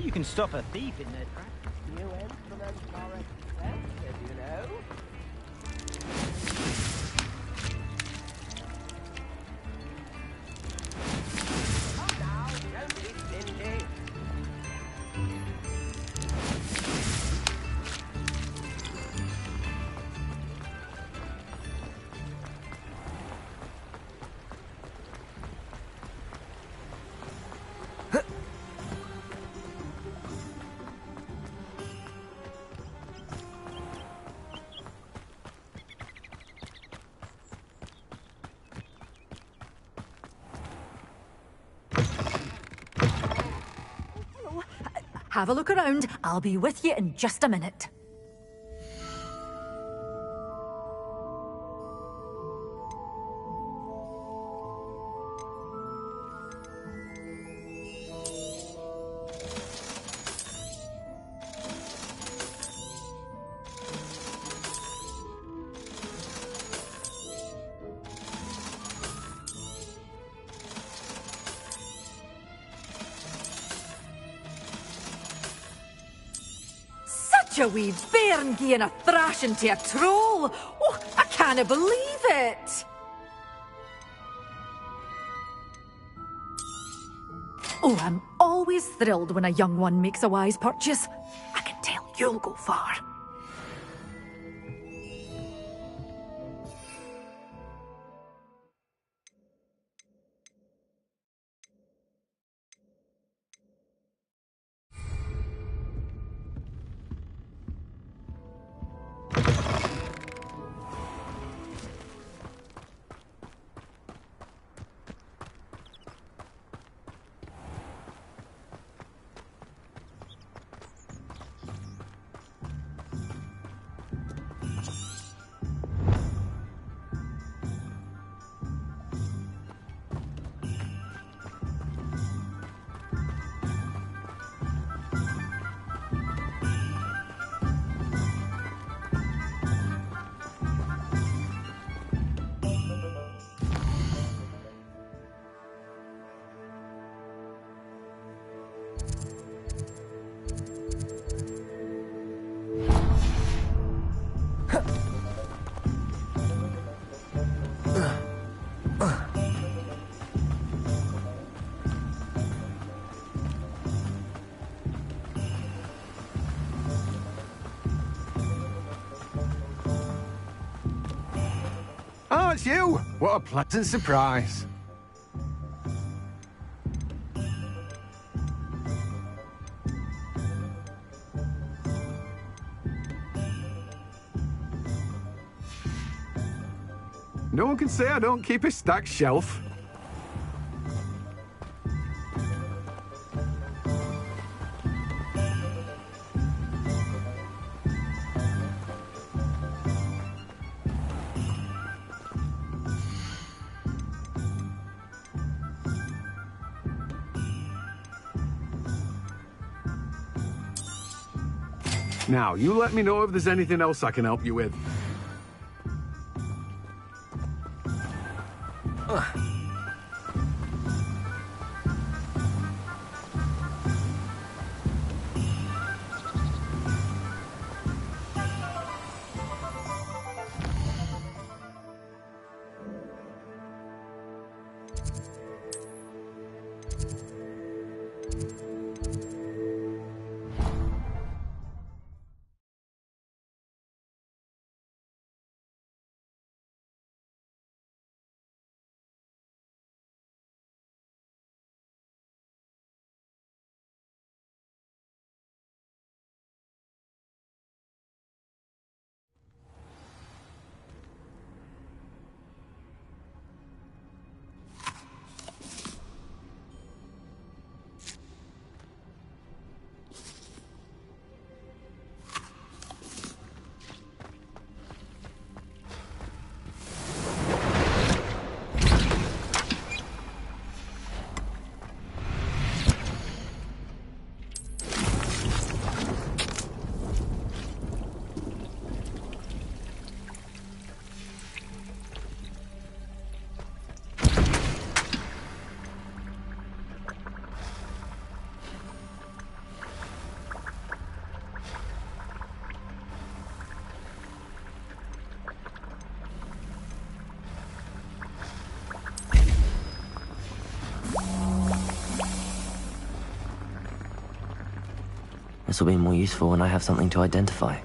You can stop a thief in their tracks. New instruments are expensive, you know. Come now, don't be stingy. Have a look around. I'll be with you in just a minute. A wee bairn gieing a thrashing to a troll. Oh, I can't believe it. Oh, I'm always thrilled when a young one makes a wise purchase. I can tell you'll go far. Oh, it's you! What a pleasant surprise. No one can say I don't keep a stacked shelf. Now, you let me know if there's anything else I can help you with. This will be more useful when I have something to identify.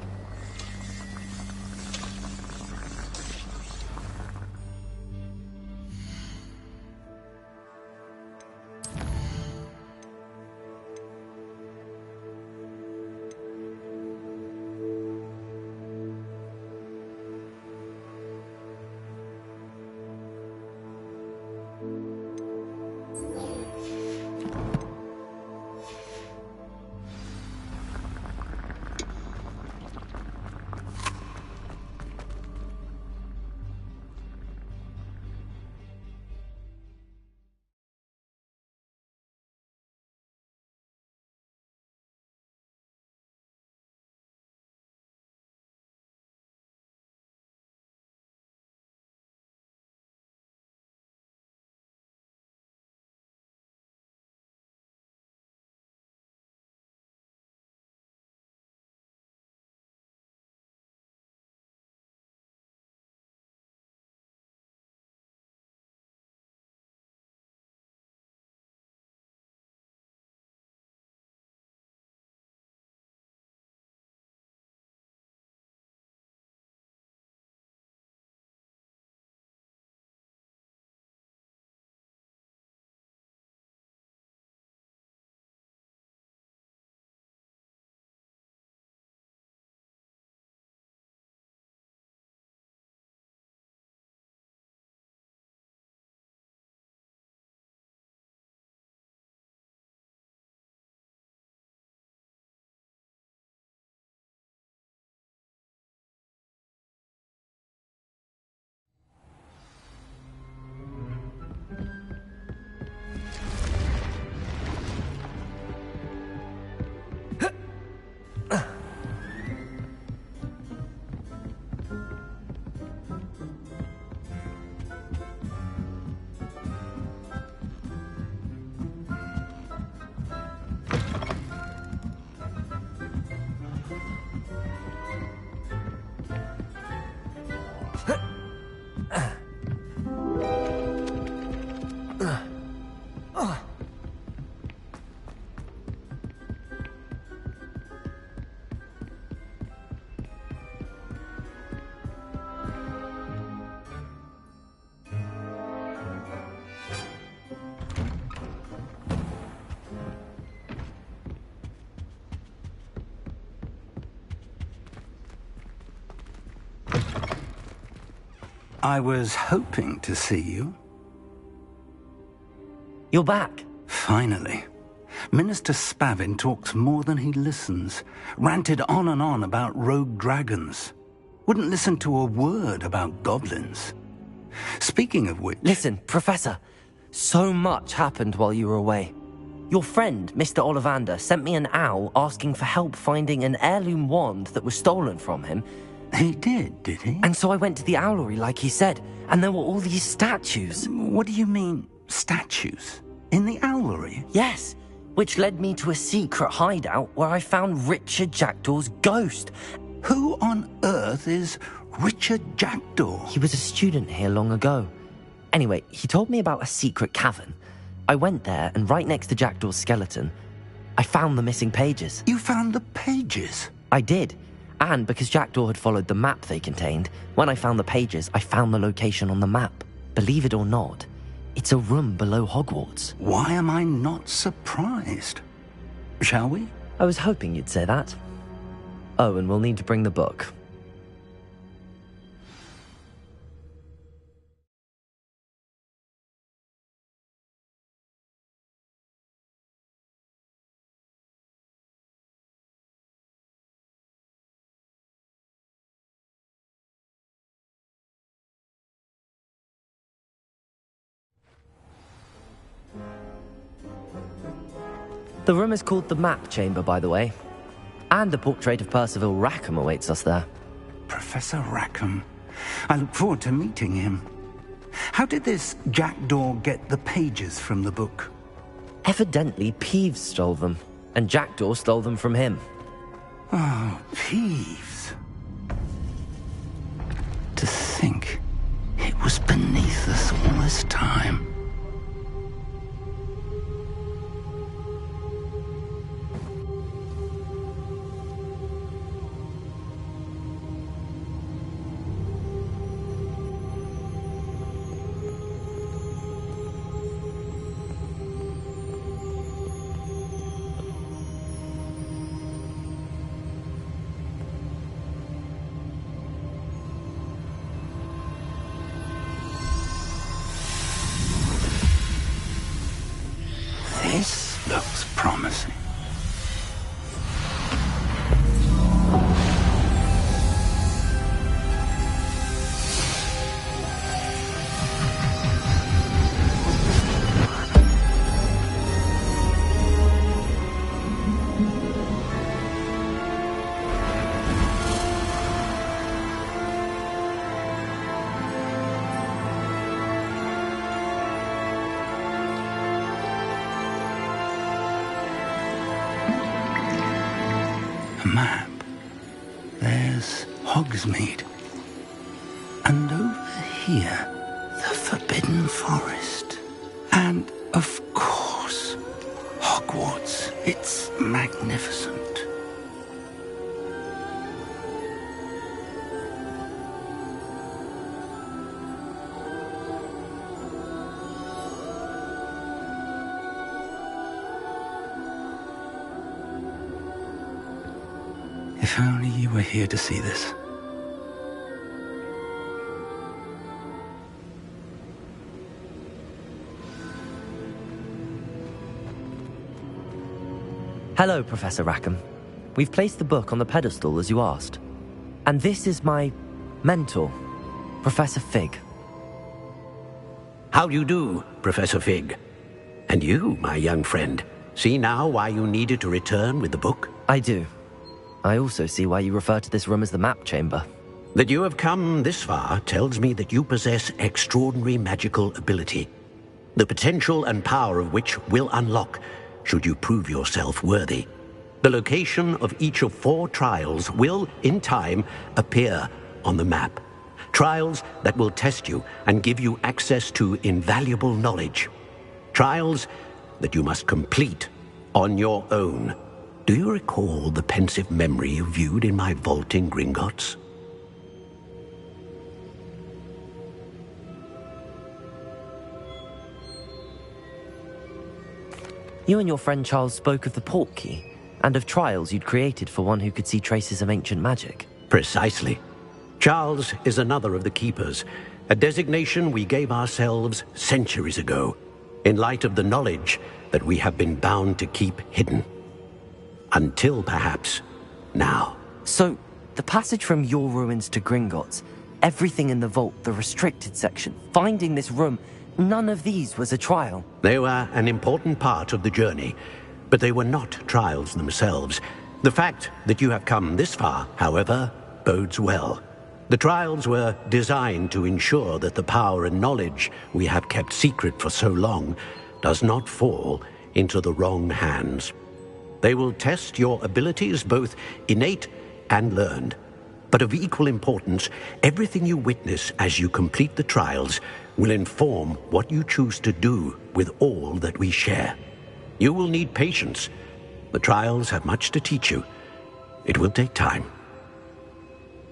I was hoping to see you. You're back. Finally. Minister Spavin talks more than he listens. Ranted on and on about rogue dragons. Wouldn't listen to a word about goblins. Speaking of which... Listen, Professor. So much happened while you were away. Your friend, Mr. Ollivander, sent me an owl asking for help finding an heirloom wand that was stolen from him. He did he? And so I went to the owlery like he said, and there were all these statues. What do you mean, statues? In the owlery? Yes, which led me to a secret hideout where I found Richard Jackdaw's ghost. Who on earth is Richard Jackdaw? He was a student here long ago. Anyway, he told me about a secret cavern. I went there, and right next to Jackdaw's skeleton, I found the missing pages. You found the pages? I did. And because Jackdaw had followed the map they contained, when I found the pages, I found the location on the map. Believe it or not, it's a room below Hogwarts. Why am I not surprised? Shall we? I was hoping you'd say that. Oh, and we'll need to bring the book. The room is called the Map Chamber, by the way. And a portrait of Percival Rackham awaits us there. Professor Rackham. I look forward to meeting him. How did this Jackdaw get the pages from the book? Evidently, Peeves stole them, and Jackdaw stole them from him. Oh, Peeves. To think it was beneath us all this time. This looks promising. A map. There's Hogsmeade. And over here, the Forbidden Forest. And, of course, Hogwarts. It's magnificent. If only you were here to see this. Hello, Professor Rackham. We've placed the book on the pedestal as you asked. And this is my mentor, Professor Fig. How do you do, Professor Fig? And you, my young friend, see now why you needed to return with the book? I do. I also see why you refer to this room as the map chamber. That you have come this far tells me that you possess extraordinary magical ability, the potential and power of which will unlock should you prove yourself worthy. The location of each of 4 trials will, in time, appear on the map. Trials that will test you and give you access to invaluable knowledge. Trials that you must complete on your own. Do you recall the pensive memory you viewed in my vault in Gringotts? You and your friend Charles spoke of the portkey, and of trials you'd created for one who could see traces of ancient magic. Precisely. Charles is another of the Keepers, a designation we gave ourselves centuries ago, in light of the knowledge that we have been bound to keep hidden. Until, perhaps, now. So, the passage from your ruins to Gringotts, everything in the vault, the restricted section, finding this room, none of these was a trial. They were an important part of the journey, but they were not trials themselves. The fact that you have come this far, however, bodes well. The trials were designed to ensure that the power and knowledge we have kept secret for so long does not fall into the wrong hands. They will test your abilities, both innate and learned. But of equal importance, everything you witness as you complete the trials will inform what you choose to do with all that we share. You will need patience. The trials have much to teach you. It will take time.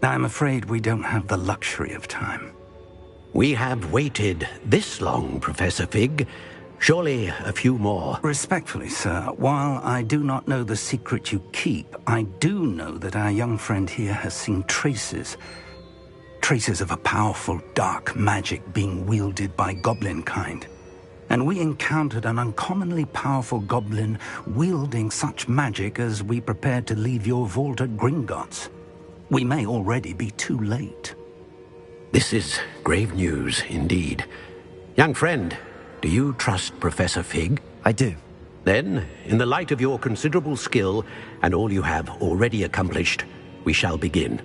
I'm afraid we don't have the luxury of time. We have waited this long, Professor Fig. Surely a few more. Respectfully, sir, while I do not know the secret you keep, I do know that our young friend here has seen traces of a powerful dark magic being wielded by goblin kind. And we encountered an uncommonly powerful goblin wielding such magic as we prepared to leave your vault at Gringotts. We may already be too late. This is grave news indeed. Young friend, do you trust Professor Fig? I do. Then, in the light of your considerable skill and all you have already accomplished, we shall begin.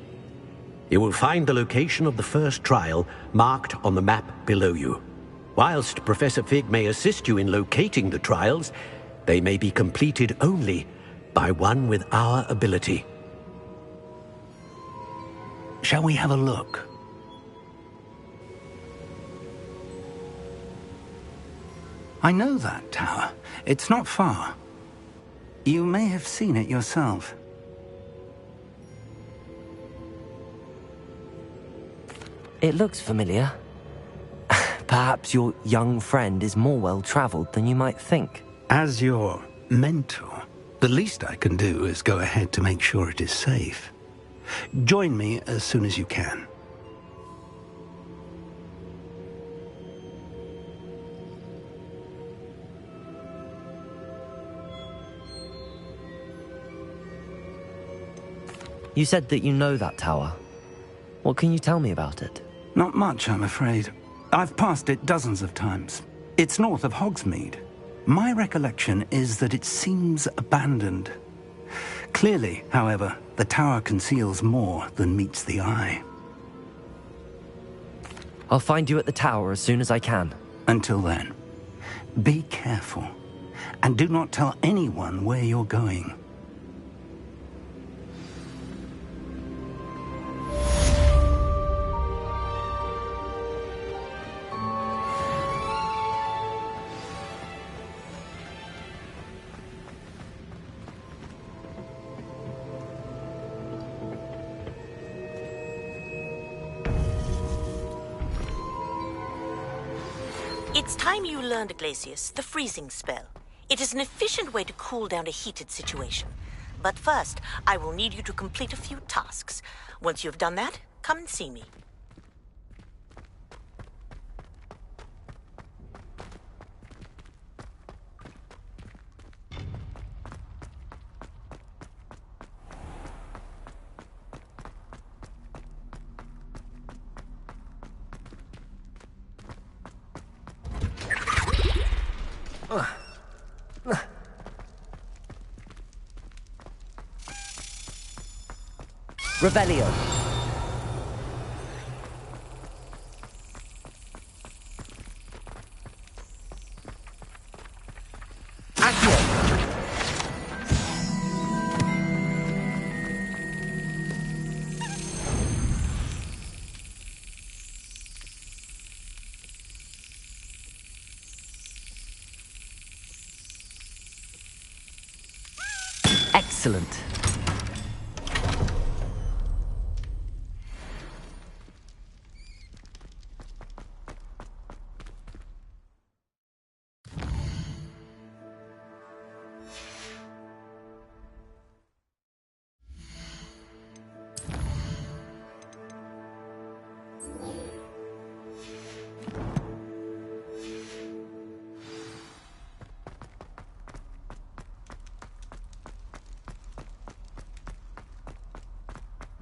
You will find the location of the first trial marked on the map below you. Whilst Professor Fig may assist you in locating the trials, they may be completed only by one with our ability. Shall we have a look? I know that tower. It's not far. You may have seen it yourself. It looks familiar. Perhaps your young friend is more well-traveled than you might think. As your mentor, the least I can do is go ahead to make sure it is safe. Join me as soon as you can. You said that you know that tower. What can you tell me about it? Not much, I'm afraid. I've passed it dozens of times. It's north of Hogsmeade. My recollection is that it seems abandoned. Clearly, however, the tower conceals more than meets the eye. I'll find you at the tower as soon as I can. Until then, be careful, and do not tell anyone where you're going. It's time you learned, Glacius, the freezing spell. It is an efficient way to cool down a heated situation. But first, I will need you to complete a few tasks. Once you've done that, come and see me. Rebellion. Accio. Excellent.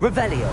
Revelio.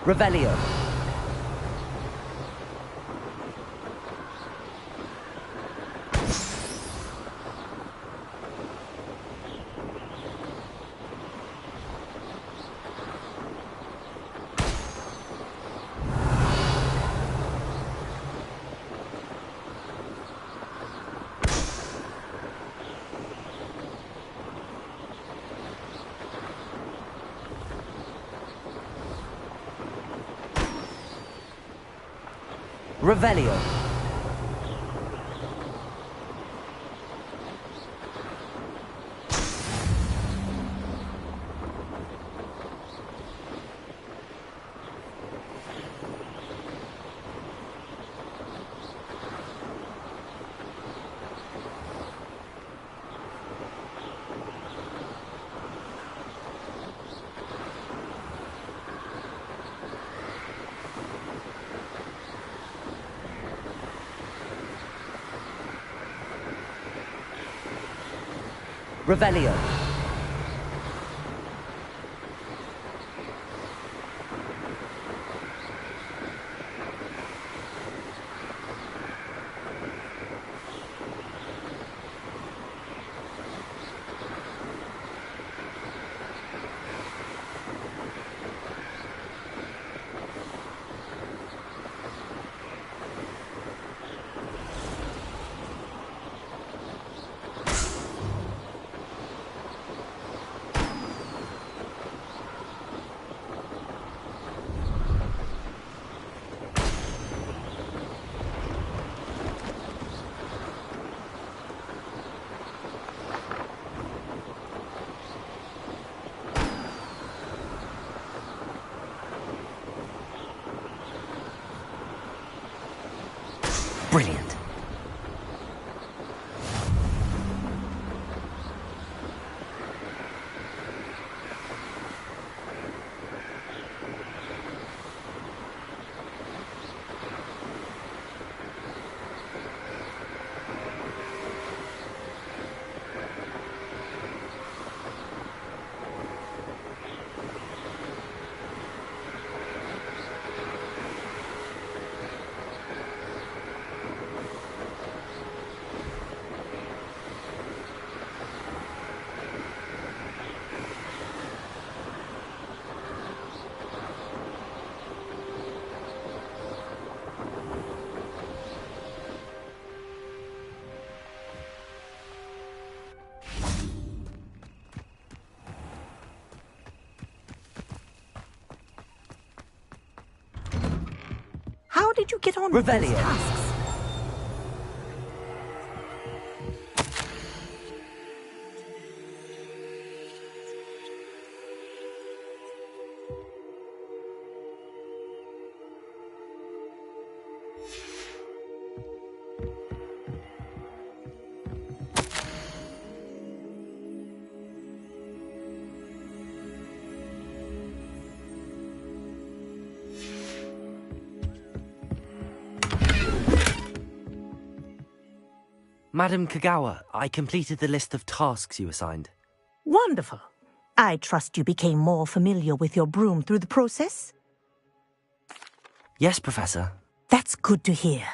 Revelio. Revelio. Revelio. Brilliant. How did you get on with those Revelio. tasks? Madam Kagawa, I completed the list of tasks you assigned. Wonderful. I trust you became more familiar with your broom through the process? Yes, Professor. That's good to hear.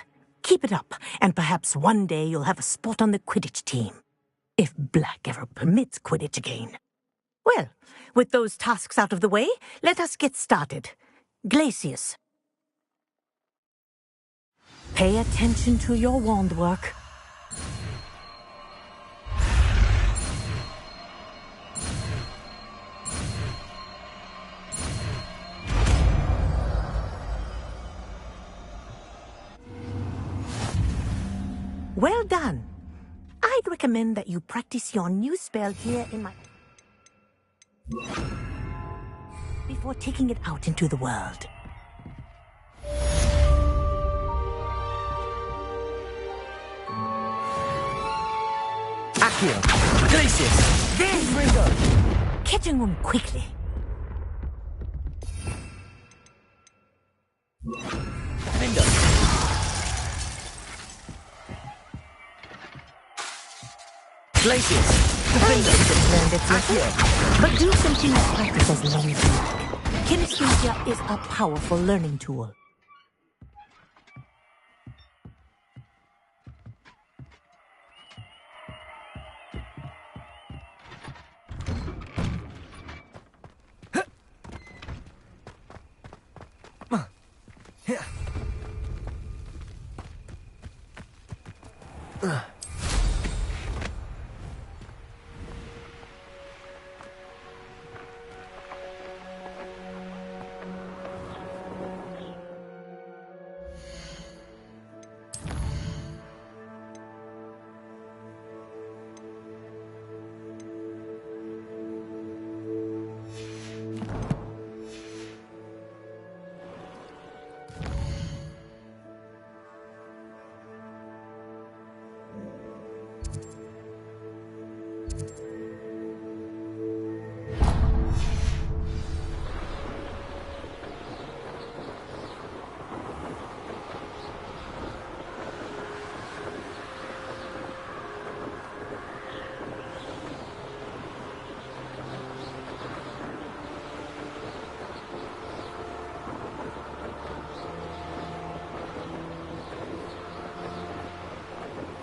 Keep it up, and perhaps one day you'll have a spot on the Quidditch team. If Black ever permits Quidditch again. Well, with those tasks out of the way, let us get started. Glacius. Pay attention to your wand work. Well done. I'd recommend that you practice your new spell here in my... before taking it out into the world. Accio! Glacius! There you go! Catching them quickly. Glacius! Learned it yourself, but do continue to practice as long as you like. Kinesthesia is a powerful learning tool.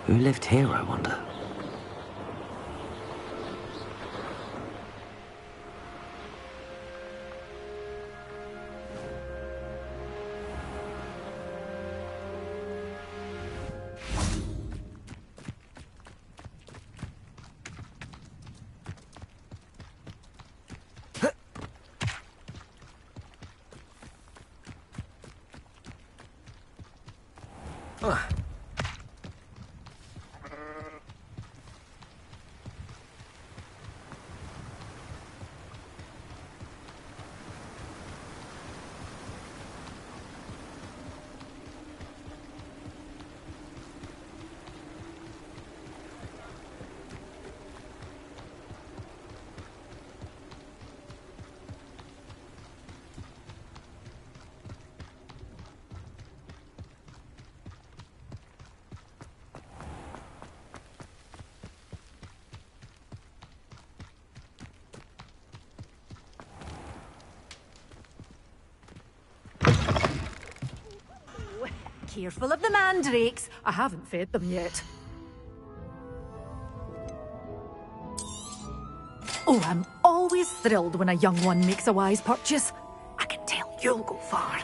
Who lived here, I wonder? Careful of the mandrakes. I haven't fed them yet. Oh, I'm always thrilled when a young one makes a wise purchase. I can tell you'll go far.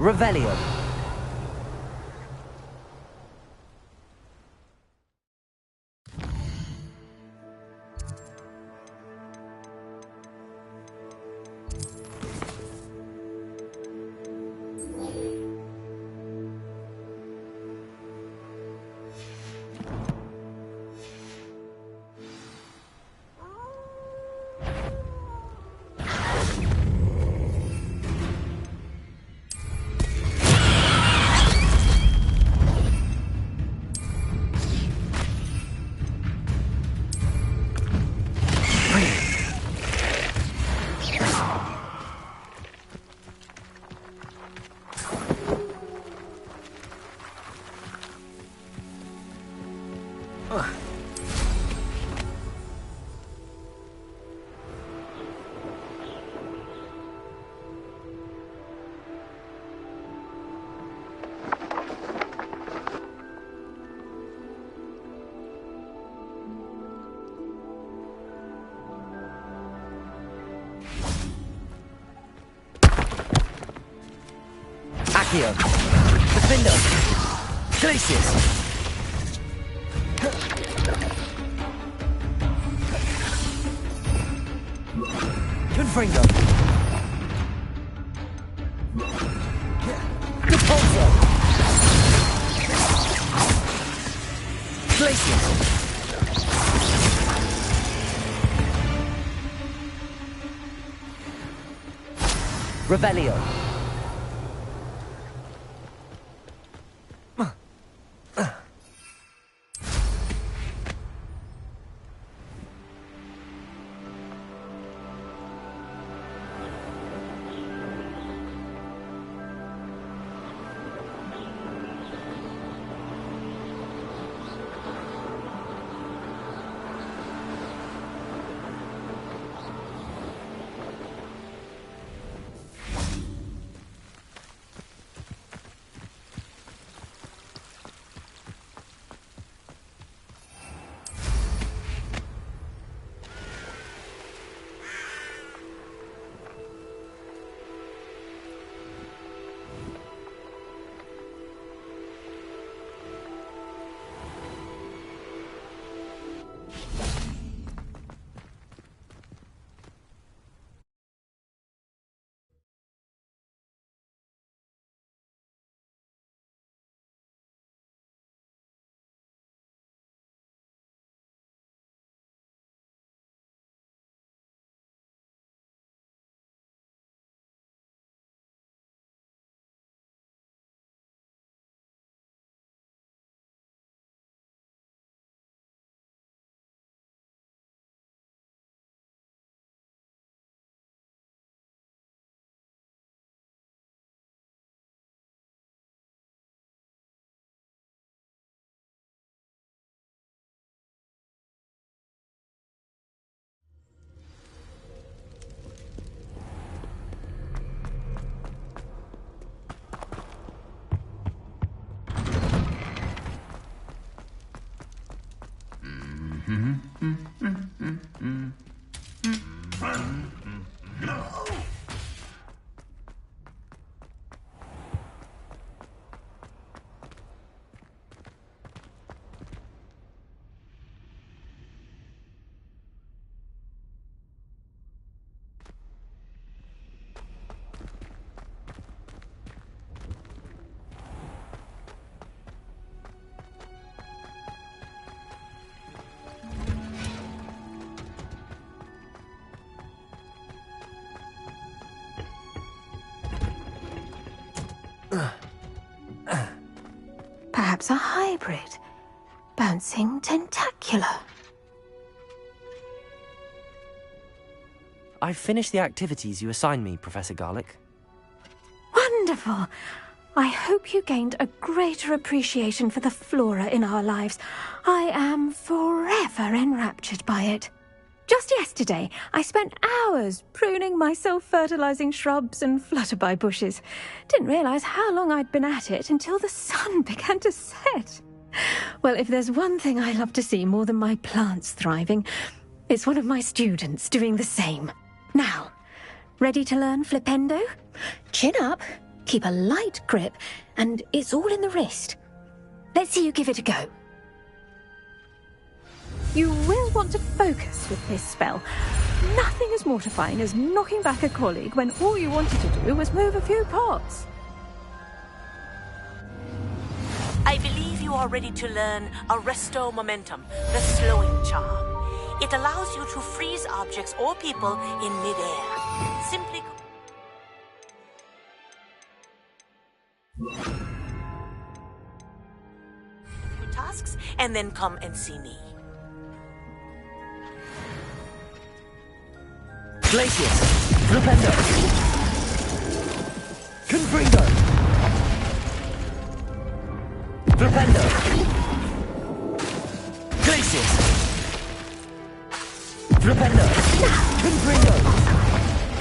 Revelio. Accio. Defender. Glacius. Confringo. Repulsor. Glacius. Revelio. Perhaps a hybrid. Bouncing tentacular. I've finished the activities you assigned me, Professor Garlick. Wonderful. I hope you gained a greater appreciation for the flora in our lives. I am forever enraptured by it. Just yesterday, I spent hours pruning my self-fertilizing shrubs and flutterby bushes. Didn't realize how long I'd been at it until the sun began to set. Well, if there's one thing I love to see more than my plants thriving, it's one of my students doing the same. Now, ready to learn Flipendo? Chin up, keep a light grip, and it's all in the wrist. Let's see you give it a go. You will want to focus with this spell. Nothing as mortifying as knocking back a colleague when all you wanted to do was move a few pots. I believe you are ready to learn Arresto Momentum, the slowing charm. It allows you to freeze objects or people in midair. Simply do tasks and then come and see me. Glacius! Flipendo! Confringo! Flipendo! Glacius! Flipendo! Confringo!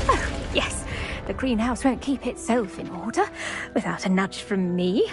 Oh, yes. The greenhouse won't keep itself in order without a nudge from me.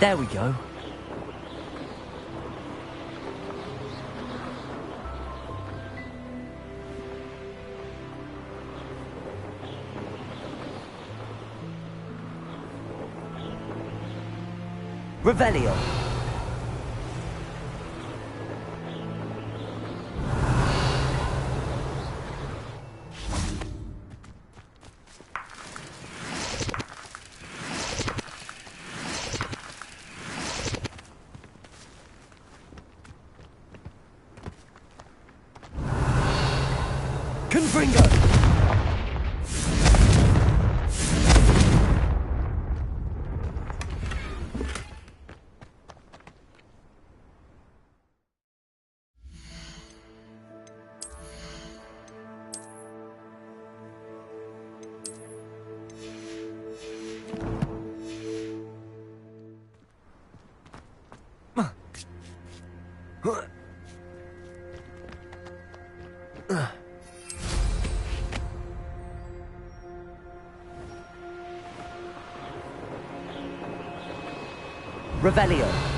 There we go. Revelio. Confringo! Revelio.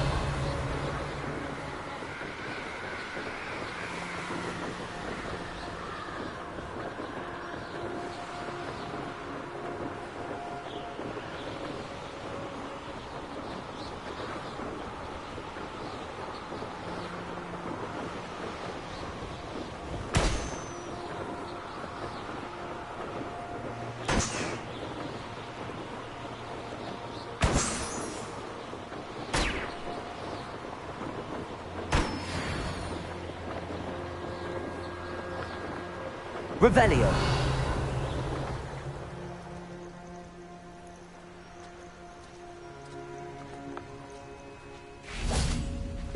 Revelio.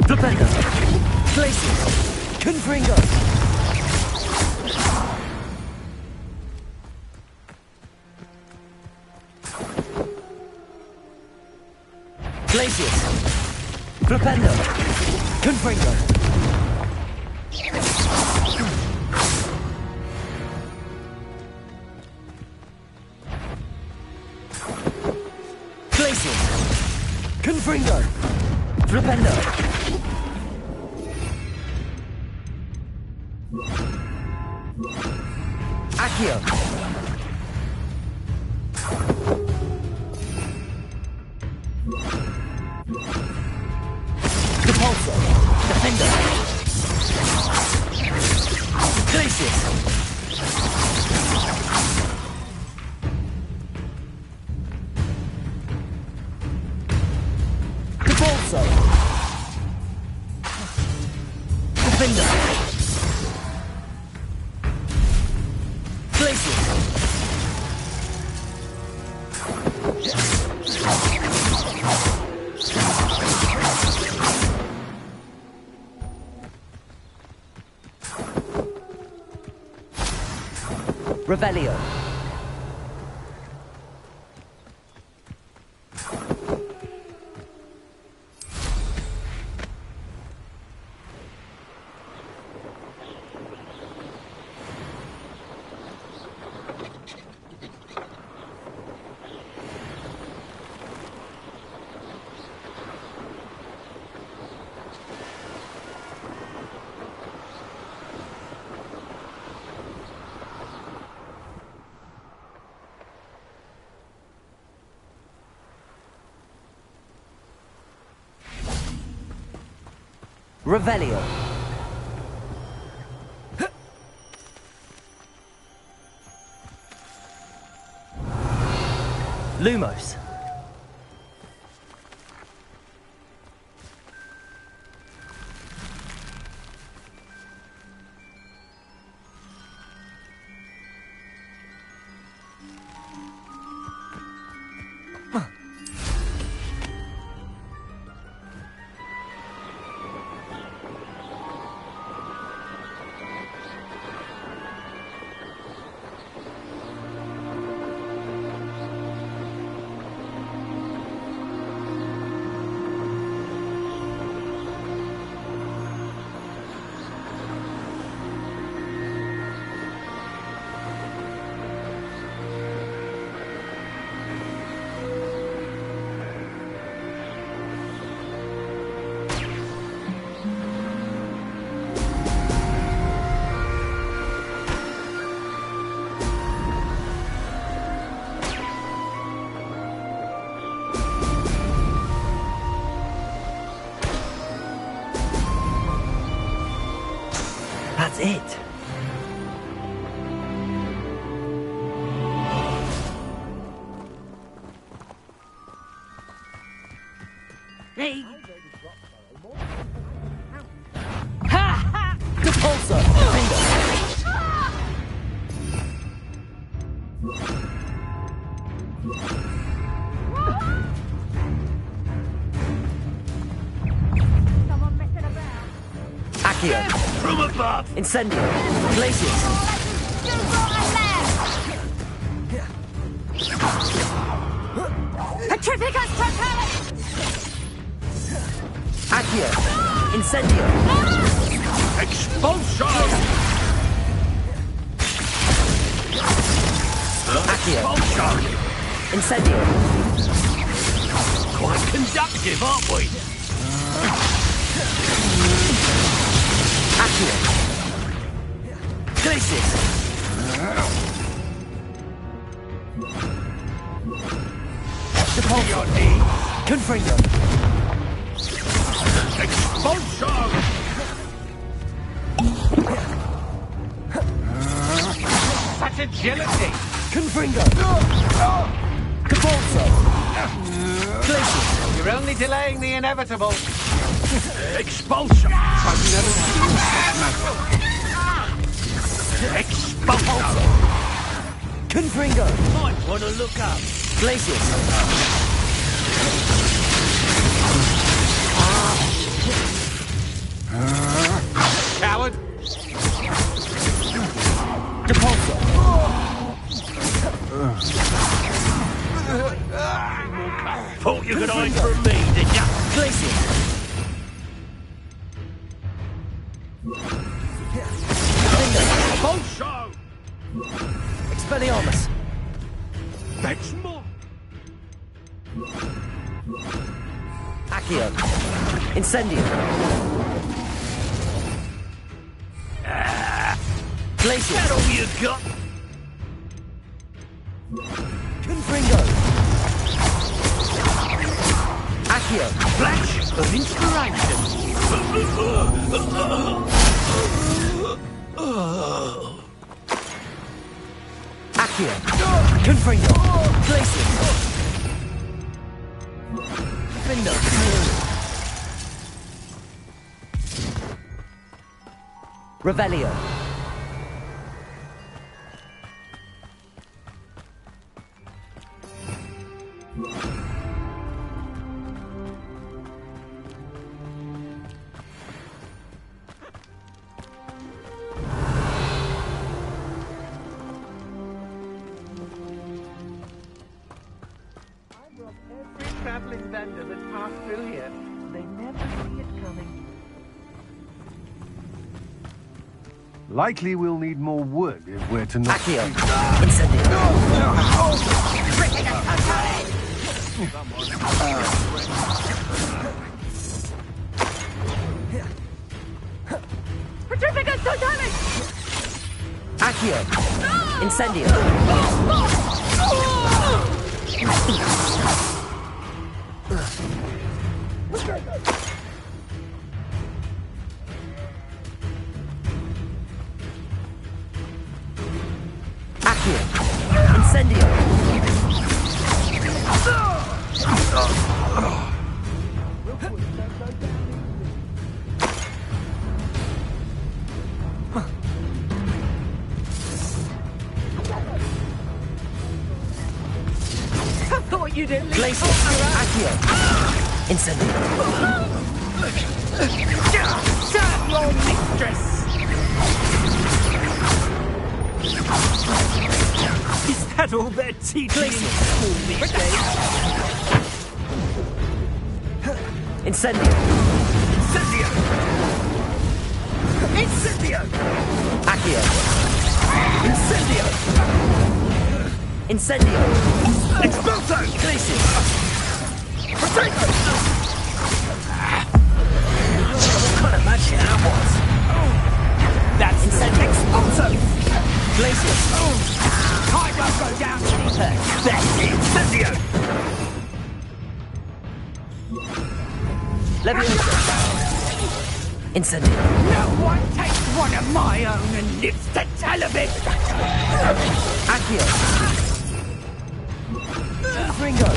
Flipendo. Glacius. Confringo. Glacius. Flipendo. Confringo. Glacius. Confringo. Flipendo. Accio. Repulsor. Defender. Glacius. Repulsor. Defender. Glacius. Revelio. Revelio. Lumos. That's it. Hey. Ha ha! Repulsor. Someone messing about. Accio. From above! Incendio. Glacius. Petrificus Totalis! Accio. Incendio. Expulsion! Accio. Expulsion! Incendio. Quite conductive, aren't we? Accio. Glacius. Repulsor. Confringo. Expulsion! Such agility! Confringo. Repulsor. Glacius. You're only delaying the inevitable. Expulsion! I've never seen that. Expulsion! Repulsor! Confringo! Might want to look up. Glacius! Coward! Repulsor! Thought you could hide from me, did ya? Glacius! Bolt show! Expelliarmus! That's more. Accio! Incendio! Glacius! That all you got? Confringo! Accio! Flash of inspiration. Accio! Confringo! Glacius! Findo! Revelio! Every traveling vendor that passed through here, they never see it coming. Likely we'll need more wood if we're to knock... Accio! Incendio! Petrificus Totalis! Accio! Incendio! Accio! Incendio! I thought you didn't leave. Glacius! Accio! Incendio! Serve your mistress! Is that all they're teaching in school these days? Incendio! Incendio! Incendio! Accio! Incendio! Incendio! Expulso! Glacius! Potato! What kind of magic that was? That's Incendio! Expulso! Glacius! I won't go down any less. That's Incendio! Leviosa! Incendio! No one takes one of my own and lives to tell of it! Accio! Ringo!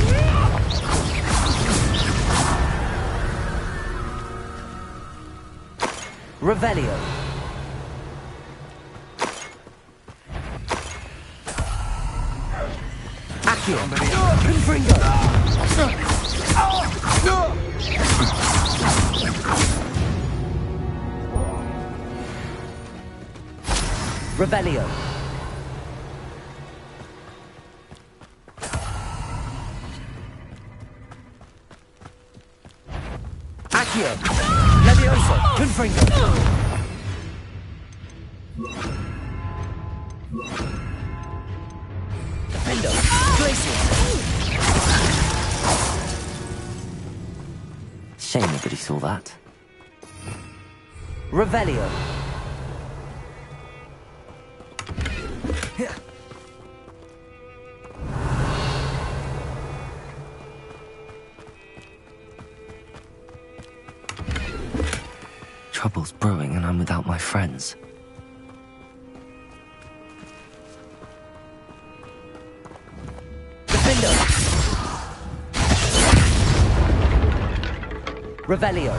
Revelio! Accio! Confringo! Revelio! Accio! Leviosa! Confringo! Defendo! Glacius! Shame nobody saw that. Revelio! Trouble's brewing and I'm without my friends. Defendo! Revelio!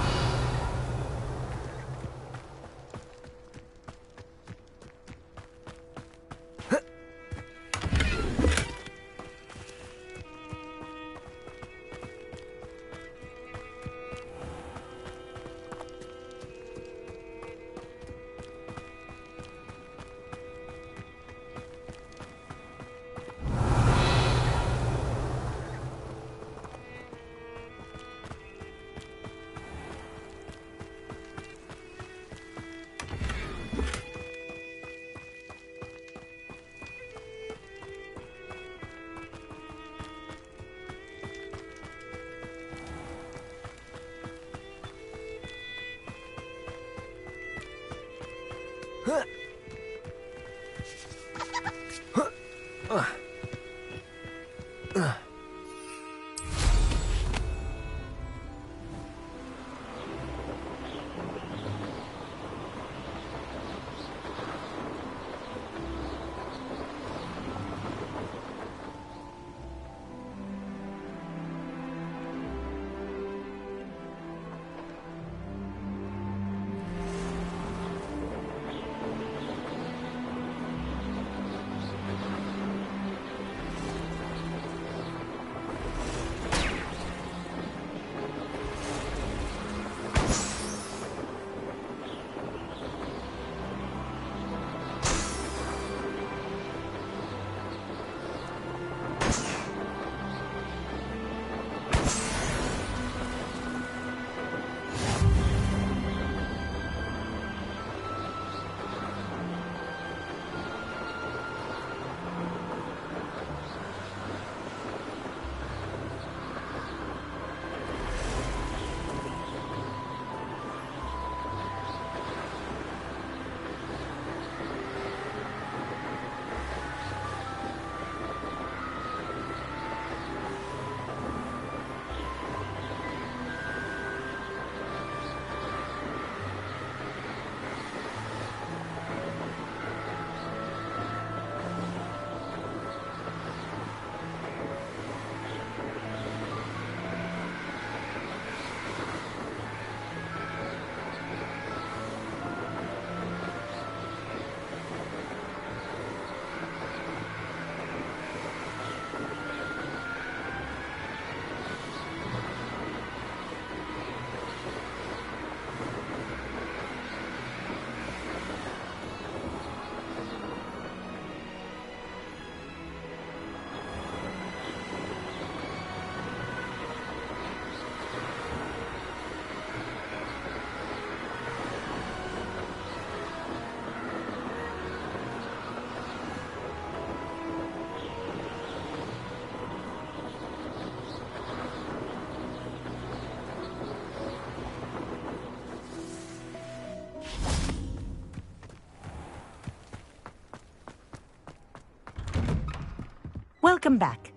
Welcome back.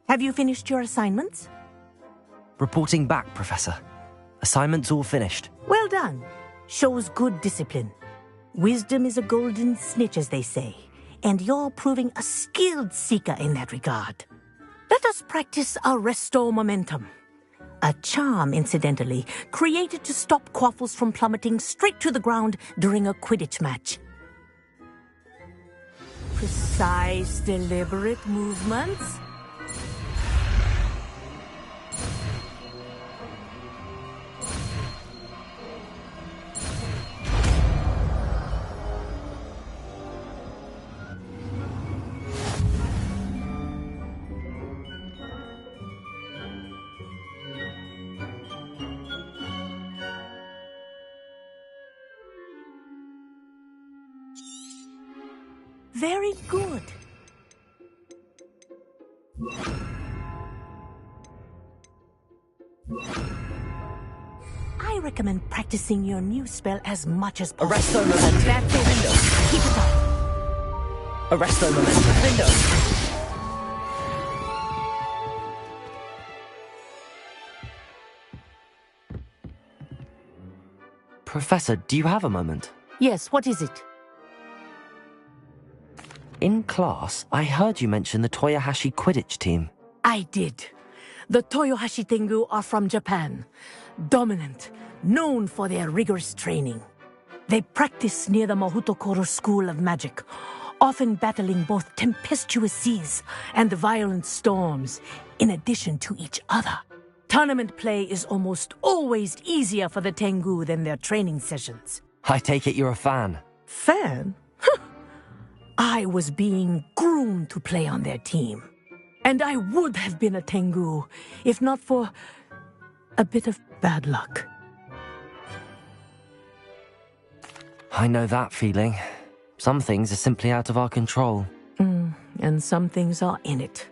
Have you finished your assignments? Reporting back, Professor. Assignments all finished. Well done. Shows good discipline. Wisdom is a golden snitch, as they say, and you're proving a skilled seeker in that regard. Let us practice our Restore Momentum. A charm, incidentally, created to stop quaffles from plummeting straight to the ground during a Quidditch match. Precise, deliberate movements. Very good. I recommend practicing your new spell as much as possible. Arresto Momentum. That's it. Keep it up. Arresto Momentum. Window. Professor, do you have a moment? Yes, what is it? In class, I heard you mention the Toyohashi Quidditch team. I did. The Toyohashi Tengu are from Japan. Dominant, known for their rigorous training. They practice near the Mahutokoro School of Magic, often battling both tempestuous seas and violent storms, in addition to each other. Tournament play is almost always easier for the Tengu than their training sessions. I take it you're a fan. Fan? I was being groomed to play on their team. And I would have been a Tengu, if not for a bit of bad luck. I know that feeling. Some things are simply out of our control. And some things are in it.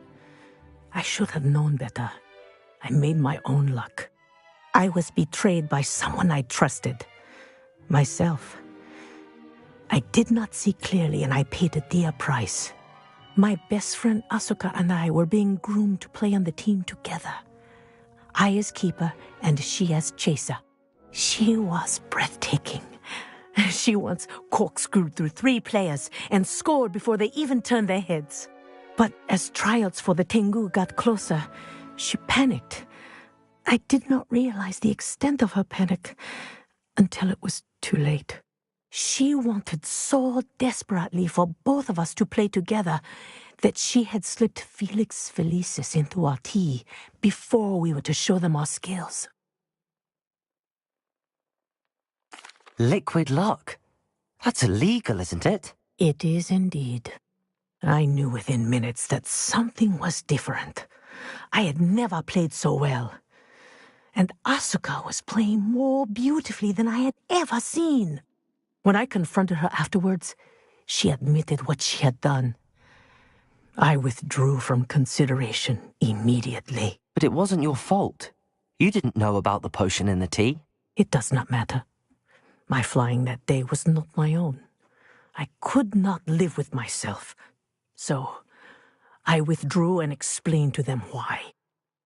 I should have known better. I made my own luck. I was betrayed by someone I trusted. Myself. I did not see clearly, and I paid a dear price. My best friend Asuka and I were being groomed to play on the team together. I as keeper, and she as chaser. She was breathtaking. She once corkscrewed through 3 players and scored before they even turned their heads. But as tryouts for the Tengu got closer, she panicked. I did not realize the extent of her panic until it was too late. She wanted so desperately for both of us to play together that she had slipped Felix Felicis into our tea before we were to show them our skills. Liquid luck? That's illegal, isn't it? It is indeed. I knew within minutes that something was different. I had never played so well. And Asuka was playing more beautifully than I had ever seen. When I confronted her afterwards, she admitted what she had done. I withdrew from consideration immediately. But it wasn't your fault. You didn't know about the potion in the tea. It does not matter. My flying that day was not my own. I could not live with myself. So I withdrew and explained to them why.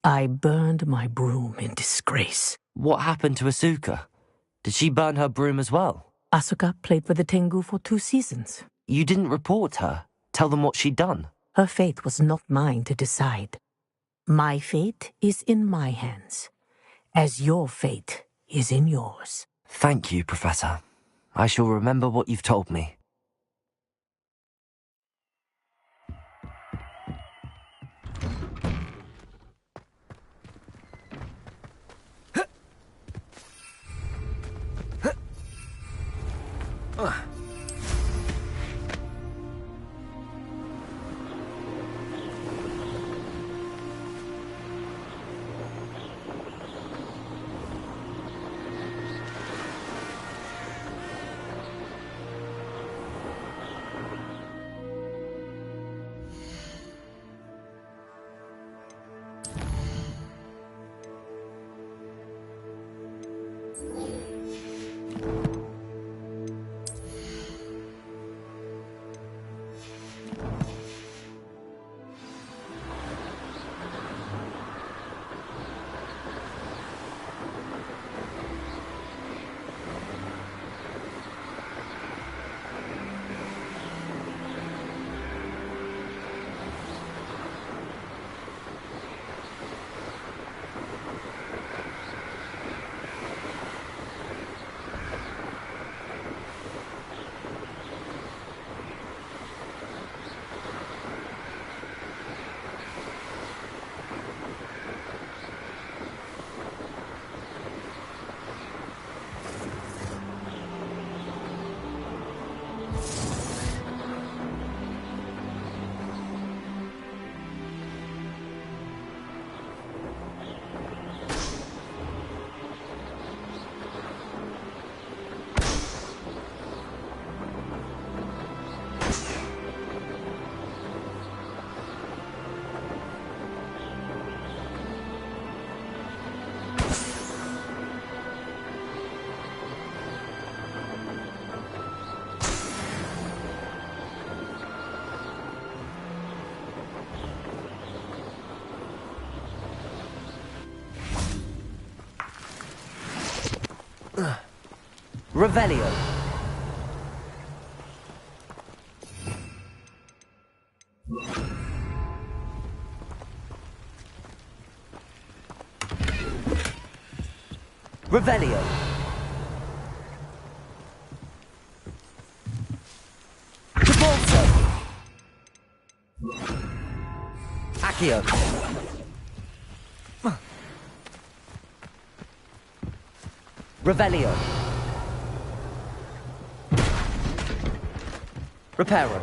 I burned my broom in disgrace. What happened to Asuka? Did she burn her broom as well? Asuka played for the Tengu for 2 seasons. You didn't report her? Tell them what she'd done? Her fate was not mine to decide. My fate is in my hands, as your fate is in yours. Thank you, Professor. I shall remember what you've told me. Revelio. Revelio. Gibraltar. Accio. Revelio. Reparo.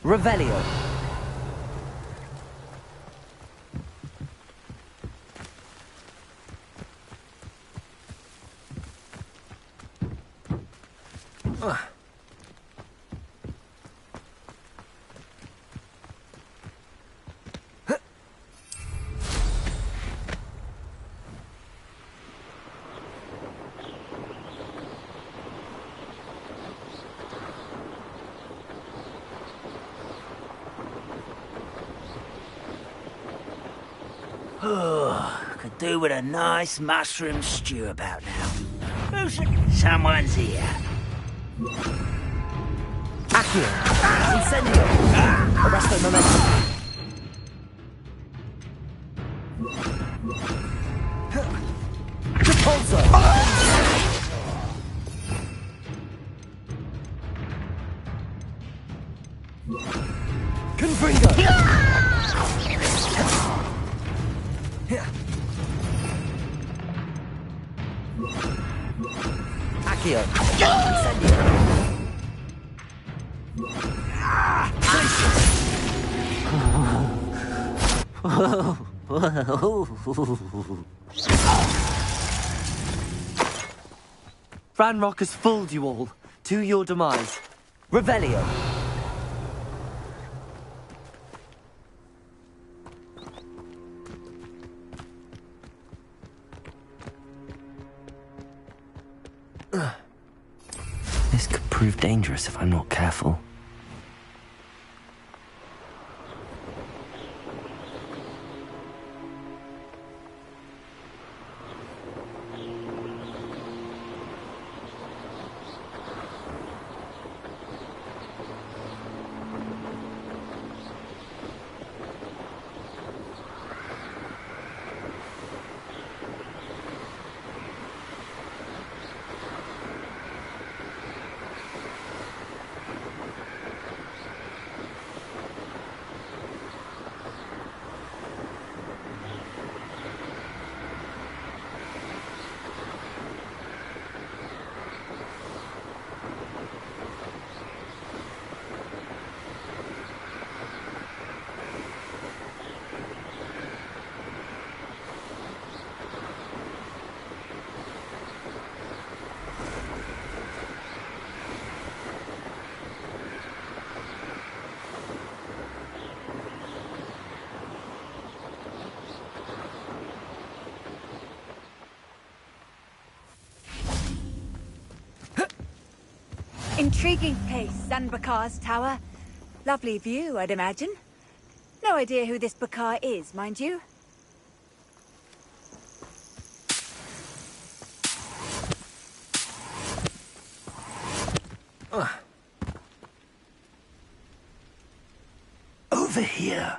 Revelio. Could do with a nice mushroom stew about now. Someone's here. Accio. Incendio. Arresto momentum. Repulsor. Confringo. Accio. Incendio. Ranrock has fooled you all. To your demise. Revelio. This could prove dangerous if I'm not careful. Intriguing place, Zanbakar's tower. Lovely view, I'd imagine. No idea who this Bakar is, mind you. Over here.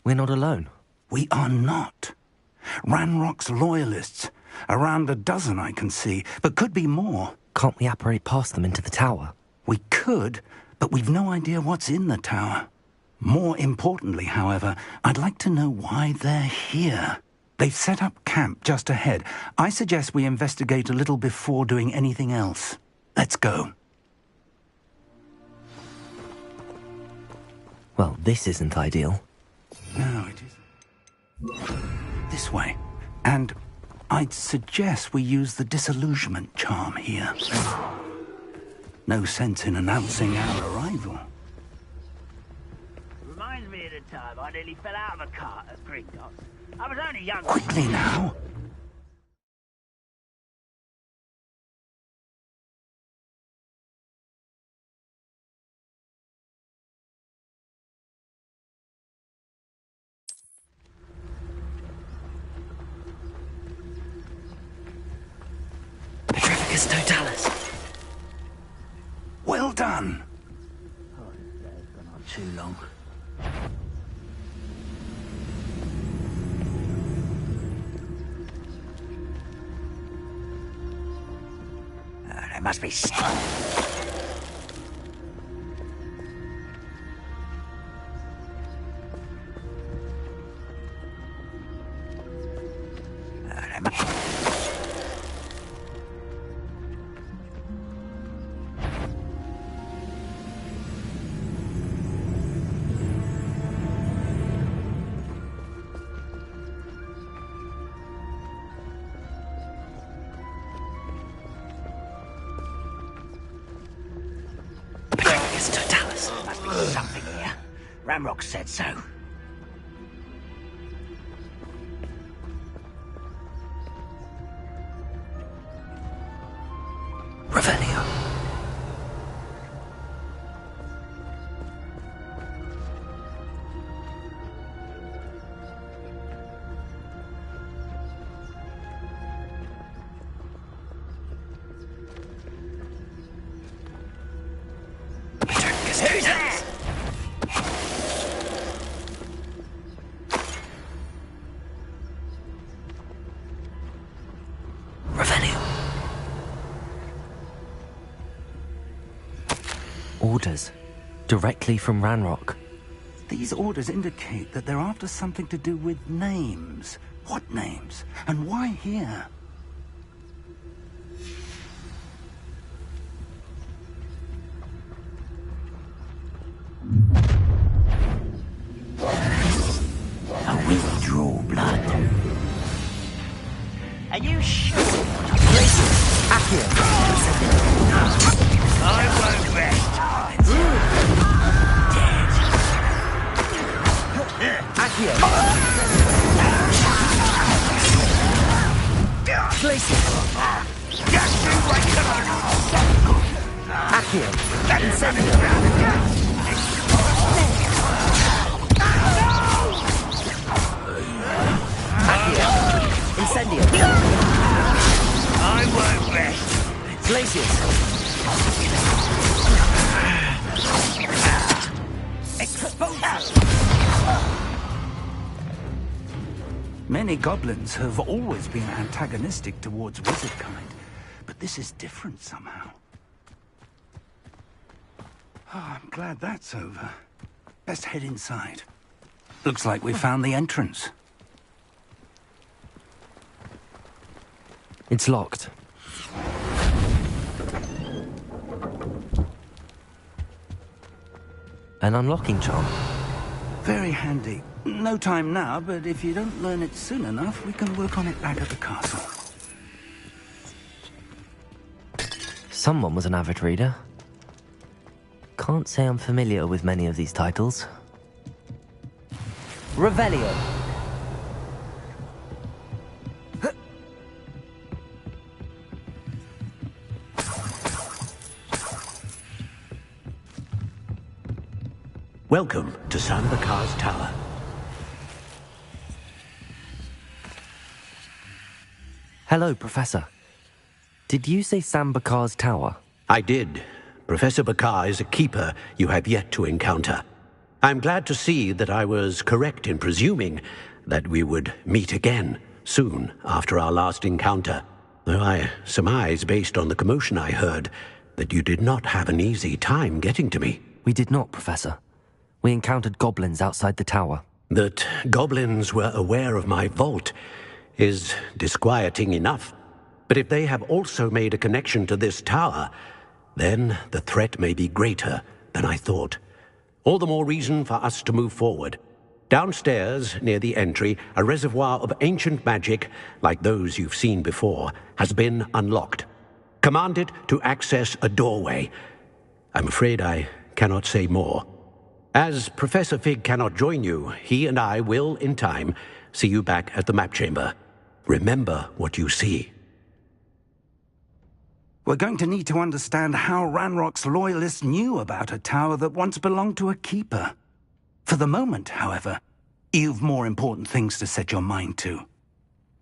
We're not alone. We are not. Ranrock's loyalists. Around a dozen I can see, but could be more. Can't we apparate past them into the tower? We could, but we've no idea what's in the tower. More importantly, however, I'd like to know why they're here. They've set up camp just ahead. I suggest we investigate a little before doing anything else. Let's go. Well, this isn't ideal. No, it isn't. This way. And I'd suggest we use the disillusionment charm here. No sense in announcing our arrival. Reminds me of of time I nearly fell out of a cart at Gringotts. I was only young. Quickly now. Petrificus totalis. Well done. Oh, this day's gone on too long. There must be... Petrificus totalis. Must be something here. Ramrock said so. Revelio. Petrificus totalis. Revelio. Orders. Directly from Ranrock. These orders indicate that they're after something to do with names. What names? And why here? A withdrawal blood. Are you sure? Accio. I won't rest. Accio. Glacier. Accio. Incendio. Accio. Incendio. I won't rest. Glacius. Many goblins have always been antagonistic towards wizard kind, but this is different somehow. Oh, I'm glad that's over. Best head inside. Looks like we found the entrance. It's locked. An unlocking charm. Very handy. No time now, but if you don't learn it soon enough, we can work on it back at the castle. Someone was an avid reader. Can't say I'm familiar with many of these titles. Revelio. Welcome to Sambakar's Tower. Hello, Professor. Did you say Sambakar's Tower? I did. Professor Bakar is a keeper you have yet to encounter. I'm glad to see that I was correct in presuming that we would meet again soon after our last encounter, though I surmise, based on the commotion I heard, that you did not have an easy time getting to me. We did not, Professor. We encountered goblins outside the tower. That goblins were aware of my vault is disquieting enough. But if they have also made a connection to this tower, then the threat may be greater than I thought. All the more reason for us to move forward. Downstairs, near the entry, a reservoir of ancient magic, like those you've seen before, has been unlocked. Commanded to access a doorway. I'm afraid I cannot say more. As Professor Fig cannot join you, he and I will, in time, see you back at the map chamber. Remember what you see. We're going to need to understand how Ranrock's loyalists knew about a tower that once belonged to a keeper. For the moment, however, you've more important things to set your mind to.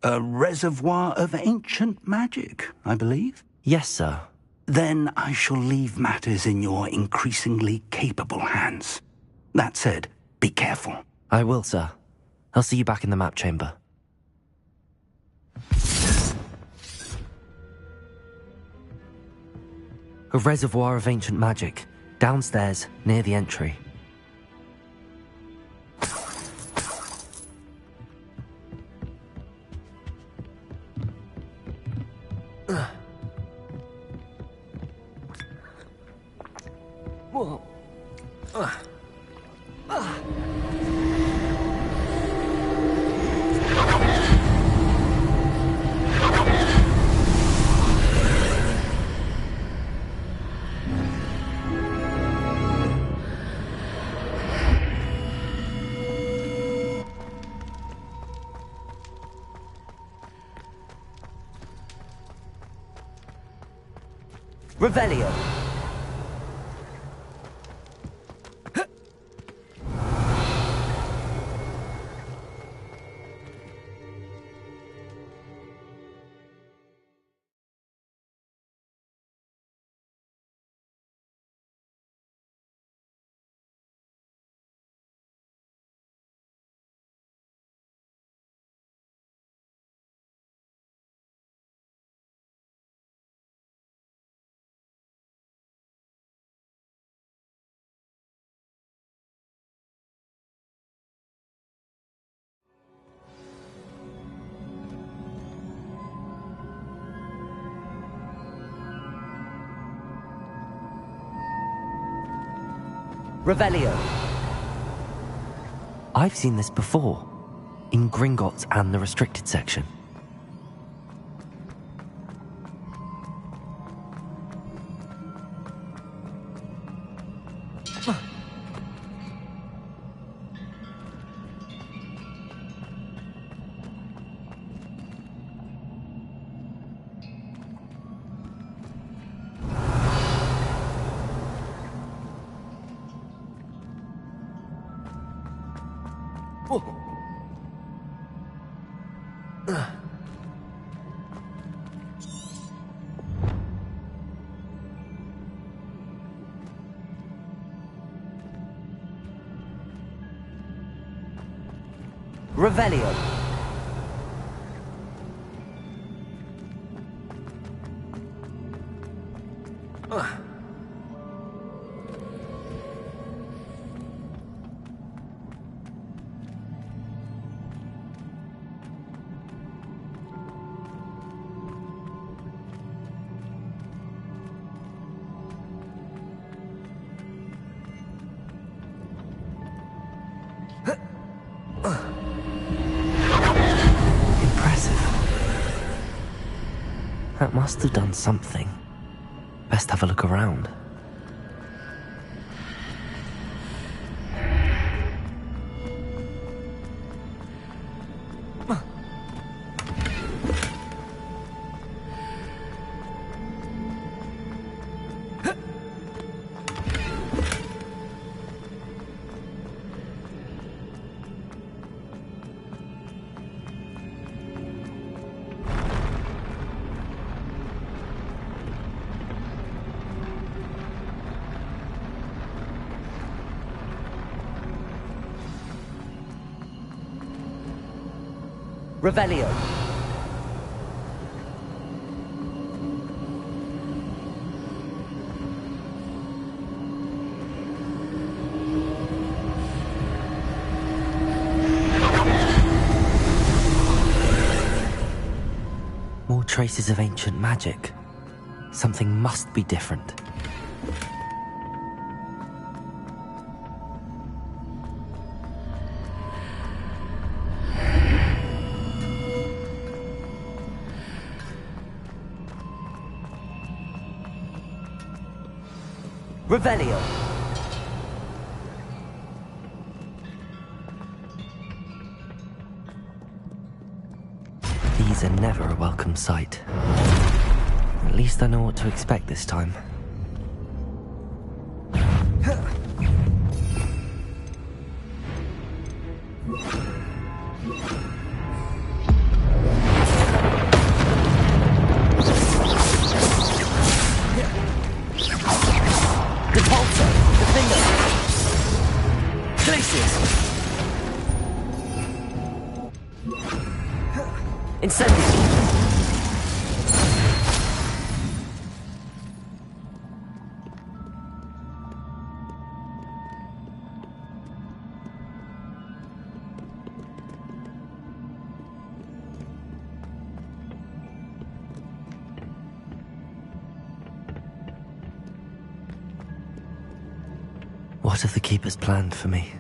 A reservoir of ancient magic, I believe? Yes, sir. Then I shall leave matters in your increasingly capable hands. That said, be careful. I will, sir. I'll see you back in the map chamber. A reservoir of ancient magic, downstairs, near the entry. Revelio. Revelio. I've seen this before, in Gringotts and the restricted section. Revelio. That must have done something. Best have a look around. Revelio. More traces of ancient magic. Something must be different. Revelio. are never a welcome sight. At least I know what to expect this time. What have the Keepers planned for me?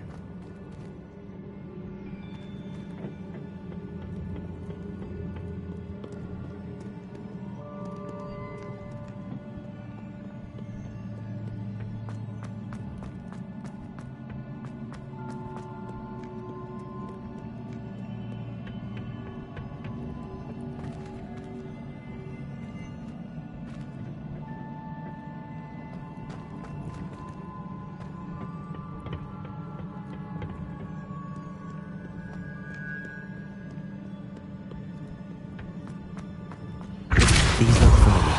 These look familiar.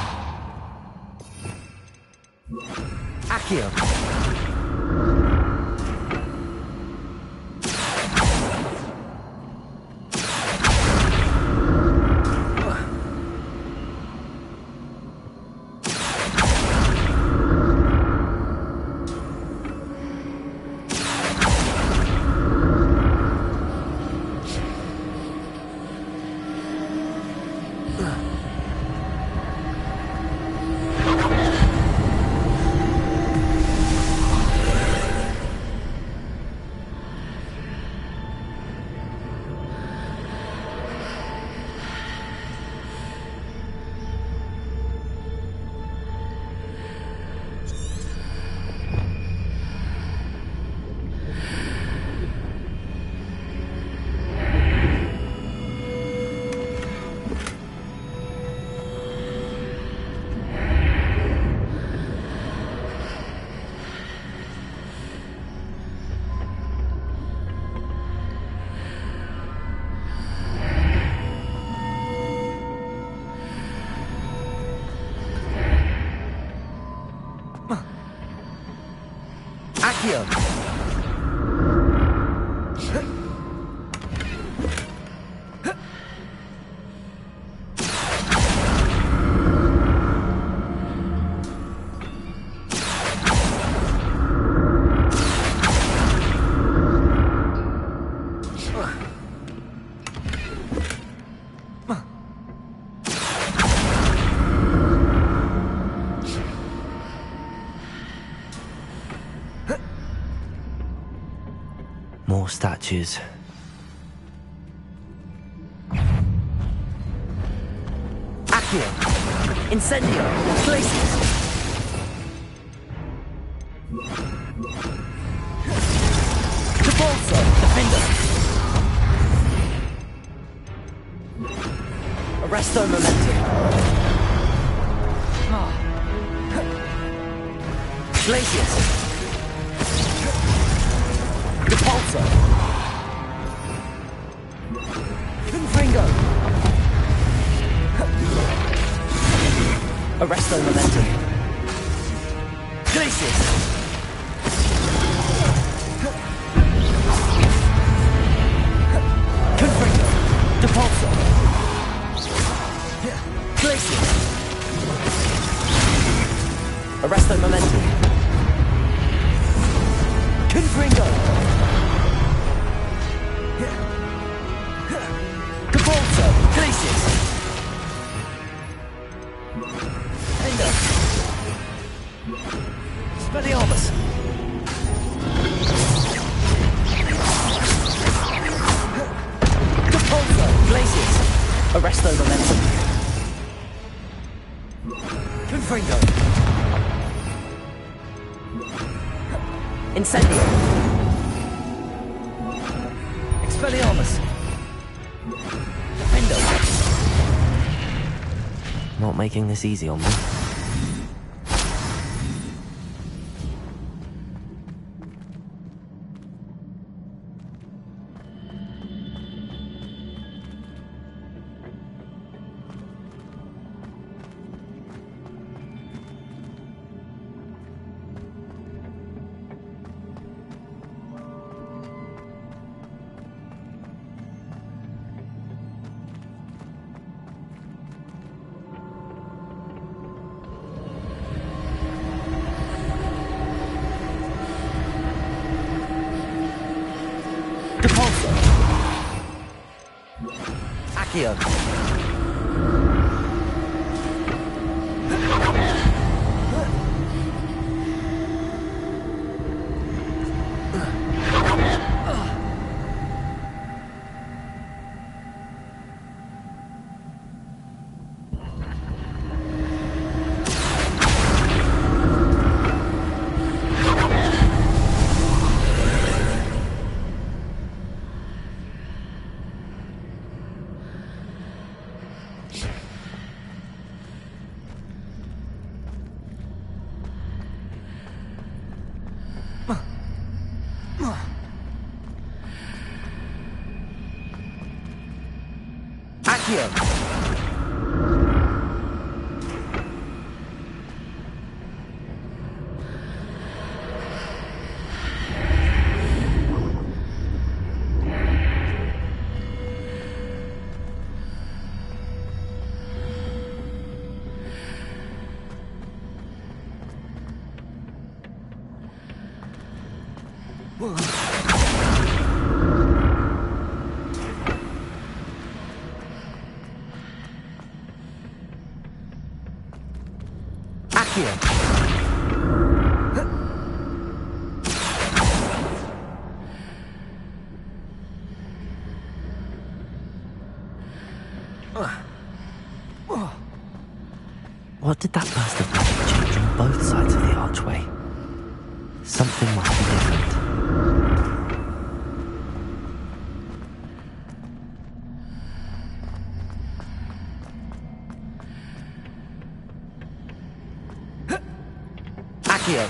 Accio! Accio! More statues. Accio! Incendio! Glacius! Capolso! Defender! Arresto Momentum! Glacius! Capolso! Confringo! Arresto Momentum! Glacius! Confringo! Depulso! Glacius! Arresto Momentum! Confringo! Capolso! Glacius! Finger! Spelliarmus! Capolso! Glacius! Arresto Momentum! Confringo! Incendio! Expelliarmus! Defendo! not making this easy on me. Accio. What did that burst of magic change on both sides of the archway? Something must be different. Accio!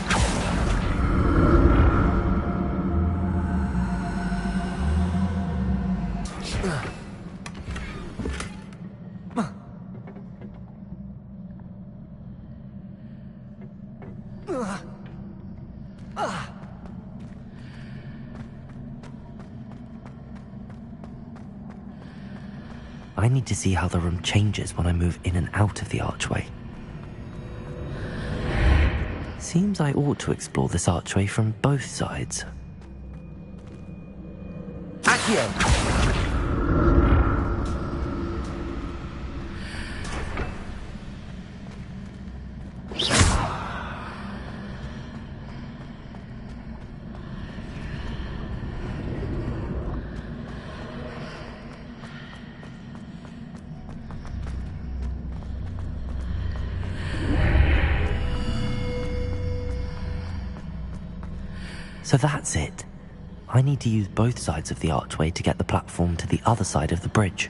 I need to see how the room changes when I move in and out of the archway. Seems I ought to explore this archway from both sides. Accio! So that's it. I need to use both sides of the archway to get the platform to the other side of the bridge.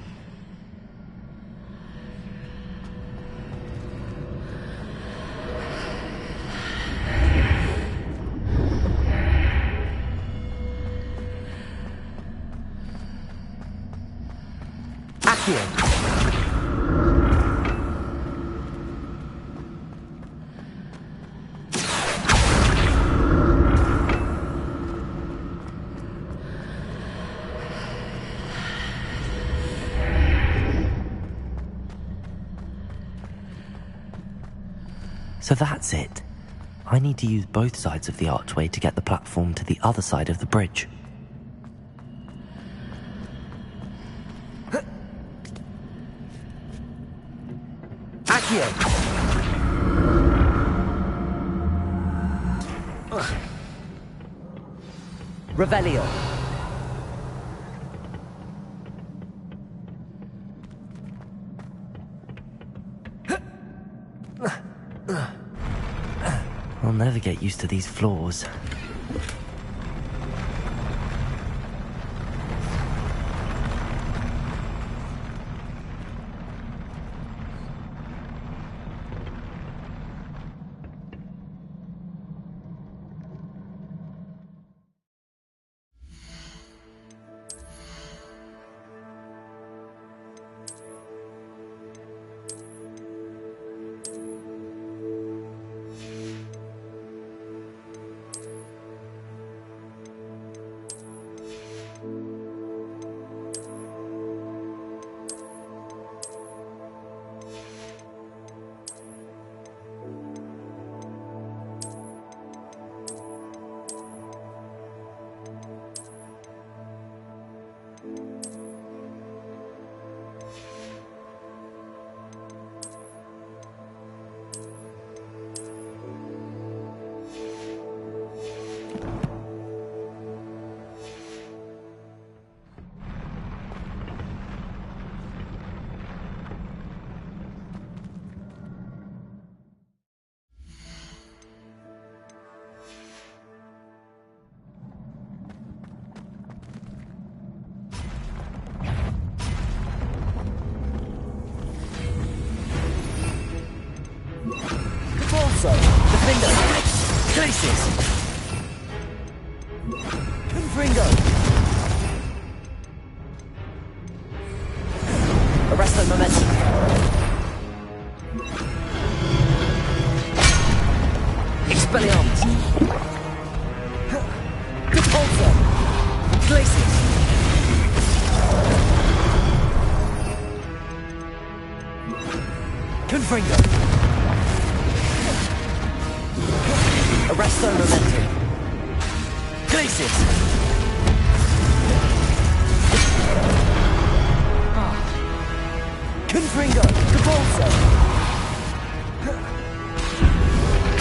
Accio! So that's it. I need to use both sides of the archway to get the platform to the other side of the bridge. Accio! Revelio! I'll never get used to these floors. Also, Defender, Glacius, Confringo, Arresto Momentum, Expelliarmus, Depulso, Glacius, Confringo, Arresto Momentum. Glacius! Confringo! Depulso!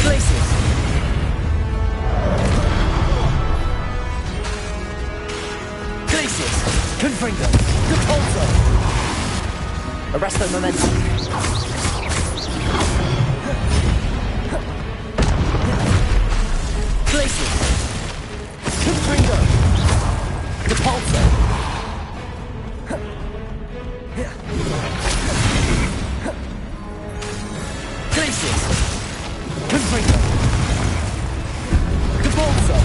Glacius! Glacius! Confringo! Depulso! Arresto Momentum. Glacius! Confringo! Depulso! Glacius! Confringo! Depulso!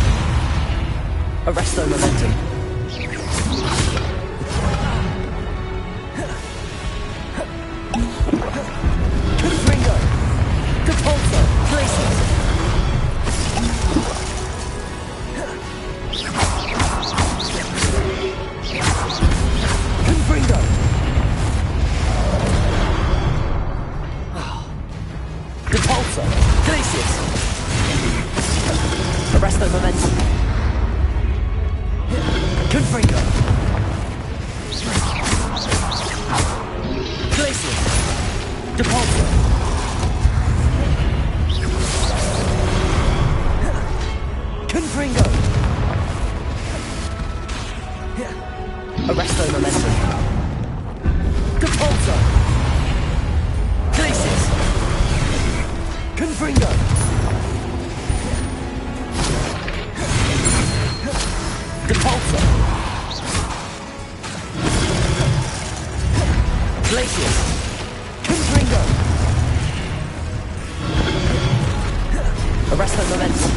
Arresto Momentum. Confringo! Depulso! Glacius! Confringo! Depulso! Glacius! Arresto Momentum. Confringo! Glacius! Depulso! Confringo! Arresto Momentum. Depulso! Glacius! Confringo! Depulso! Glacius! Confringo! Arresto Momentum.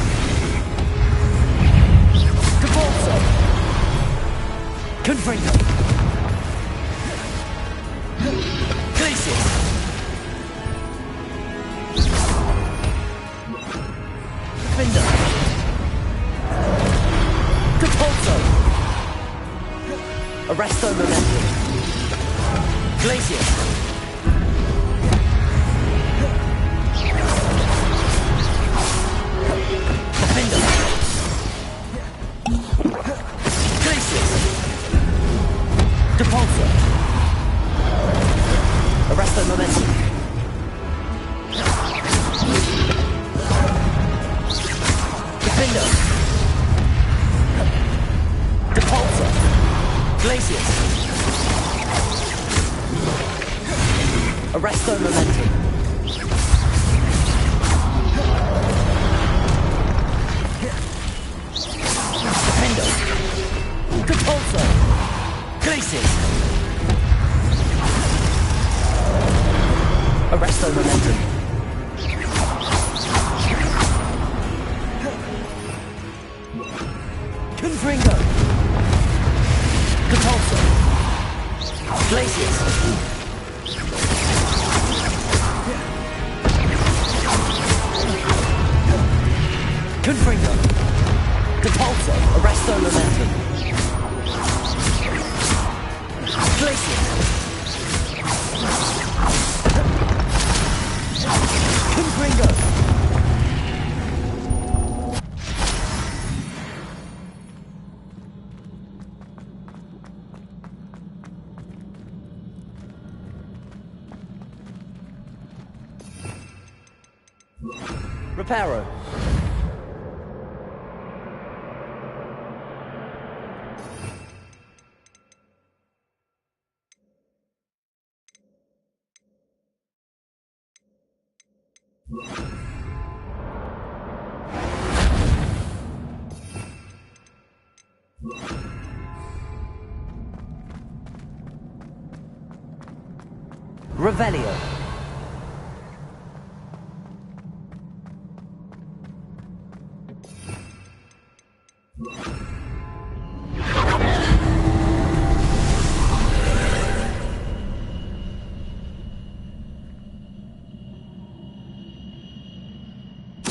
Depulso! Confringo! Glacius! Defender! Depulso! Arresto Momentum. Glacius! Defender! Glacius! Depulso! Arresto Momentum. Defender! Depulso! Glacius! Arresto Momentum. Defender! Depulso! Glacius! Arresto Momentum. Confringo! Depulso! Glacius! Confringo! Depulso! Arresto Momentum. Glacius! Confringo! Reparo. Revelio.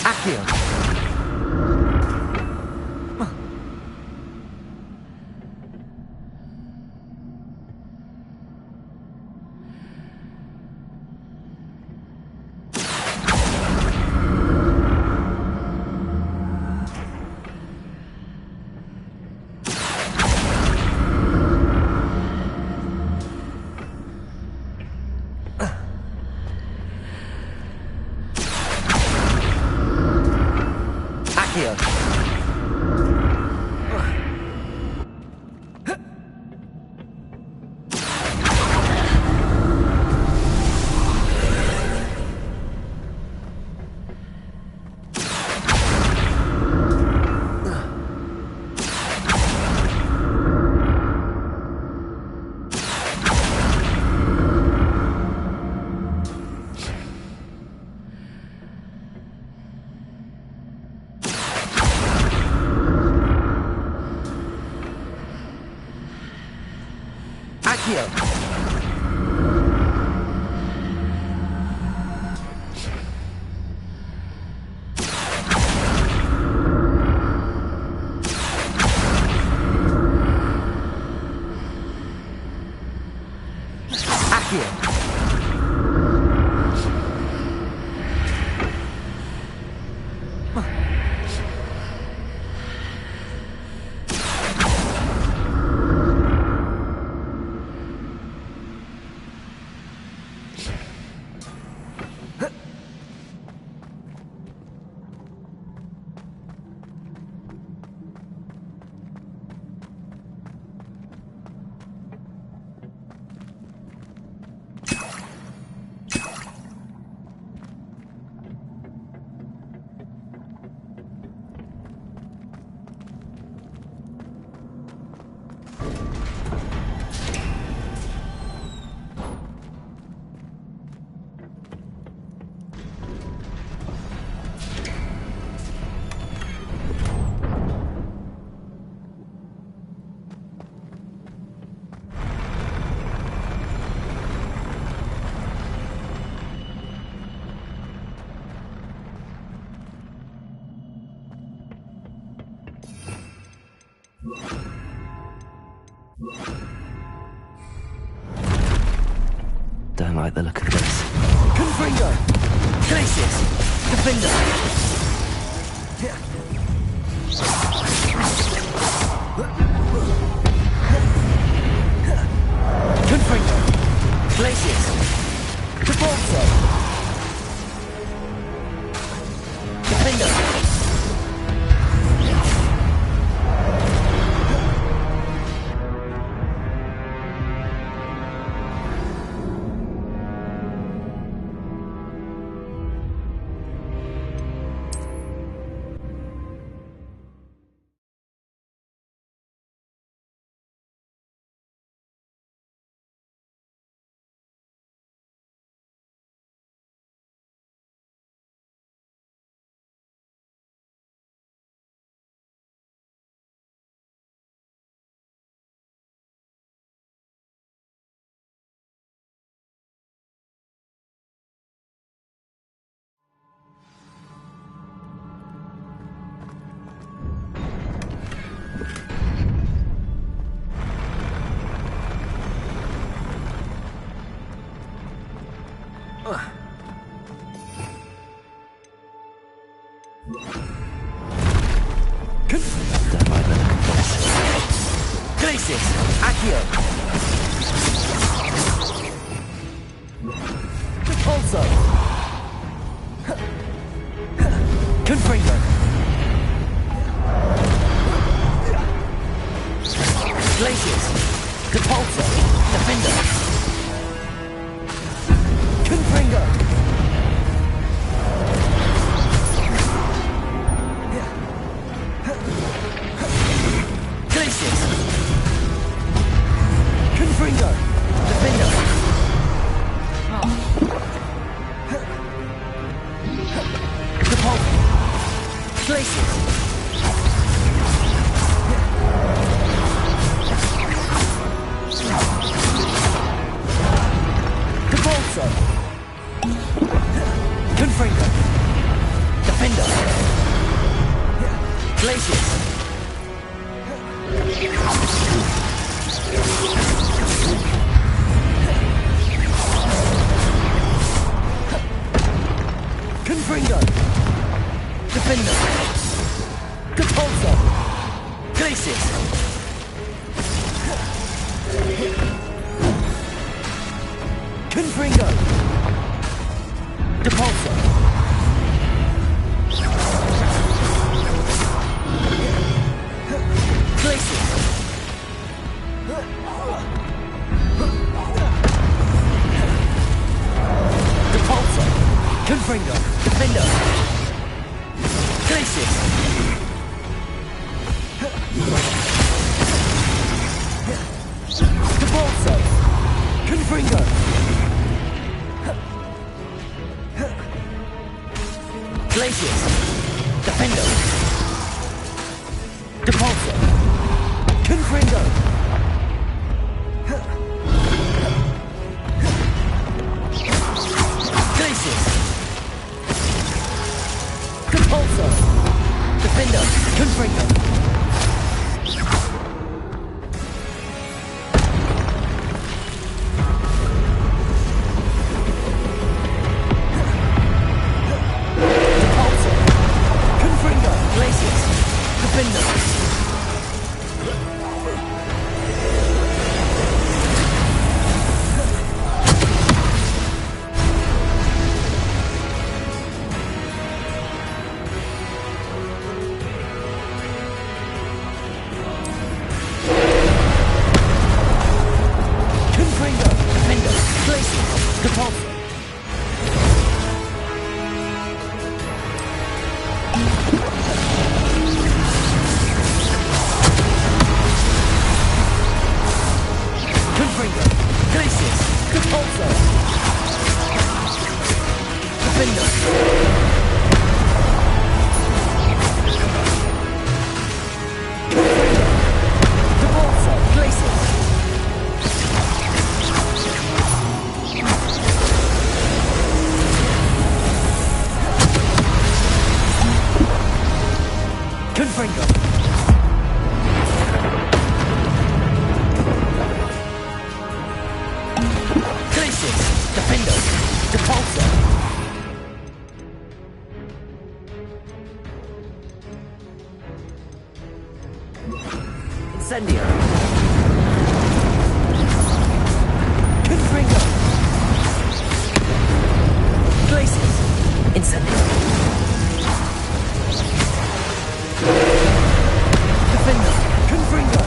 Accio. Don't like the look of this. Confringo! Glacius! Defender! Confringo! Glacius! Cabalzo! Defender! Glaciers! Confringo! Defender! Capulso! Glaciers! Confringo! Depulso! Glaciers! Depulso! Confringo! Defender! Glaciers! Depulso! Confringo! Glaciers! Defender! Depulso! Confringo! Glaciers! Depulso! Defender! Confringo! Incendio! Confringo! Glaciers! Incendio! Defender! Confringo!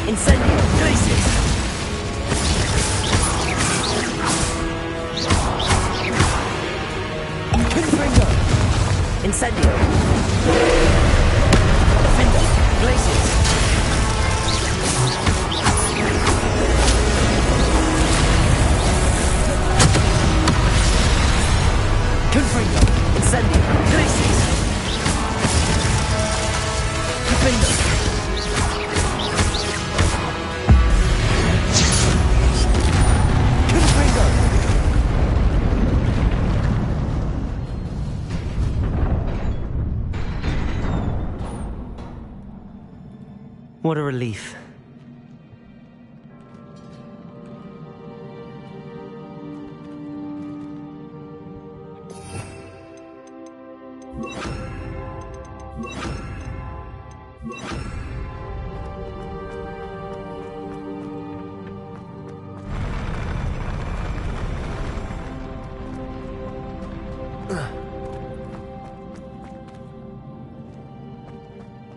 Incendio! Glaciers! Confringo! Incendio! Defender! Glaciers! Confringo! Incendio! Glaciers! Defender! Confringo! What a relief.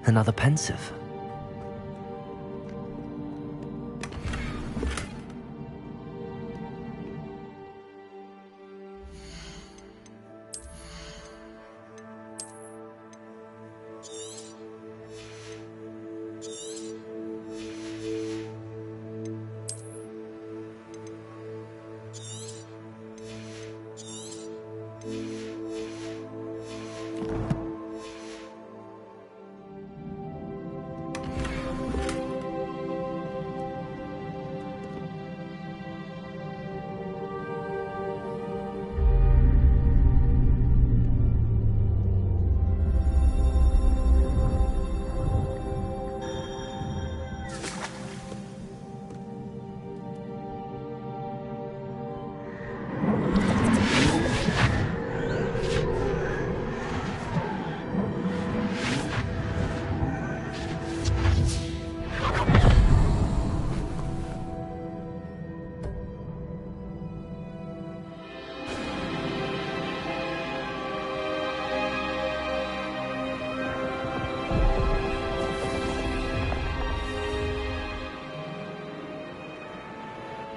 Another pensive.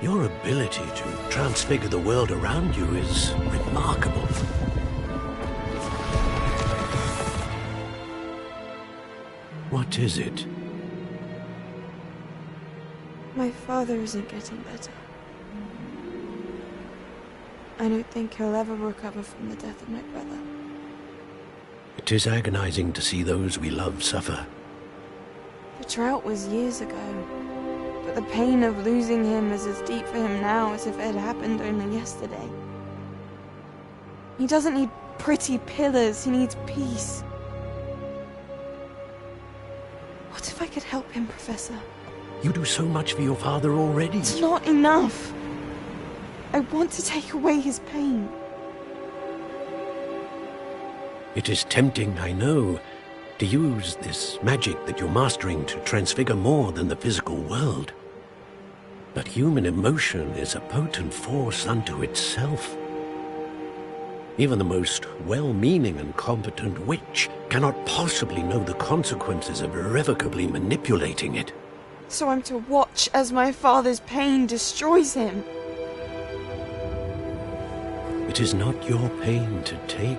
Your ability to transfigure the world around you is remarkable. What is it? My father isn't getting better. I don't think he'll ever recover from the death of my brother. It is agonizing to see those we love suffer. The drought was years ago, but the pain of losing him is as deep for him now as if it had happened only yesterday. He doesn't need pretty pillars, he needs peace. What if I could help him, Professor? You do so much for your father already. It's not enough. I want to take away his pain. It is tempting, I know, to use this magic that you're mastering to transfigure more than the physical world. But human emotion is a potent force unto itself. Even the most well-meaning and competent witch cannot possibly know the consequences of irrevocably manipulating it. So I'm to watch as my father's pain destroys him. It is not your pain to take.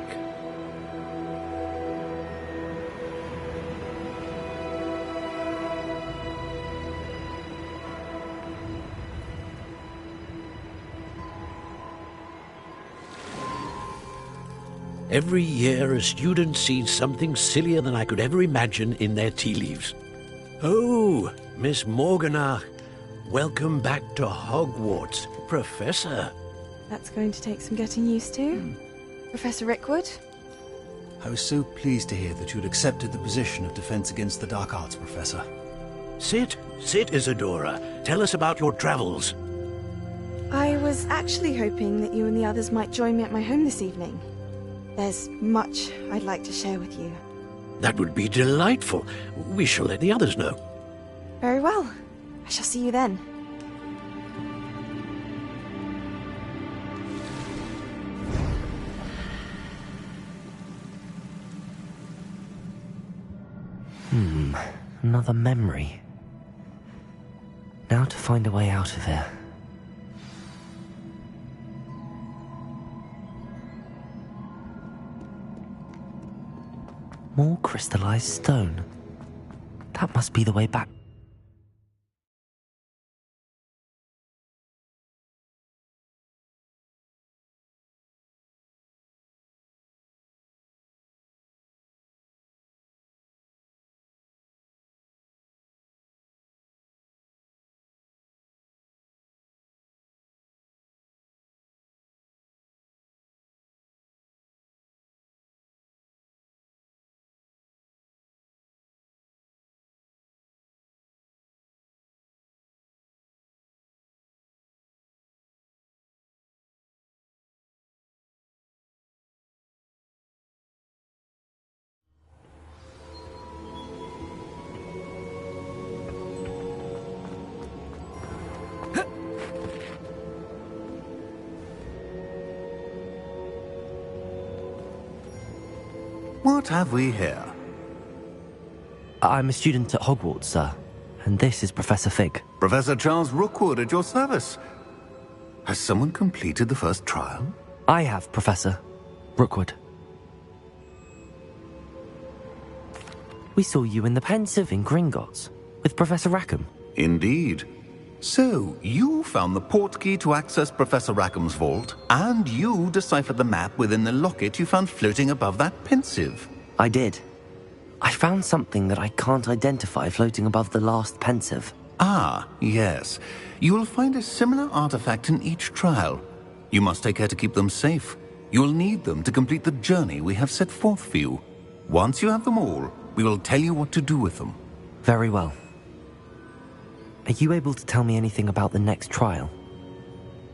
Every year, a student sees something sillier than I could ever imagine in their tea leaves. Oh, Miss Morganach, welcome back to Hogwarts, Professor. That's going to take some getting used to. Professor Rickwood? I was so pleased to hear that you had accepted the position of Defense Against the Dark Arts, Professor. Sit, Isadora. Tell us about your travels. I was actually hoping that you and the others might join me at my home this evening. There's much I'd like to share with you. That would be delightful. We shall let the others know. Very well. I shall see you then. Another memory. Now to find a way out of here. More crystallized stone. That must be the way back. What have we here? I'm a student at Hogwarts, sir. And this is Professor Fig. Professor Charles Rookwood at your service. Has someone completed the first trial? I have, Professor Rookwood. We saw you in the Pensive in Gringotts with Professor Rackham. Indeed. So, you found the portkey to access Professor Rackham's vault, and you deciphered the map within the locket you found floating above that Pensive. I did. I found something that I can't identify floating above the last Pensive. Ah, yes. You will find a similar artifact in each trial. You must take care to keep them safe. You will need them to complete the journey we have set forth for you. Once you have them all, we will tell you what to do with them. Very well. Are you able to tell me anything about the next trial?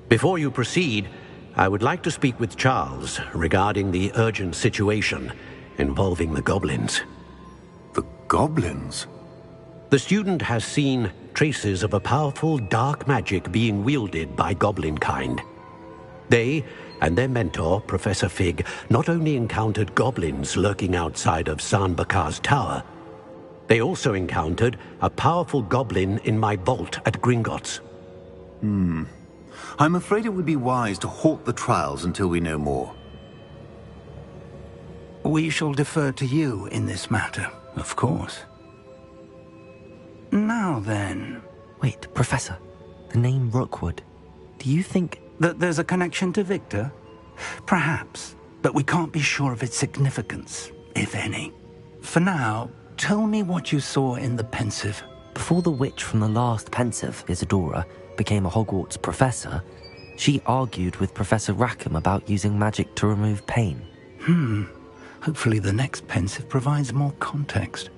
Before you proceed, I would like to speak with Charles regarding the urgent situation involving the goblins. The goblins? The student has seen traces of a powerful dark magic being wielded by goblin kind. They and their mentor, Professor Fig, not only encountered goblins lurking outside of Sanbakar's tower, they also encountered a powerful goblin in my vault at Gringotts. I'm afraid it would be wise to halt the trials until we know more. We shall defer to you in this matter, of course. Now then... Wait, Professor. The name Rookwood. Do you think... that there's a connection to Victor? Perhaps, but we can't be sure of its significance, if any. For now, tell me what you saw in the Pensive. Before the witch from the last Pensive, Isadora, became a Hogwarts professor, she argued with Professor Rackham about using magic to remove pain. Hopefully the next Pensive provides more context.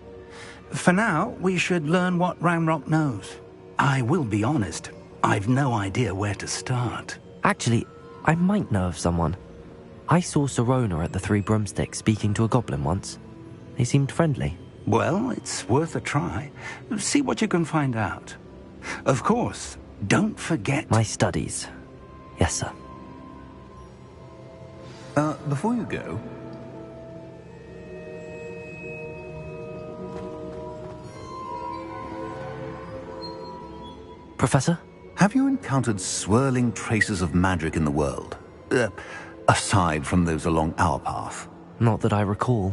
For now, we should learn what Ranrock knows. I will be honest, I've no idea where to start. Actually, I might know of someone. I saw Sirona at the Three Broomsticks speaking to a goblin once. They seemed friendly. Well, it's worth a try. See what you can find out. Of course, don't forget... my studies. Yes, sir. Before you go... Professor? Have you encountered swirling traces of magic in the world? Aside from those along our path? Not that I recall.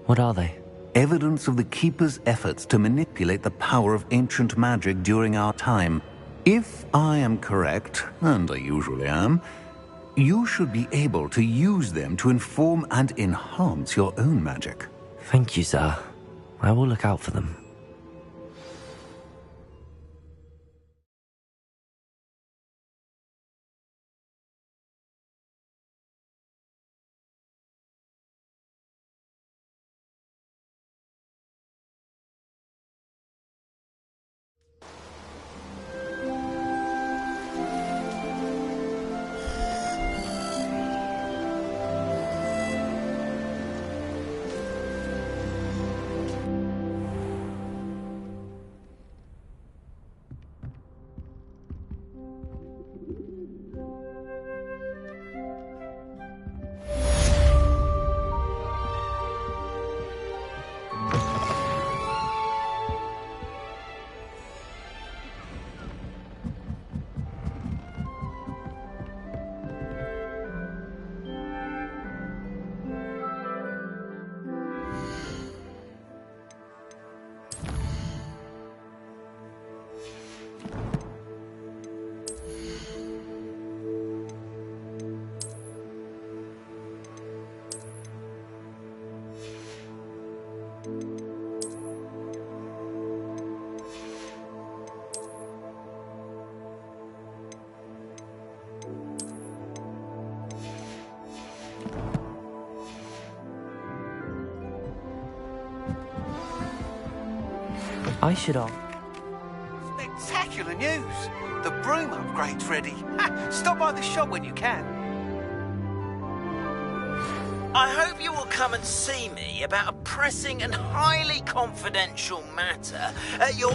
What are they? Evidence of the Keeper's efforts to manipulate the power of ancient magic during our time. If I am correct, and I usually am, you should be able to use them to inform and enhance your own magic. Thank you, sir. I will look out for them. I should have... Spectacular news! The broom upgrade's ready. Stop by the shop when you can. I hope you will come and see me about a pressing and highly confidential matter at your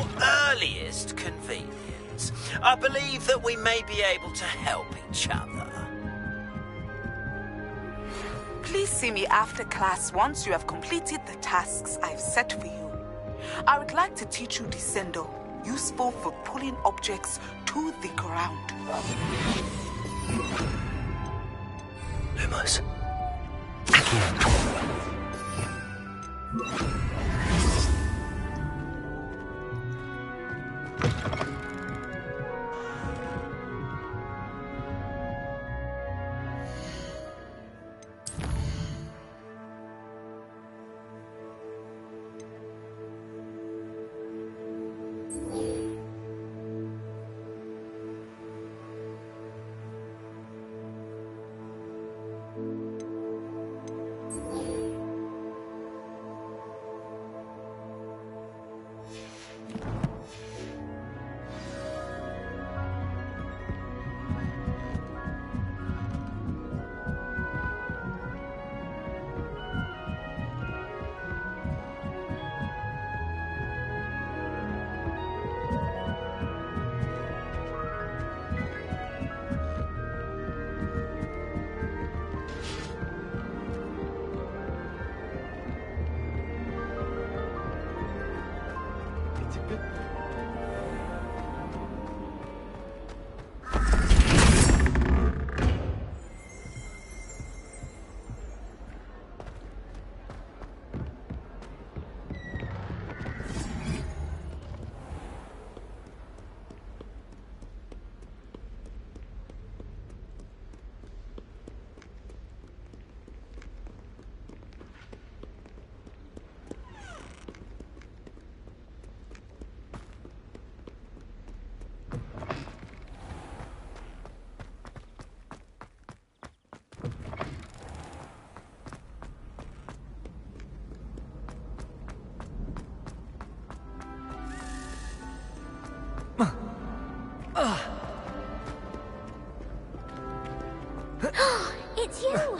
earliest convenience. I believe that we may be able to help each other. Please see me after class once you have completed the tasks I've set for you. I would like to teach you Descendo, useful for pulling objects to the ground. Lumos. It's you!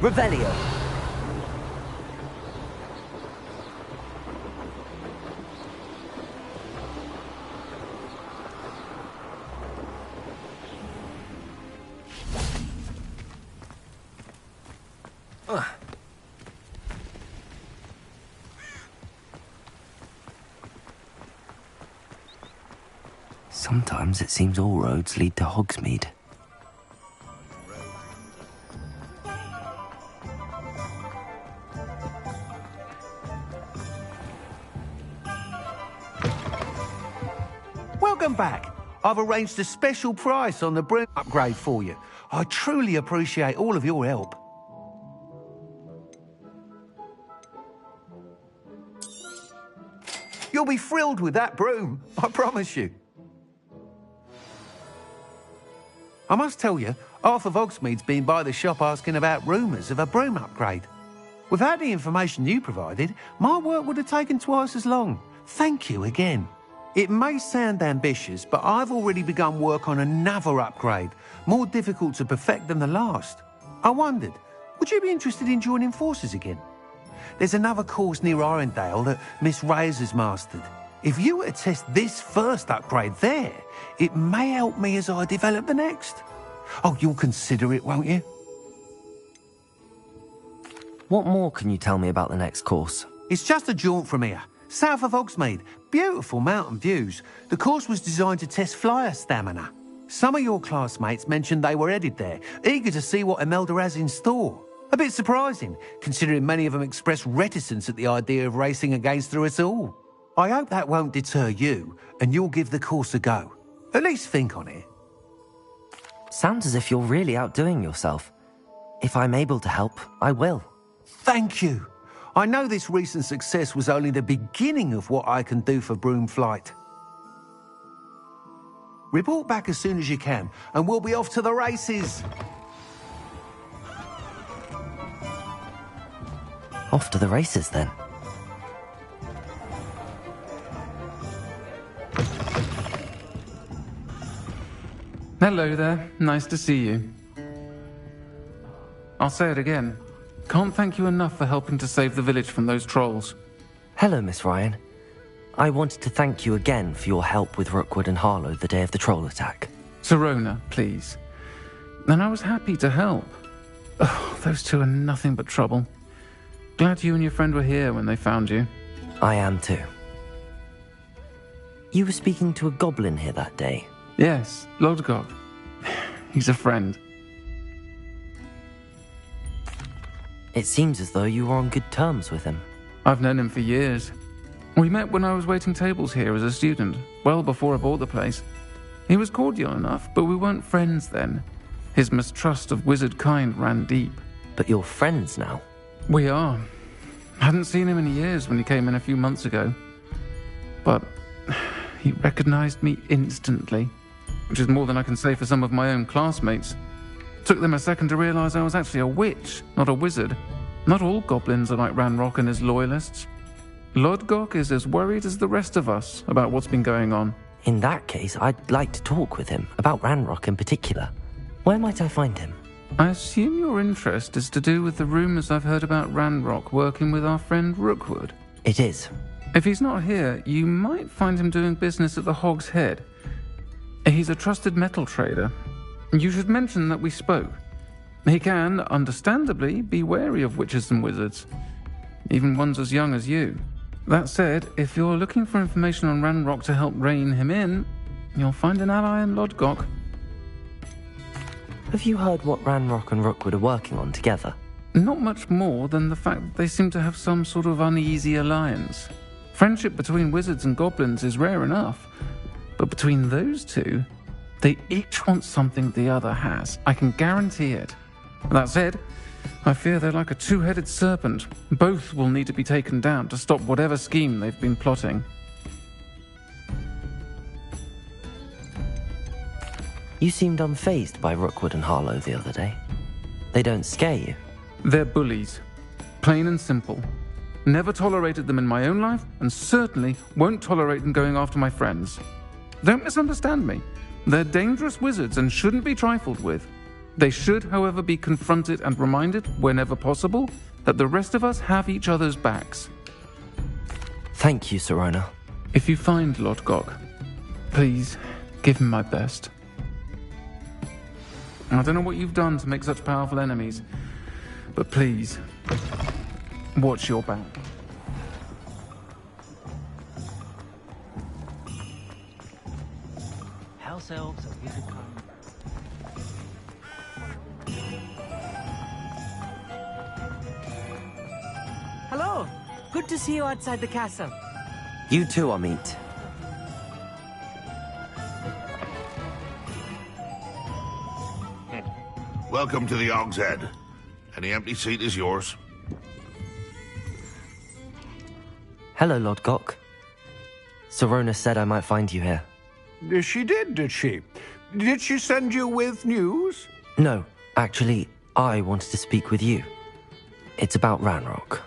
Revelio. Sometimes it seems all roads lead to Hogsmeade. Welcome back. I've arranged a special price on the broom upgrade for you. I truly appreciate all of your help. You'll be thrilled with that broom, I promise you. I must tell you, half of Hogsmeade's been by the shop asking about rumours of a broom upgrade. Without the information you provided, my work would have taken twice as long. Thank you again. It may sound ambitious, but I've already begun work on another upgrade, more difficult to perfect than the last. I wondered, would you be interested in joining forces again? There's another course near Arendelle that Miss Reyes has mastered. If you were to test this first upgrade there, it may help me as I develop the next. Oh, you'll consider it, won't you? What more can you tell me about the next course? It's just a jaunt from here, south of Hogsmeade. Beautiful mountain views. The course was designed to test flyer stamina. Some of your classmates mentioned they were headed there, eager to see what Imelda has in store. A bit surprising, considering many of them expressed reticence at the idea of racing against her at all. I hope that won't deter you, and you'll give the course a go. At least think on it. Sounds as if you're really outdoing yourself. If I'm able to help, I will. Thank you. I know this recent success was only the beginning of what I can do for Broomflight. Report back as soon as you can, and we'll be off to the races. Off to the races, then. Hello there. Nice to see you. I'll say it again. Can't thank you enough for helping to save the village from those trolls. Hello, Miss Ryan. I wanted to thank you again for your help with Rookwood and Harlow the day of the troll attack. Sirona, please. And I was happy to help. Oh, those two are nothing but trouble. Glad you and your friend were here when they found you. I am too. You were speaking to a goblin here that day? Yes, Lodgok. He's a friend. It seems as though you were on good terms with him. I've known him for years. We met when I was waiting tables here as a student, well before I bought the place. He was cordial enough, but we weren't friends then. His mistrust of wizard kind ran deep. But you're friends now? We are. Hadn't seen him in years when he came in a few months ago. But he recognized me instantly, which is more than I can say for some of my own classmates. Took them a second to realize I was actually a witch, not a wizard. Not all goblins are like Ranrock and his loyalists. Lodgok is as worried as the rest of us about what's been going on. In that case, I'd like to talk with him, about Ranrock in particular. Where might I find him? I assume your interest is to do with the rumors I've heard about Ranrock working with our friend Rookwood. It is. If he's not here, you might find him doing business at the Hog's Head. He's a trusted metal trader. You should mention that we spoke. He can, understandably, be wary of witches and wizards, even ones as young as you. That said, if you're looking for information on Ranrock to help rein him in, you'll find an ally in Lodgok. Have you heard what Ranrock and Rookwood are working on together? Not much more than the fact that they seem to have some sort of uneasy alliance. Friendship between wizards and goblins is rare enough, but between those two, they each want something the other has. I can guarantee it. That said, I fear they're like a two-headed serpent. Both will need to be taken down to stop whatever scheme they've been plotting. You seemed unfazed by Rookwood and Harlow the other day. They don't scare you? They're bullies. Plain and simple. Never tolerated them in my own life, and certainly won't tolerate them going after my friends. Don't misunderstand me. They're dangerous wizards and shouldn't be trifled with. They should, however, be confronted and reminded, whenever possible, that the rest of us have each other's backs. Thank you, Sirona. If you find Lodgok, please give him my best. I don't know what you've done to make such powerful enemies, but please, watch your back. House elves are wizard kind. Hello! Good to see you outside the castle. You too, Amit. Welcome to the Hog's Head. Any empty seat is yours. Hello, Lodgok. Sirona said I might find you here. She did she? Did she send you with news? No, actually, I wanted to speak with you. It's about Ranrock.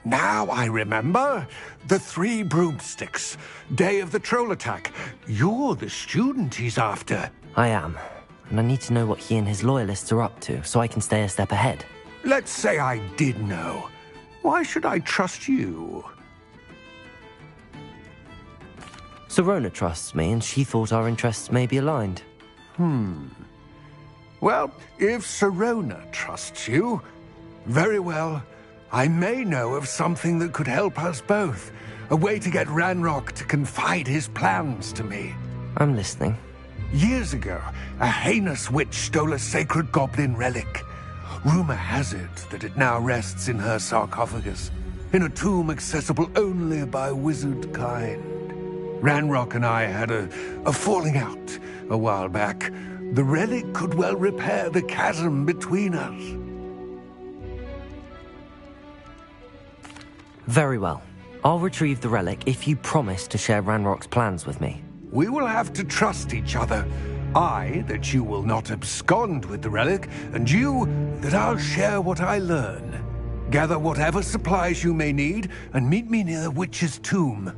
Now I remember. The 3 broomsticks. Day of the troll attack. You're the student he's after. I am. And I need to know what he and his loyalists are up to, so I can stay a step ahead. Let's say I did know. Why should I trust you? Sirona trusts me, and she thought our interests may be aligned. Well, if Sirona trusts you, very well. I may know of something that could help us both. A way to get Ranrock to confide his plans to me. I'm listening. Years ago, a heinous witch stole a sacred goblin relic. Rumor has it that it now rests in her sarcophagus, in a tomb accessible only by wizard kind. Ranrock and I had a falling out a while back. The relic could well repair the chasm between us. Very well. I'll retrieve the relic if you promise to share Ranrock's plans with me. We will have to trust each other. I, that you will not abscond with the relic, and you, that I'll share what I learn. Gather whatever supplies you may need, and meet me near the witch's tomb.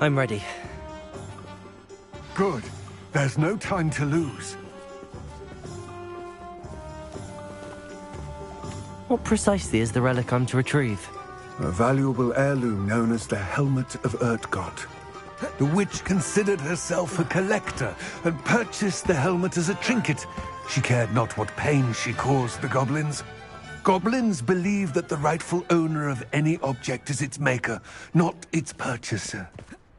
I'm ready. Good. There's no time to lose. What precisely is the relic I'm to retrieve? A valuable heirloom known as the Helmet of Urtgott. The witch considered herself a collector and purchased the helmet as a trinket. She cared not what pain she caused the goblins. Goblins believe that the rightful owner of any object is its maker, not its purchaser.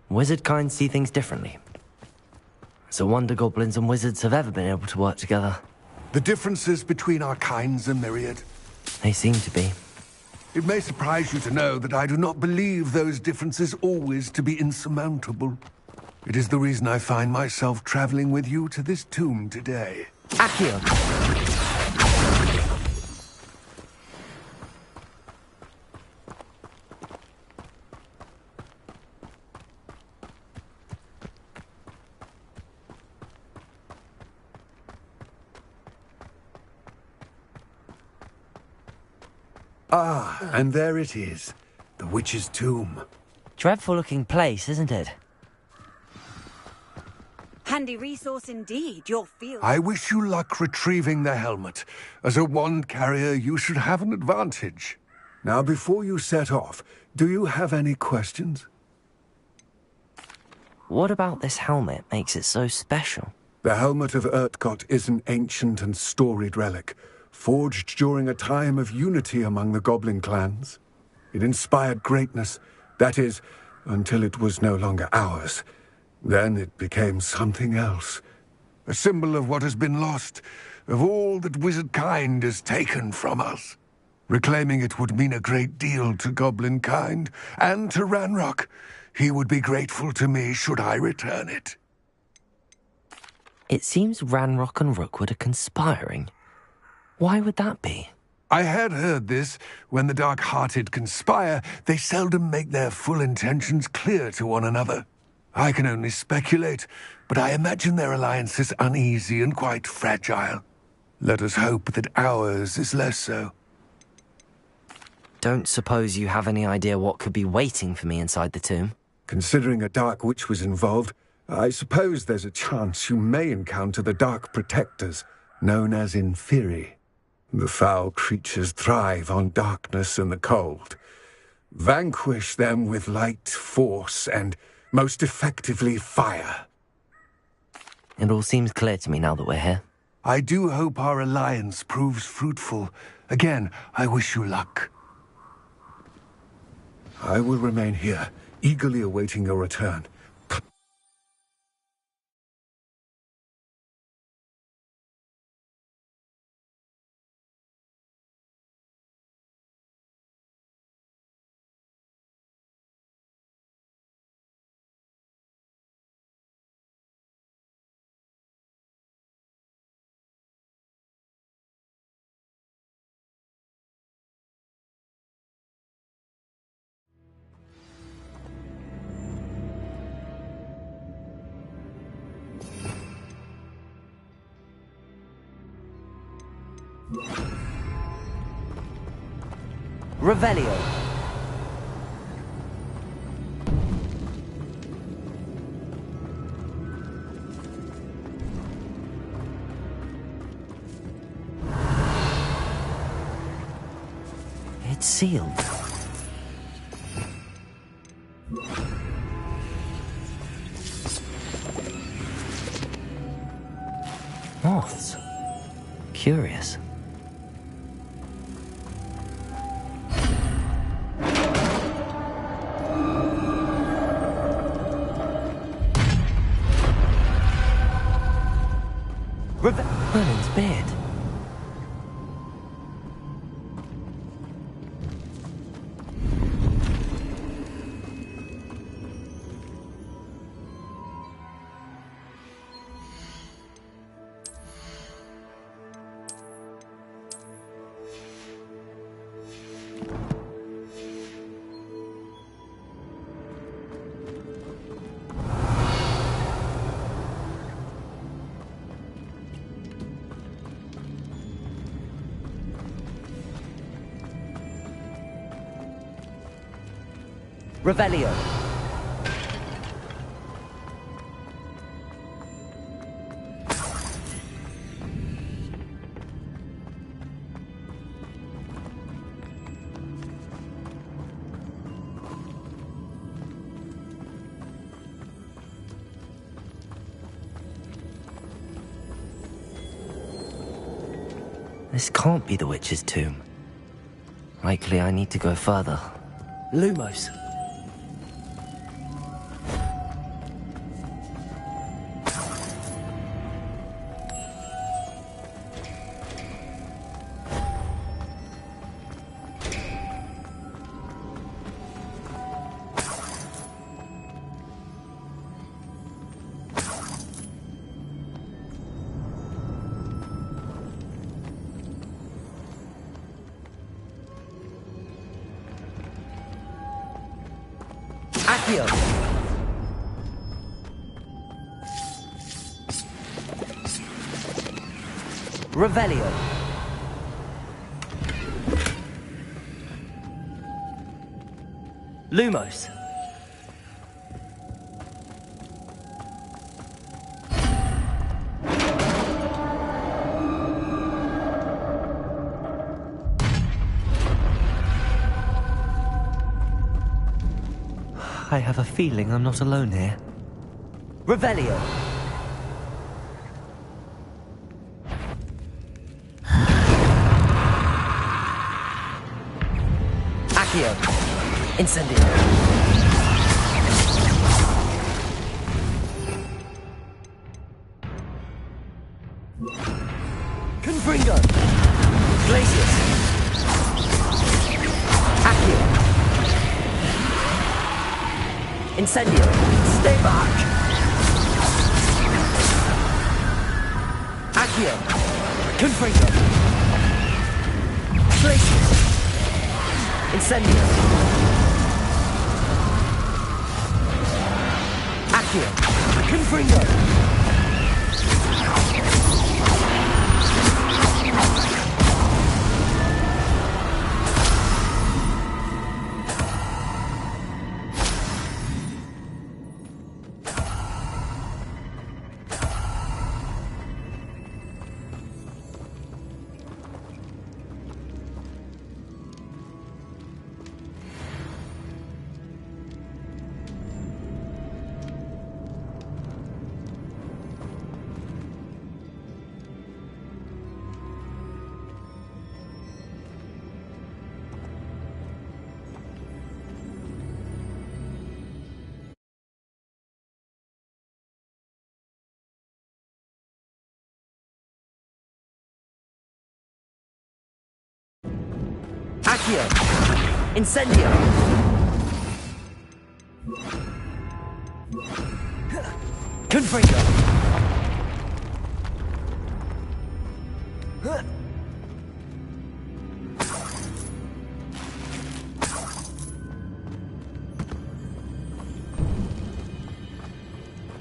Wizard kind see things differently. It's a wonder goblins and wizards have ever been able to work together. The differences between our kinds are myriad. They seem to be. It may surprise you to know that I do not believe those differences always to be insurmountable. It is the reason I find myself traveling with you to this tomb today. Accio! Ah, and there it is. The witch's tomb. Dreadful-looking place, isn't it? Handy resource indeed, your field. I wish you luck retrieving the helmet. As a wand carrier, you should have an advantage. Now, before you set off, do you have any questions? What about this helmet makes it so special? The Helmet of Urtgott is an ancient and storied relic, forged during a time of unity among the goblin clans. It inspired greatness, that is, until it was no longer ours. Then it became something else. A symbol of what has been lost, of all that wizard kind has taken from us. Reclaiming it would mean a great deal to goblin kind, and to Ranrock. He would be grateful to me should I return it. It seems Ranrock and Rookwood are conspiring. Why would that be? I had heard this. When the dark-hearted conspire, they seldom make their full intentions clear to one another. I can only speculate, but I imagine their alliance is uneasy and quite fragile. Let us hope that ours is less so. Don't suppose you have any idea what could be waiting for me inside the tomb? Considering a dark witch was involved, I suppose there's a chance you may encounter the Dark Protectors, known as Inferi. The foul creatures thrive on darkness and the cold. Vanquish them with light, force, and most effectively fire. It all seems clear to me now that we're here. I do hope our alliance proves fruitful. Again, I wish you luck. I will remain here, eagerly awaiting your return. Revelio. It's sealed. Moths. Curious. Merlin's beard. Revelio. This can't be the witch's tomb. Likely I need to go further. Lumos. Accio. Revelio. Lumos. I have a feeling I'm not alone here. Revelio. Accio. Incendio. Confringo. Glacius. Accio. Incendio. Stay back. Accio. Confringo. Glacius. Incendio. Accio. Confringo. Accio. Incendio. Confringo.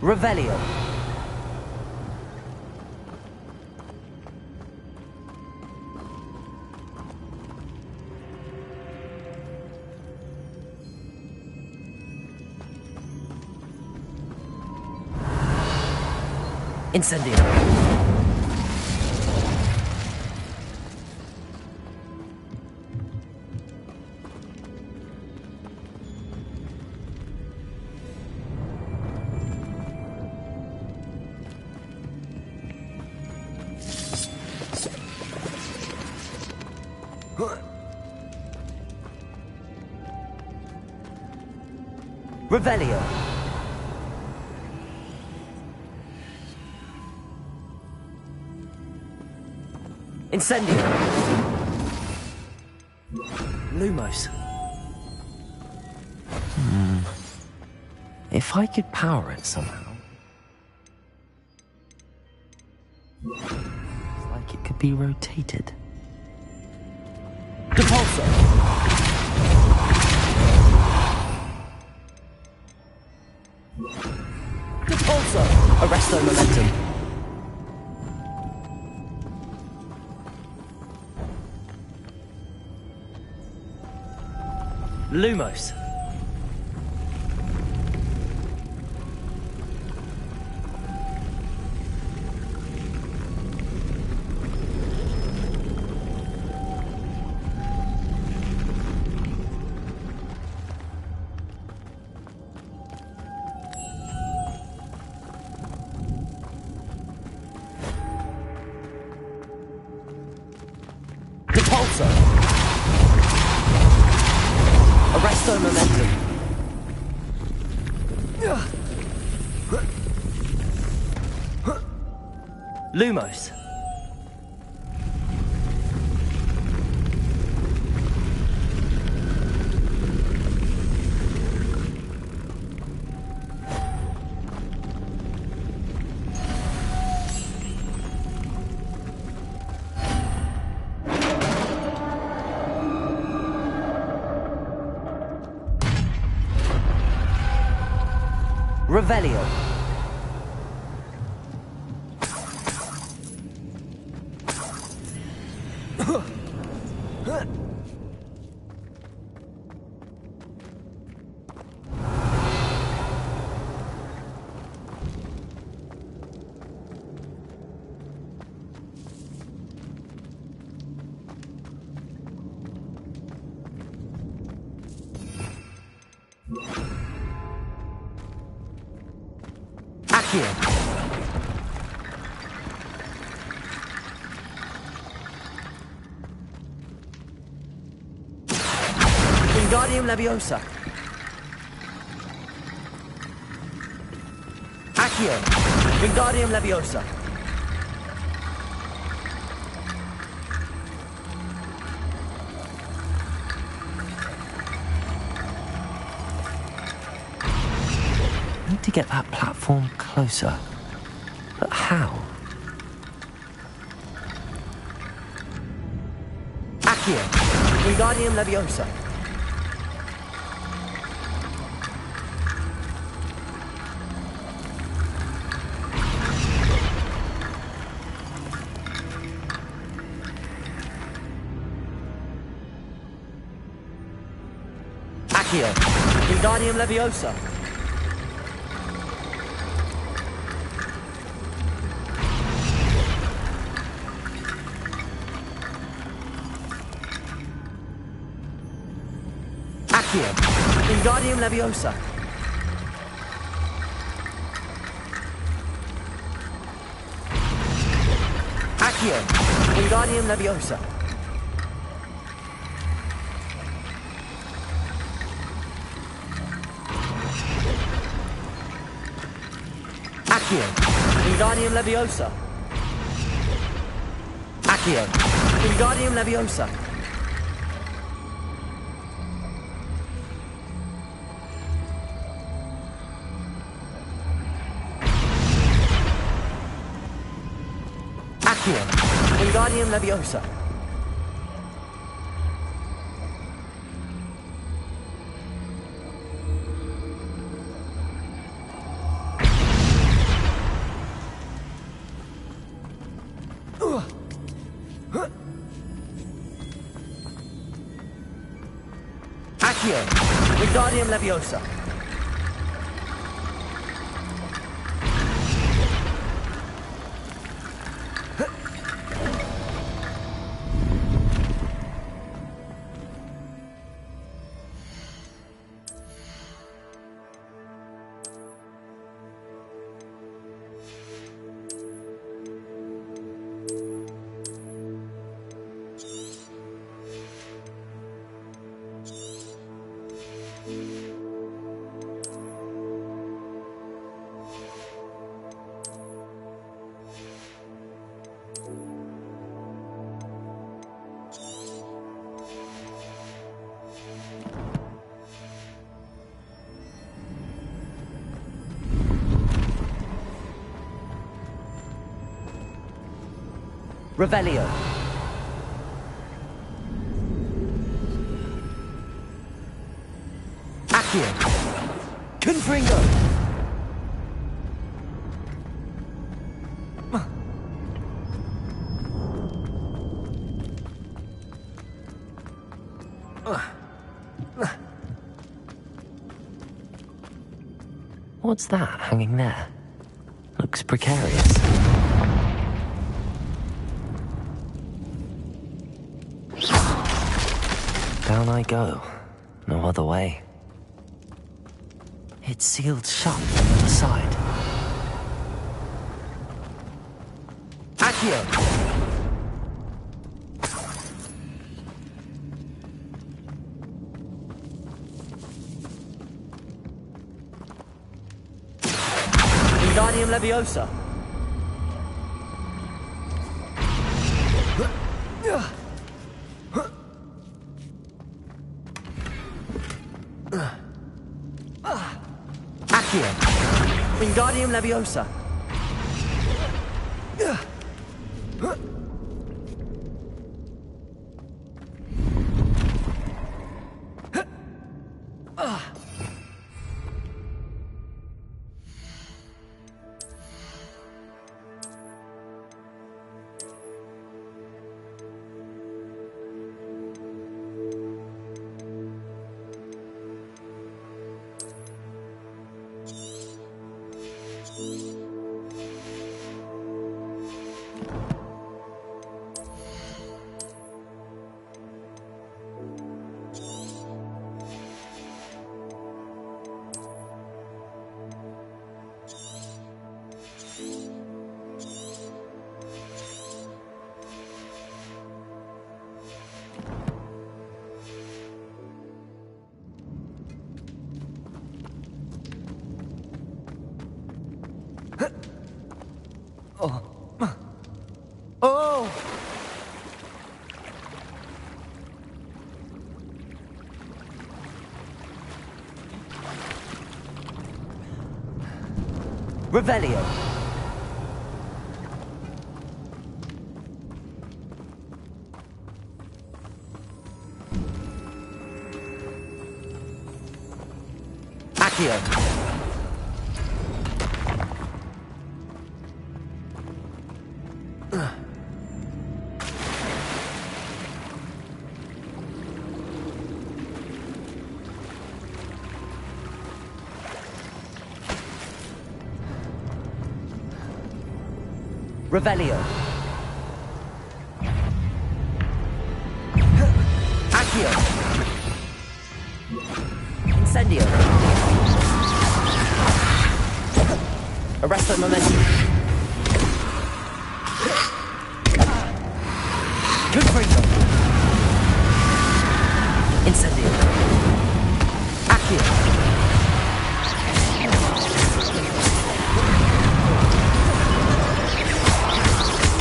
Revelio. Incendio. Revelio. Incendio. Lumos. If I could power it somehow. It's like it could be rotated. Depulso. Depulso. Arresto momentum. Lumos. Lumos. Revelio. Accio. Wingardium Leviosa. Accio. Wingardium Leviosa. I need to get that platform closer. But how? Accio. Wingardium Leviosa. Accio. Wingardium Leviosa. Accio. Wingardium Leviosa. Accio. Wingardium Leviosa. Accio. Wingardium Leviosa. Accio. Wingardium Leviosa. Accio. Wingardium Leviosa. Accio. Wingardium Leviosa. Revelio. Accio. Confringo. What's that hanging there? Looks precarious. Down I go. No other way. It's sealed shut from the other side. Accio! Wingardium Leviosa. Accio. Wingardium Leviosa. Oh! Revelio. Accio. Revelio. Accio. Incendio. Arresto momentum. Confringo. Incendio. Accio.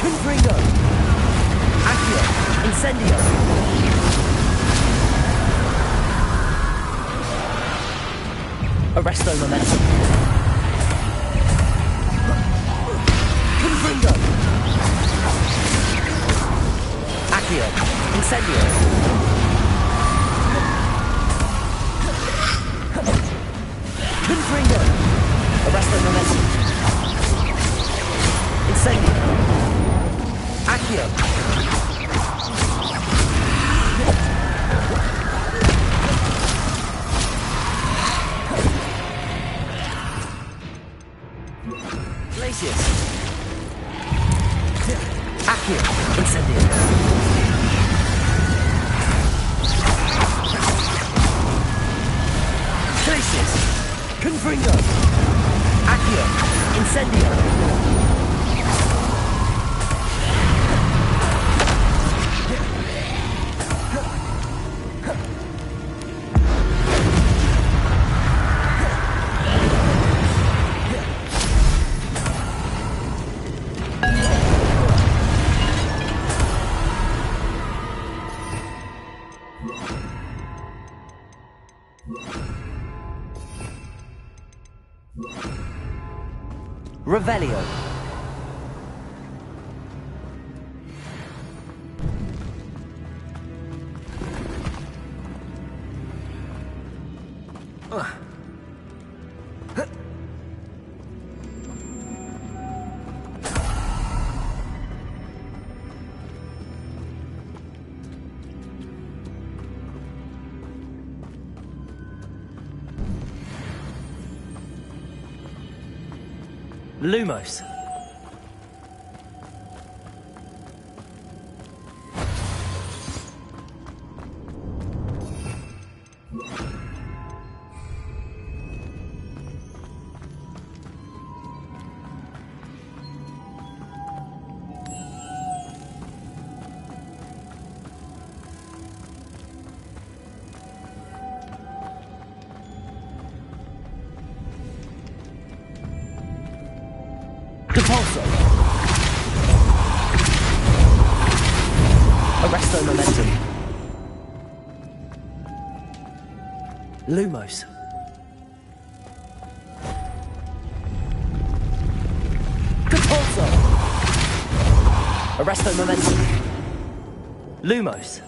Confringo. Accio. Incendio. Arresto momentum. Confringo. Accio. Incendio. Confringo. Arresto momentum. Incendio. Accio. Glacius. Accio. Incendio. Glacius. Confringo. Accio. Incendio. Revelio. Lumos. Repulsor. Arresto Momentum. Lumos. Repulsor. Arresto Momentum. Lumos.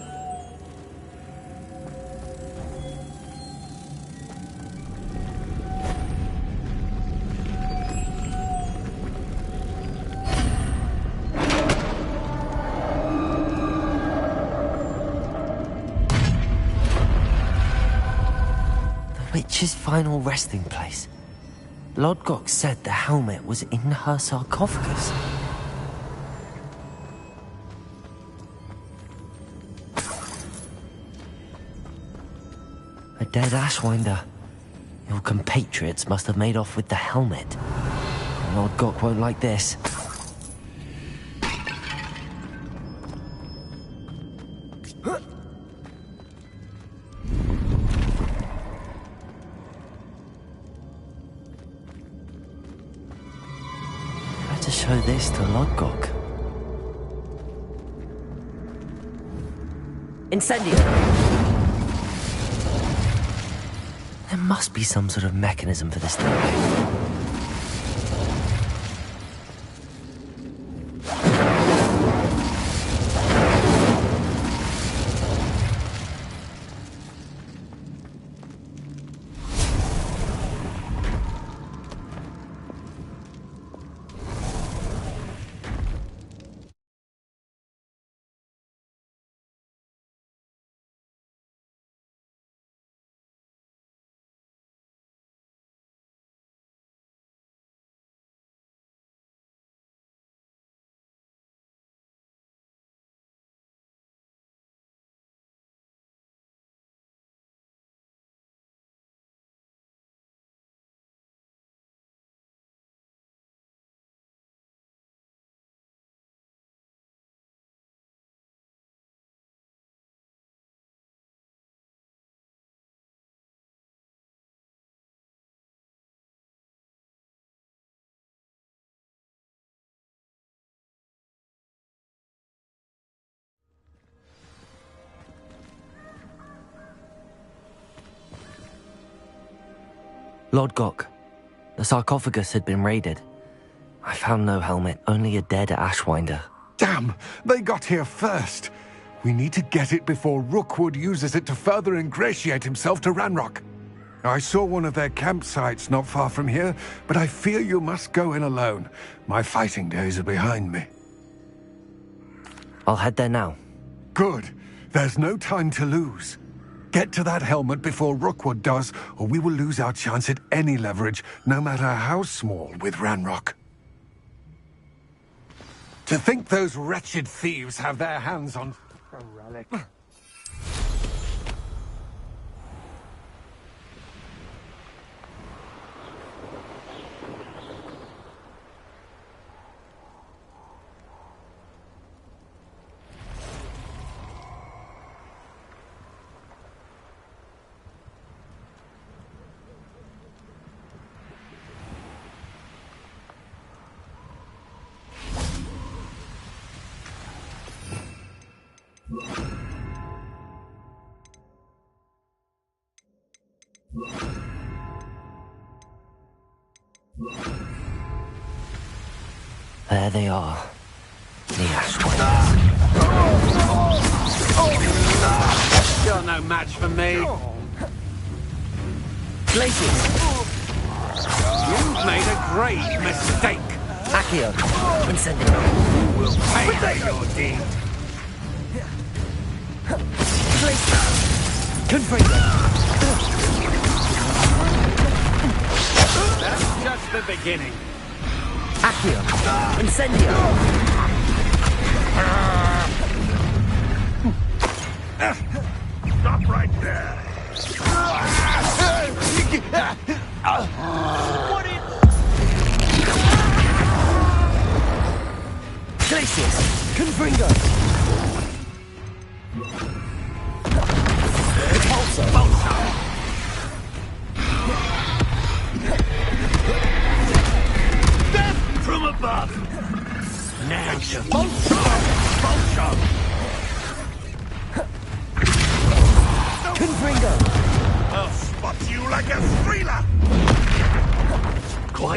Witch's final resting place. Lodgok said the helmet was in her sarcophagus. A dead Ashwinder. Your compatriots must have made off with the helmet. Lodgok won't like this. Show this to Lodgok. Incendio! There must be some sort of mechanism for this thing. Lodgok. The sarcophagus had been raided. I found no helmet, only a dead Ashwinder. Damn! They got here first! We need to get it before Rookwood uses it to further ingratiate himself to Ranrock. I saw one of their campsites not far from here, but I fear you must go in alone. My fighting days are behind me. I'll head there now. Good. There's no time to lose. Get to that helmet before Rookwood does, or we will lose our chance at any leverage, no matter how small, with Ranrock. To think those wretched thieves have their hands on a relic. There they are. The Ashwinders. You're no match for me. Glacius! You've made a great mistake. Accio! Incendio! We'll pay for your deed. Glacius! Confringo! That's just the beginning. Accio! Incendio! Stop right there. What is... Glacius! Confringo! Repulsor! Death from above!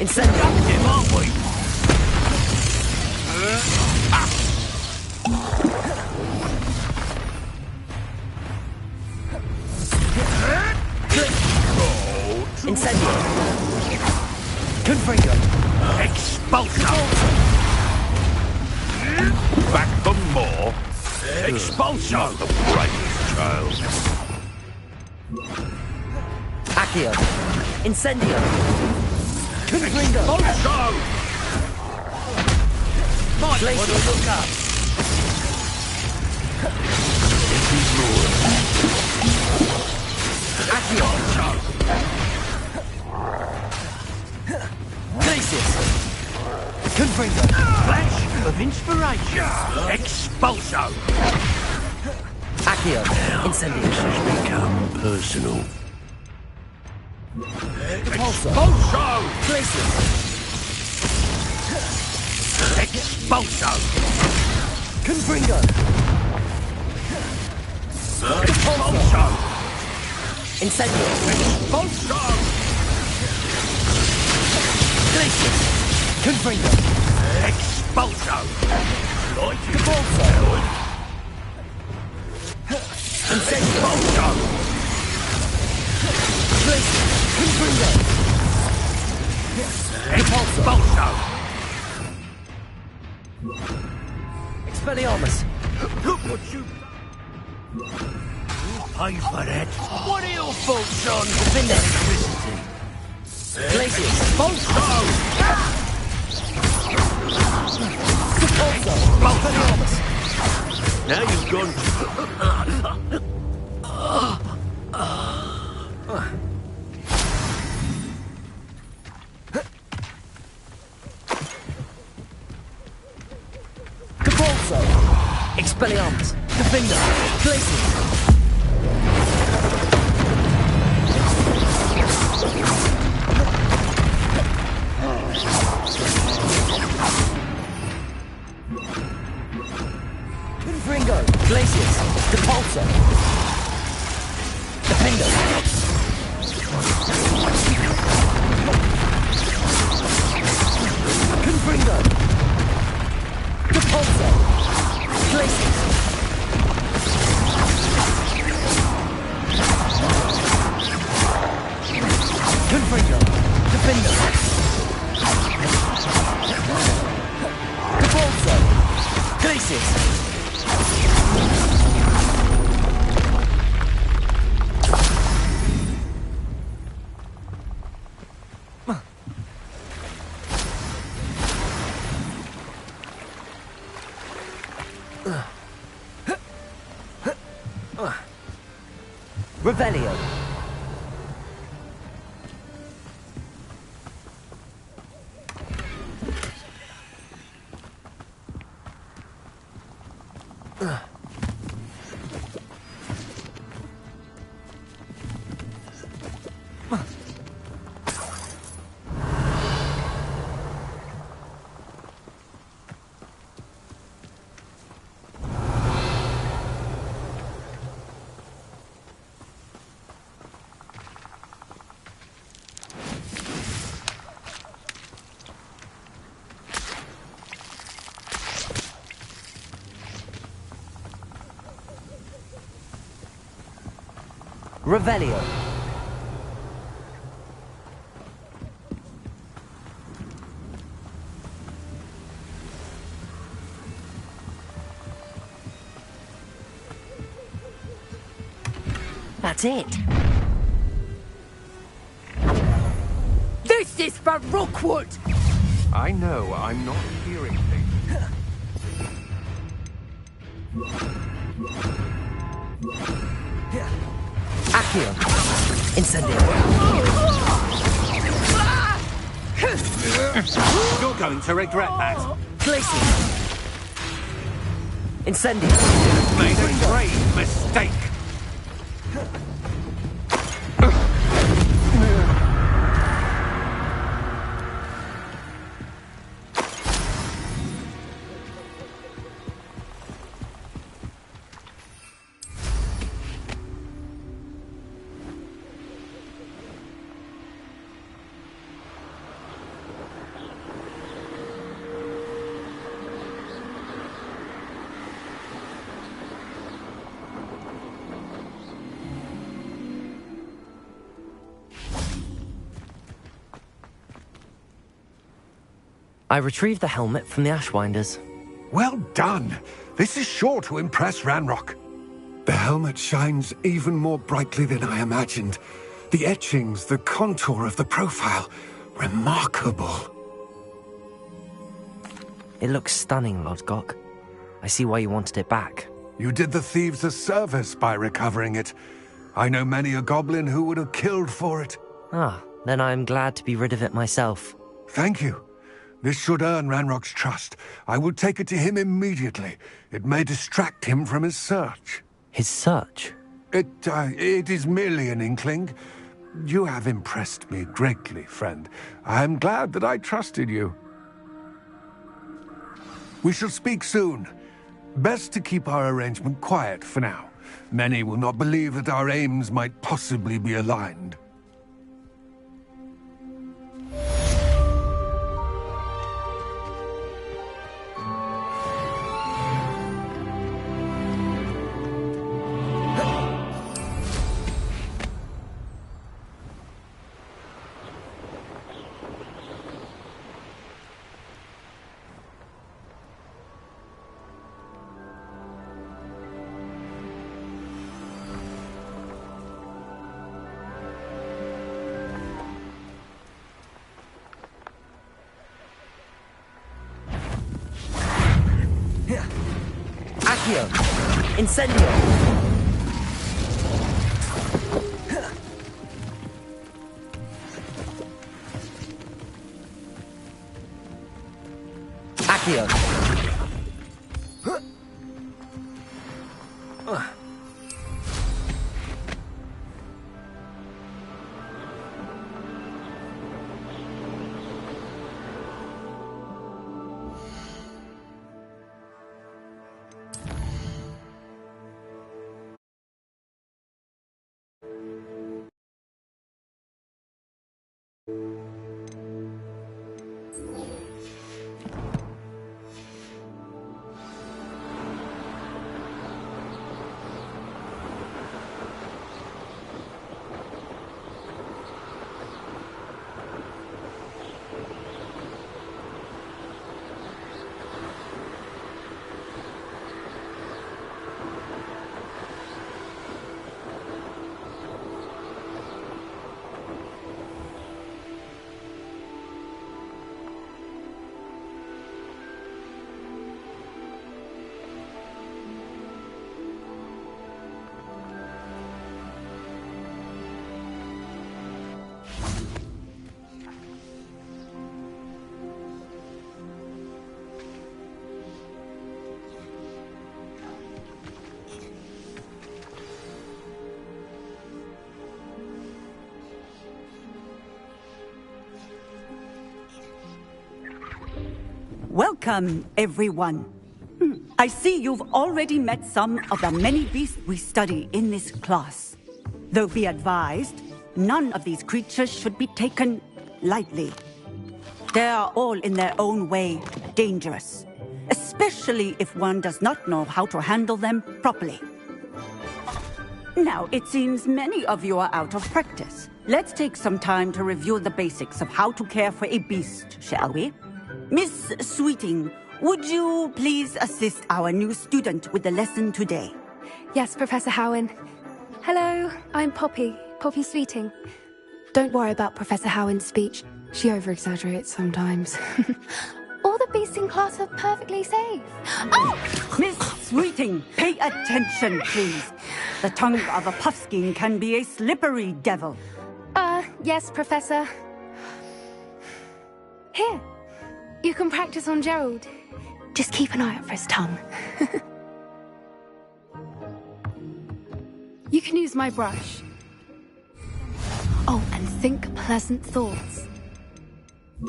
Incendio! Him, aren't we? Incendio! Confringo! Expulso! Back for more? Expulso! The bravest child. Accio! Incendio! Confringo! Expulso! Might want to look up! Accio! Glacius! Confringo! Flash of inspiration! Expulso! Accio! Incendio! This has become personal. Expulso! Glacius! Expulso! Confringo! Expulso! Incendio! Expulso! Glacius! Confringo! Expulso! Capulso! Incendio! Expulso! Glacius! Confringo! Expulso! Expelliarmus! Look what you... Pay for that. What are your faults on electricity? Glacius! Expulso! Capulso! Expelliarmus! Now you've gone... Capulso! Expelliarmus! Defender! Glacius! Confringo! Glacius! Capulso! Defender! Confringo! Capulso! Glacius! Confringo! Defender! Capulso! Glacius! Revelio. Revelio. That's it. This is for Rookwood! I know, I'm not hearing things. Accio. Incendio. You're going to regret that. Glacius. Incendio. Made a grave mistake. I retrieved the helmet from the Ashwinders. Well done. This is sure to impress Ranrock. The helmet shines even more brightly than I imagined. The etchings, the contour of the profile. Remarkable. It looks stunning, Lodgok. I see why you wanted it back. You did the thieves a service by recovering it. I know many a goblin who would have killed for it. Ah, then I am glad to be rid of it myself. Thank you. This should earn Ranrock's trust. I will take it to him immediately. It may distract him from his search. His search? It is merely an inkling. You have impressed me greatly, friend. I am glad that I trusted you. We shall speak soon. Best to keep our arrangement quiet for now. Many will not believe that our aims might possibly be aligned. Accio! Incendio! Accio! Welcome, everyone. I see you've already met some of the many beasts we study in this class. Though be advised, none of these creatures should be taken lightly. They are all in their own way dangerous, especially if one does not know how to handle them properly. Now, it seems many of you are out of practice. Let's take some time to review the basics of how to care for a beast, shall we? Miss Sweeting, would you please assist our new student with the lesson today? Yes, Professor Howen. Hello, I'm Poppy Sweeting. Don't worry about Professor Howen's speech. She over-exaggerates sometimes. All the beasts in class are perfectly safe. Oh! Miss Sweeting, pay attention, please. The tongue of a puffskein can be a slippery devil. Yes, Professor. Here, you can practice on Gerald. Just keep an eye out for his tongue. You can use my brush. Oh, and think pleasant thoughts.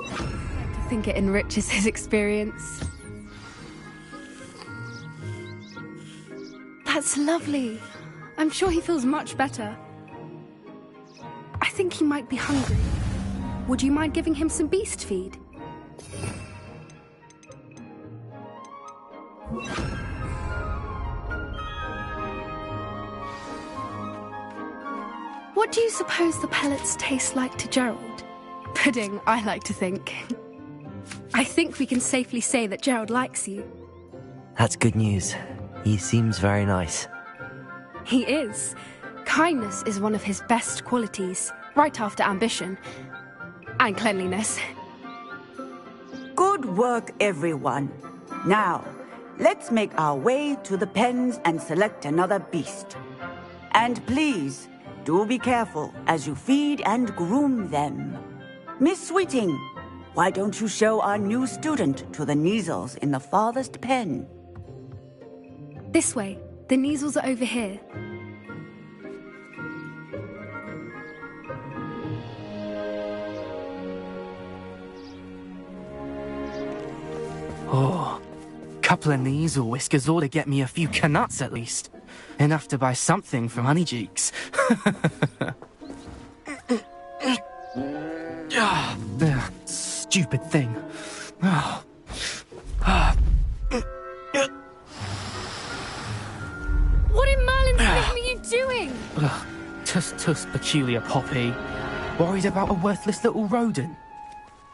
I think it enriches his experience. That's lovely. I'm sure he feels much better. I think he might be hungry. Would you mind giving him some beast feed? What do you suppose the pellets taste like to Gerald? Pudding, I like to think. I I think we can safely say that Gerald likes you. That's good news. He seems very nice. He is. Kindness is one of his best qualities, right after ambition. And cleanliness. Good work, everyone. Now, let's make our way to the pens and select another beast. And please, do be careful as you feed and groom them. Miss Sweeting, why don't you show our new student to the Kneazles in the farthest pen? This way. The Kneazles are over here. Oh, couple of Kneazle whiskers ought to get me a few canuts at least. Enough to buy something from Honeycheeks. Stupid thing. What in Merlin's name are you doing? Tuss, peculiar Poppy. Worried about a worthless little rodent.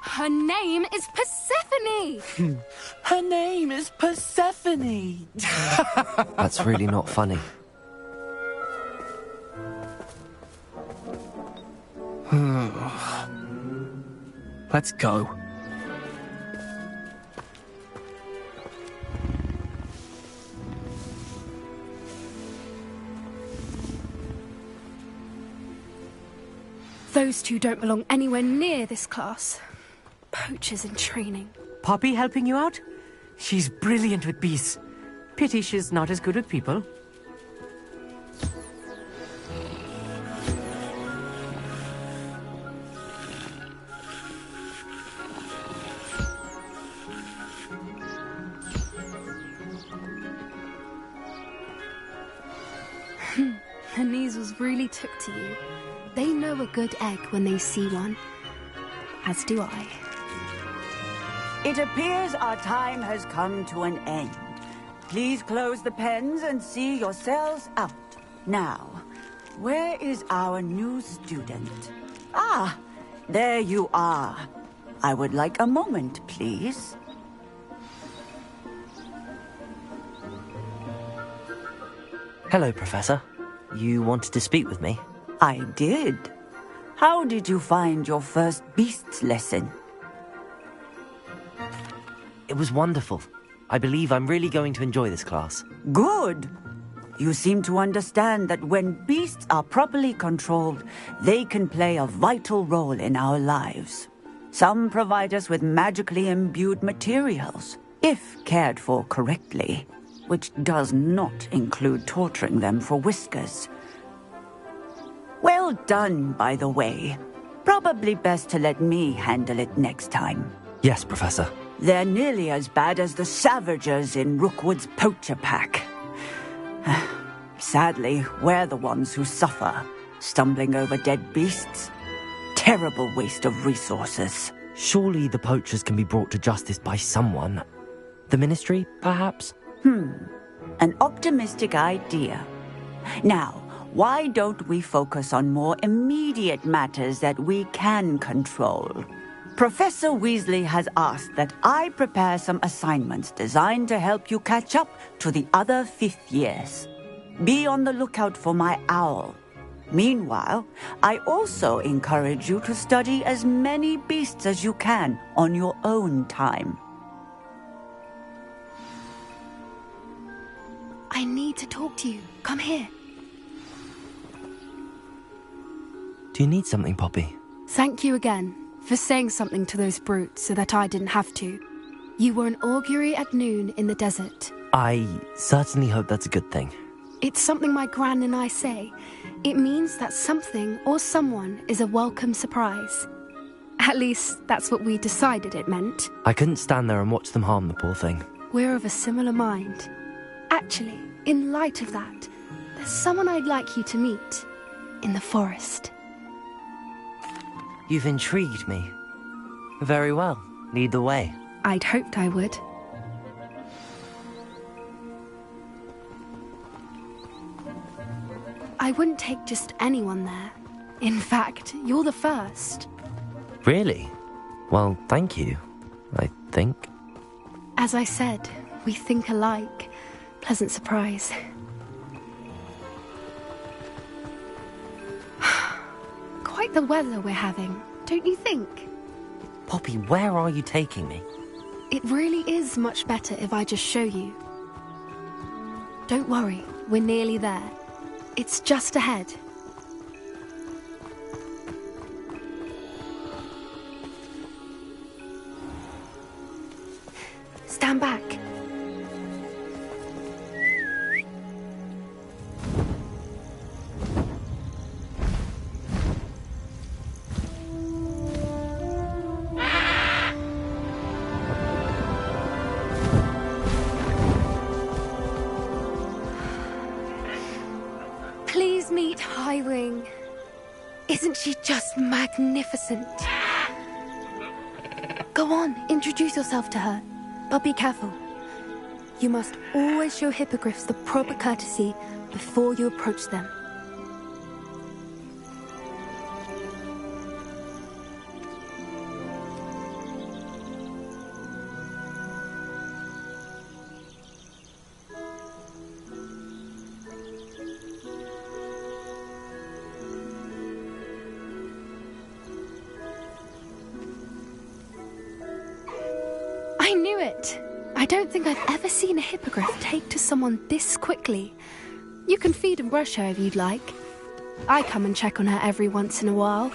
Her name is Persephone! Her name is Persephone! That's really not funny. Let's go. Those two don't belong anywhere near this class. Poachers in training. Poppy helping you out? She's brilliant with beasts. Pity she's not as good with people. The Kneazles really took to you. They know a good egg when they see one. As do I. It appears our time has come to an end. Please close the pens and see yourselves out. Now, where is our new student? Ah, there you are. I would like a moment, please. Hello, Professor. You wanted to speak with me? I did. How did you find your first beasts lesson? It was wonderful. I believe I'm really going to enjoy this class. Good. You seem to understand that when beasts are properly controlled, they can play a vital role in our lives. Some provide us with magically imbued materials, if cared for correctly, which does not include torturing them for whiskers. Well done, by the way. Probably best to let me handle it next time. Yes, Professor. They're nearly as bad as the Savagers in Rookwood's poacher pack. Sadly, we're the ones who suffer, stumbling over dead beasts. Terrible waste of resources. Surely the poachers can be brought to justice by someone. The Ministry, perhaps? An optimistic idea. Now, why don't we focus on more immediate matters that we can control? Professor Weasley has asked that I prepare some assignments designed to help you catch up to the other fifth years. Be on the lookout for my owl. Meanwhile, I also encourage you to study as many beasts as you can on your own time. I need to talk to you. Come here. Do you need something, Poppy? Thank you again for saying something to those brutes so that I didn't have to. You were an augury at noon in the desert. I certainly hope that's a good thing. It's something my gran and I say. It means that something or someone is a welcome surprise. At least, that's what we decided it meant. I couldn't stand there and watch them harm the poor thing. We're of a similar mind. Actually, in light of that, there's someone I'd like you to meet. In the forest. You've intrigued me. Very well. Lead the way. I'd hoped I would. I wouldn't take just anyone there. In fact, you're the first. Really? Well, thank you. I think? As I said, we think alike. Pleasant surprise. Quite the weather we're having, don't you think? Poppy, where are you taking me? It really is much better if I just show you. Don't worry, we're nearly there. It's just ahead. Stand back. Please meet Highwing. Isn't she just magnificent? Go on, introduce yourself to her. But be careful. You must always show hippogriffs the proper courtesy before you approach them. I knew it! I don't think I've ever seen a hippogriff take to someone this quickly. You can feed and brush her if you'd like. I come and check on her every once in a while.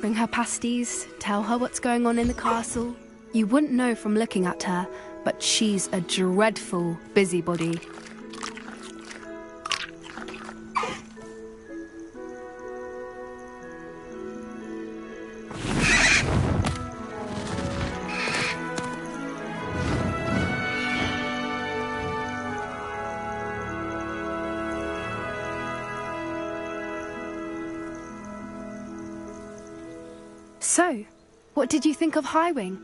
Bring her pasties, tell her what's going on in the castle. You wouldn't know from looking at her, but she's a dreadful busybody. So, what did you think of Highwing?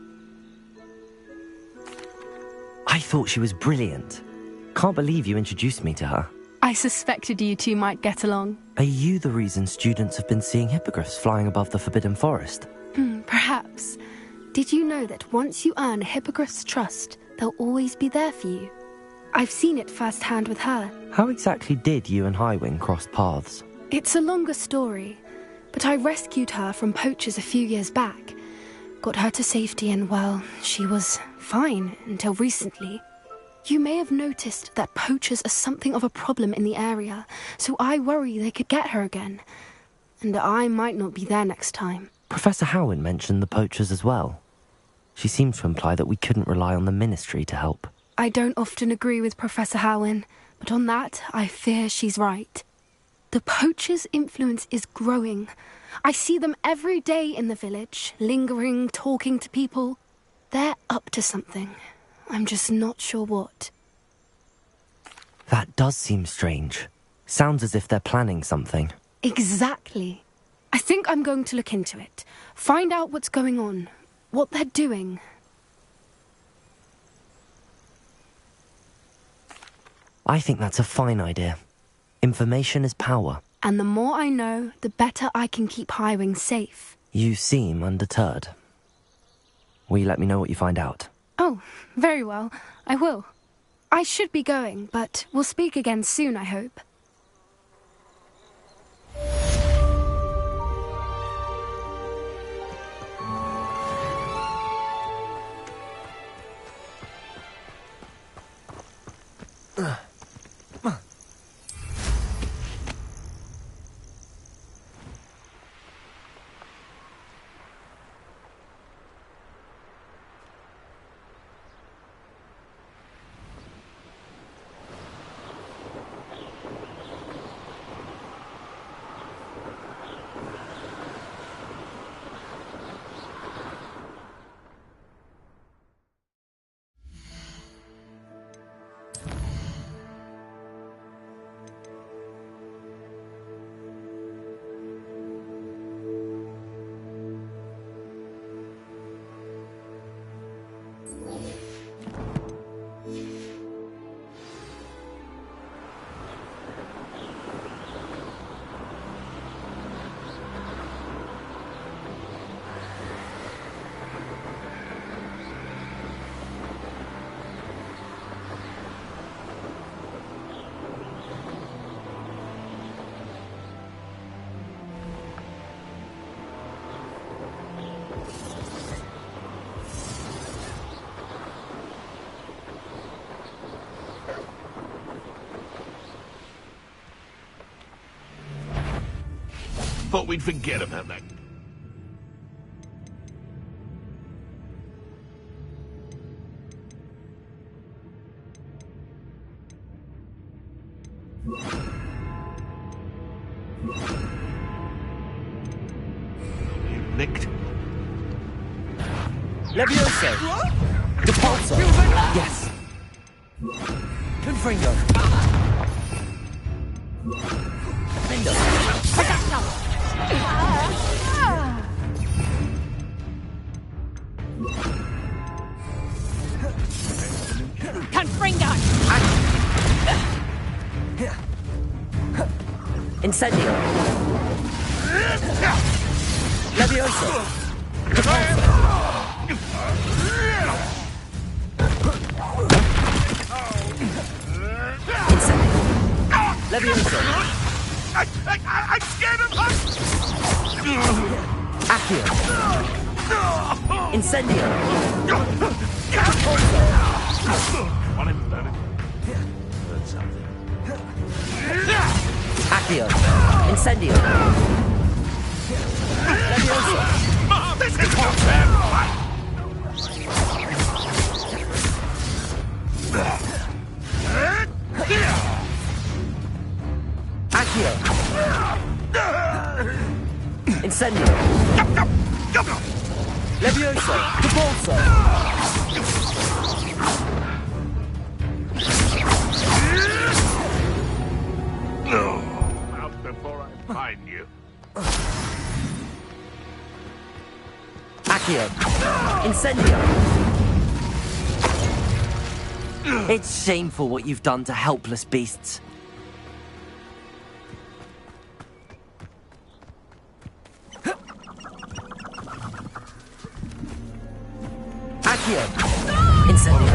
I thought she was brilliant. Can't believe you introduced me to her. I suspected you two might get along. Are you the reason students have been seeing hippogriffs flying above the Forbidden Forest? Perhaps. Did you know that once you earn a hippogriff's trust, they'll always be there for you? I've seen it firsthand with her. How exactly did you and Highwing cross paths? It's a longer story, but I rescued her from poachers a few years back. Got her to safety and, well, she was fine until recently. You may have noticed that poachers are something of a problem in the area, so I worry they could get her again. And I might not be there next time. Professor Howin mentioned the poachers as well. She seemed to imply that we couldn't rely on the Ministry to help. I don't often agree with Professor Howin, but on that, I fear she's right. The poachers' influence is growing. I see them every day in the village, lingering, talking to people. They're up to something. I'm just not sure what. That does seem strange. Sounds as if they're planning something. Exactly. I think I'm going to look into it. Find out what's going on, what they're doing. I think that's a fine idea. Information is power. And the more I know, the better I can keep Highwing safe. You seem undeterred. Will you let me know what you find out? Oh, very well. I will. I should be going, but we'll speak again soon, I hope. thought we'd forget about that. You nicked. Levioso! Depulso! Yes! Confringo! Findo! Confringo! Incendio! Levioso! Incendio! Levioso! I'm scared of us! Accio! Incendio! Want him to learn it? Learn something. Accio! Incendio! Levioso! This is not fair! Accio! Incendio! Levioso! Depulso! Out before I find you. Accio! Incendio! It's shameful what you've done to helpless beasts. Accio! Incendio!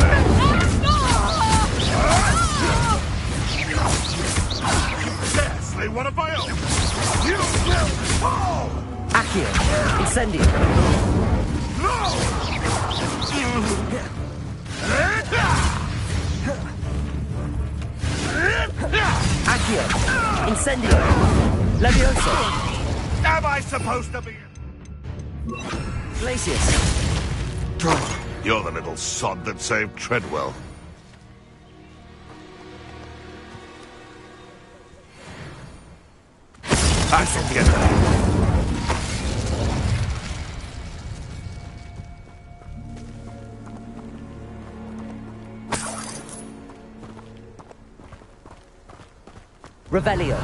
Yes, they want to fail! You will fall! Accio! Incendio! Accio! Incendio! Levioso! Am I supposed to be... Glacius! You're the little sod that saved Treadwell. I shall get that. Revelio!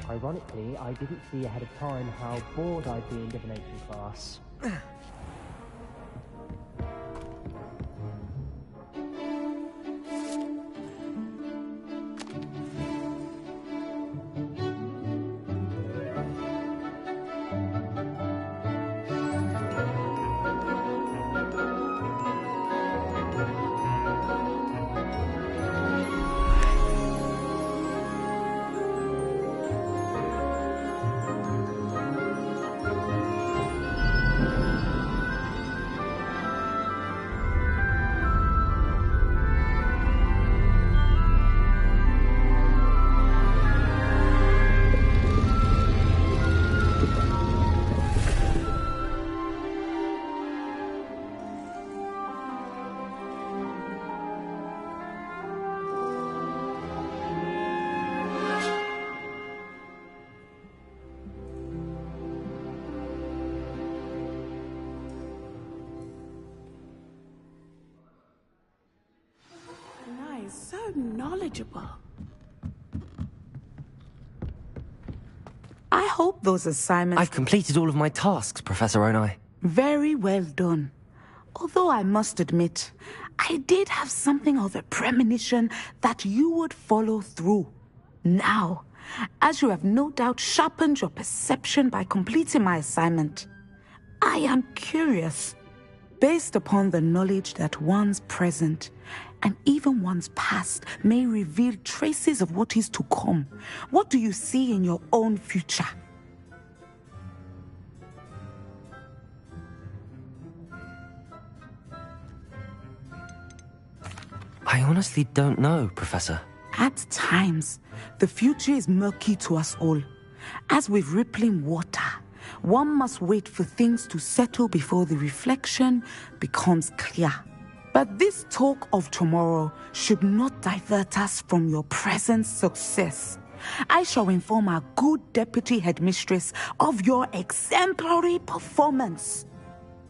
Ironically, I didn't see ahead of time how bored I'd be in divination class. always so knowledgeable. I hope those assignments... I've completed all of my tasks, Professor Onai. Very well done. Although I must admit, I did have something of a premonition that you would follow through. Now, as you have no doubt sharpened your perception by completing my assignment, I am curious. Based upon the knowledge that one's present and even one's past may reveal traces of what is to come, what do you see in your own future? I honestly don't know, Professor. At times, the future is murky to us all. As with rippling water, one must wait for things to settle before the reflection becomes clear. But this talk of tomorrow should not divert us from your present success. I shall inform our good deputy headmistress of your exemplary performance.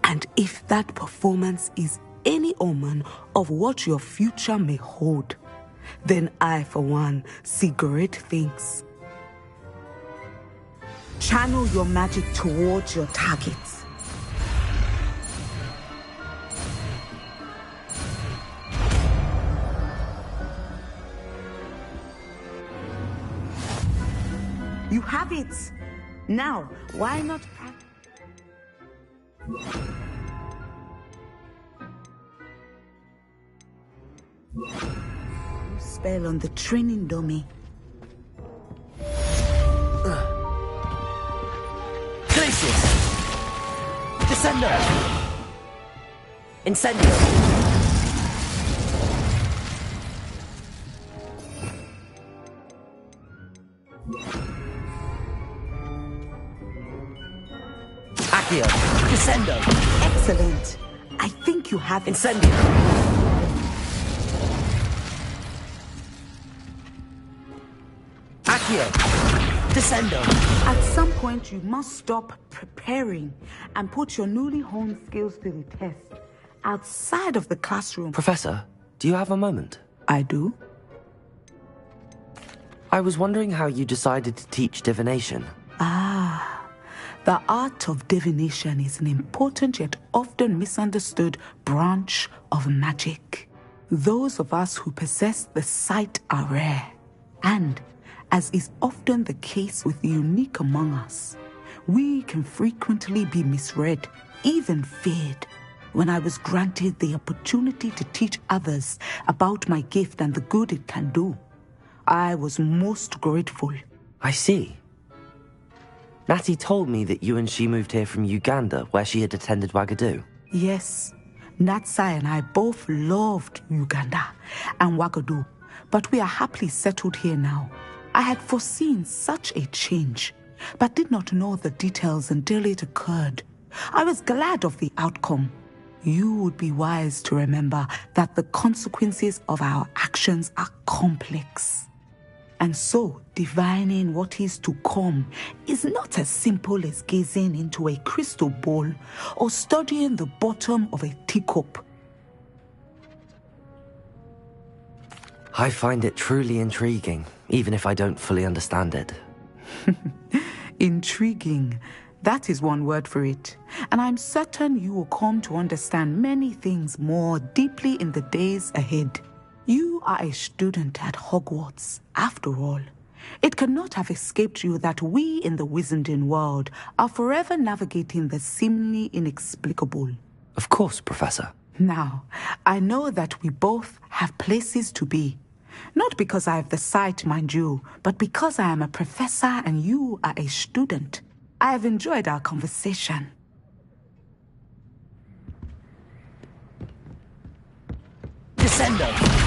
And if that performance is any omen of what your future may hold, then I, for one, see great things. Channel your magic towards your targets. You have it. Now, why not spell on the training dummy. Glacius! Descendo! Incendio! Accio! Descendo! Excellent. I think you have Incendio! Accio! Descendo! At some point, you must stop preparing and put your newly honed skills to the test outside of the classroom. Professor, do you have a moment? I do. I was wondering how you decided to teach divination. The art of divination is an important yet often misunderstood branch of magic. Those of us who possess the sight are rare, and, as is often the case with the unique among us, we can frequently be misread, even feared. When I was granted the opportunity to teach others about my gift and the good it can do, I was most grateful. I see. Natty told me that you and she moved here from Uganda, where she had attended Wagadu. Yes, Natsai and I both loved Uganda and Wagadu, but we are happily settled here now. I had foreseen such a change, but did not know the details until it occurred. I was glad of the outcome. You would be wise to remember that the consequences of our actions are complex. And so, divining what is to come is not as simple as gazing into a crystal ball or studying the bottom of a teacup. I find it truly intriguing, even if I don't fully understand it. Intriguing. That is one word for it. And I'm certain you will come to understand many things more deeply in the days ahead. You are a student at Hogwarts, after all. It cannot have escaped you that we in the Wizarding world are forever navigating the seemingly inexplicable. Of course, Professor. Now, I know that we both have places to be. Not because I have the sight, mind you, but because I am a professor and you are a student. I have enjoyed our conversation. Descendo!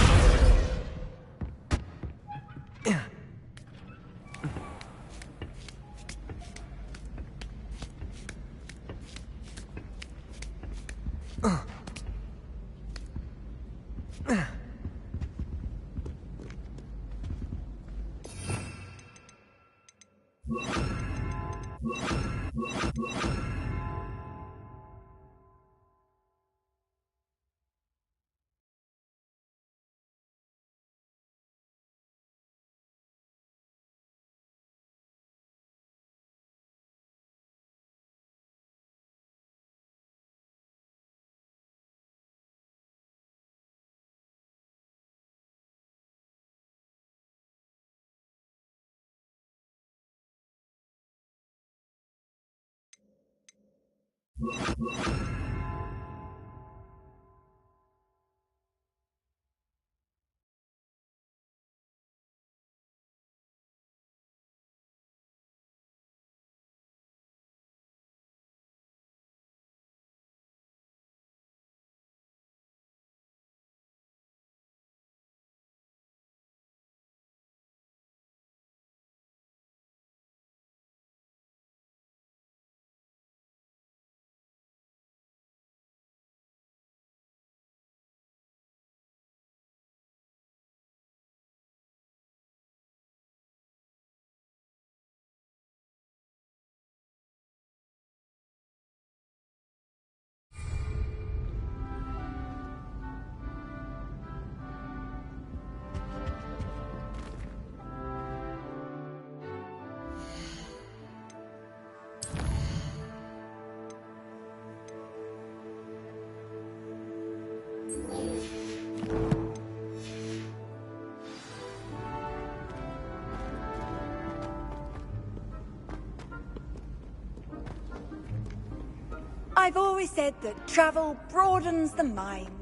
I've always said that travel broadens the mind.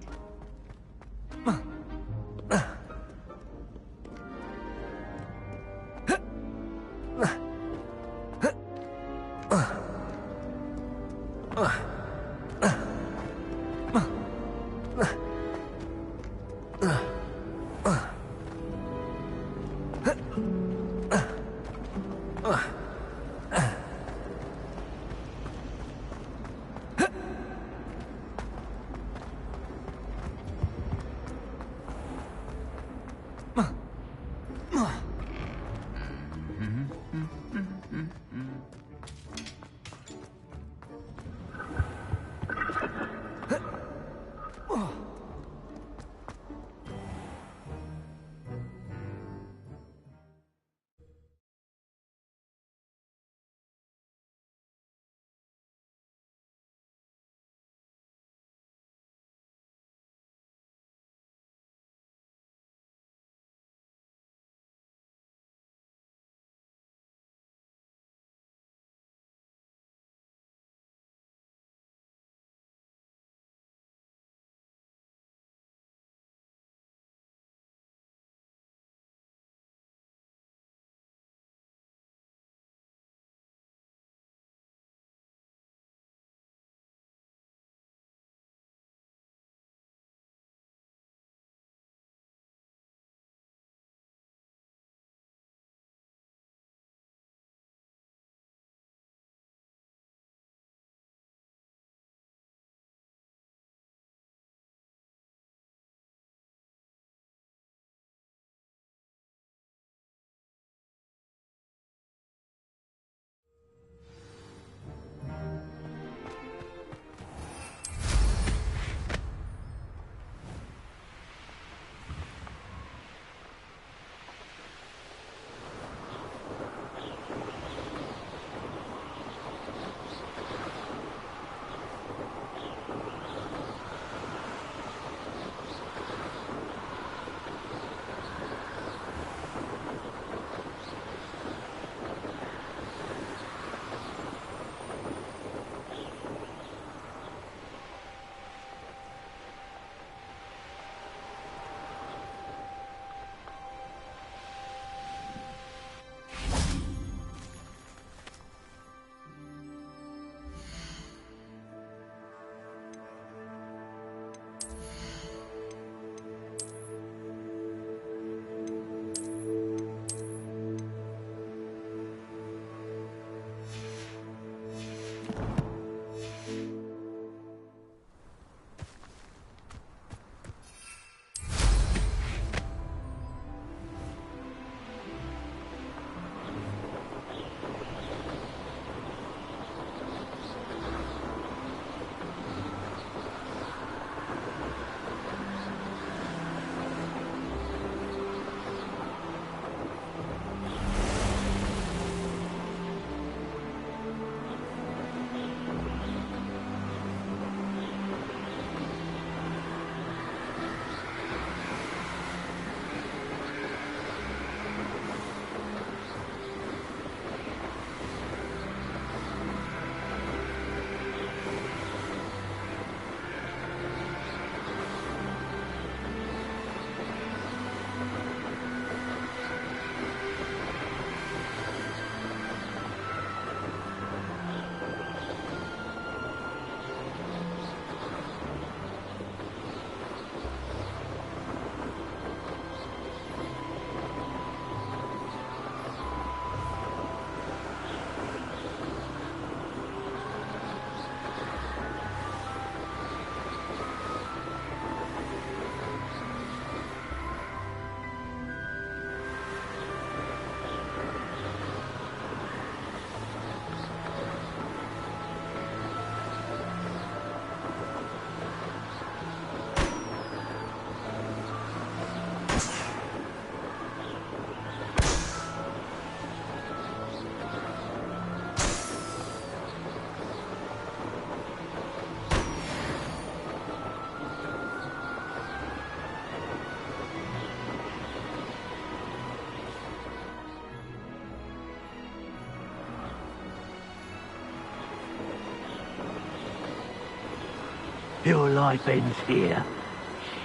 Your life ends here.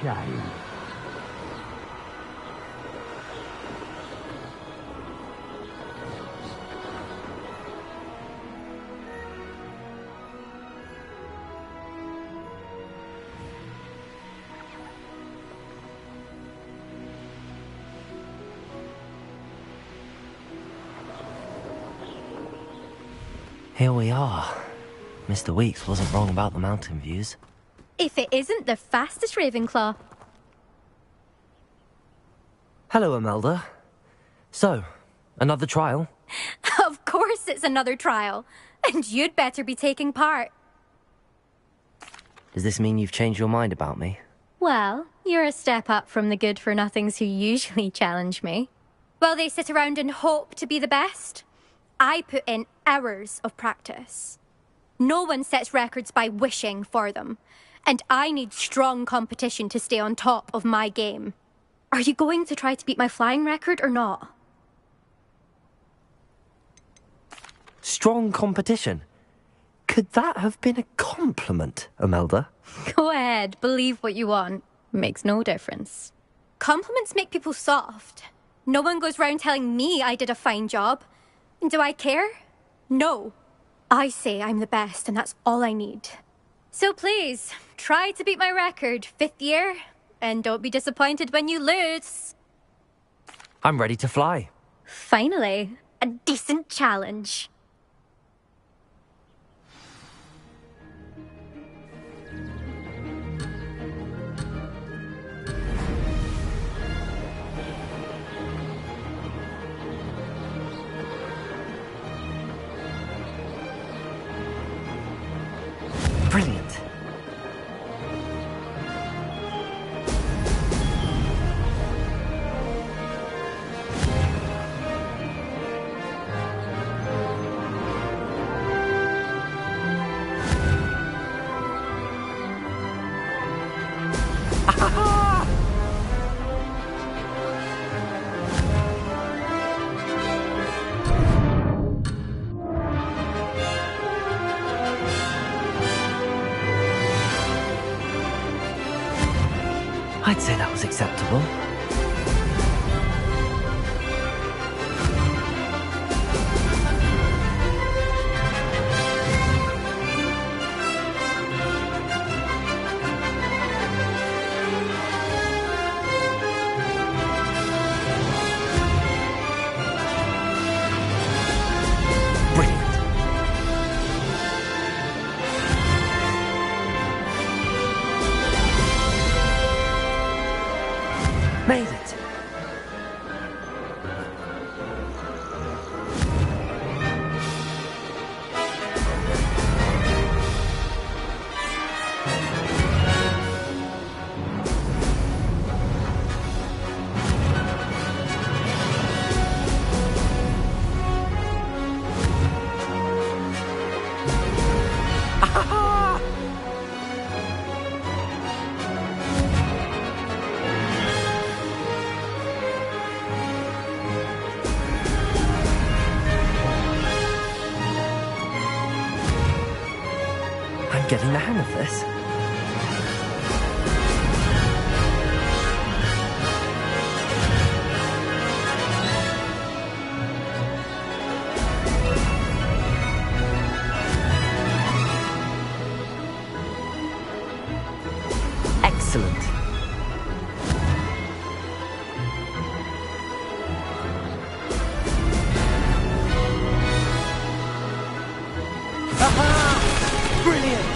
Shame. Here we are. Mr. Weeks wasn't wrong about the mountain views. If it isn't the fastest Ravenclaw. Hello, Imelda. So, another trial? Of course it's another trial. And you'd better be taking part. Does this mean you've changed your mind about me? Well, you're a step up from the good-for-nothings who usually challenge me. While they sit around and hope to be the best, I put in hours of practice. No one sets records by wishing for them, and I need strong competition to stay on top of my game. Are you going to try to beat my flying record or not? Strong competition? Could that have been a compliment, Imelda? Go ahead, believe what you want. Makes no difference. Compliments make people soft. No one goes round telling me I did a fine job. And do I care? No. I say I'm the best, and that's all I need. So please, try to beat my record, 5th year, and don't be disappointed when you lose. I'm ready to fly. Finally, a decent challenge. Brilliant. I'd say that was acceptable. Made it. I'm getting the hang of this. Excellent. Brilliant!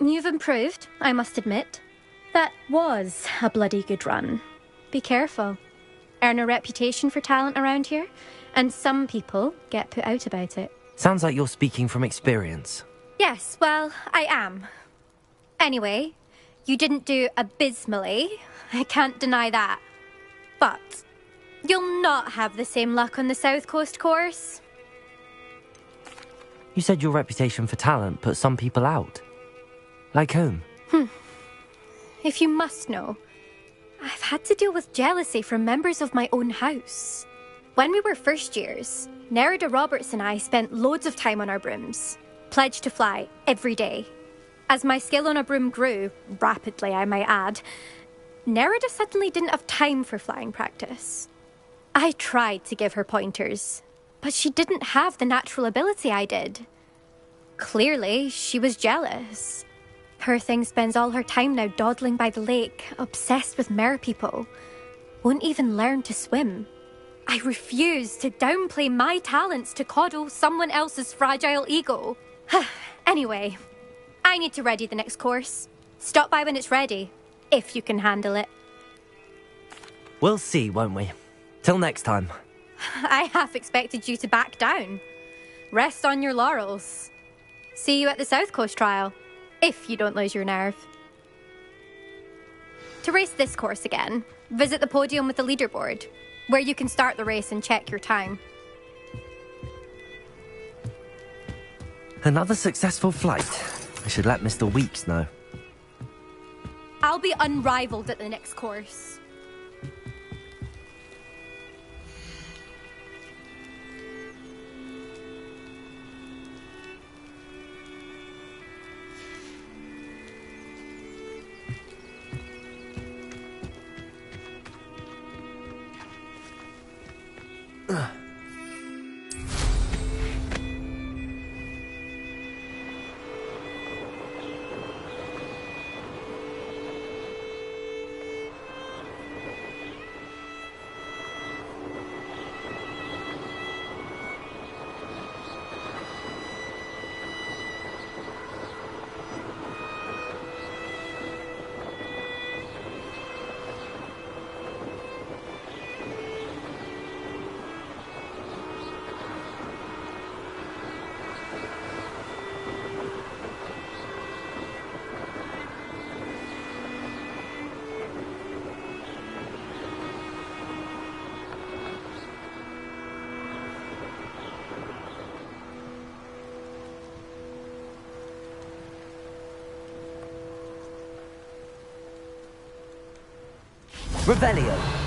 You've improved, I must admit. That was a bloody good run. Be careful. Earn a reputation for talent around here, And some people get put out about it. Sounds like you're speaking from experience. Yes, well, I am. Anyway, you didn't do abysmally. I can't deny that. But you'll not have the same luck on the South Coast course. You said your reputation for talent put some people out. Like whom? If you must know, I've had to deal with jealousy from members of my own house. When we were first years, Nerida Roberts and I spent loads of time on our brooms, pledged to fly every day. As my skill on a broom grew, rapidly I might add, Nerida suddenly didn't have time for flying practice. I tried to give her pointers, but she didn't have the natural ability I did. Clearly, she was jealous. Her thing spends all her time now dawdling by the lake, obsessed with merpeople. Won't even learn to swim. I refuse to downplay my talents to coddle someone else's fragile ego. Anyway, I need to ready the next course. Stop by when it's ready, if you can handle it. We'll see, won't we? Till next time. I half expected you to back down. Rest on your laurels. See you at the South Coast trial, if you don't lose your nerve. To race this course again, visit the podium with the leaderboard, where you can start the race and check your time. Another successful flight. I should let Mr. Weeks know. I'll be unrivaled at the next course. Revelio.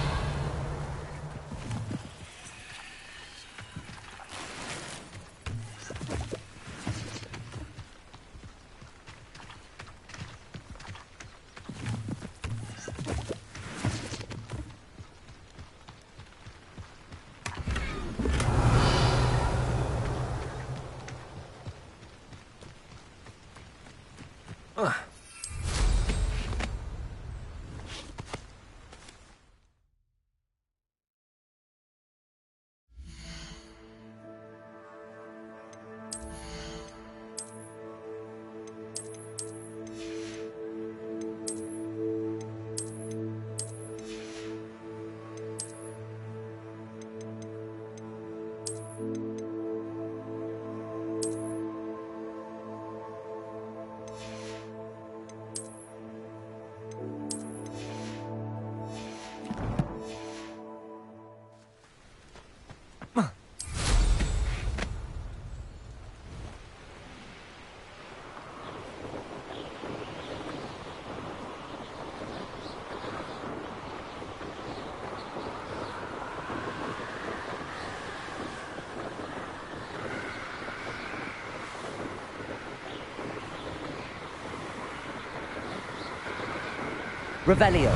Revelio.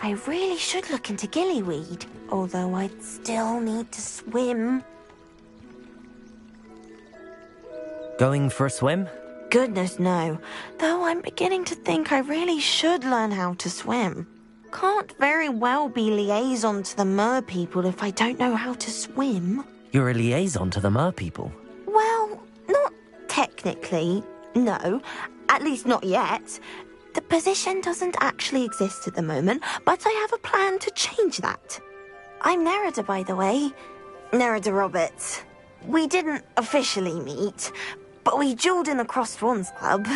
I really should look into gillyweed, although I'd still need to swim. Going for a swim? Goodness, no. Though I'm beginning to think I really should learn how to swim. Can't very well be liaison to the mer people if I don't know how to swim. You're a liaison to the mer people? Well, not technically, no. At least not yet. The position doesn't actually exist at the moment, but I have a plan to change that. I'm Nerida, by the way. Nerida Roberts. We didn't officially meet, but we duelled in the Crossed Swans Club.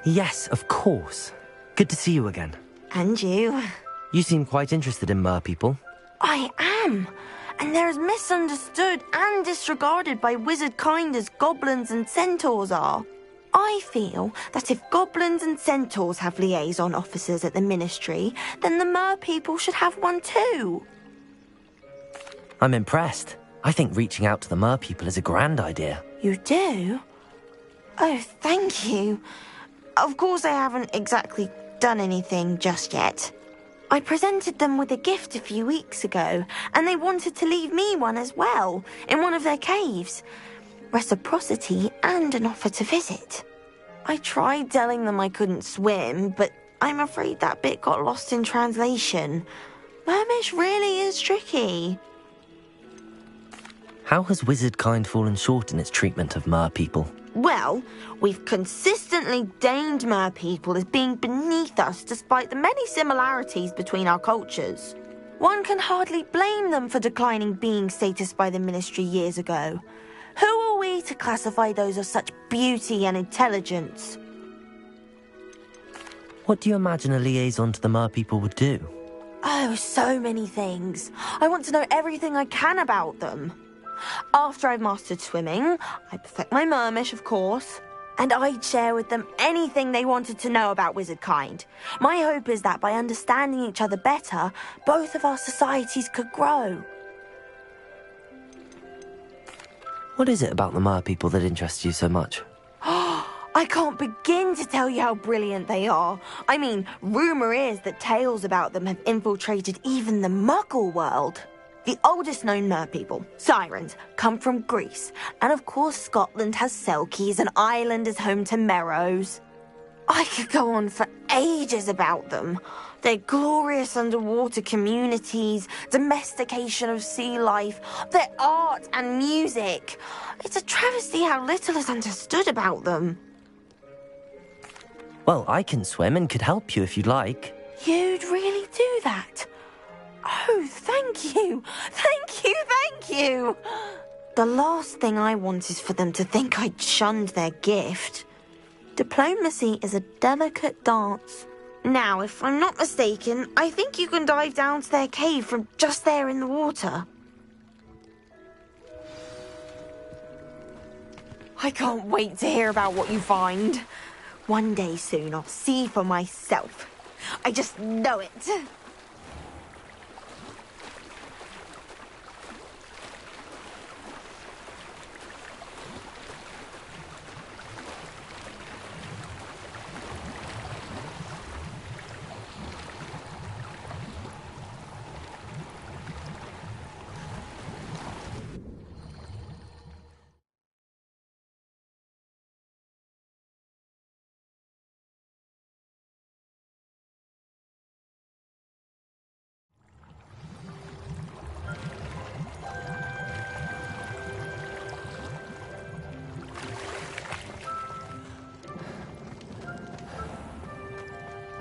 Yes, of course. Good to see you again. And you. You seem quite interested in mer people. I am. And they're as misunderstood and disregarded by wizard kind as goblins and centaurs are. I feel that if goblins and centaurs have liaison officers at the Ministry, then the mer people should have one too. I'm impressed. I think reaching out to the mer people is a grand idea. You do? Oh, thank you. Of course I haven't exactly done anything just yet. I presented them with a gift a few weeks ago, and they wanted to leave me one as well, in one of their caves. Reciprocity and an offer to visit. I tried telling them I couldn't swim, but I'm afraid that bit got lost in translation. Mermish really is tricky. How has wizard kind fallen short in its treatment of mer people? Well, we've consistently deigned mer people as being beneath us despite the many similarities between our cultures. One can hardly blame them for declining being status by the Ministry years ago. Who are we to classify those of such beauty and intelligence? What do you imagine a liaison to the mer people would do? Oh, so many things. I want to know everything I can about them. After I've mastered swimming, I perfect my mermish, of course, and I'd share with them anything they wanted to know about wizard kind. My hope is that by understanding each other better, both of our societies could grow. What is it about the mer people that interests you so much? I can't begin to tell you how brilliant they are. I mean, rumour is that tales about them have infiltrated even the Muggle world. The oldest known mer people, sirens, come from Greece. And of course Scotland has Selkies and Ireland is home to Merrows. I could go on for ages about them. Their glorious underwater communities, domestication of sea life, their art and music. It's a travesty how little is understood about them. Well, I can swim and could help you if you'd like. You'd really do that? Oh, thank you. Thank you, thank you. The last thing I want is for them to think I'd shunned their gift. Diplomacy is a delicate dance. Now, if I'm not mistaken, I think you can dive down to their cave from just there in the water. I can't wait to hear about what you find. One day soon, I'll see for myself. I just know it.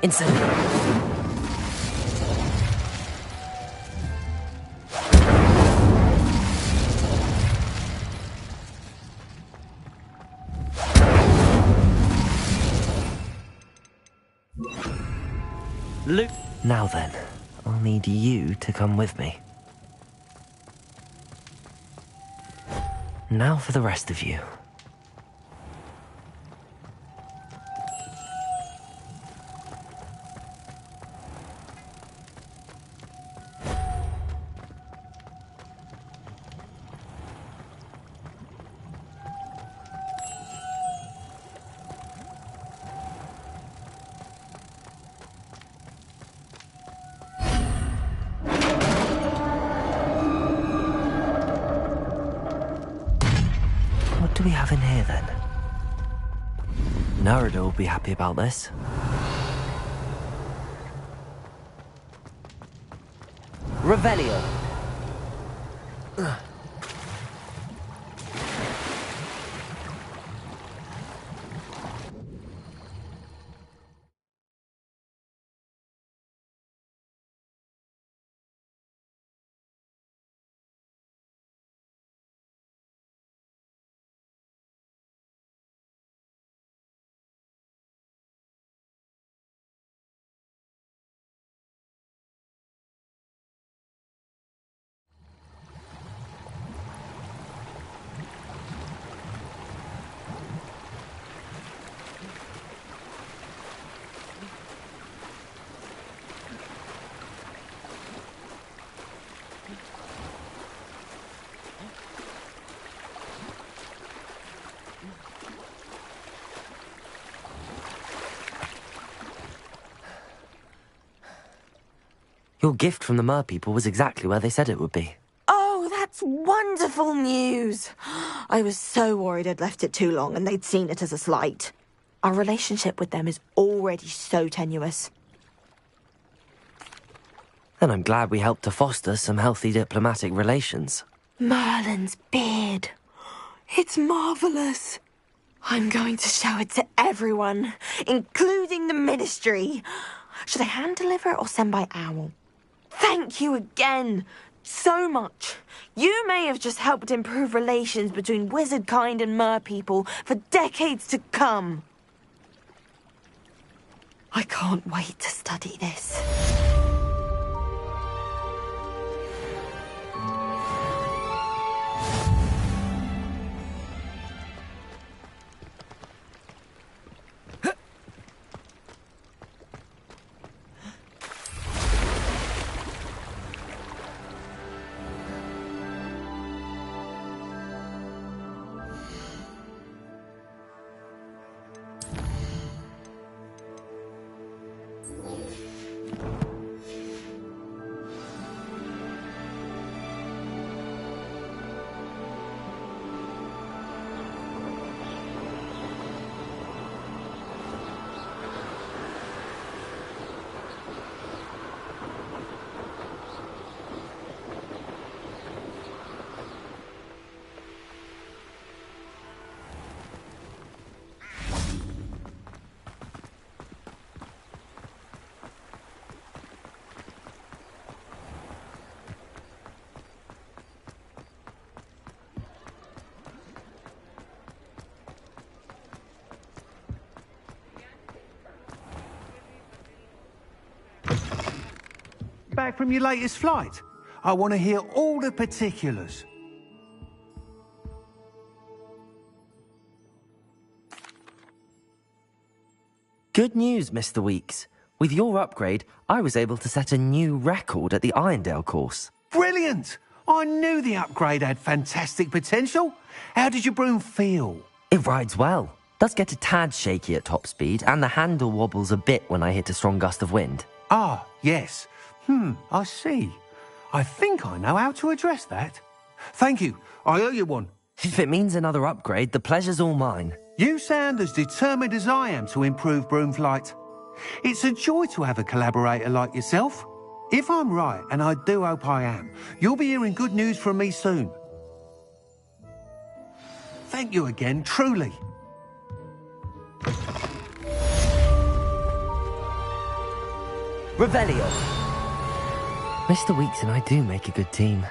Incendio. Luke. Now then, I'll need you to come with me. Now for the rest of you. we have in here, then? Narada will be happy about this. Revelio. Your gift from the Mer people was exactly where they said it would be. Oh, that's wonderful news. I was so worried I'd left it too long and they'd seen it as a slight. Our relationship with them is already so tenuous. Then I'm glad we helped to foster some healthy diplomatic relations. Merlin's beard. It's marvellous. I'm going to show it to everyone, including the Ministry. Should I hand deliver it or send by owl? Thank you again. So much. You may have just helped improve relations between wizard kind and mer people for decades to come. I can't wait to study this. Back from your latest flight? I want to hear all the particulars. Good news, Mr. Weeks. With your upgrade, I was able to set a new record at the Irondale course. Brilliant! I knew the upgrade had fantastic potential. How did your broom feel? It rides well. Does get a tad shaky at top speed, and the handle wobbles a bit when I hit a strong gust of wind. Ah, yes. I see. I think I know how to address that. Thank you. I owe you one. If it means another upgrade, the pleasure's all mine. You sound as determined as I am to improve broom flight. It's a joy to have a collaborator like yourself. If I'm right, and I do hope I am, you'll be hearing good news from me soon. Thank you again, truly. Revelio. Mr. Weeks and I do make a good team.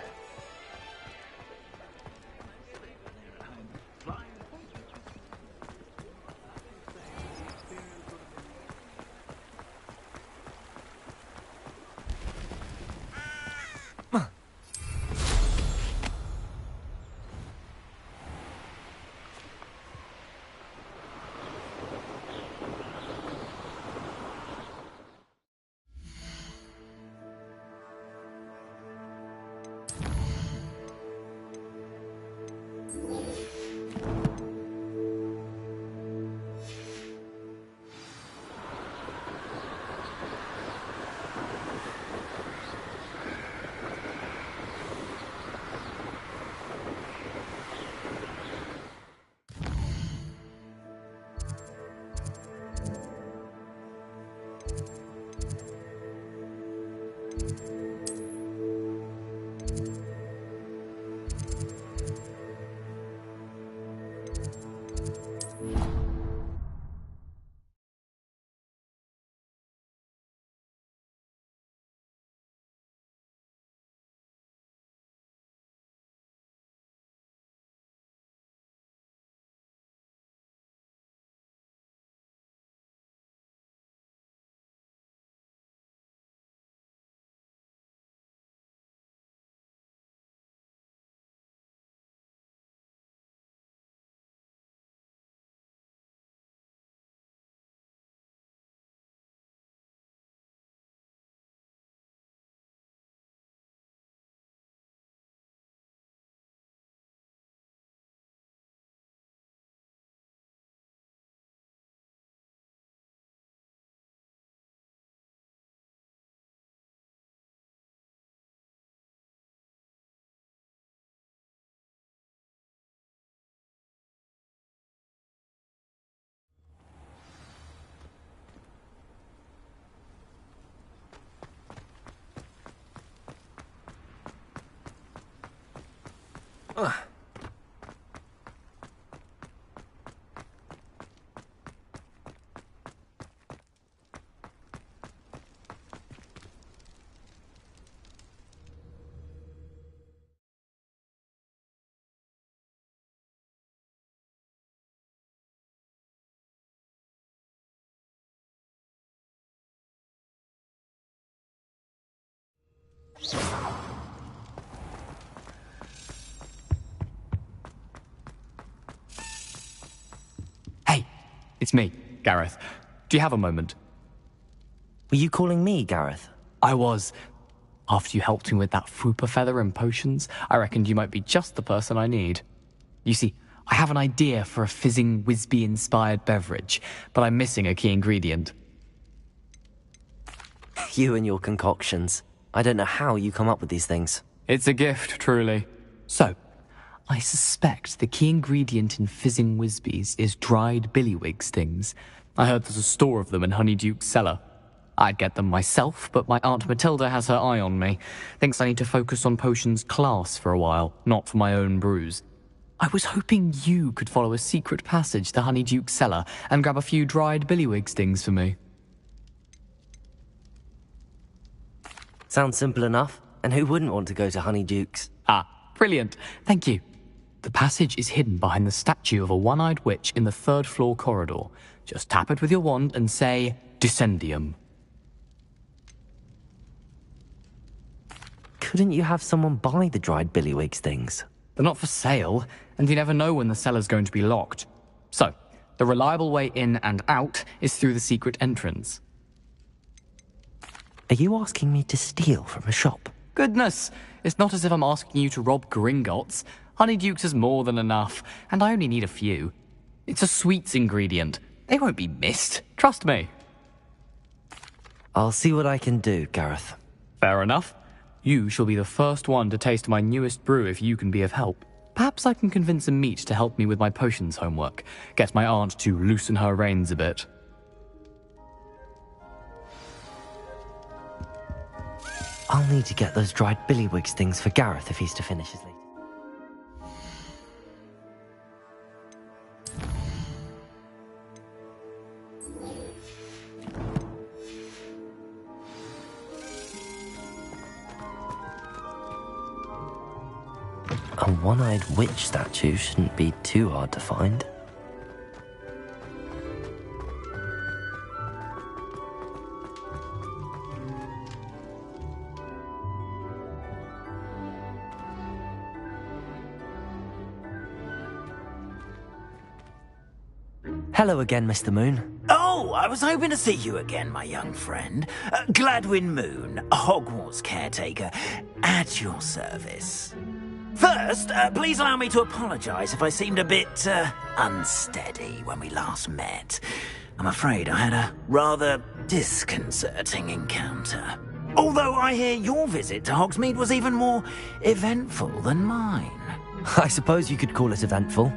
It's me, Gareth. Do you have a moment? Were you calling me, Gareth? I was. After you helped me with that Fooper feather and potions, I reckoned you might be just the person I need. You see, I have an idea for a fizzing Whizbee-inspired beverage, but I'm missing a key ingredient. You and your concoctions. I don't know how you come up with these things. It's a gift, truly. So, I suspect the key ingredient in fizzing Whizbees is dried billywig stings. I heard there's a store of them in Honeyduke's cellar. I'd get them myself, but my Aunt Matilda has her eye on me. Thinks I need to focus on potions class for a while, not for my own brews. I was hoping you could follow a secret passage to Honeyduke's cellar and grab a few dried billywig stings for me. Sounds simple enough. And who wouldn't want to go to Honeyduke's? Ah, brilliant. Thank you. The passage is hidden behind the statue of a one-eyed witch in the third-floor corridor. Just tap it with your wand and say, Descendium. Couldn't you have someone buy the dried billywig things? They're not for sale, and you never know when the cellar's going to be locked. So, the reliable way in and out is through the secret entrance. Are you asking me to steal from a shop? Goodness, it's not as if I'm asking you to rob Gringotts. Honeyduke's is more than enough, and I only need a few. It's a sweets ingredient. They won't be missed. Trust me. I'll see what I can do, Gareth. Fair enough. You shall be the first one to taste my newest brew if you can be of help. Perhaps I can convince a meat to help me with my potions homework. Get my aunt to loosen her reins a bit. I'll need to get those dried billywig things for Gareth if he's to finish his latest. A one-eyed witch statue shouldn't be too hard to find. Hello again, Mr. Moon. Oh, I was hoping to see you again, my young friend. Gladwin Moon, Hogwarts caretaker, at your service. First, please allow me to apologise if I seemed a bit, unsteady when we last met. I'm afraid I had a rather disconcerting encounter. Although I hear your visit to Hogsmeade was even more eventful than mine. I suppose you could call it eventful.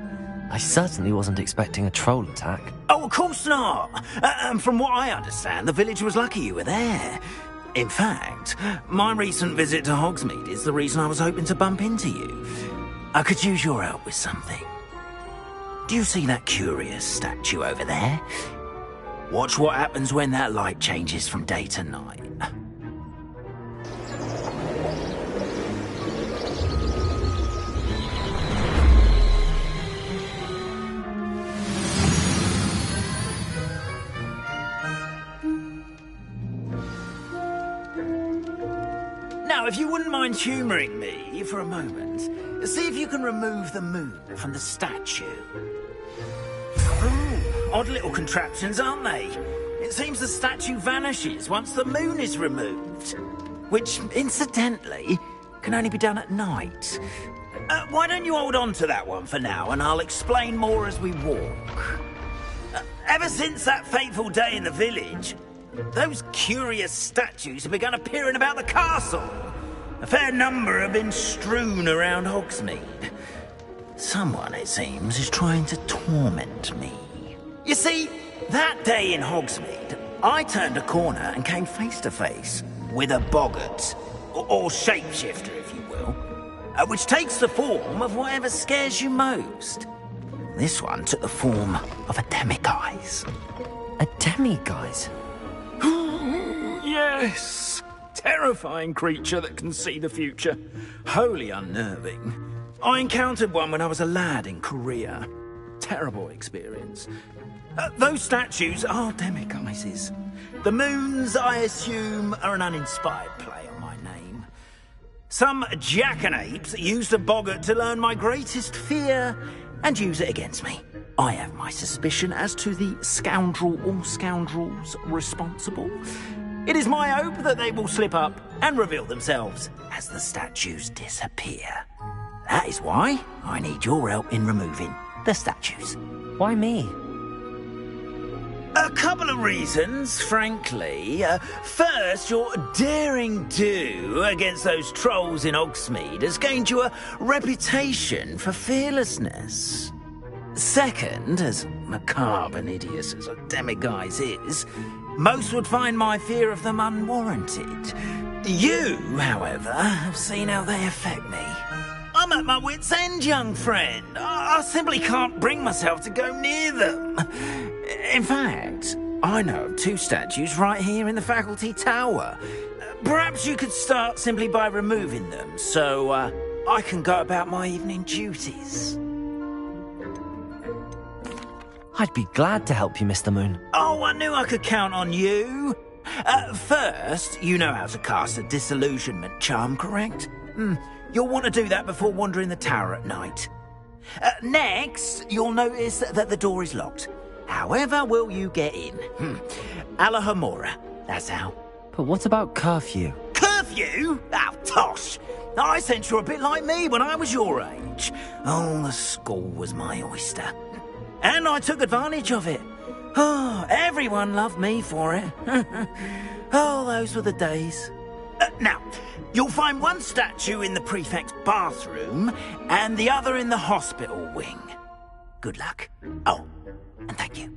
I certainly wasn't expecting a troll attack. Oh, of course not. From what I understand, the village was lucky you were there. In fact, my recent visit to Hogsmeade is the reason I was hoping to bump into you. I could use your help with something. Do you see that curious statue over there? Watch what happens when that light changes from day to night. Now, if you wouldn't mind humouring me for a moment, see if you can remove the moon from the statue. Ooh, odd little contraptions, aren't they? It seems the statue vanishes once the moon is removed, which, incidentally, can only be done at night. Why don't you hold on to that one for now, and I'll explain more as we walk. Ever since that fateful day in the village, those curious statues have begun appearing about the castle. A fair number have been strewn around Hogsmeade. Someone, it seems, is trying to torment me. You see, that day in Hogsmeade, I turned a corner and came face to face with a boggart, or shapeshifter, if you will. which takes the form of whatever scares you most. This one took the form of a demiguise. A demiguise? Yes! Terrifying creature that can see the future. Wholly unnerving. I encountered one when I was a lad in Korea. Terrible experience. Those statues are demiguises. The moons, I assume, are an uninspired play on my name. Some jackanapes used a boggart to learn my greatest fear and use it against me. I have my suspicion as to the scoundrel or scoundrels responsible. It is my hope that they will slip up and reveal themselves as the statues disappear. That is why I need your help in removing the statues. Why me? A couple of reasons, frankly. First, your daring do against those trolls in Hogsmeade has gained you a reputation for fearlessness. Second, as macabre and hideous as a demiguise is, most would find my fear of them unwarranted. You, however, have seen how they affect me. I'm at my wit's end, young friend. I simply can't bring myself to go near them. In fact, I know of 2 statues right here in the faculty tower. Perhaps you could start simply by removing them, so I can go about my evening duties. I'd be glad to help you, Mr. Moon. Oh, I knew I could count on you. First, you know how to cast a disillusionment charm, correct? You'll want to do that before wandering the tower at night. Next, you'll notice that the door is locked. However will you get in? Alahomora, that's how. But what about curfew? Curfew? Oh, tosh! I sense you're a bit like me when I was your age. Oh, the school was my oyster. And I took advantage of it. Oh, everyone loved me for it. Oh, those were the days. Now, you'll find one statue in the prefect's bathroom and the other in the hospital wing. Good luck. Oh, and thank you.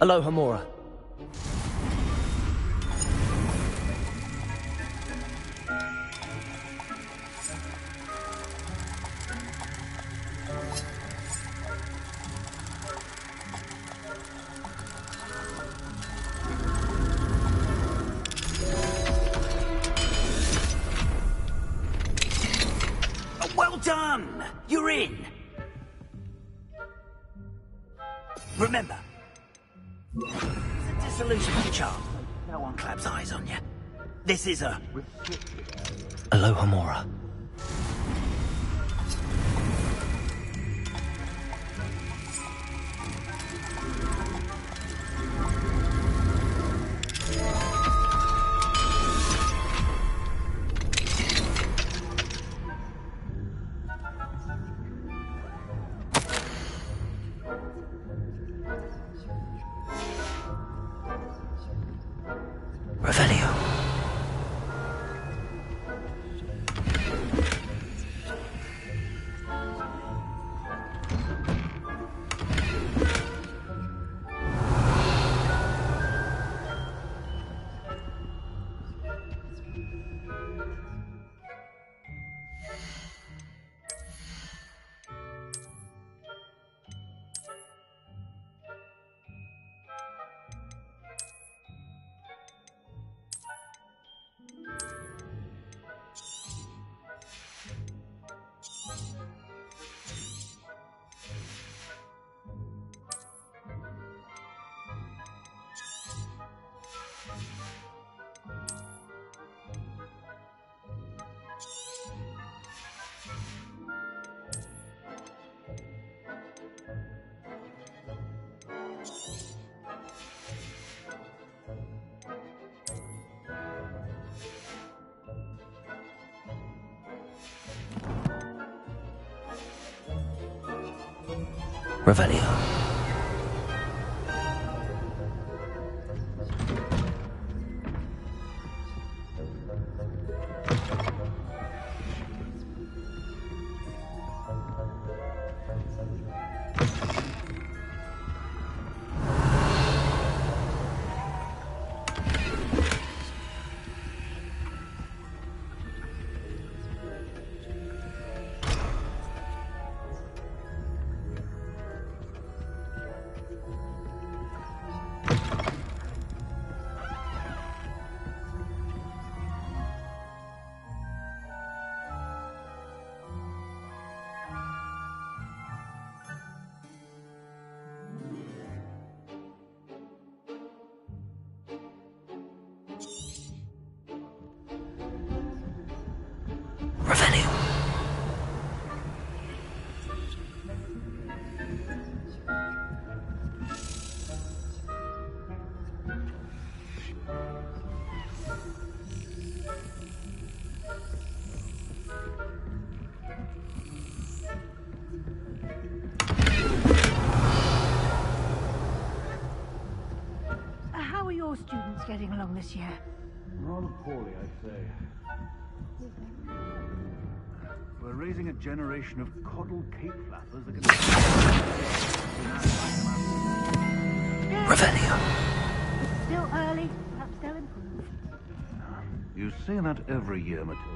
Alohomora. Well done! You're in! Remember, it's a disillusionment charm. No one claps eyes on you. This is a... Alohomora. Revelio. Revelio. How are your students getting along this year? Rather poorly, I'd say. We're raising a generation of coddled cape flappers that can... Revelio. Still early, perhaps they'll improve. You say that every year, Matilda.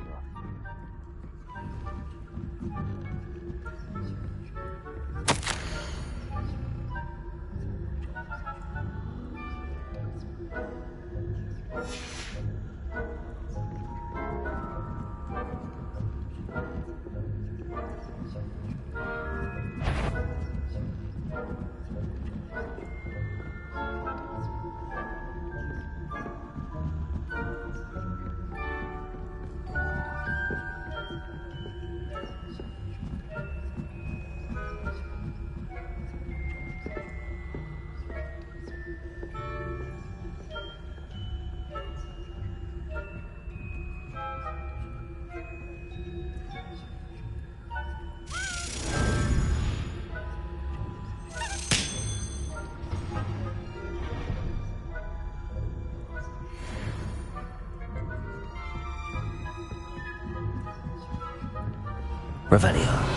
Revelio.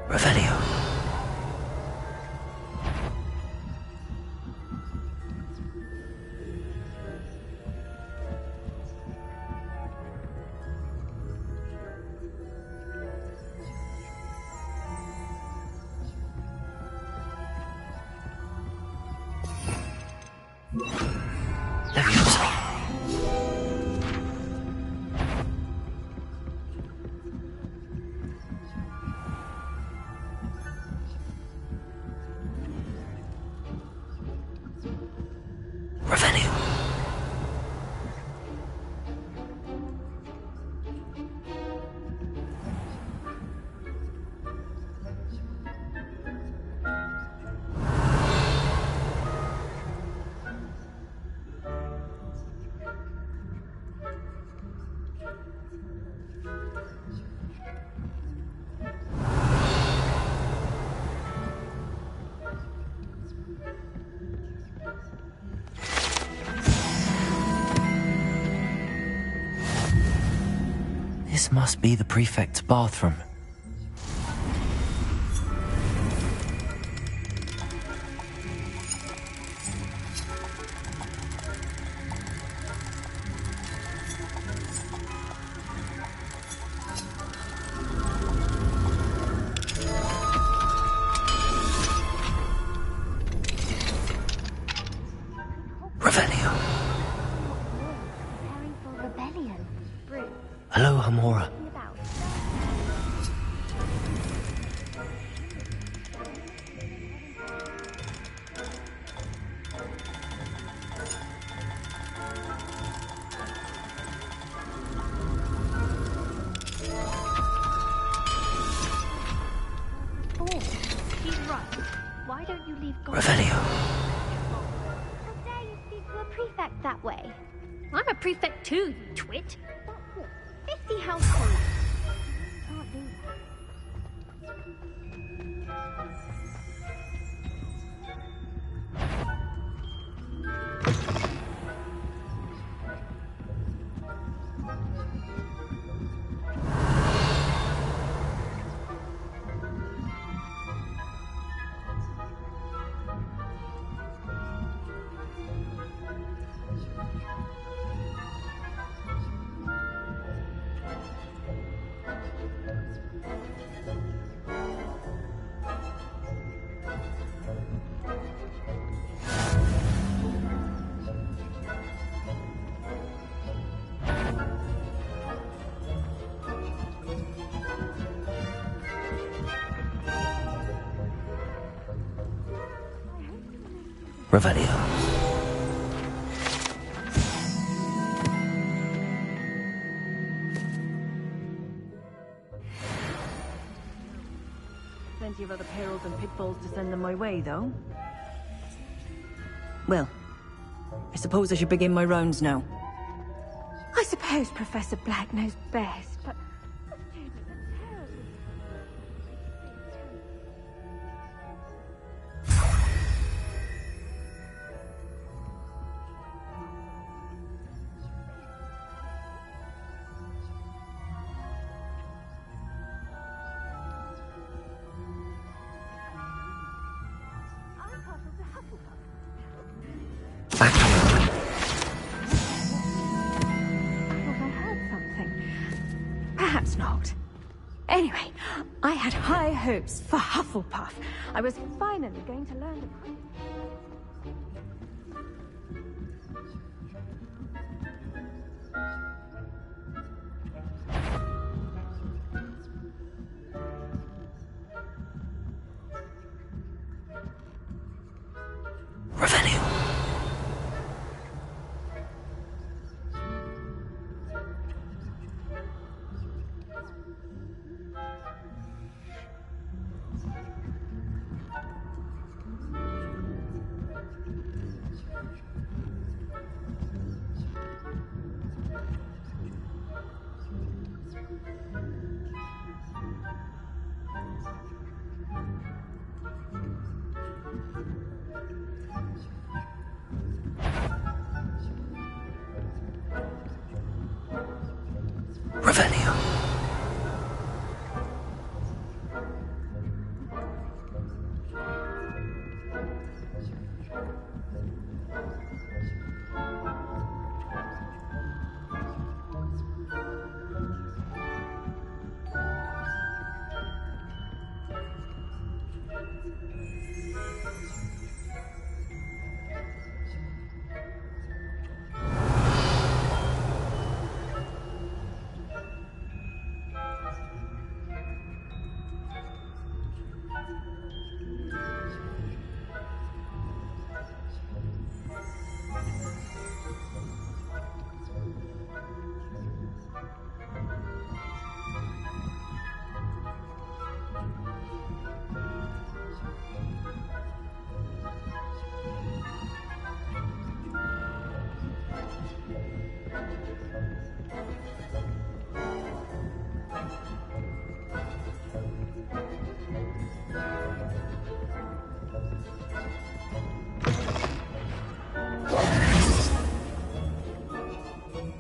Revelio. Leviosa. Revelio. This must be the prefect's bathroom. Revelio. Hello, Hamora. He's right. Why don't you leave Revelio. How dare you speak to a prefect that way? I'm a prefect too, you twit. That's what, 50 households. Can't do that. Revelio. Plenty of other perils and pitfalls to send them my way, though. Well, I suppose I should begin my rounds now. I suppose Professor Black knows best, but... Perhaps not. Anyway, I had high hopes for Hufflepuff. I was finally going to learn the... Revelio.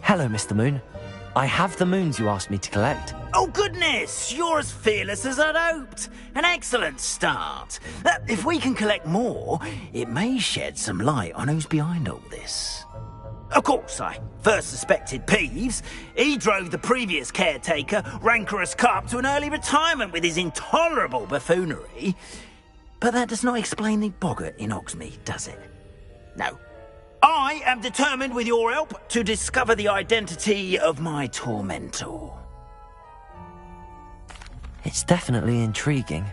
Hello, Mr. Moon. I have the moons you asked me to collect. Oh, goodness! You're as fearless as I'd hoped. An excellent start. If we can collect more, it may shed some light on who's behind all this. Of course, I first suspected Peeves. He drove the previous caretaker, Rancorous Carp, to an early retirement with his intolerable buffoonery. But that does not explain the boggart in Hogsmeade, does it? No. I I am determined, with your help, to discover the identity of my tormentor. It's definitely intriguing.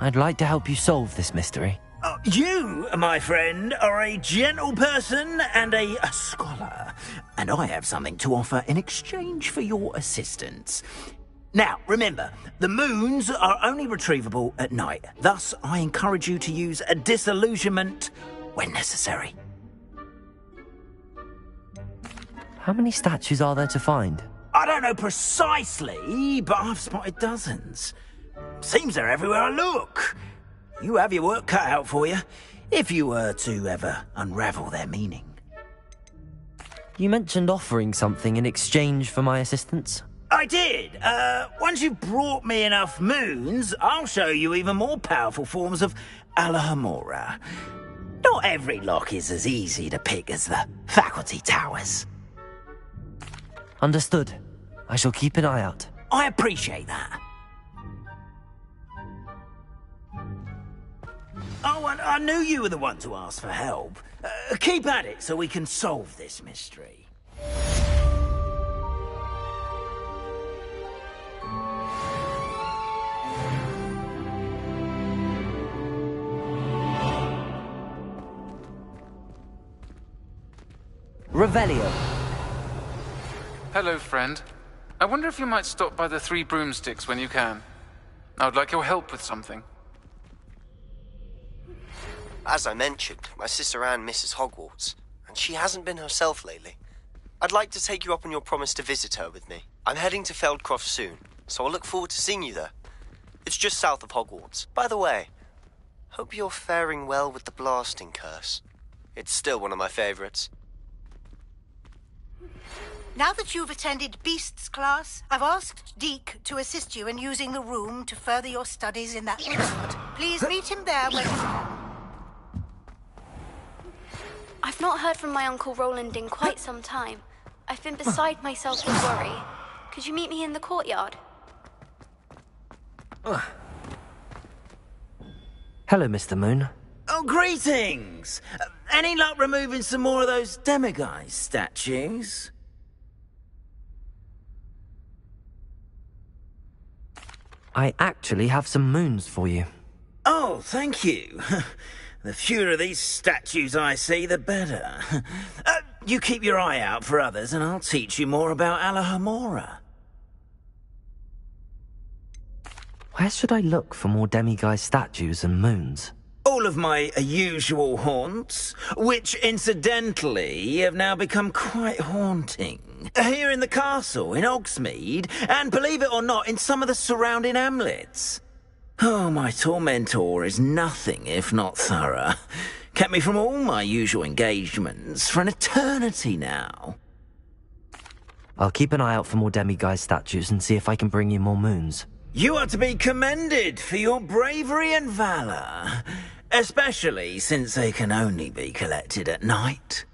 I'd like to help you solve this mystery. You, my friend, are a gentle person and a scholar, and I have something to offer in exchange for your assistance. Now, remember, the moons are only retrievable at night. Thus, I encourage you to use a disillusionment when necessary. How many statues are there to find? I don't know precisely, but I've spotted dozens. Seems they're everywhere I look. You have your work cut out for you, if you were to ever unravel their meaning. You mentioned offering something in exchange for my assistance? I did. Once you've brought me enough moons, I'll show you even more powerful forms of Alohomora. Not every lock is as easy to pick as the faculty towers. Understood. I shall keep an eye out. I appreciate that. Oh, and I knew you were the one to ask for help. Keep at it so we can solve this mystery. Revelio. Hello, friend. I wonder if you might stop by the Three Broomsticks when you can. I would like your help with something. As I mentioned, my sister Anne misses Hogwarts, and she hasn't been herself lately. I'd like to take you up on your promise to visit her with me. I'm heading to Feldcroft soon, so I'll look forward to seeing you there. It's just south of Hogwarts. By the way, hope you're faring well with the blasting curse. It's still one of my favorites. Now that you've attended Beasts class, I've asked Deke to assist you in using the room to further your studies in that regard. Please meet him there when... I've not heard from my Uncle Roland in quite some time. I've been beside myself with worry. Could you meet me in the courtyard? Hello, Mr. Moon. Oh, greetings! Any luck removing some more of those demiguise statues? I actually have some moons for you. Oh, thank you. The fewer of these statues I see, the better. You keep your eye out for others, and I'll teach you more about Alohomora. Where should I look for more demiguise statues and moons? All of my usual haunts, which incidentally have now become quite haunting. Here in the castle, in Hogsmeade, and believe it or not, in some of the surrounding hamlets. Oh, my tormentor is nothing if not thorough. Kept me from all my usual engagements for an eternity now. I'll keep an eye out for more demiguise statues and see if I can bring you more moons. You are to be commended for your bravery and valor, especially since they can only be collected at night.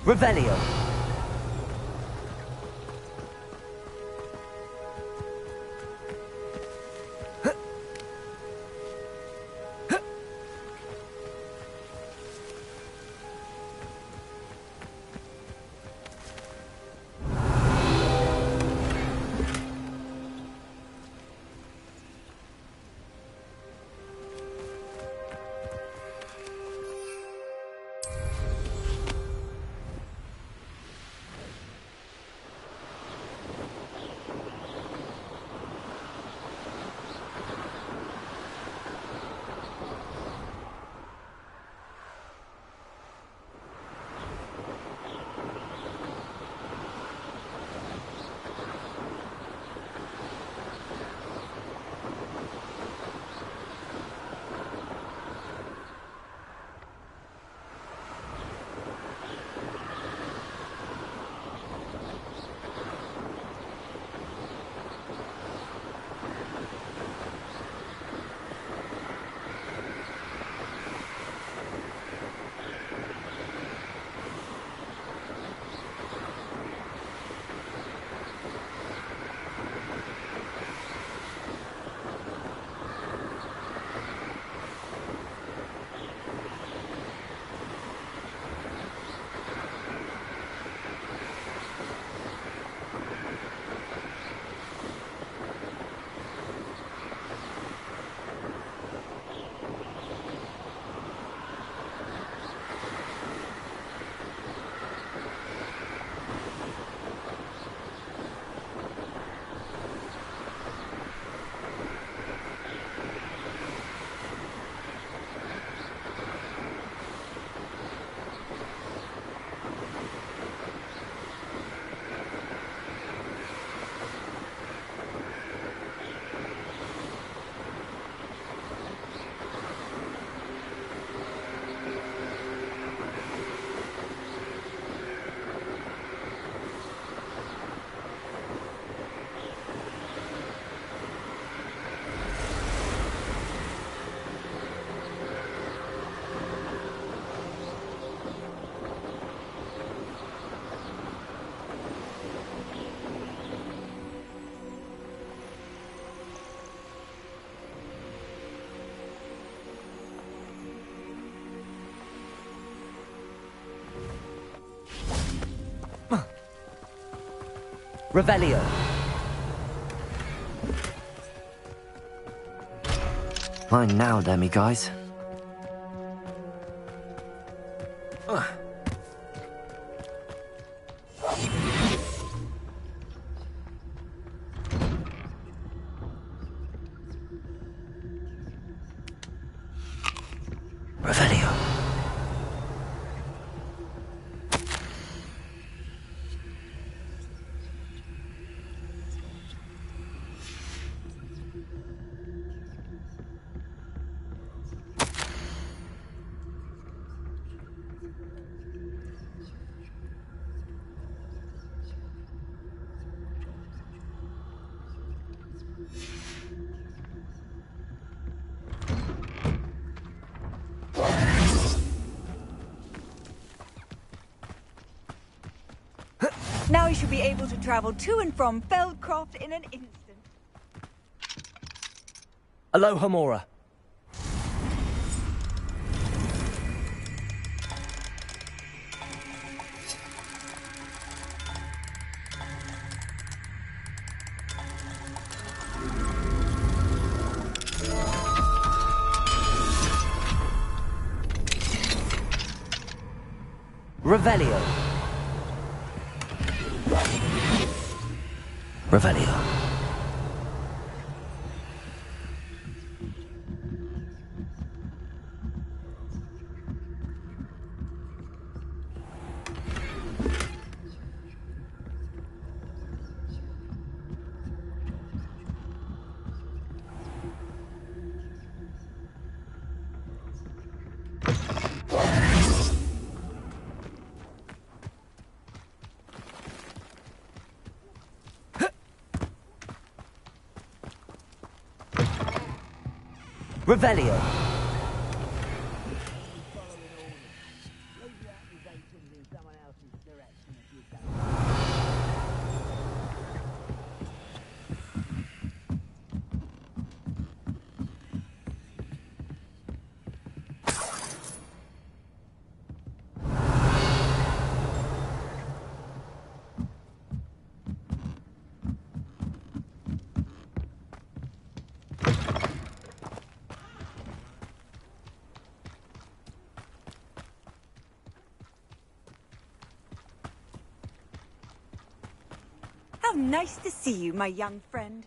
Revelio. Revelio. Mine now, demi-guys. Revelio. Now you should be able to travel to and from Feldcroft in an instant. Aloha Mora. Revelio. Revelio. Revelio. How nice to see you, my young friend.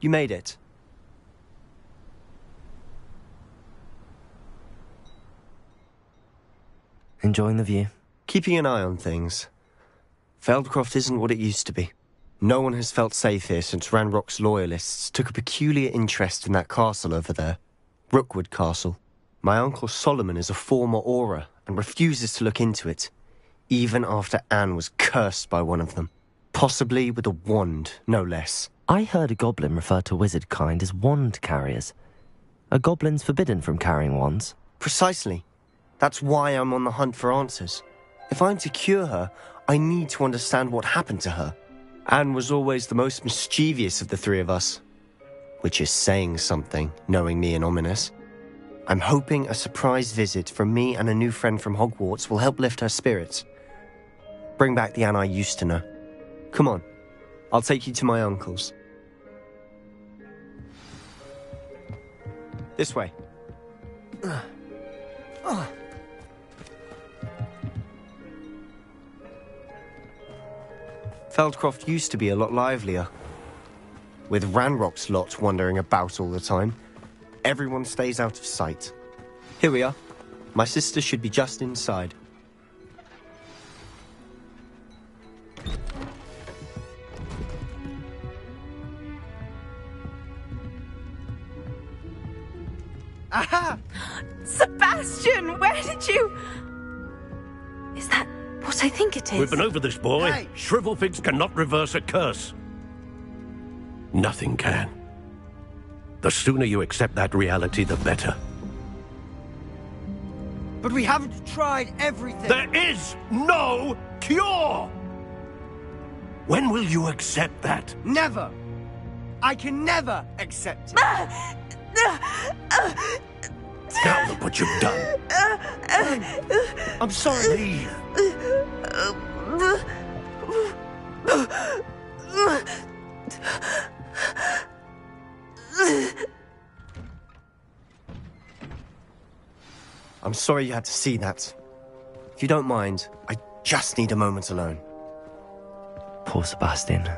You made it. Enjoying the view? Keeping an eye on things. Feldcroft isn't what it used to be. No one has felt safe here since Ranrock's loyalists took a peculiar interest in that castle over there. Rookwood Castle. My Uncle Solomon is a former Auror and refuses to look into it, even after Anne was cursed by one of them. Possibly with a wand, no less. I heard a goblin refer to wizard kind as wand carriers. Are goblins forbidden from carrying wands? Precisely. That's why I'm on the hunt for answers. If I'm to cure her, I need to understand what happened to her. Anne was always the most mischievous of the three of us. Which is saying something, knowing me and Ominous. I'm hoping a surprise visit from me and a new friend from Hogwarts will help lift her spirits. Bring back the Anne I used to know. Come on, I'll take you to my uncle's. This way. Feldcroft used to be a lot livelier. With Ranrock's lot wandering about all the time, everyone stays out of sight. Here we are. My sister should be just inside. Aha! Sebastian, where did you... Is that what I think it is? We've been over this, boy. Hey. Shrivelfigs cannot reverse a curse. Nothing can. The sooner you accept that reality, the better. But we haven't tried everything. There is no cure! When will you accept that? Never! I can never accept it. Now look what you've done. I'm sorry. Leave. I'm sorry you had to see that. If you don't mind, I just need a moment alone. Poor Sebastian.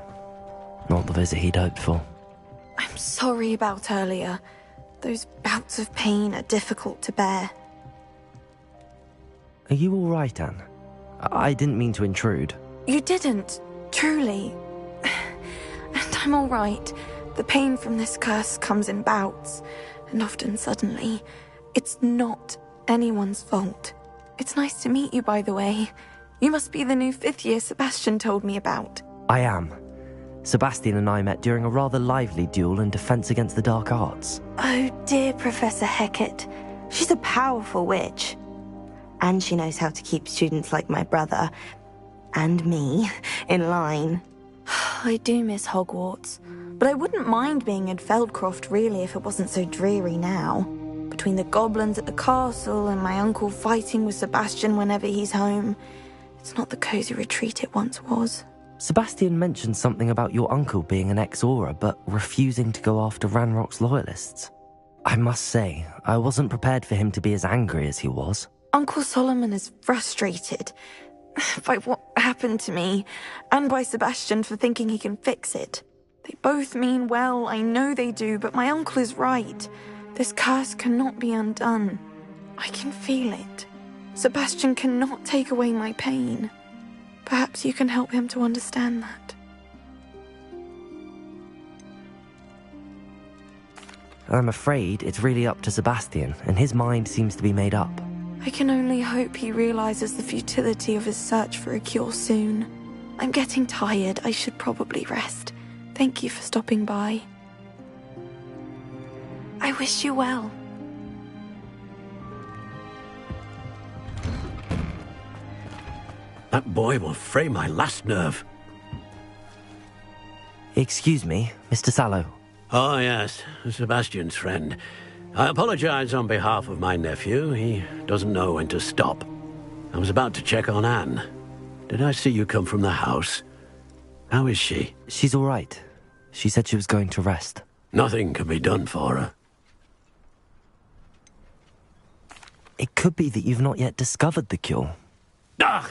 Not the visit he'd hoped for. I'm sorry about earlier. Those bouts of pain are difficult to bear. Are you all right, Anne? I didn't mean to intrude. You didn't, truly. And I'm all right. The pain from this curse comes in bouts, and often suddenly. It's not anyone's fault. It's nice to meet you, by the way. You must be the new 5th year Sebastian told me about. I am. Sebastian and I met during a rather lively duel in Defense Against the Dark Arts. Oh dear, Professor Hecat. She's a powerful witch. And she knows how to keep students like my brother, and me, in line. I do miss Hogwarts, but I wouldn't mind being in Feldcroft really if it wasn't so dreary now. Between the goblins at the castle and my uncle fighting with Sebastian whenever he's home, it's not the cozy retreat it once was. Sebastian mentioned something about your uncle being an ex-Auror, but refusing to go after Ranrock's loyalists. I must say, I wasn't prepared for him to be as angry as he was. Uncle Solomon is frustrated by what happened to me, and by Sebastian for thinking he can fix it. They both mean well, I know they do, but my uncle is right. This curse cannot be undone. I can feel it. Sebastian cannot take away my pain. Perhaps you can help him to understand that. I'm afraid it's really up to Sebastian, and his mind seems to be made up. I can only hope he realizes the futility of his search for a cure soon. I'm getting tired. I should probably rest. Thank you for stopping by. I wish you well. That boy will fray my last nerve. Excuse me, Mr. Sallow. Oh, yes, Sebastian's friend. I apologize on behalf of my nephew. He doesn't know when to stop. I was about to check on Anne. Did I see you come from the house? How is she? She's all right. She said she was going to rest. It could be that you've not yet discovered the cure. Ah,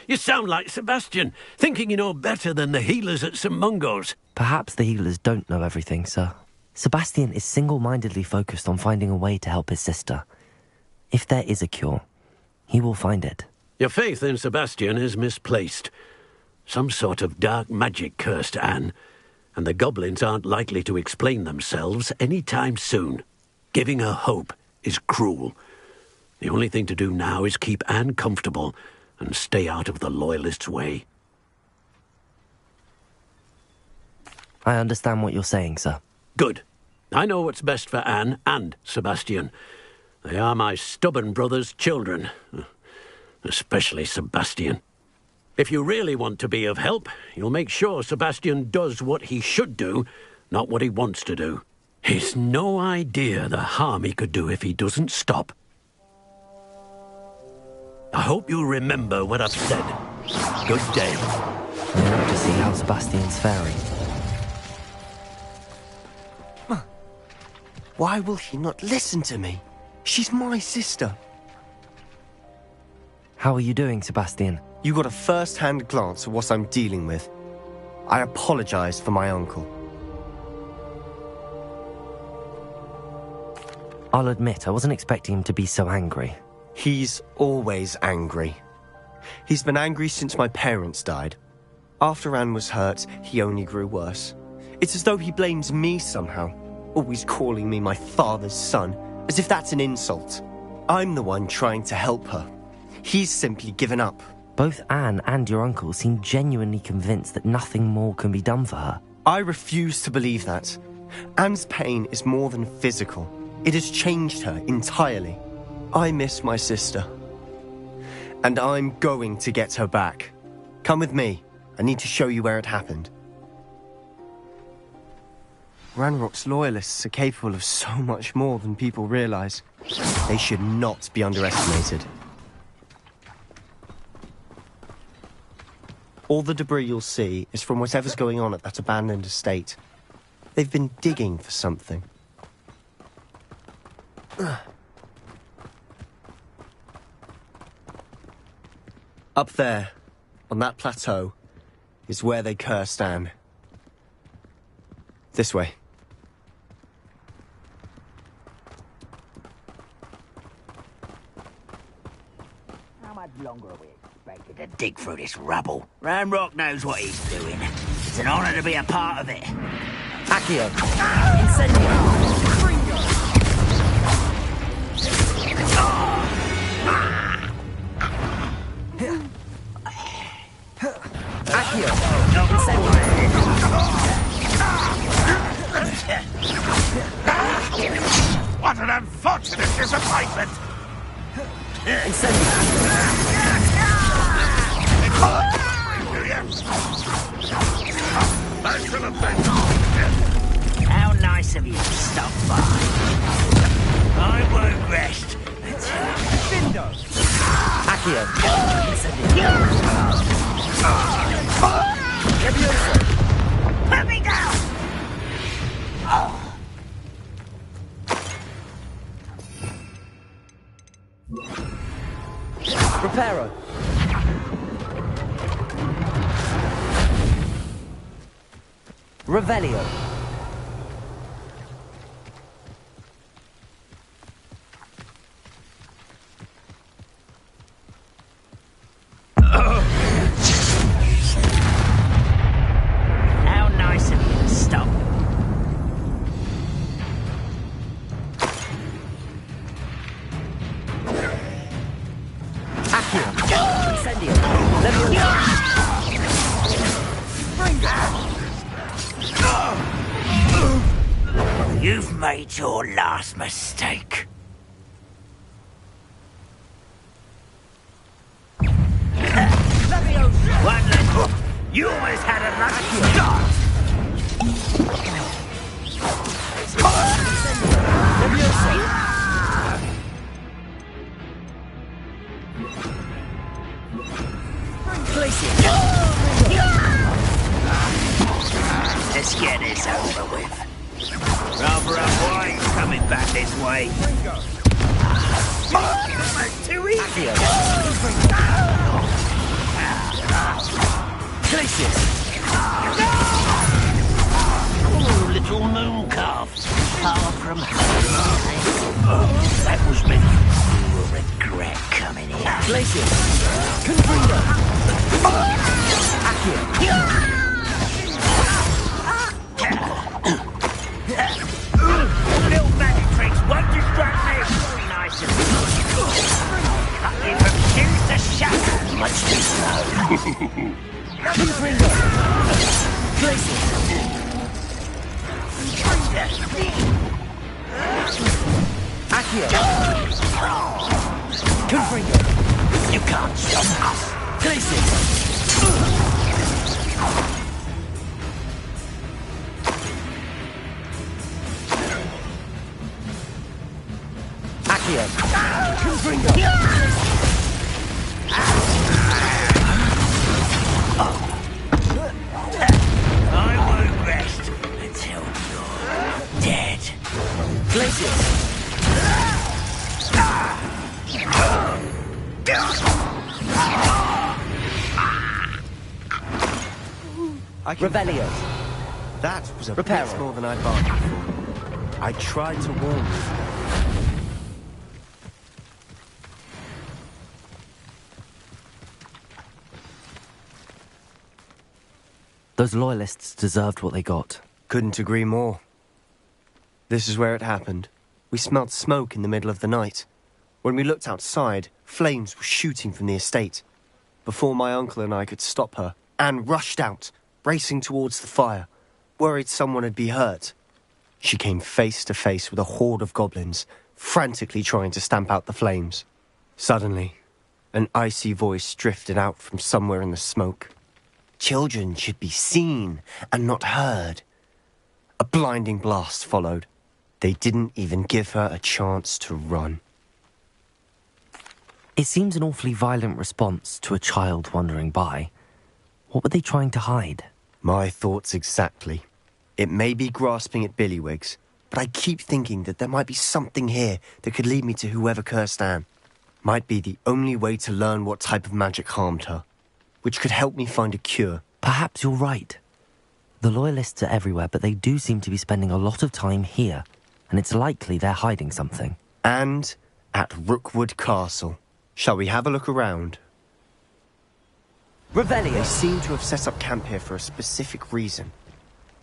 you sound like Sebastian, thinking you know better than the healers at St. Mungo's. Perhaps the healers don't know everything, sir. Sebastian is single-mindedly focused on finding a way to help his sister. If there is a cure, he will find it. Your faith in Sebastian is misplaced. Some sort of dark magic cursed Anne, and the goblins aren't likely to explain themselves any time soon. Giving her hope is cruel. The only thing to do now is keep Anne comfortable and stay out of the Loyalists' way. I understand what you're saying, sir. Good. I know what's best for Anne and Sebastian. They are my stubborn brother's children. Especially Sebastian. If you really want to be of help, you'll make sure Sebastian does what he should do, not what he wants to do. He's no idea the harm he could do if he doesn't stop. I hope you remember what I've said. Good day. I hope to see how Sebastian's faring. Why will he not listen to me? She's my sister. How are you doing, Sebastian? You got a first-hand glance at what I'm dealing with. I apologize for my uncle. I'll admit, I wasn't expecting him to be so angry. He's always angry. He's been angry since my parents died. After Anne was hurt, he only grew worse. It's as though he blames me somehow, always calling me my father's son, as if that's an insult. I'm the one trying to help her. He's simply given up. Both Anne and your uncle seem genuinely convinced that nothing more can be done for her. I refuse to believe that. Anne's pain is more than physical. It has changed her entirely. I miss my sister. And I'm going to get her back. Come with me. I need to show you where it happened. Ranrock's loyalists are capable of so much more than people realize. They should not be underestimated. All the debris you'll see is from whatever's going on at that abandoned estate. They've been digging for something. Up there, on that plateau, is where they cursed Anne. This way. How much longer are we expected to dig through this rubble? Ranrock knows what he's doing. It's an honor to be a part of it. Accio! Incendio! Accio! What an unfortunate disappointment! How nice of you to stop by. I won't rest until... Accio! Put me down! Reparo! Revelio! How nice of you to stop. Incendio! Leviosa! You've made your last mistake. One leg. You almost had a lucky start. Let's get this over with. Rather a white coming back this way. Too easy. Glacius! Oh, little moon calf. Far from home. That was me. You will regret coming here. Glacius! Confringo! Accio! Little magic tricks won't distract me. Very nice of you. Cut you from skin to shadow. Much too slow. Confringo! Glacius! Accio! Confringo! You can't stop us. Glacius! Accio! Confringo! I won't rest until you're dead. Glacius! Revelio. That was a Reparo. bit more than I bargained for. I tried to warn you. Those loyalists deserved what they got. Couldn't agree more. This is where it happened. We smelled smoke in the middle of the night. When we looked outside, flames were shooting from the estate. Before my uncle and I could stop her, Anne rushed out, racing towards the fire, worried someone had been hurt. She came face to face with a horde of goblins, frantically trying to stamp out the flames. Suddenly, an icy voice drifted out from somewhere in the smoke. Children should be seen and not heard. A blinding blast followed. They didn't even give her a chance to run. It seems an awfully violent response to a child wandering by. What were they trying to hide? My thoughts exactly. It may be grasping at Billywigs, but I keep thinking that there might be something here that could lead me to whoever cursed Anne. Might be the only way to learn what type of magic harmed her, which could help me find a cure. Perhaps you're right. The loyalists are everywhere, but they do seem to be spending a lot of time here, and it's likely they're hiding something. And at Rookwood Castle. Shall we have a look around? Revelio. They seem to have set up camp here for a specific reason.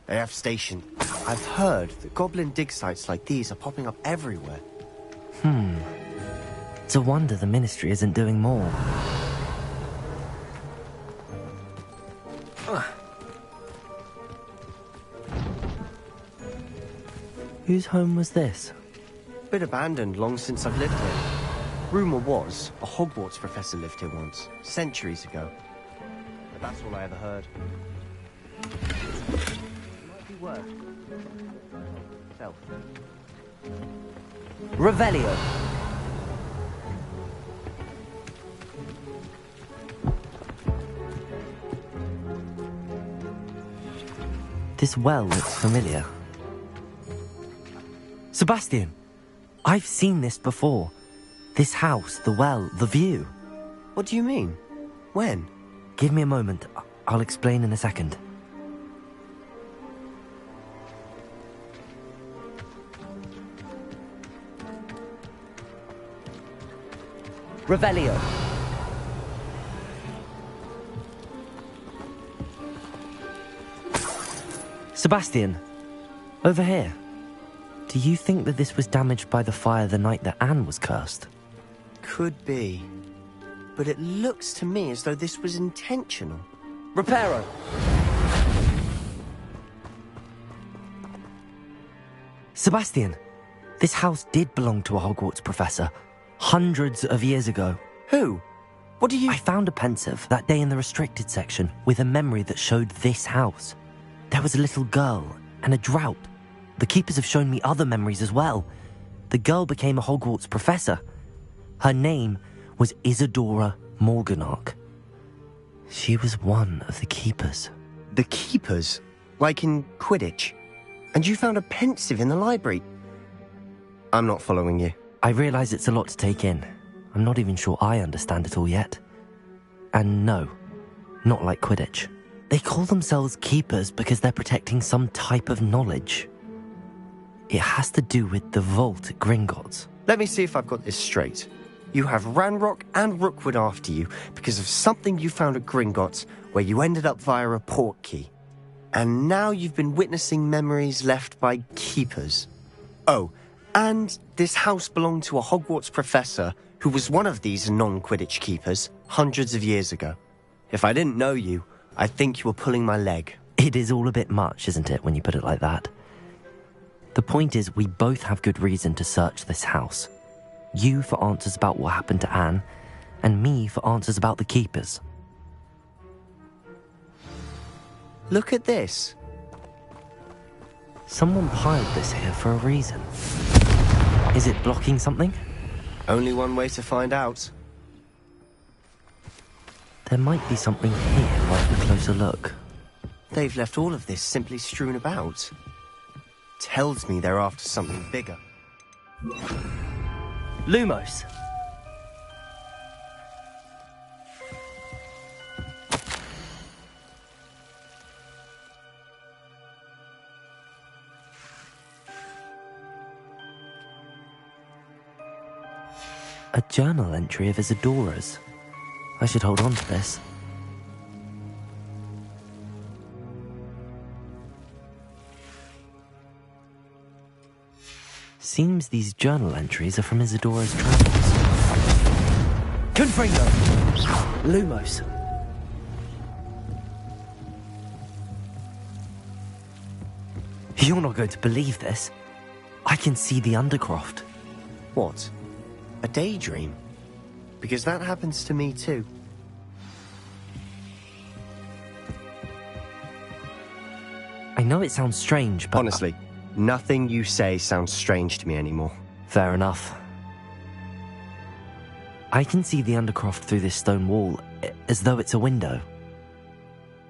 They have stationed. I've heard that goblin dig sites like these are popping up everywhere. It's a wonder the Ministry isn't doing more. Whose home was this? Been abandoned long since I've lived here. Rumour was a Hogwarts professor lived here once, centuries ago. But that's all I ever heard. Might be worth. Self. Revelio. This well looks familiar. Sebastian! I've seen this before. This house, the well, the view. What do you mean? When? Give me a moment. I'll explain in a second. Revelio. Sebastian, over here. Do you think that this was damaged by the fire the night that Anne was cursed? Could be. But it looks to me as though this was intentional. Reparo. Sebastian, this house did belong to a Hogwarts professor. Hundreds of years ago. Who? What do you... I found a pensive that day in the restricted section with a memory that showed this house. There was a little girl and a drought. The keepers have shown me other memories as well. The girl became a Hogwarts professor. Her name was Isadora Morganach. She was one of the keepers. The keepers? Like in Quidditch? And you found a pensive in the library? I'm not following you. I realise it's a lot to take in. I'm not even sure I understand it all yet. And no, not like Quidditch. They call themselves keepers because they're protecting some type of knowledge. It has to do with the vault at Gringotts. Let me see if I've got this straight. You have Ranrock and Rookwood after you because of something you found at Gringotts where you ended up via a port key. And now you've been witnessing memories left by keepers. Oh, and this house belonged to a Hogwarts professor who was one of these non-Quidditch keepers hundreds of years ago. If I didn't know you, I think you were pulling my leg. It is all a bit much, isn't it, when you put it like that? The point is, we both have good reason to search this house. You for answers about what happened to Anne, and me for answers about the keepers. Look at this. Someone piled this here for a reason. Is it blocking something? Only one way to find out. There might be something here worth a closer look. They've left all of this simply strewn about. Tells me they're after something bigger. Lumos! A journal entry of Isadora's. I should hold on to this. Seems these journal entries are from Isadora's travels. Confringo! Lumos. You're not going to believe this. I can see the Undercroft. What? A daydream? Because that happens to me too. I know it sounds strange, but... Honestly, nothing you say sounds strange to me anymore. Fair enough. I can see the Undercroft through this stone wall, as though it's a window.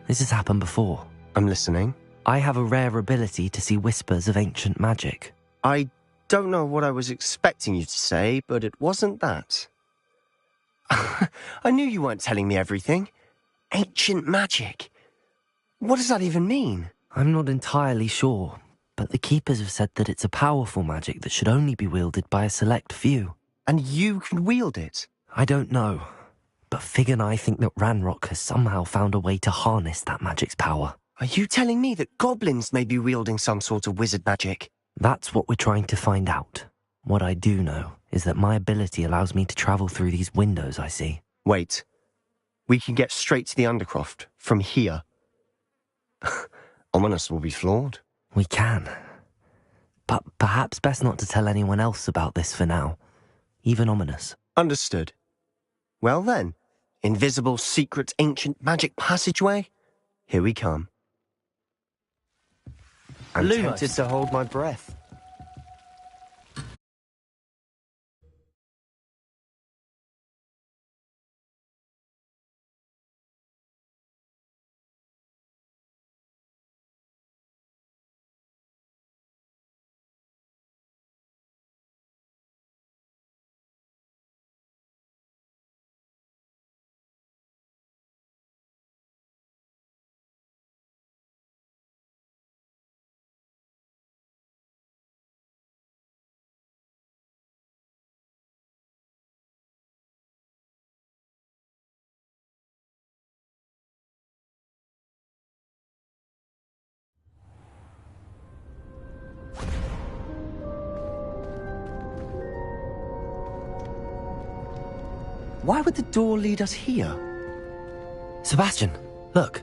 This has happened before. I'm listening. I have a rare ability to see whispers of ancient magic. I don't know what I was expecting you to say, but it wasn't that. I knew you weren't telling me everything. Ancient magic. What does that even mean? I'm not entirely sure, but the Keepers have said that it's a powerful magic that should only be wielded by a select few. And you can wield it? I don't know, but Fig and I think that Ranrock has somehow found a way to harness that magic's power. Are you telling me that goblins may be wielding some sort of wizard magic? That's what we're trying to find out. What I do know is that my ability allows me to travel through these windows I see. Wait. We can get straight to the Undercroft from here. Ominous will be flawed. We can. But perhaps best not to tell anyone else about this for now. Even Ominous. Understood. Well then, invisible, secret, ancient magic passageway? Here we come. I'm tempted to hold my breath. Why would the door lead us here? Sebastian, look.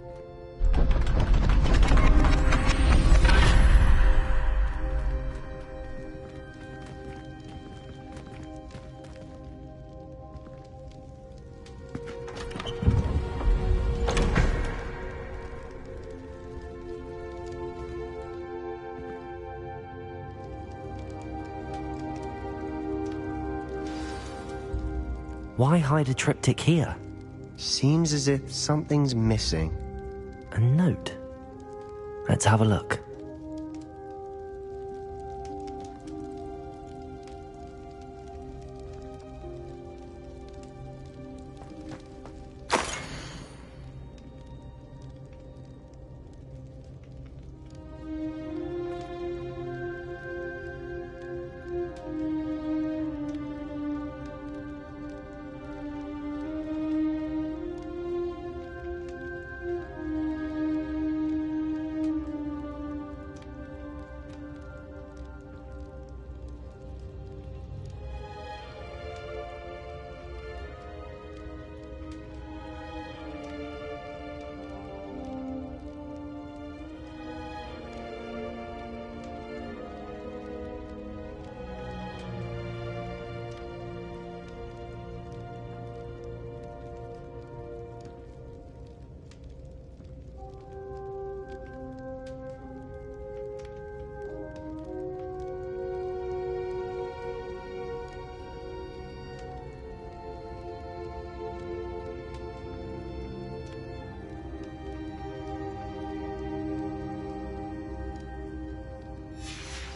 Why hide a triptych here? Seems as if something's missing. A note? Let's have a look.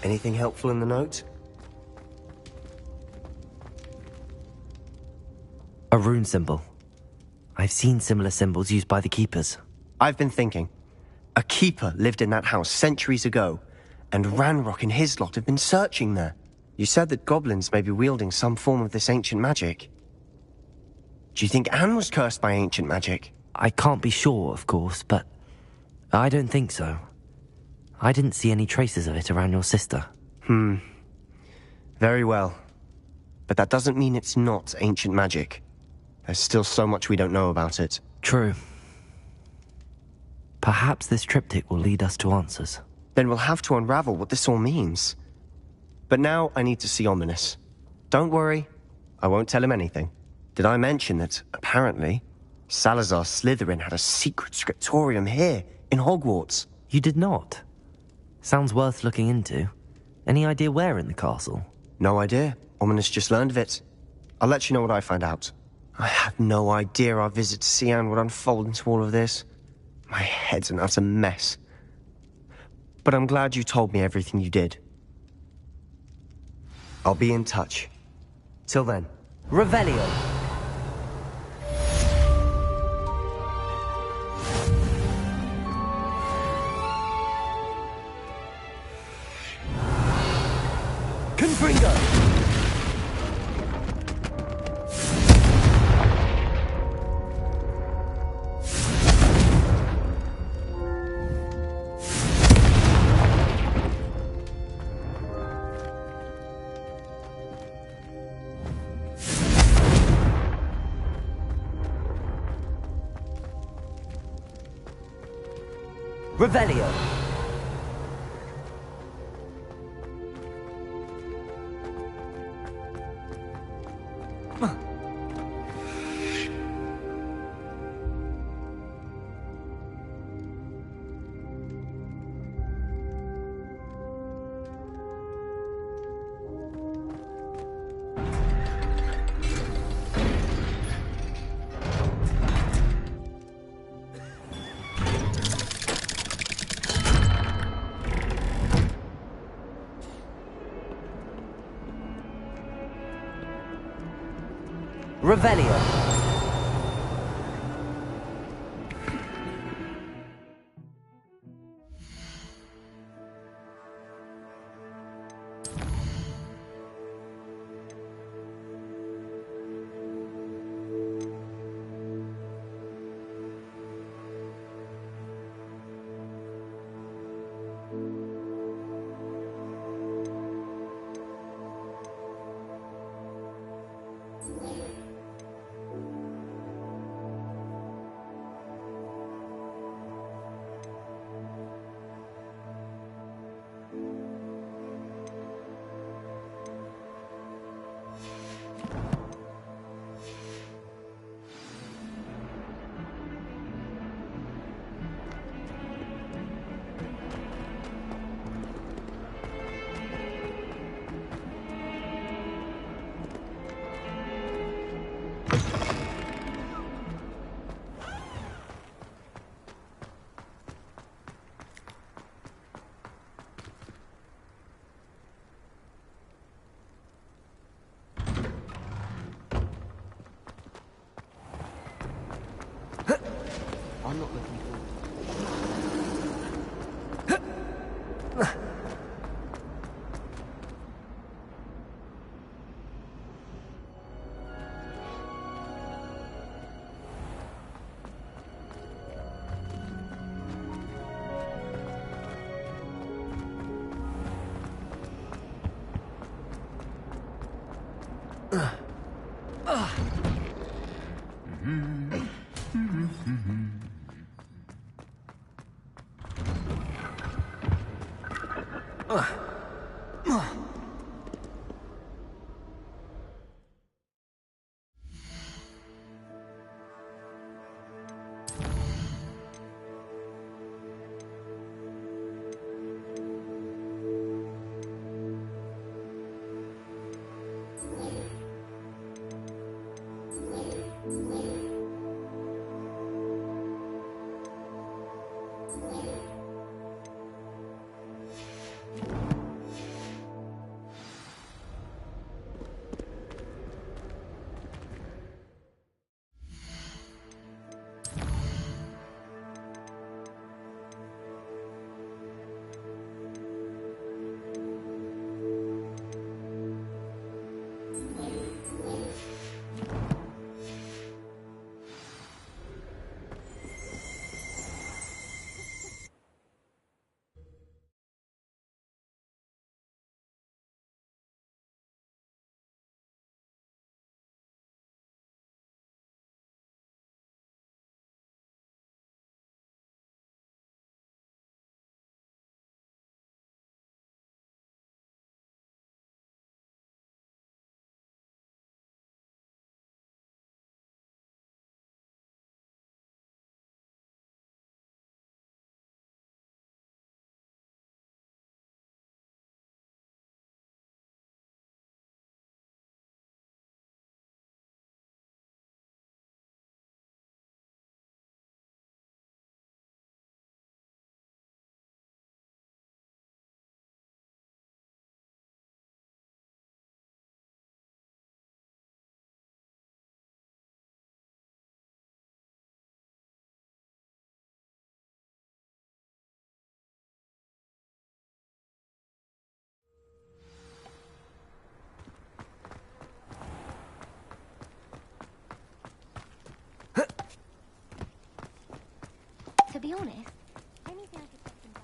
Anything helpful in the note? A rune symbol. I've seen similar symbols used by the keepers. I've been thinking. A keeper lived in that house centuries ago, and Ranrock and his lot have been searching there. You said that goblins may be wielding some form of this ancient magic. Do you think Anne was cursed by ancient magic? I can't be sure, of course, but I don't think so. I didn't see any traces of it around your sister. Very well. But that doesn't mean it's not ancient magic. There's still so much we don't know about it. True. Perhaps this triptych will lead us to answers. Then we'll have to unravel what this all means. But now I need to see Ominous. Don't worry, I won't tell him anything. Did I mention that, apparently, Salazar Slytherin had a secret scriptorium here, in Hogwarts? You did not? Sounds worth looking into. Any idea where in the castle? No idea. Ominous just learned of it. I'll let you know what I find out. I had no idea our visit to Sian would unfold into all of this. My head's an utter mess. But I'm glad you told me everything you did. I'll be in touch. Till then. Revelio. Confringo. Revelio. Revelio. I'm not looking forward. be honest, anything I could get them done.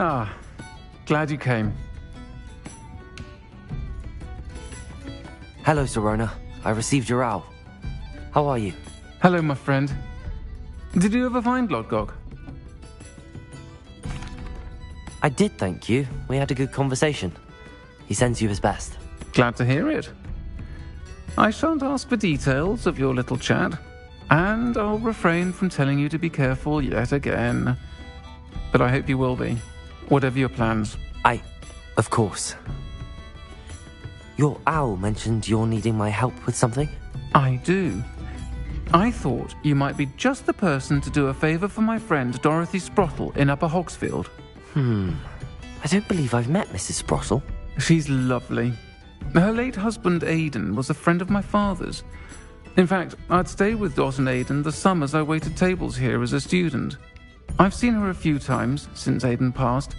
Ah, glad you came. Hello, Serona. I received your owl. How are you? Hello, my friend. Did you ever find Lodgok? I did, thank you. We had a good conversation. He sends you his best. Glad to hear it. I shan't ask for details of your little chat, and I'll refrain from telling you to be careful yet again. But I hope you will be, whatever your plans. Of course. Your owl mentioned you're needing my help with something? I do. I thought you might be just the person to do a favour for my friend Dorothy Sprottle in Upper Hogsfield. I don't believe I've met Mrs. Sprottle. She's lovely. Her late husband Aidan was a friend of my father's. In fact, I'd stay with Dot and Aidan the summers I waited tables here as a student. I've seen her a few times since Aidan passed,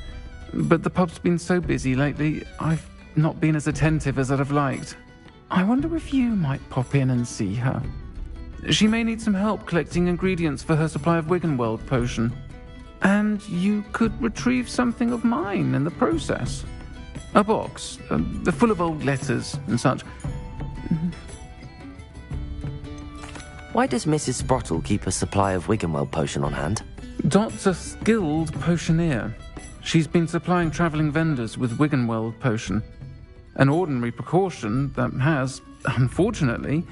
but the pub's been so busy lately, I've not been as attentive as I'd have liked. I wonder if you might pop in and see her. She may need some help collecting ingredients for her supply of Wiggenweld potion. And you could retrieve something of mine in the process. A box, full of old letters and such. Why does Mrs. Sprottle keep a supply of Wiggenweld potion on hand? Dot's a skilled potioneer. She's been supplying travelling vendors with Wiggenweld potion. An ordinary precaution that has, unfortunately,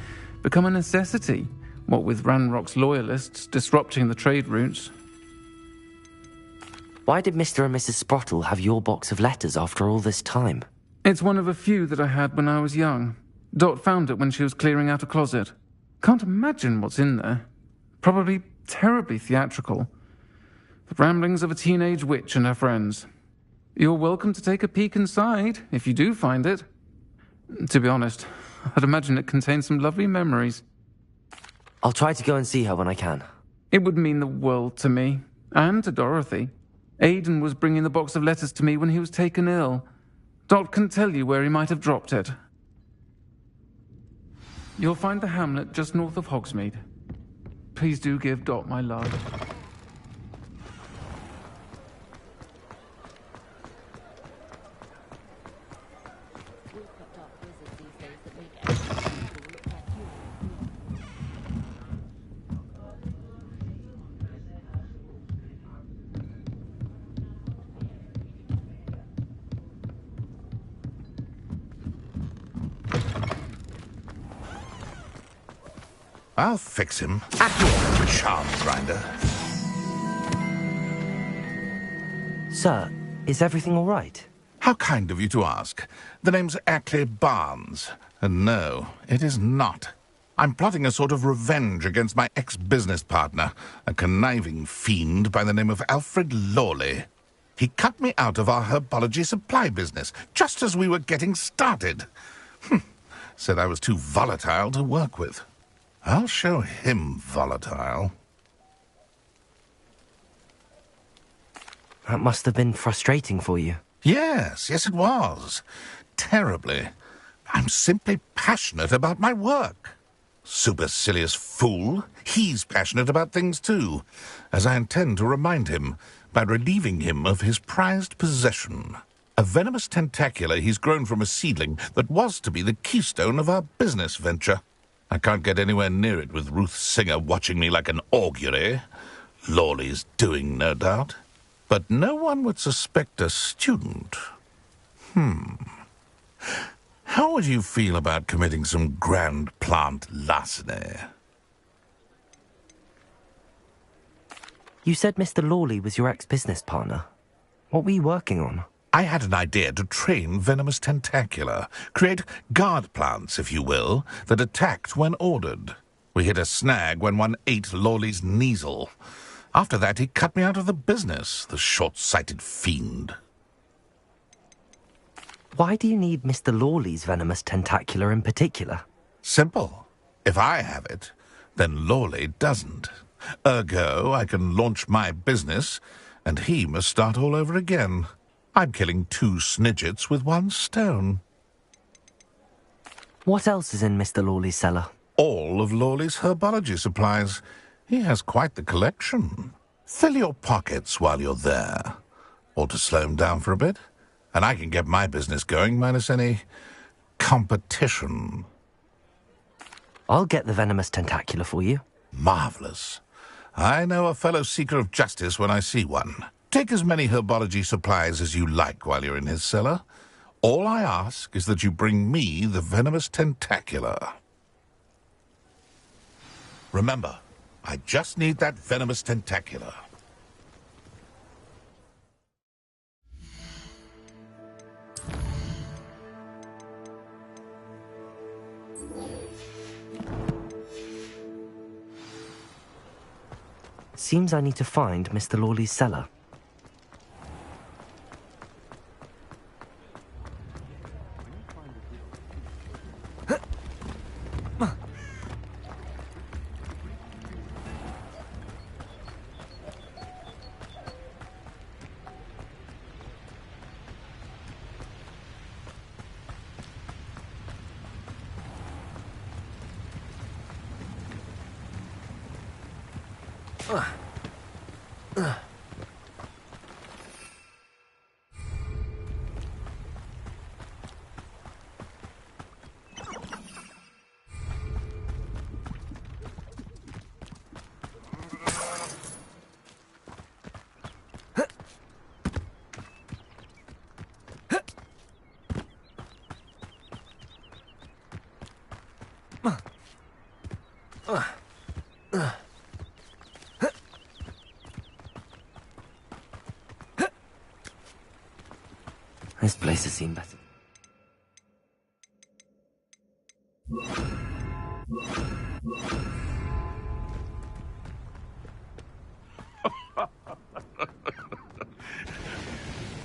become a necessity, what with Ranrock's loyalists disrupting the trade routes. Why did Mr. and Mrs. Sprottle have your box of letters after all this time? It's one of a few that I had when I was young. Dot found it when she was clearing out a closet. Can't imagine what's in there. Probably terribly theatrical. The ramblings of a teenage witch and her friends. You're welcome to take a peek inside, if you do find it. To be honest, I'd imagine it contains some lovely memories. I'll try to go and see her when I can. It would mean the world to me, and to Dorothy. Aidan was bringing the box of letters to me when he was taken ill. Dot can tell you where he might have dropped it. You'll find the hamlet just north of Hogsmeade. Please do give Dot my love. I'll fix him. At your charm grinder. Sir, is everything all right? How kind of you to ask. The name's Ackley Barnes. And no, it is not. I'm plotting a sort of revenge against my ex-business partner, a conniving fiend by the name of Alfred Lawley. He cut me out of our herbology supply business, just as we were getting started. Said I was too volatile to work with. I'll show him volatile. That must have been frustrating for you. Yes, it was. Terribly. I'm simply passionate about my work. Supercilious fool. He's passionate about things too, as I intend to remind him by relieving him of his prized possession. A venomous tentacula he's grown from a seedling that was to be the keystone of our business venture. I can't get anywhere near it with Ruth Singer watching me like an augury. Lawley's doing, no doubt. But no one would suspect a student. How would you feel about committing some grand plant larceny? You said Mr. Lawley was your ex-business partner. What were you working on? I had an idea to train venomous tentacula, create guard plants, if you will, that attacked when ordered. We hit a snag when one ate Lawley's Kneasel. After that, he cut me out of the business, the short-sighted fiend. Why do you need Mr. Lawley's venomous tentacula in particular? Simple. If I have it, then Lawley doesn't. Ergo, I can launch my business, and he must start all over again. I'm killing 2 snidgets with 1 stone. What else is in Mr. Lawley's cellar? All of Lawley's herbology supplies. He has quite the collection. Fill your pockets while you're there. Or to slow him down for a bit, and I can get my business going minus any competition. I'll get the venomous tentacula for you. Marvelous. I know a fellow seeker of justice when I see one. Take as many herbology supplies as you like while you're in his cellar. All I ask is that you bring me the venomous tentacula. Remember, I just need that venomous tentacula. Seems I need to find Mr. Lawley's cellar. This place has seen better.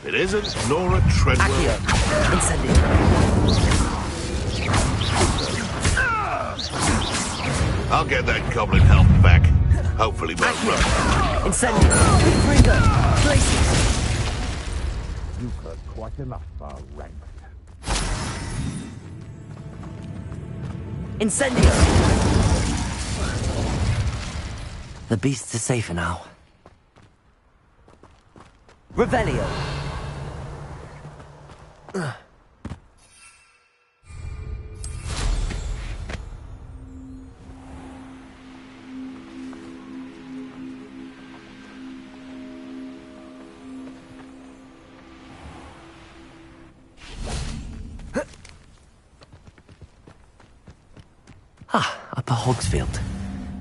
It isn't Nora Treadwell. Accio. Incendio. I'll get that goblin health back. Hopefully well run. Incendio. Freezer. Places. You've heard quite enough, our rank. Incendio. The beasts are safer now. Revelio. Upper Hogsfield.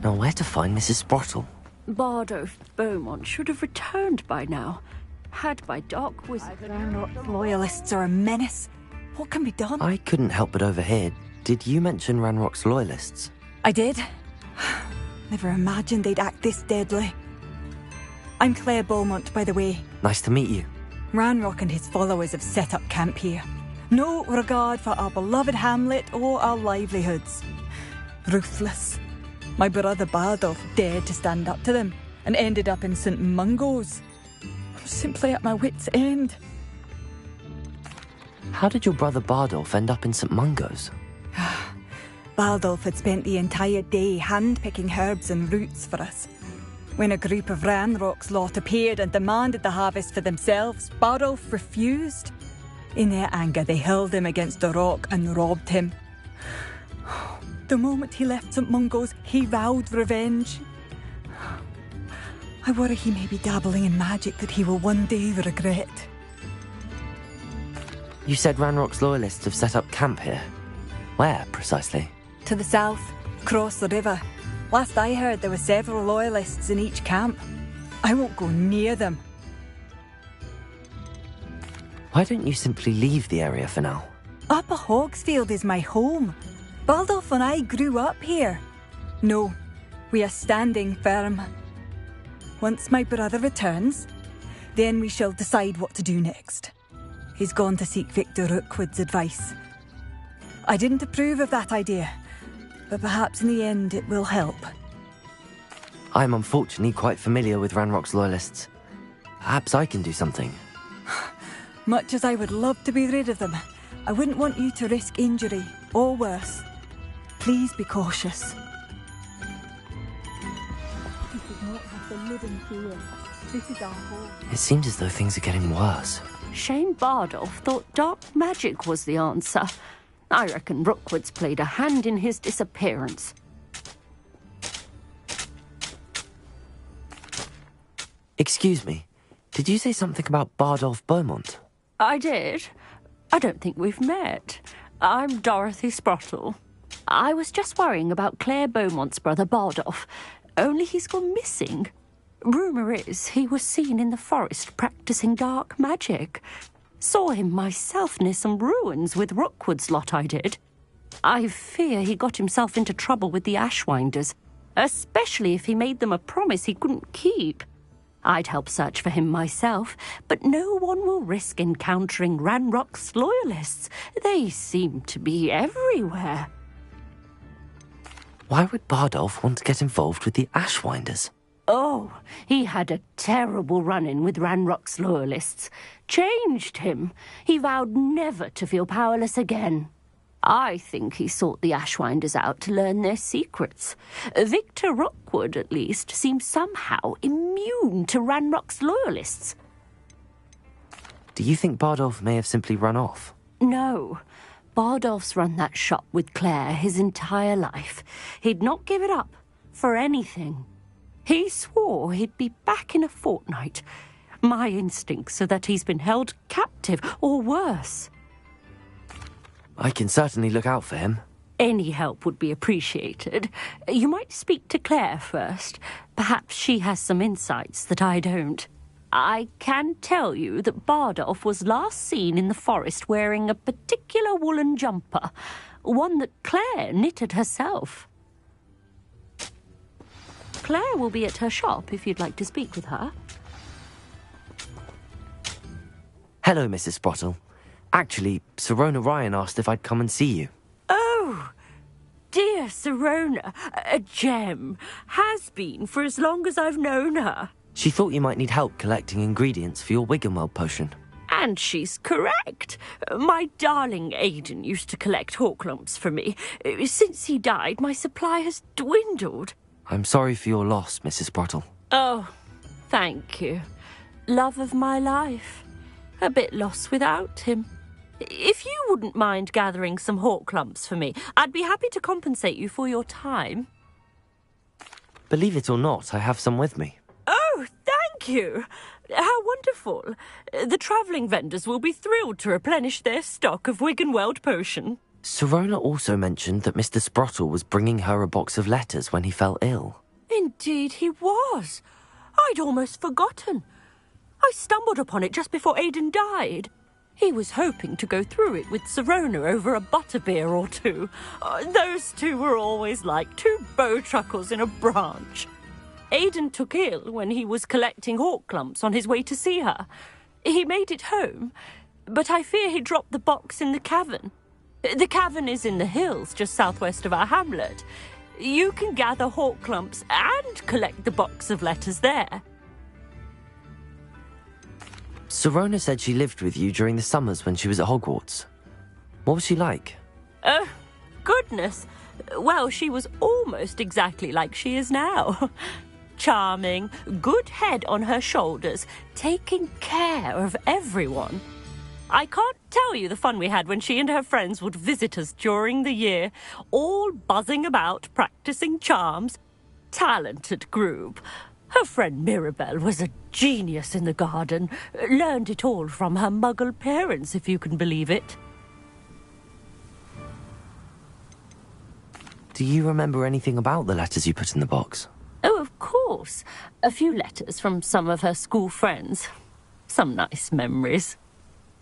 Now where to find Mrs. Sprottle? Bardolph Beaumont should have returned by now. Had by Doc was... Ranrock's loyalists are a menace. What can be done? I couldn't help but overhear. Did you mention Ranrock's loyalists? I did. Never imagined they'd act this deadly. I'm Claire Beaumont, by the way. Nice to meet you. Ranrock and his followers have set up camp here. No regard for our beloved hamlet or our livelihoods. Ruthless. My brother Bardolph dared to stand up to them and ended up in St. Mungo's. I'm simply at my wit's end. How did your brother Bardolph end up in St. Mungo's? Baldulf had spent the entire day hand-picking herbs and roots for us. When a group of Ranrock's lot appeared and demanded the harvest for themselves, Baldulf refused. In their anger, they hurled him against a rock and robbed him. The moment he left St. Mungo's, he vowed revenge. I worry he may be dabbling in magic that he will one day regret. You said Ranrock's loyalists have set up camp here. Where, precisely? To the south, across the river. Last I heard, there were several loyalists in each camp. I won't go near them. Why don't you simply leave the area for now? Upper Hogsfield is my home. Baldulf and I grew up here. No, we are standing firm. Once my brother returns, then we shall decide what to do next. He's gone to seek Victor Rookwood's advice. I didn't approve of that idea, but perhaps in the end it will help. I'm unfortunately quite familiar with Ranrock's loyalists. Perhaps I can do something. Much as I would love to be rid of them, I wouldn't want you to risk injury, or worse. Please be cautious. This is not just a living field. This is our home. It seems as though things are getting worse. Shane Bardolph thought dark magic was the answer. I reckon Rookwood's played a hand in his disappearance. Excuse me, did you say something about Bardolph Beaumont? I did. I don't think we've met. I'm Dorothy Sprottle. I was just worrying about Claire Beaumont's brother Bardolph, only he's gone missing. Rumour is he was seen in the forest practising dark magic. Saw him myself near some ruins with Rookwood's lot I did. I fear he got himself into trouble with the Ashwinders, especially if he made them a promise he couldn't keep. I'd help search for him myself, but no one will risk encountering Ranrock's loyalists. They seem to be everywhere. Why would Bardolph want to get involved with the Ashwinders? Oh, he had a terrible run-in with Ranrock's loyalists. Changed him. He vowed never to feel powerless again. I think he sought the Ashwinders out to learn their secrets. Victor Rookwood, at least, seems somehow immune to Ranrock's loyalists. Do you think Bardolph may have simply run off? No. Bardolph's run that shop with Claire his entire life. He'd not give it up for anything. He swore he'd be back in a fortnight. My instincts are that he's been held captive, or worse. I can certainly look out for him. Any help would be appreciated. You might speak to Claire first. Perhaps she has some insights that I don't. I can tell you that Bardolph was last seen in the forest wearing a particular woolen jumper, one that Claire knitted herself. Claire will be at her shop if you'd like to speak with her. Hello, Mrs. Sprottle. Actually, Sirona Ryan asked if I'd come and see you. Oh, dear Sirona, a gem. Has been for as long as I've known her. She thought you might need help collecting ingredients for your Wiggenweld potion. And she's correct. My darling Aidan used to collect hawk lumps for me. Since he died, my supply has dwindled. I'm sorry for your loss, Mrs. Sprottle. Oh, thank you. Love of my life. A bit lost without him. If you wouldn't mind gathering some hawk lumps for me, I'd be happy to compensate you for your time. Believe it or not, I have some with me. Oh, thank you. How wonderful. The travelling vendors will be thrilled to replenish their stock of Wiggenweld potion. Sirona also mentioned that Mr. Sprottle was bringing her a box of letters when he fell ill. Indeed he was. I'd almost forgotten. I stumbled upon it just before Aidan died. He was hoping to go through it with Sirona over a butterbeer or two. Those two were always like two bowtruckles in a branch. Aidan took ill when he was collecting hawk lumps on his way to see her. He made it home, but I fear he dropped the box in the cavern. The cavern is in the hills just southwest of our hamlet. You can gather hawk lumps and collect the box of letters there. Sirona said she lived with you during the summers when she was at Hogwarts. What was she like? Oh, goodness. Well, she was almost exactly like she is now. Charming, good head on her shoulders, taking care of everyone. I can't tell you the fun we had when she and her friends would visit us during the year, all buzzing about, practicing charms. Talented group. Her friend Mirabelle was a genius in the garden. Learned it all from her muggle parents, if you can believe it. Do you remember anything about the letters you put in the box? Oh, of course. A few letters from some of her school friends. Some nice memories.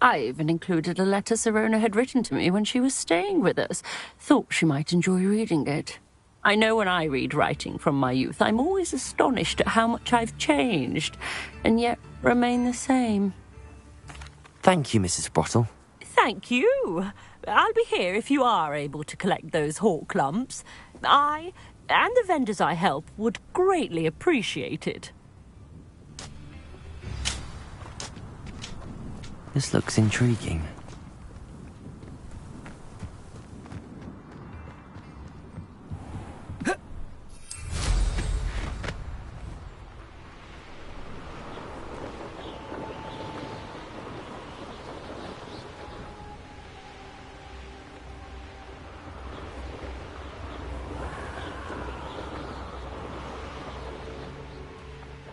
I even included a letter Serona had written to me when she was staying with us. Thought she might enjoy reading it. I know when I read writing from my youth, I'm always astonished at how much I've changed, and yet remain the same. Thank you, Mrs. Sprottle. Thank you. I'll be here if you are able to collect those hawk lumps. I, and the vendors I help, would greatly appreciate it. This looks intriguing.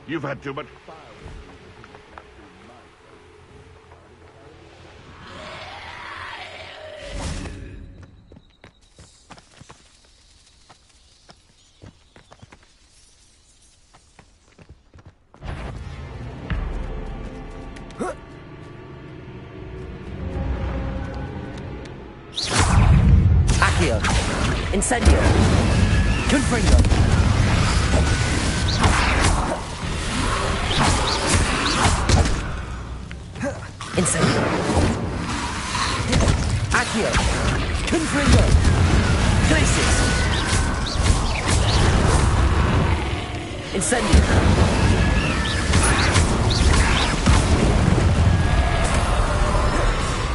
You've had too much fire. Accio. Incendio. Confringo. Incendio. Accio. Confringo. Glacis. Incendio.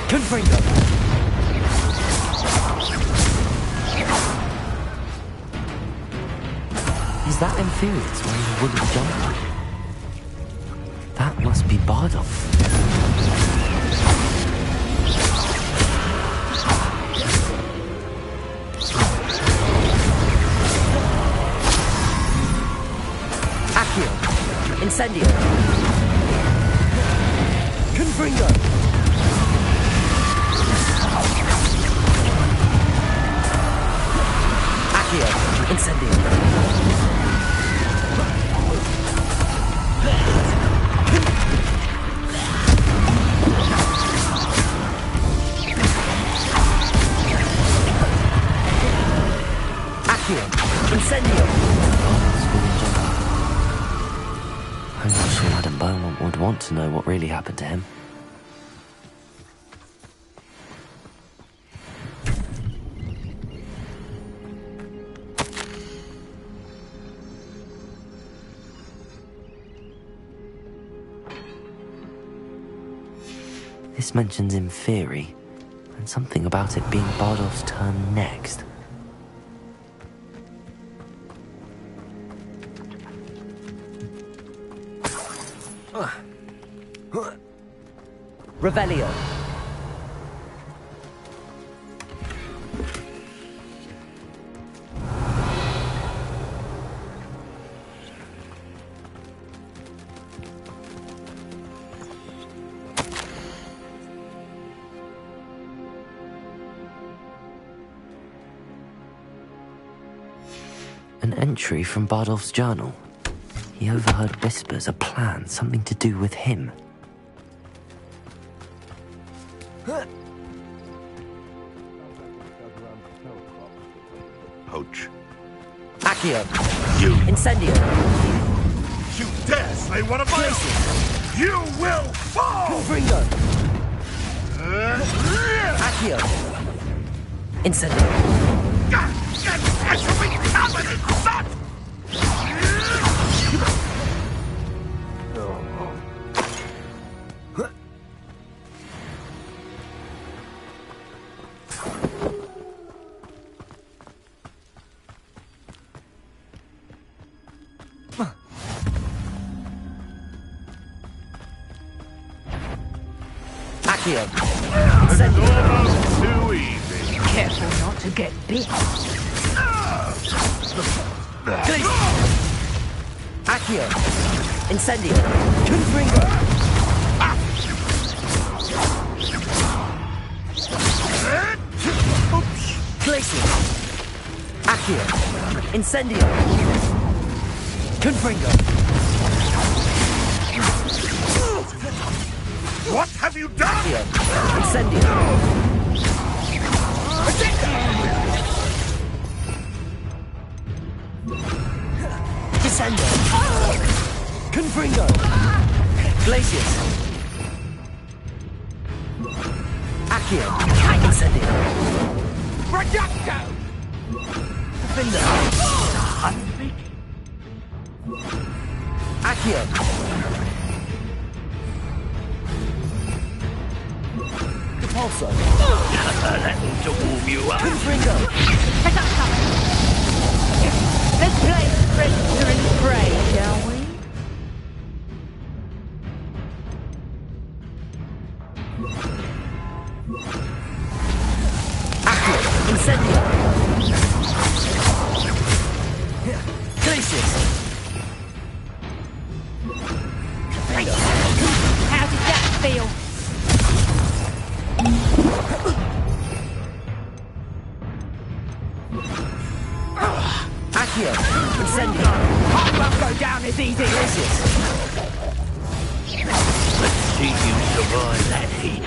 Confringo. Is that Infuriate's wearing a wooden jumper? That must be Bardolph. Accio. Incendio. Confringo. Accio. Incendio. Incendio. I'm not sure Madame Beaumont would want to know what really happened to him. This mentions Inferi, and something about it being Bardolph's turn next. Revelio. An entry from Bardolph's journal. He overheard whispers, a plan, something to do with him. Poach. Accio. You! Incendio. You dare say one of my own! You will fall! Confringo. Accio. Incendio. I shall be covered in blood! Accio. Incendio. Almost too easy. Careful not to get bit. Accio. Incendio. Confringo. Glacier. Accio. Incendio. Confringo. What have you done? Accio. Incendio. Descendo. Confringo. Glacius. Accio. Incendio. Reducto! Defender. Accio. Depulso. That'll to warm you up. Confringo. Reducto! Let's play Predator and Prey, shall we? Accio. Incendio. Glacius. How did that feel? Accio. Incendio. I won't go down as easy. Glacius. Let's see you survive that heat.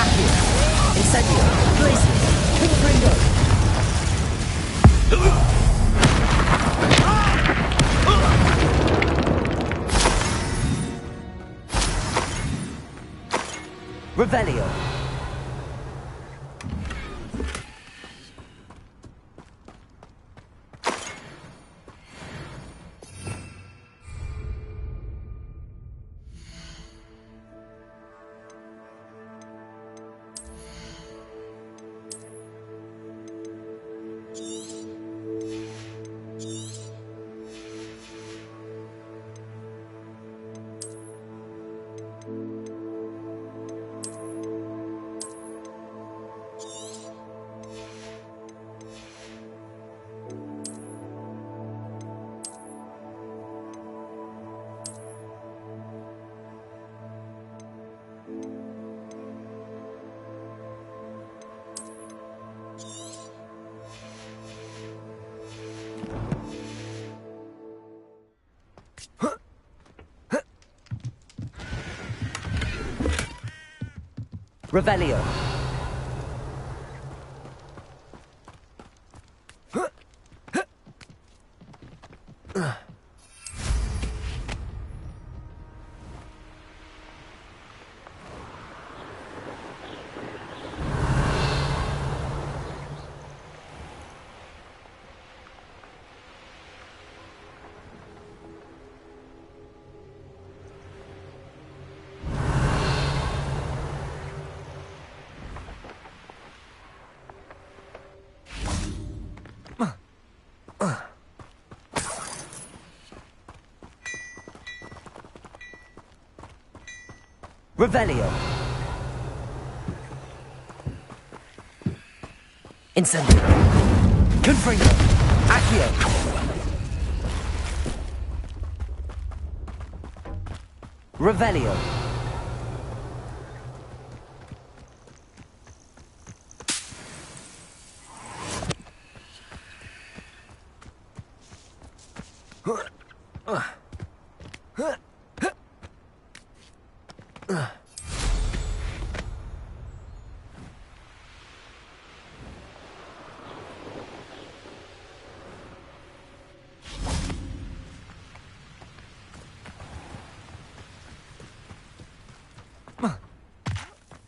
Accio. Incendio. Glacius. Confringo. Revelio. Revelio. Revelio. Incendio. Confringo. Accio. Revelio.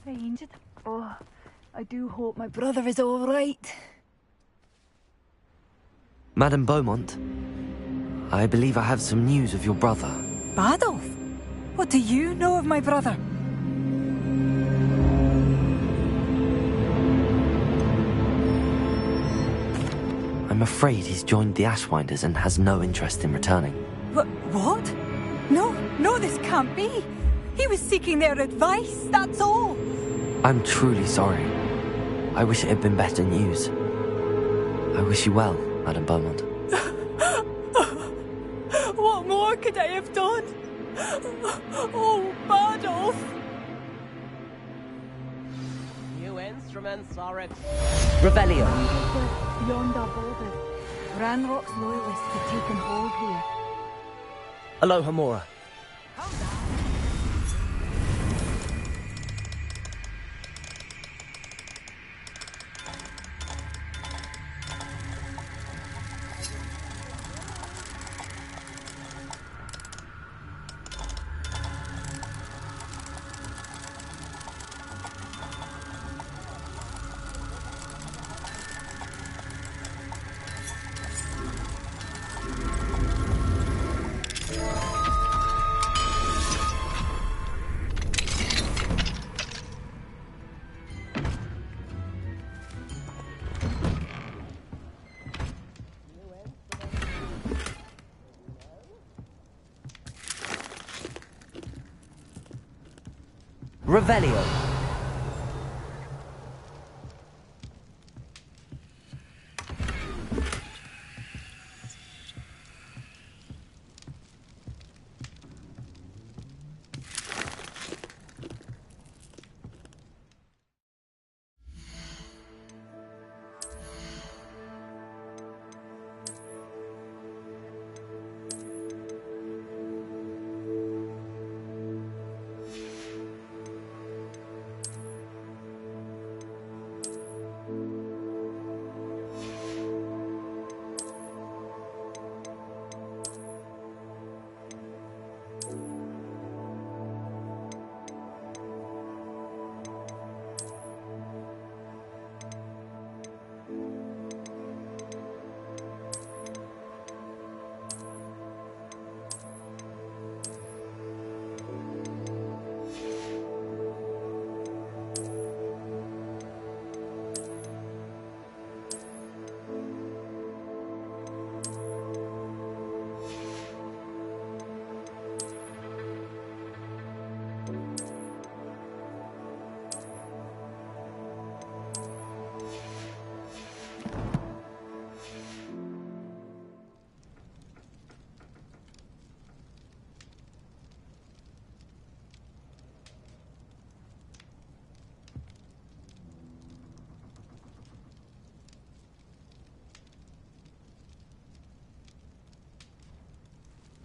Angel. Oh, I do hope my brother is all right. Madame Beaumont, I believe I have some news of your brother. Badolf? What do you know of my brother? I'm afraid he's joined the Ashwinders and has no interest in returning. What? No, this can't be. He was seeking their advice, that's all. I'm truly sorry. I wish it had been better news. I wish you well, Madam Beaumont. What more could I have done? Oh, Badolf! New instruments are at... Revelio. Beyond our borders, Ranrock's loyalists have taken hold here. Aloha Mora. Revelio.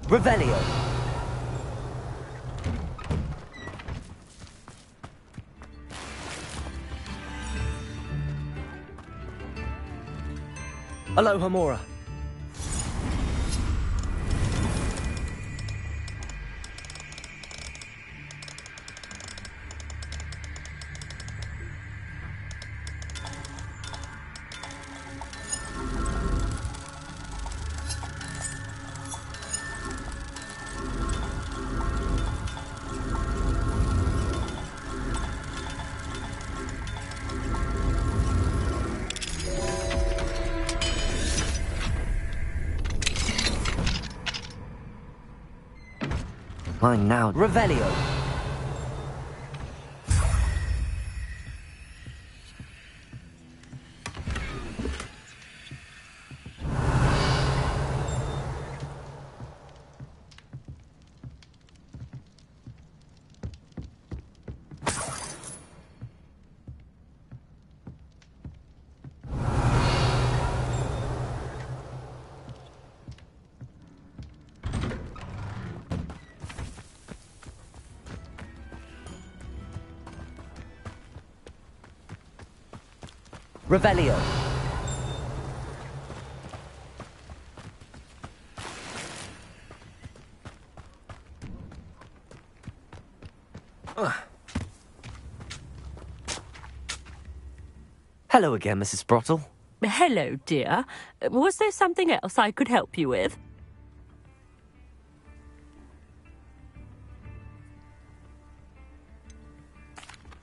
Revelio. Aloha Mora. Mine now. Revelio. Revelio. Hello again, Mrs. Sprottle. Hello, dear. Was there something else I could help you with?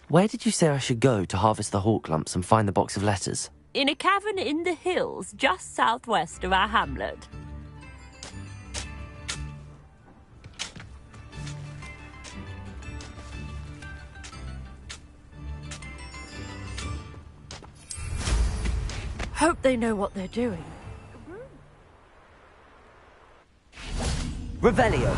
Where did you say I should go to harvest the hawk lumps and find the box of letters? in a cavern in the hills just southwest of our hamlet. Hope they know what they're doing. Revelio.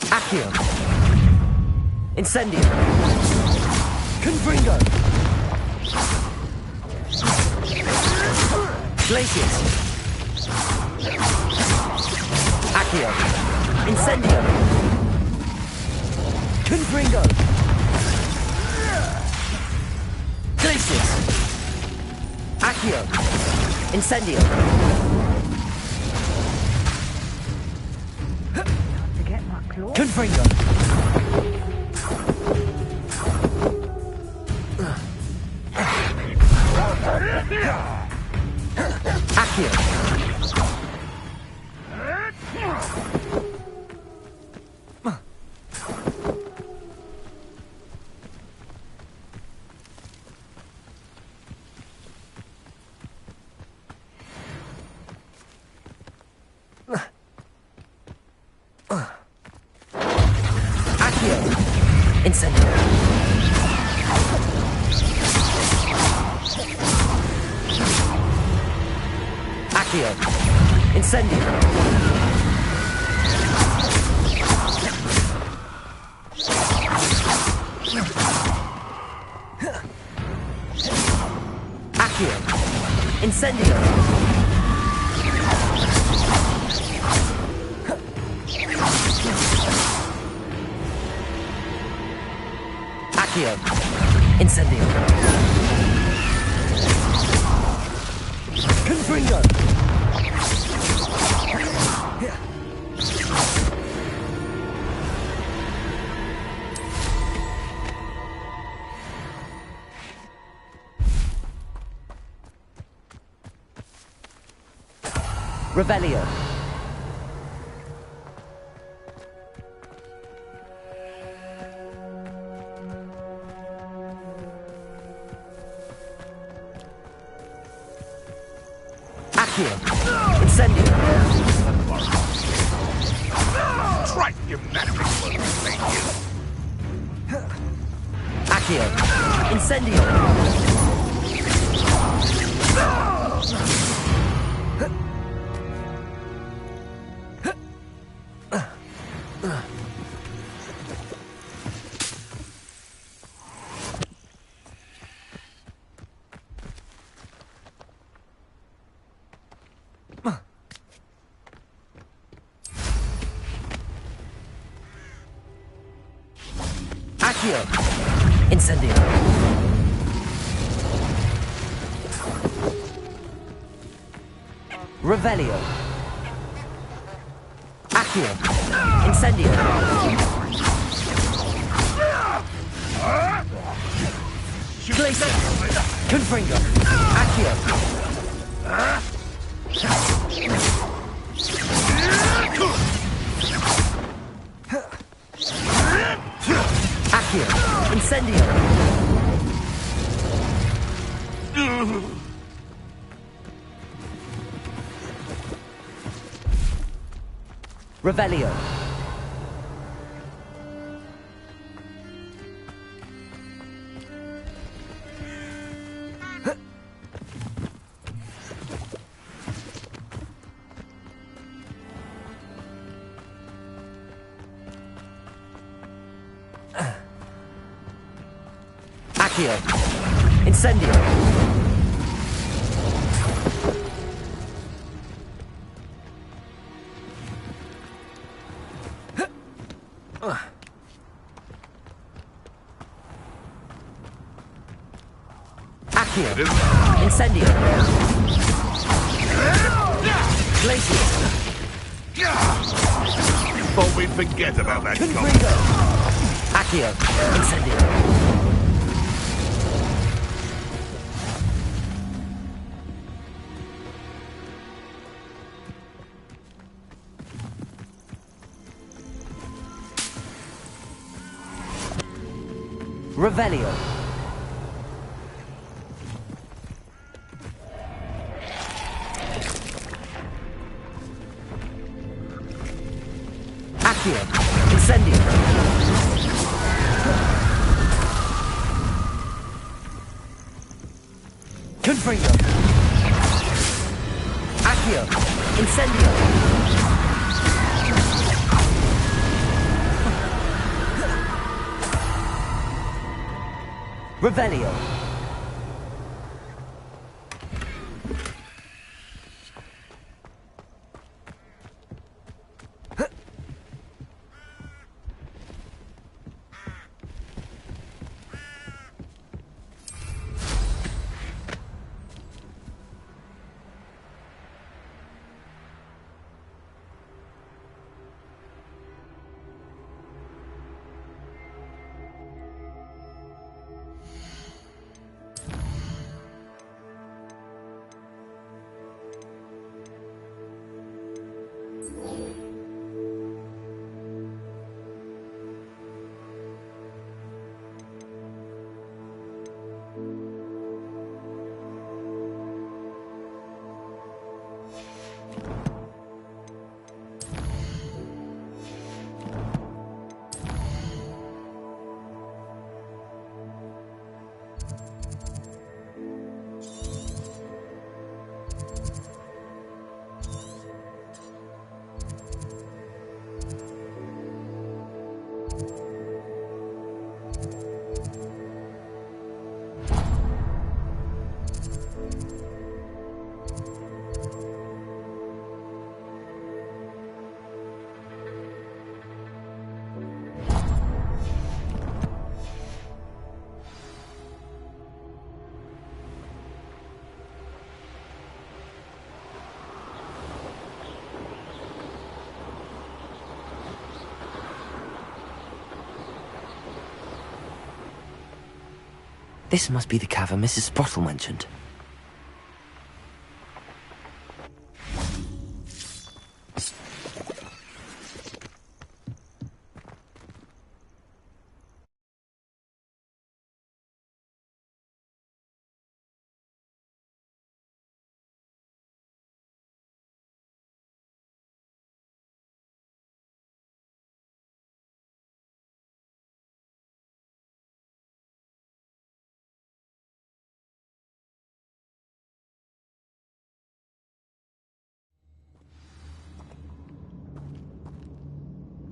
Accio. Incendio. Confringo. Glacius. Accio. Incendio. Confringo. Glacius. Accio. Incendio. Confringo. Accio. Incendio. Accio. Incendio. Accio. Incendio. Accio. Incendio. Confringo. Revelio. Accio. Incendio. Tripe, you magic thank you. Accio. Incendio. Accio. Incendio. Revelio. Accio. Incendio. Glacier. Confringo. Accio. Accio. Incendio. Revelio. Accio. Incendio. Accio. Incendio. Glacier. Thought we'd forget about that. Confringo. Accio. Incendio. Revelio. Accio. Incendio. Confringo. Accio. Incendio. Revelio. This must be the cavern Mrs. Sprottle mentioned.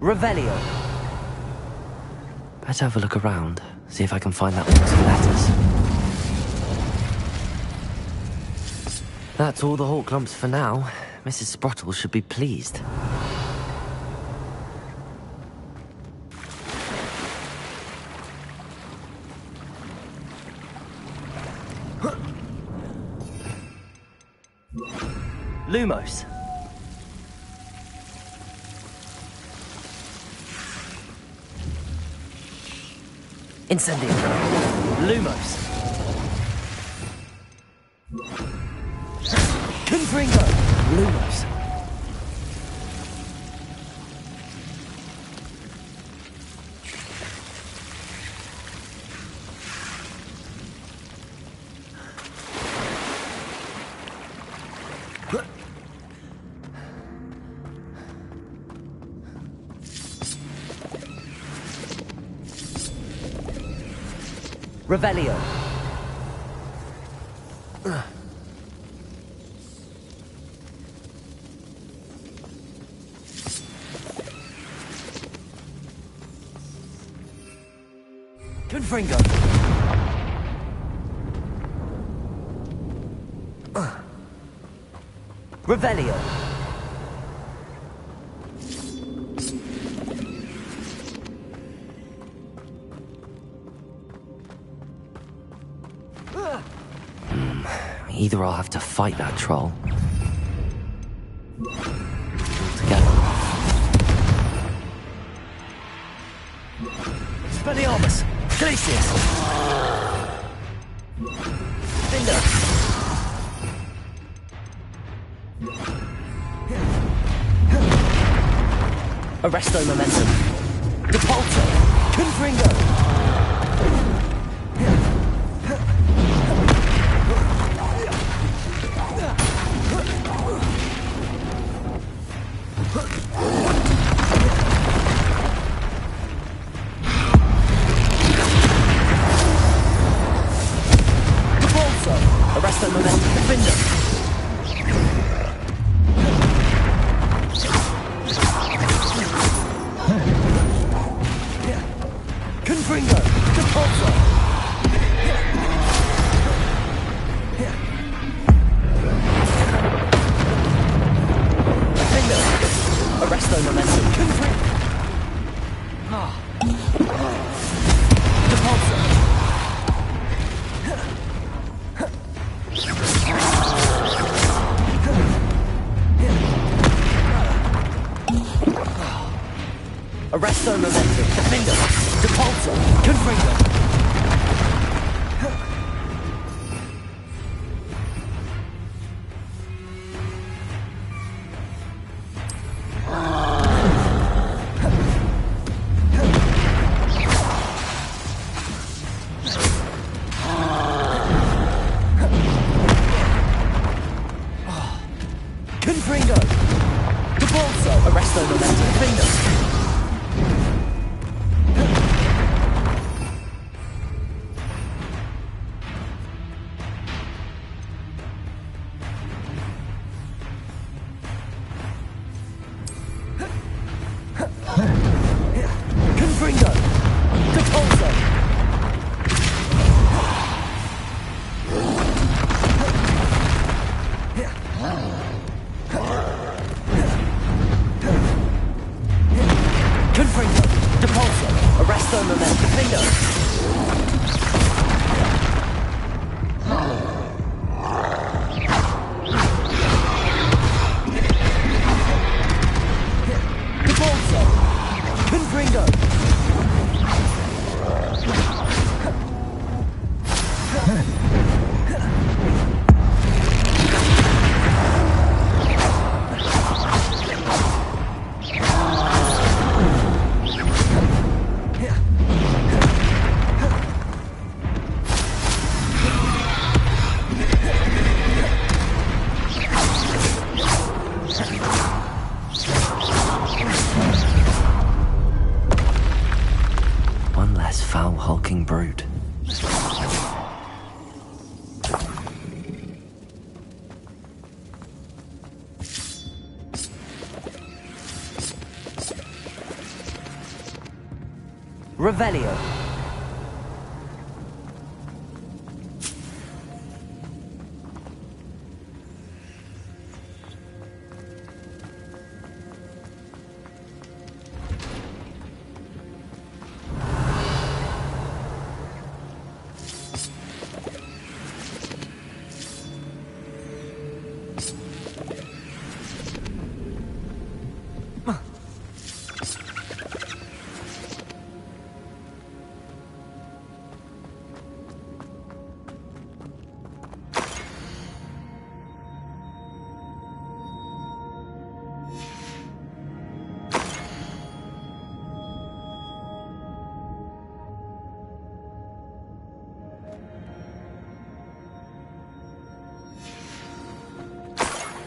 Revelio. Better have a look around, see if I can find that box of letters. That's all the hawk lumps for now. Mrs. Sprottle should be pleased. Lumos. Incendio. Lumos. Confringo. Lumos. Revelio. Confringo. Revelio. Either I'll have to fight that troll. Together. Spelliarmus! Glacius! Binder! Arresto momentum! Depulso! Confringo! Confringo! Debolso! Arresto momentum finger! Confringo! Debolso! Confringo! Depulso! Arresto momentum finger! Depulso! Confringo! One less foul, hulking brute. Revelio.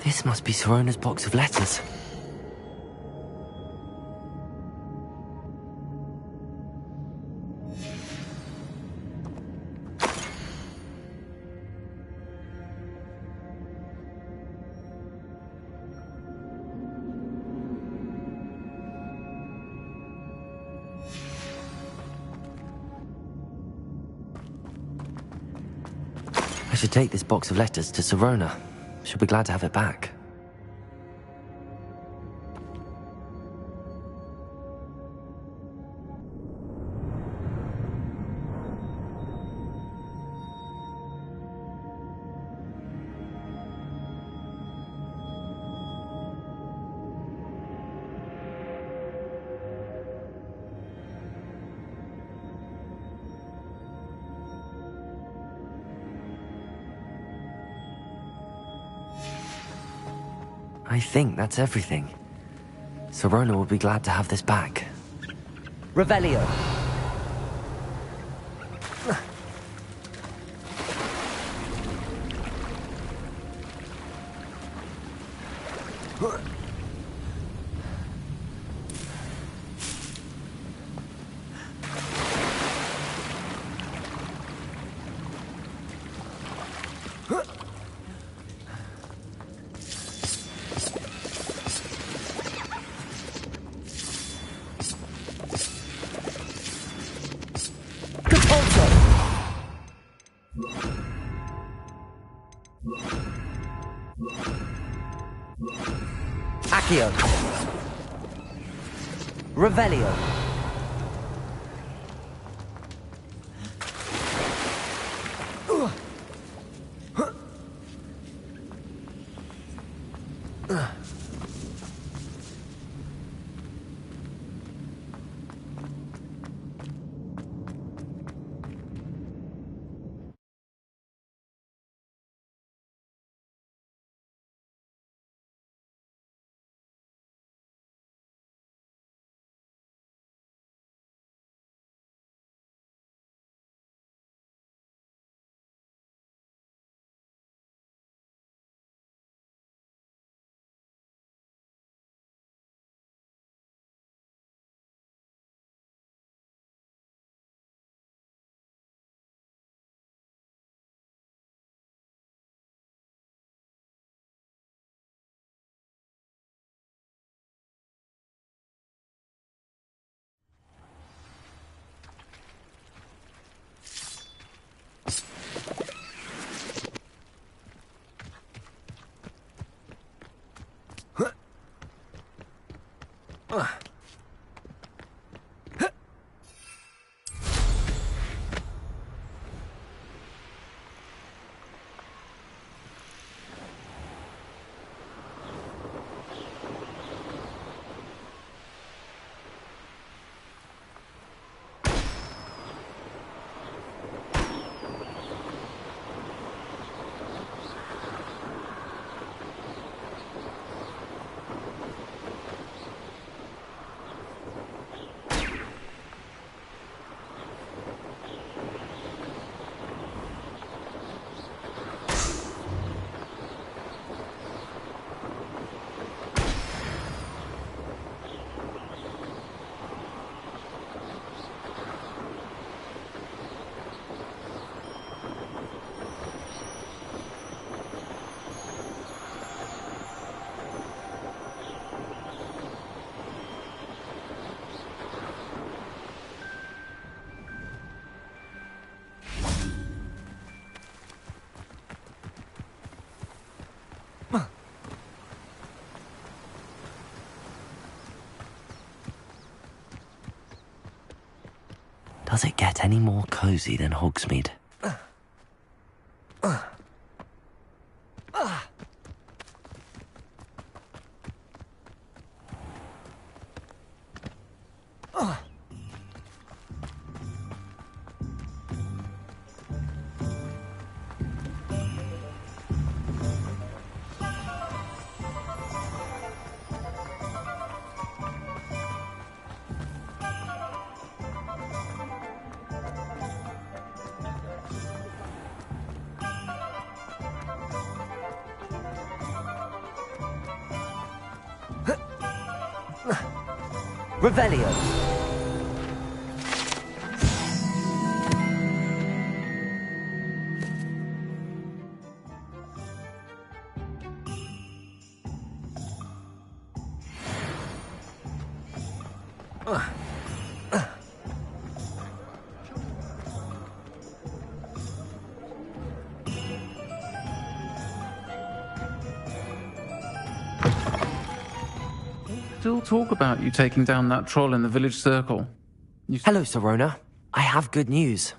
This must be Sirona's box of letters. I should take this box of letters to Sirona. She'll be glad to have it back. I think that's everything. Sirona will be glad to have this back. Revelio. Accio. Revelio. Does it get any more cozy than Hogsmeade? Revelio. Still talk about you taking down that troll in the village circle. Hello, Sirona. I have good news.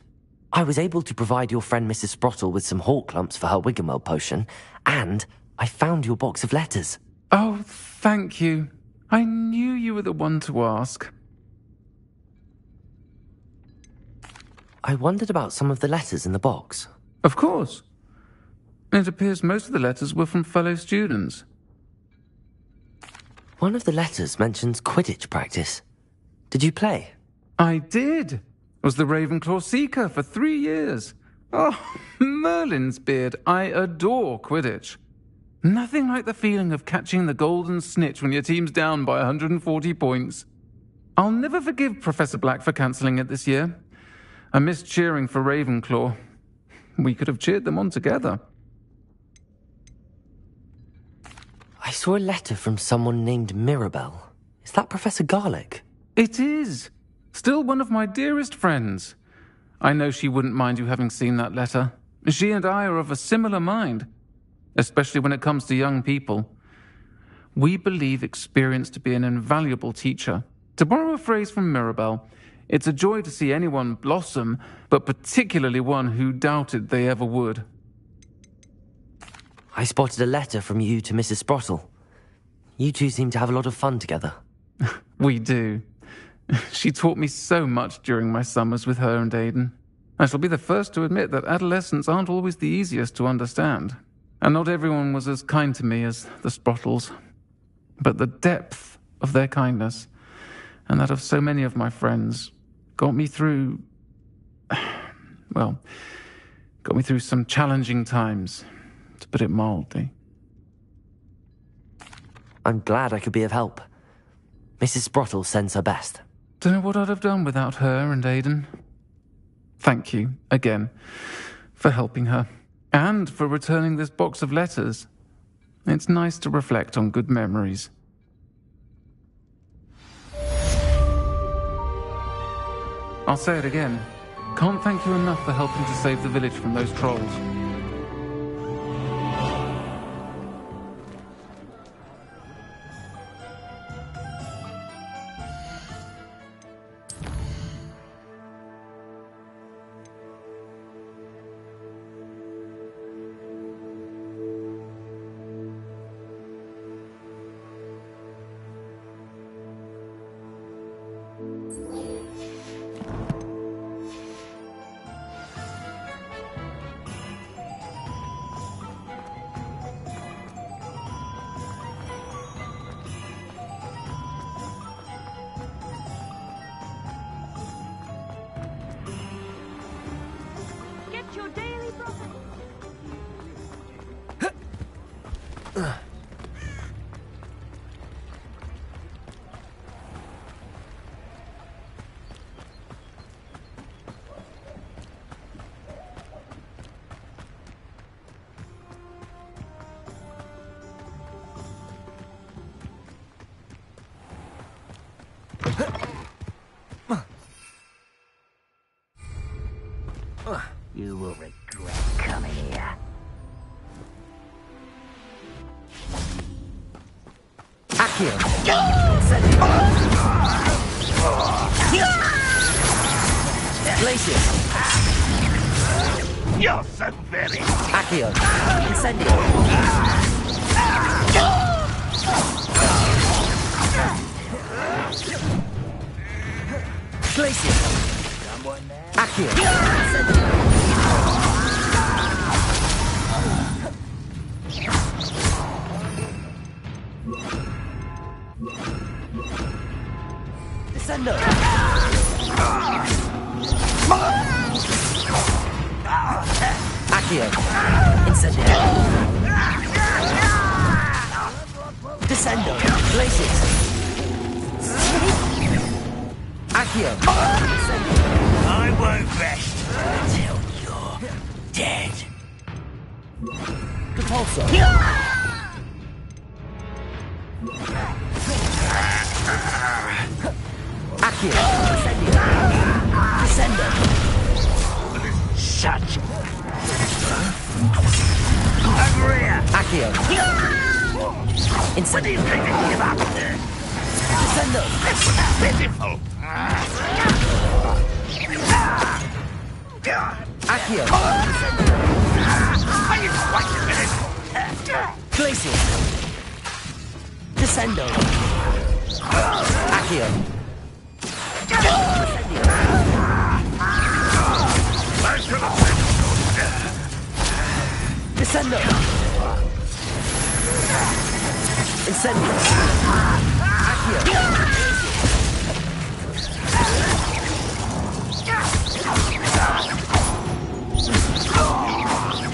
I was able to provide your friend Mrs. Sprottle with some hawk lumps for her Wiggenweld potion, and I found your box of letters. Oh, thank you. I knew you were the one to ask. I wondered about some of the letters in the box. Of course. It appears most of the letters were from fellow students. One of the letters mentions Quidditch practice. Did you play? I did. Was the Ravenclaw Seeker for 3 years. Oh, Merlin's beard. I adore Quidditch. Nothing like the feeling of catching the golden snitch when your team's down by 140 points. I'll never forgive Professor Black for cancelling it this year. I missed cheering for Ravenclaw. We could have cheered them on together. I saw a letter from someone named Mirabelle. Is that Professor Garlick? It is. Still one of my dearest friends. I know she wouldn't mind you having seen that letter. She and I are of a similar mind, especially when it comes to young people. We believe experience to be an invaluable teacher. To borrow a phrase from Mirabelle, it's a joy to see anyone blossom, but particularly one who doubted they ever would. I spotted a letter from you to Mrs. Sprottle. You two seem to have a lot of fun together. We do. She taught me so much during my summers with her and Aidan. I shall be the first to admit that adolescents aren't always the easiest to understand. And not everyone was as kind to me as the Sprottles. But the depth of their kindness, and that of so many of my friends, got me through... well, got me through some challenging times, to put it mildly. I'm glad I could be of help. Mrs. Sprottle sends her best. Don't know what I'd have done without her and Aidan. Thank you, again, for helping her, and for returning this box of letters. It's nice to reflect on good memories. I'll say it again. Can't thank you enough for helping to save the village from those trolls. You will regret coming here. Accio! Glacius. You're so very... Accio. Incendio. Glacius. Accio. Incendio. Descendo. Accio. Incendio. Descendo. Glacius. Accio. I won't rest until you're dead. Repulsor. Accio. Incendio. Descendo. Such... Agria! Accio. Incendio. What do you think to give up? Descendo. Pitiful! Accio. Wait a minute! Glacius. Descendo. Accio. Descendo. Incendio. Accio.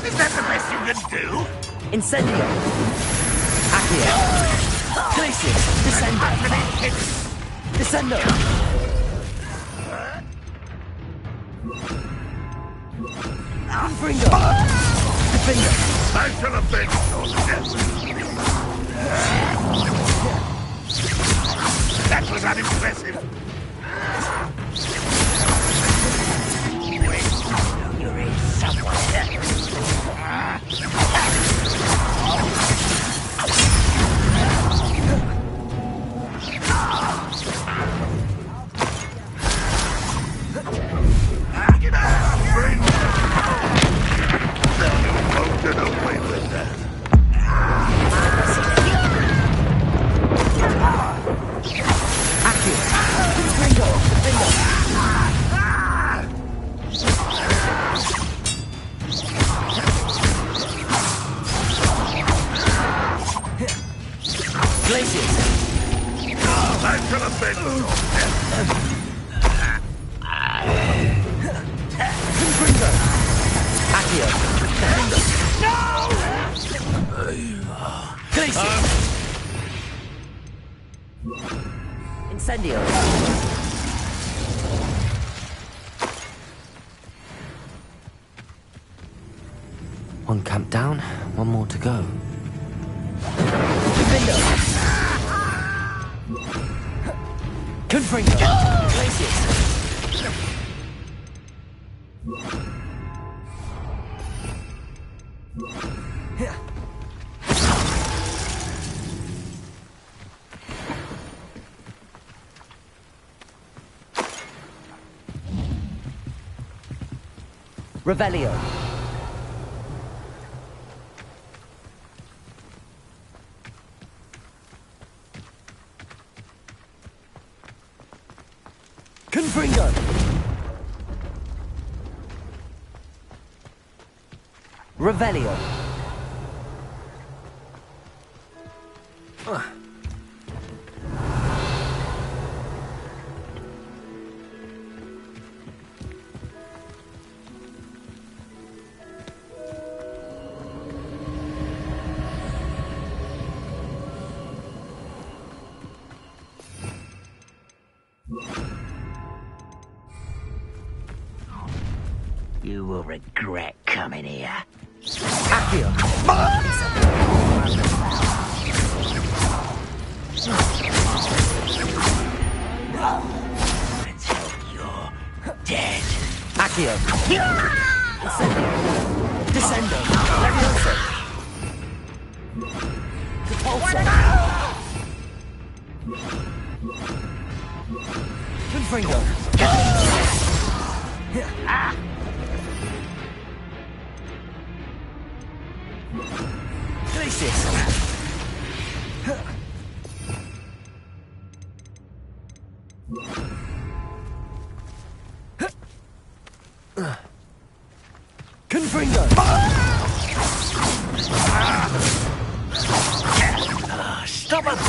Is that the best you can do? Incendio. Accio. Glacius. Descendo. Descendo. Confringo. Defender. I shall avenge your death. That was unimpressive. Wait, you're in somewhere. Get away with that. Accio. Confringo. Defender. Glacius. I shall avenge your Confringo. Accio. Defender. Glacius. Incendio. One camp down, one more to go. Defender. Confringo. Glacius. Revelio. Confringo. Revelio. You will regret coming here. Accio. Until you're dead. Accio. Incendio. Descendo. Levioso. Repulsor. Confringo. Confringo! Stop it!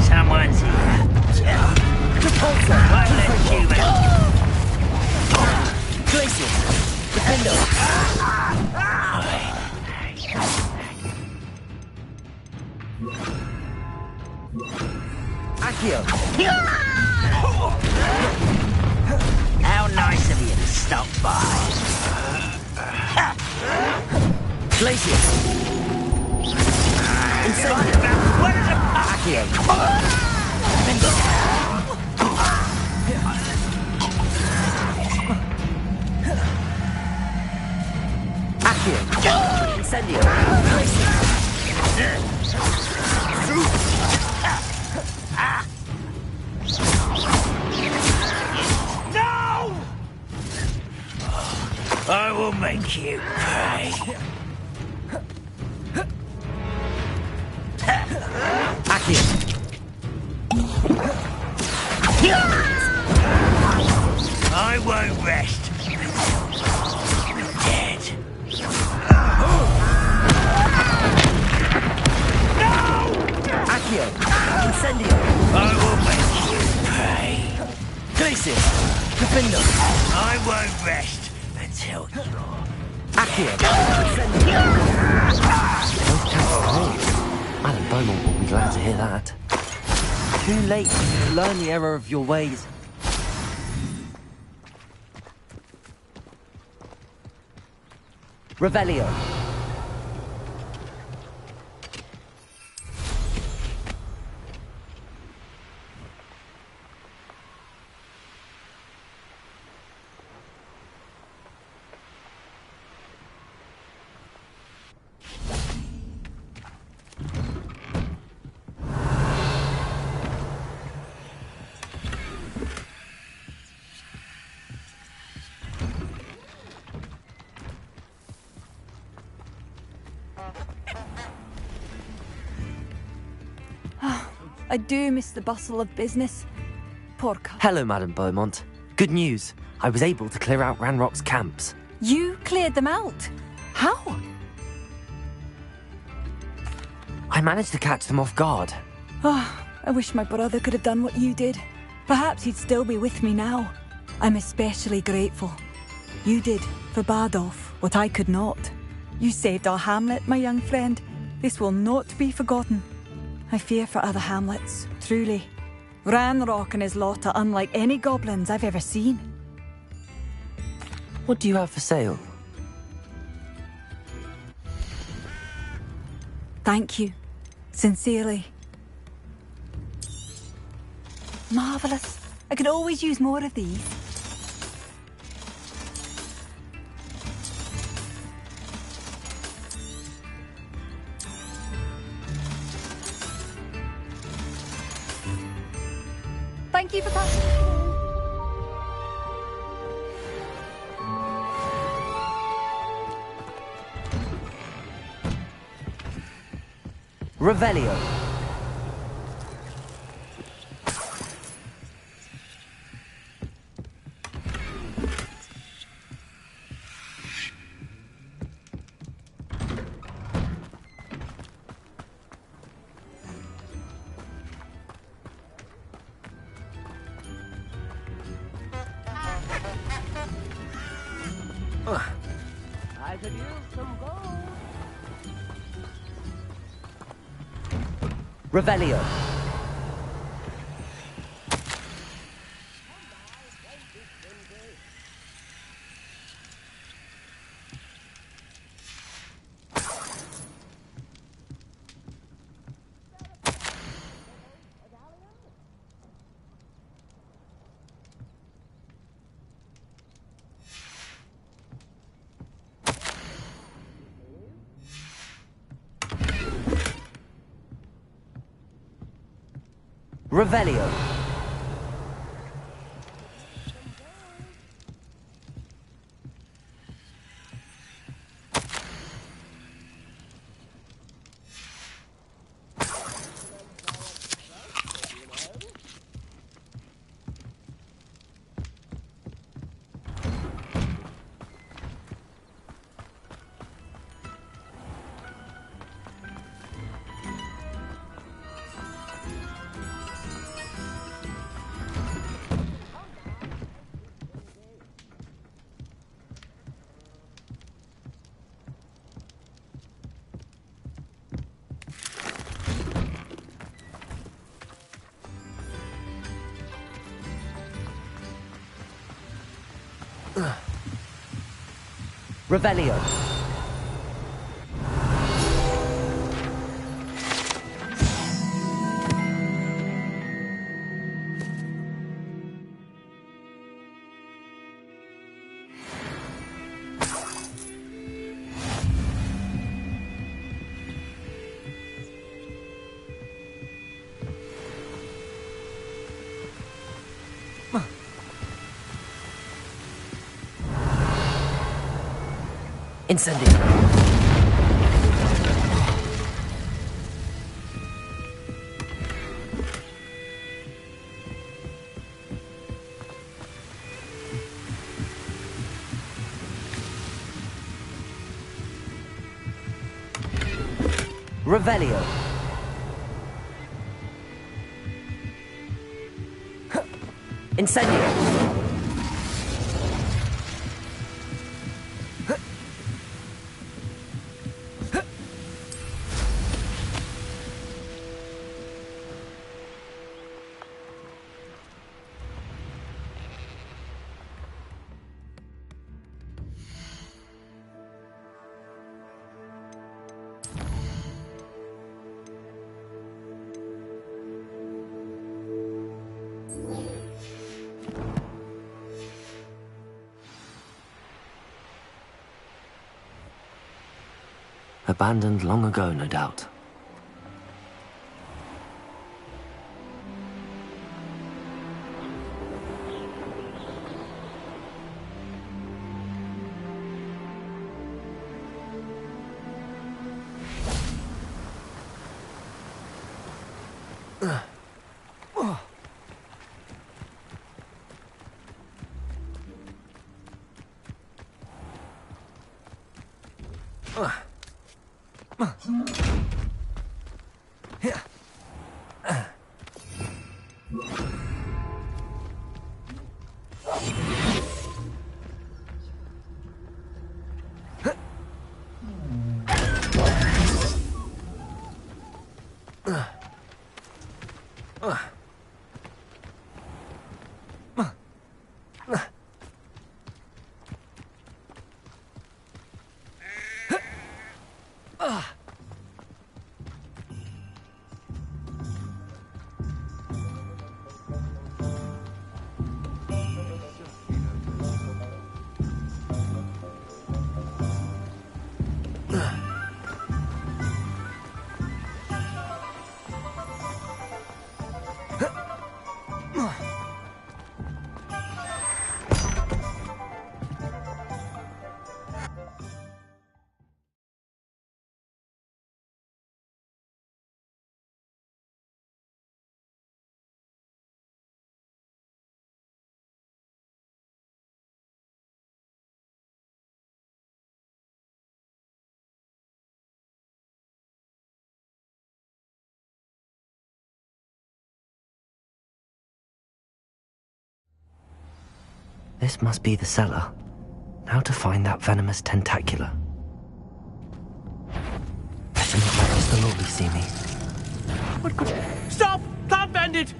Someone's here. Won't let you in. Glacius! Defendo! Accio! How nice of you to stop by. Glacius! Incendio! Accio! Defendo! Accio! Incendio! No! I will make you pay. Accio! I won't rest. Dead. Accio! Incendio! I will make you pay. Glacius! Defendo! I won't rest until you're... Accio! Incendio! Both camps great. Madam Beaumont will be glad to hear that. Too late to learn the error of your ways. Revelio. I do miss the bustle of business. Poor cat. Hello, Madam Beaumont. Good news. I was able to clear out Ranrock's camps. You cleared them out? How? I managed to catch them off guard. I wish my brother could have done what you did. Perhaps he'd still be with me now. I'm especially grateful. You did, for Bardolph, what I could not. You saved our hamlet, my young friend. This will not be forgotten. I fear for other hamlets, truly. Ranrock and his lot are unlike any goblins I've ever seen. What do you have for sale? Thank you. Sincerely. Marvellous. I could always use more of these. Thank you for passing. Revelio. I could use some gold. Revelio. Revelio. Revelio. Incendio. Revelio. Incendio. Abandoned long ago, no doubt. This must be the cellar. How to find that venomous tentacula? Better not let Mr. Lawley see me. What could... Stop! Plant bandit!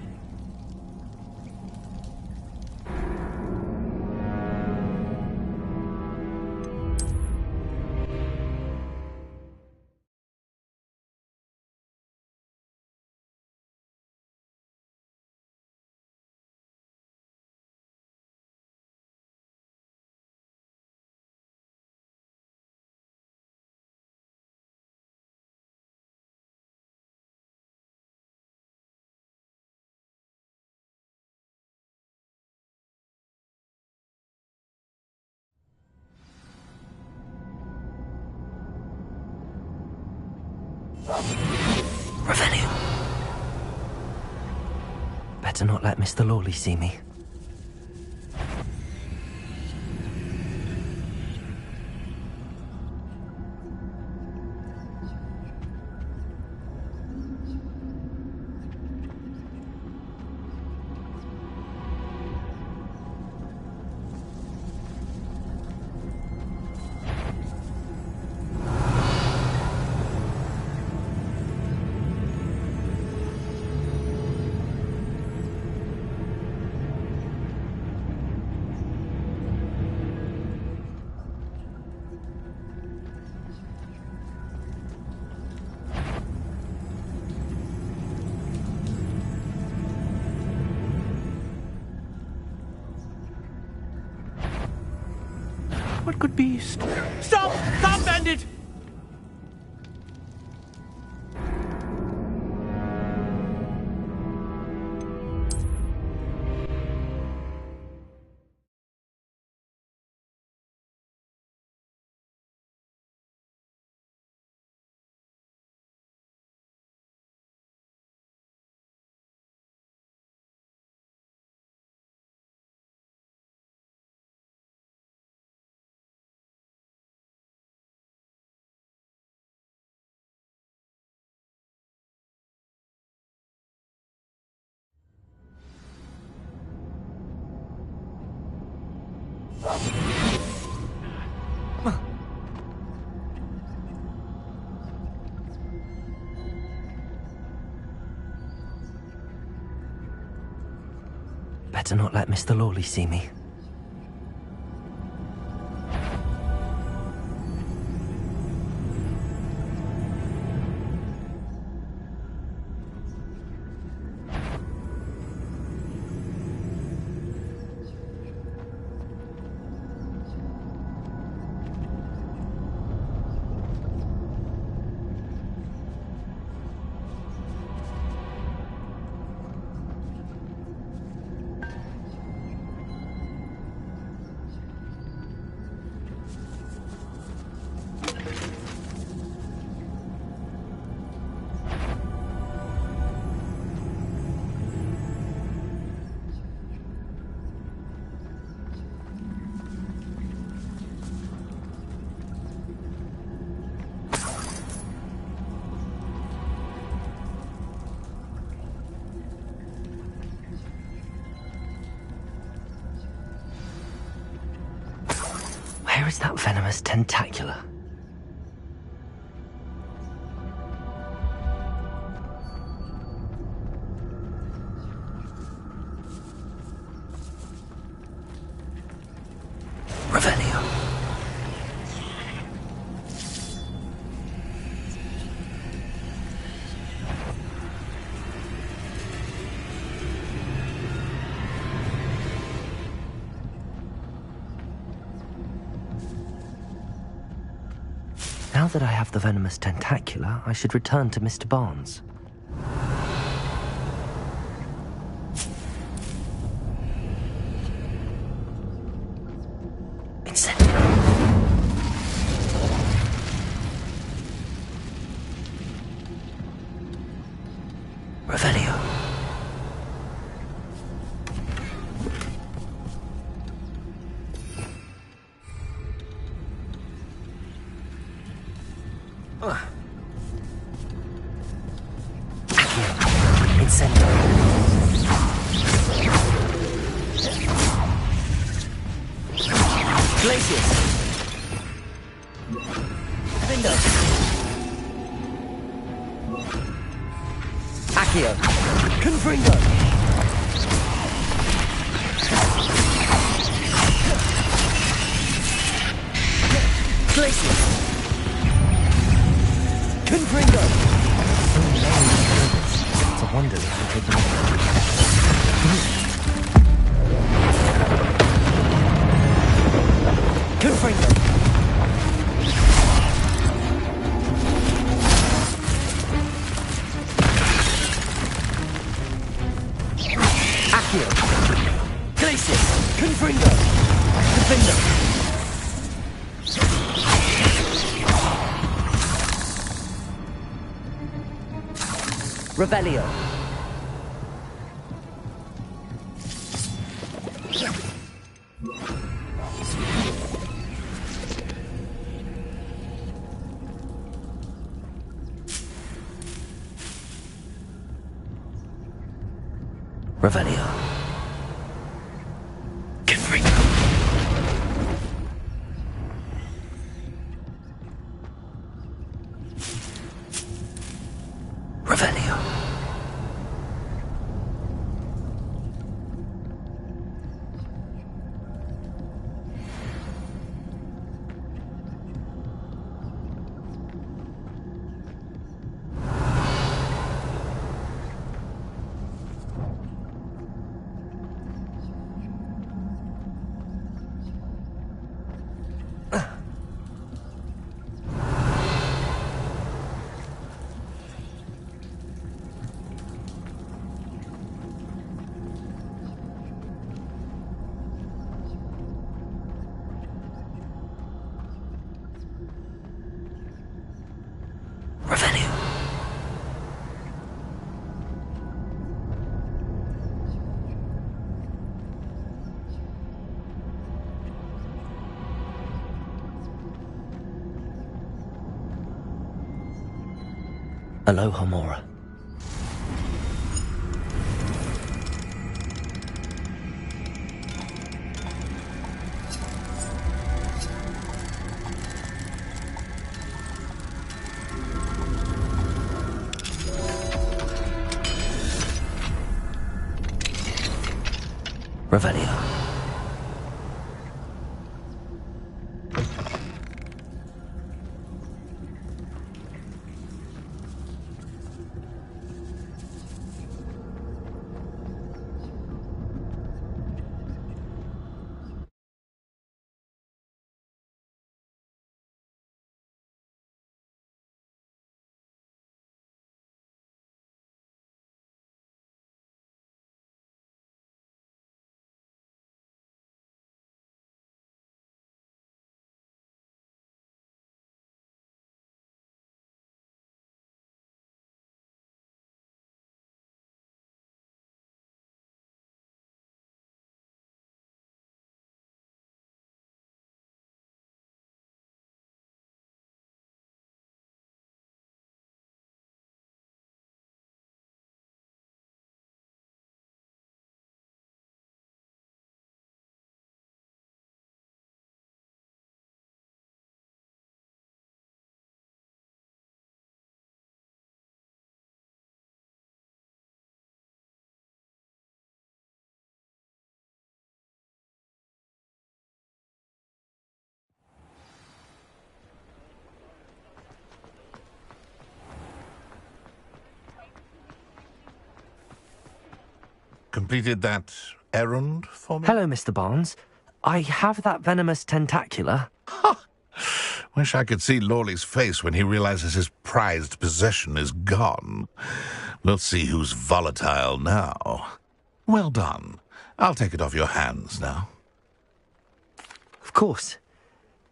Revelio. Better not let Mr. Lawley see me. What good beast? Stop! Stop, bandit! Better not let Mr. Lawley see me. Where is that venomous tentacula? Revelio. Now that I have the venomous tentacula, I should return to Mr. Barnes. Revelio. Incendio. Glacius. Vindo. Accio. Confringo. Glacius. Confringo. It's a wonder that we take them all. Confringo. Accio. Glacius. Confringo. Defendo. Revelio. Revelio. Get free. Revelio. Aloha Mora. Revelio. Completed that errand for me? Hello, Mr. Barnes. I have that venomous tentacula. Wish I could see Lawley's face when he realizes his prized possession is gone. We'll see who's volatile now. Well done. I'll take it off your hands now. Of course.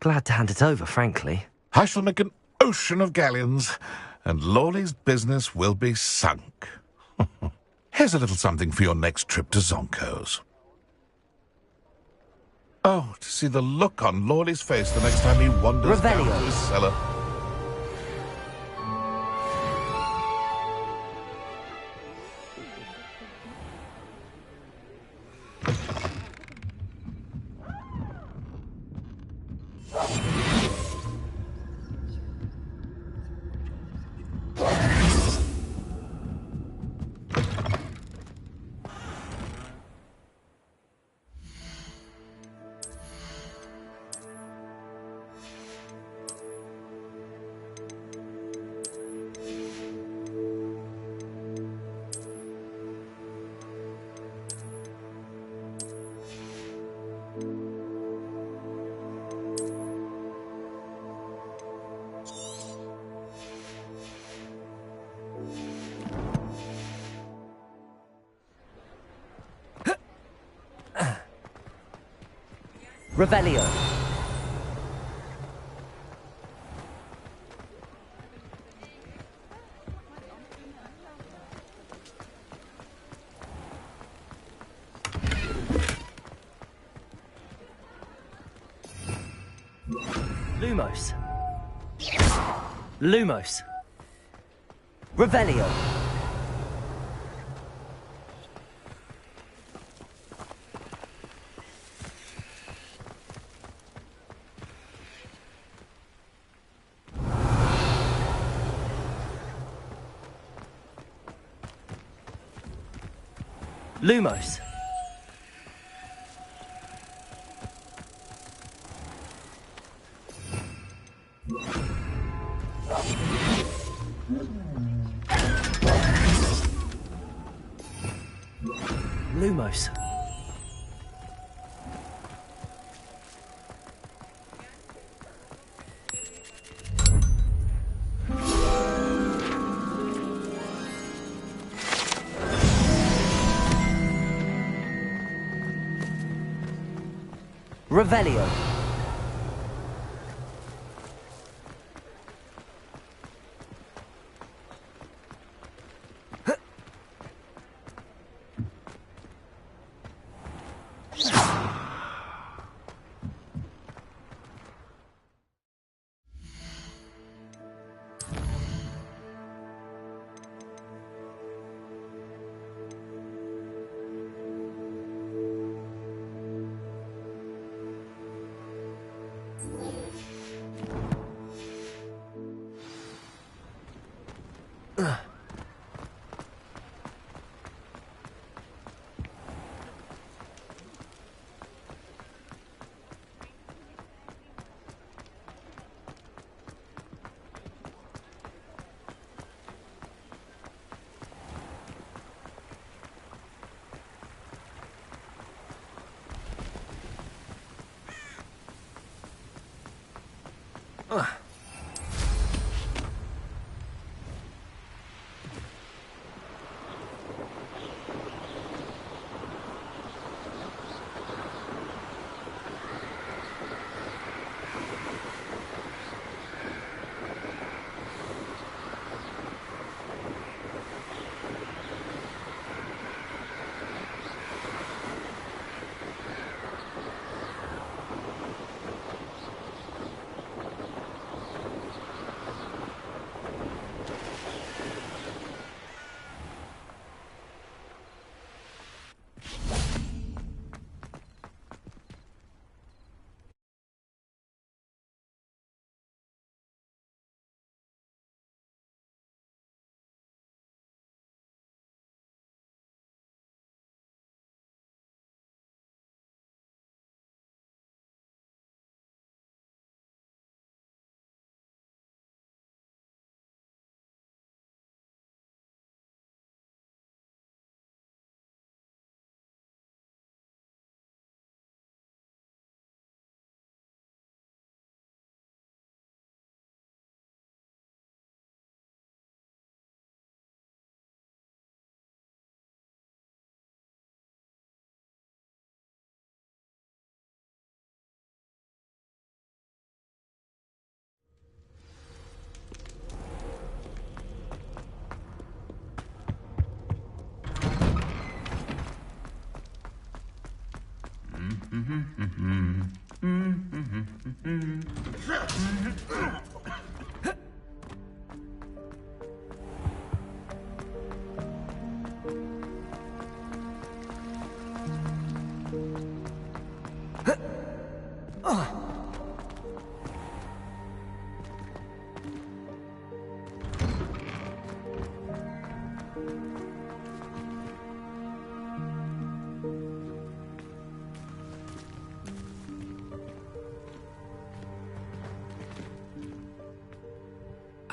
Glad to hand it over, frankly. I shall make an ocean of galleons, and Lawley's business will be sunk. Here's a little something for your next trip to Zonko's. Oh, to see the look on Lawley's face the next time he wanders down to his cellar. Revelio. Lumos. Lumos. Revelio. Lumos. Lumos. Revelio.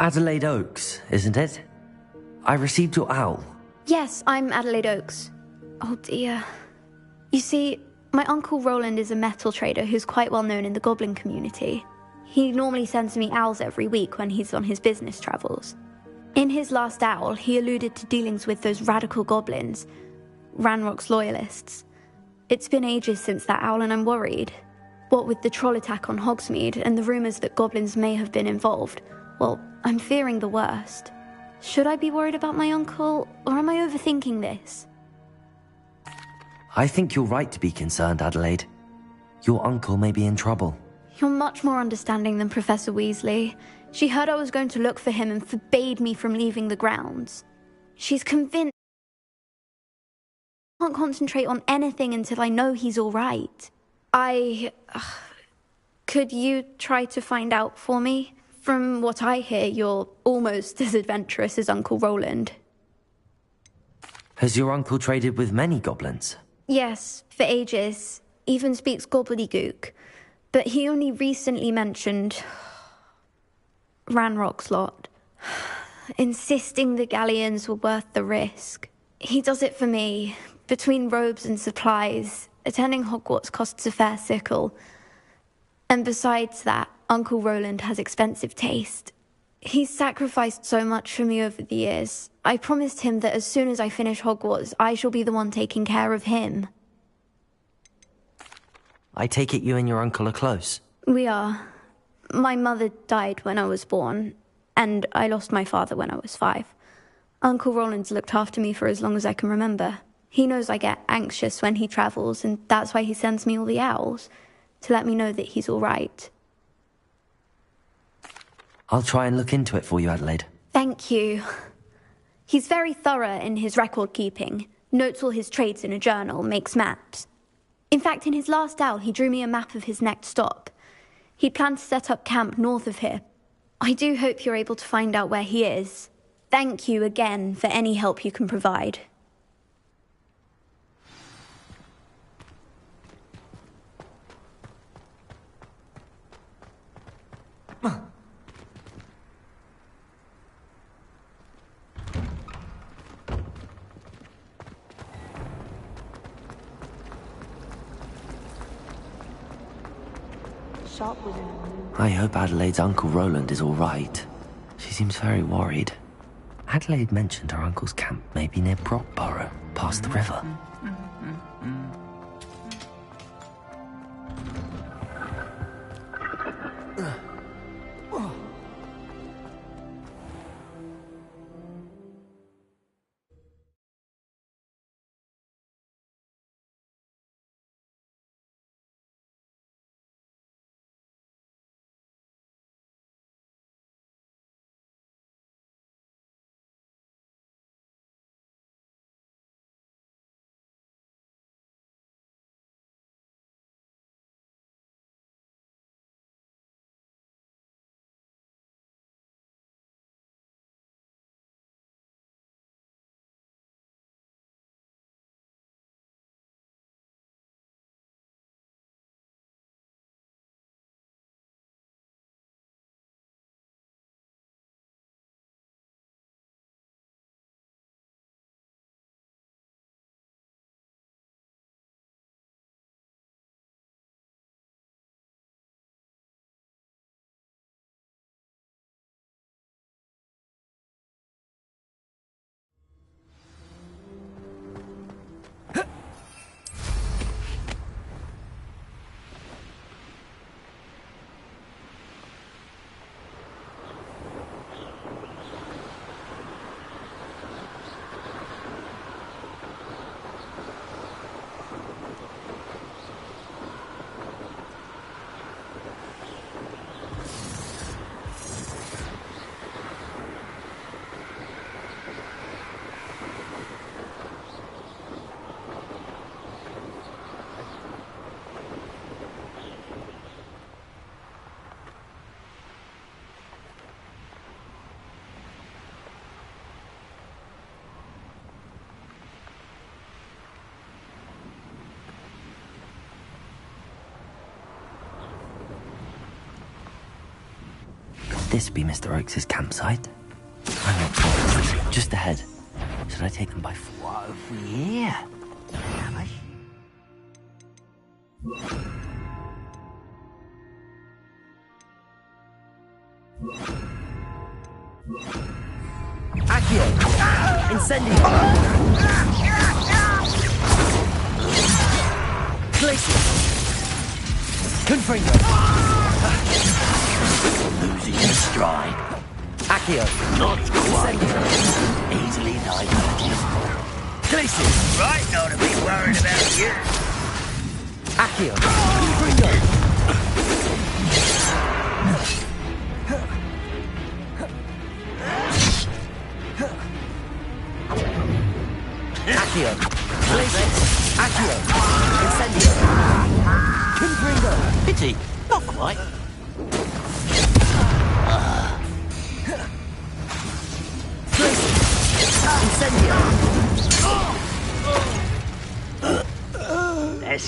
Adelaide Oaks, isn't it? I received your owl. Yes, I'm Adelaide Oaks. Oh dear. You see, my Uncle Roland is a metal trader who's quite well known in the goblin community. He normally sends me owls every week when he's on his business travels. In his last owl, he alluded to dealings with those radical goblins, Ranrock's loyalists. It's been ages since that owl and I'm worried. What with the troll attack on Hogsmeade and the rumours that goblins may have been involved, well, I'm fearing the worst. Should I be worried about my uncle, or am I overthinking this? I think you're right to be concerned, Adelaide. Your uncle may be in trouble. You're much more understanding than Professor Weasley. She heard I was going to look for him and forbade me from leaving the grounds. She's convinced I can't concentrate on anything until I know he's all right. Could you try to find out for me? From what I hear, you're almost as adventurous as Uncle Roland. Has your uncle traded with many goblins? Yes, for ages. Even speaks gobbledygook. But he only recently mentioned Ranrock's lot, insisting the galleons were worth the risk. He does it for me. Between robes and supplies, attending Hogwarts costs a fair sickle. And besides that, Uncle Roland has expensive taste. He's sacrificed so much for me over the years. I promised him that as soon as I finish Hogwarts, I shall be the one taking care of him. I take it you and your uncle are close? We are. My mother died when I was born, and I lost my father when I was 5. Uncle Roland's looked after me for as long as I can remember. He knows I get anxious when he travels, and that's why he sends me all the owls, to let me know that he's all right. I'll try and look into it for you, Adelaide. Thank you. He's very thorough in his record keeping, notes all his trades in a journal, makes maps. In fact, in his last owl, he drew me a map of his next stop. He planned to set up camp north of here. I do hope you're able to find out where he is. Thank you again for any help you can provide. I hope Adelaide's Uncle Roland is all right. She seems very worried. Adelaide mentioned her uncle's camp may be near Brockborough, past the river. This be Mr. Oakes' campsite? I won't follow. Just ahead. Should I take them by foot? What have we here? Accio! Incendio! Glacier! Confringo! Losing your stride. Accio! Not quite. Easily diverted. Glacier! Right, not to be worried about you. Accio! Confringo!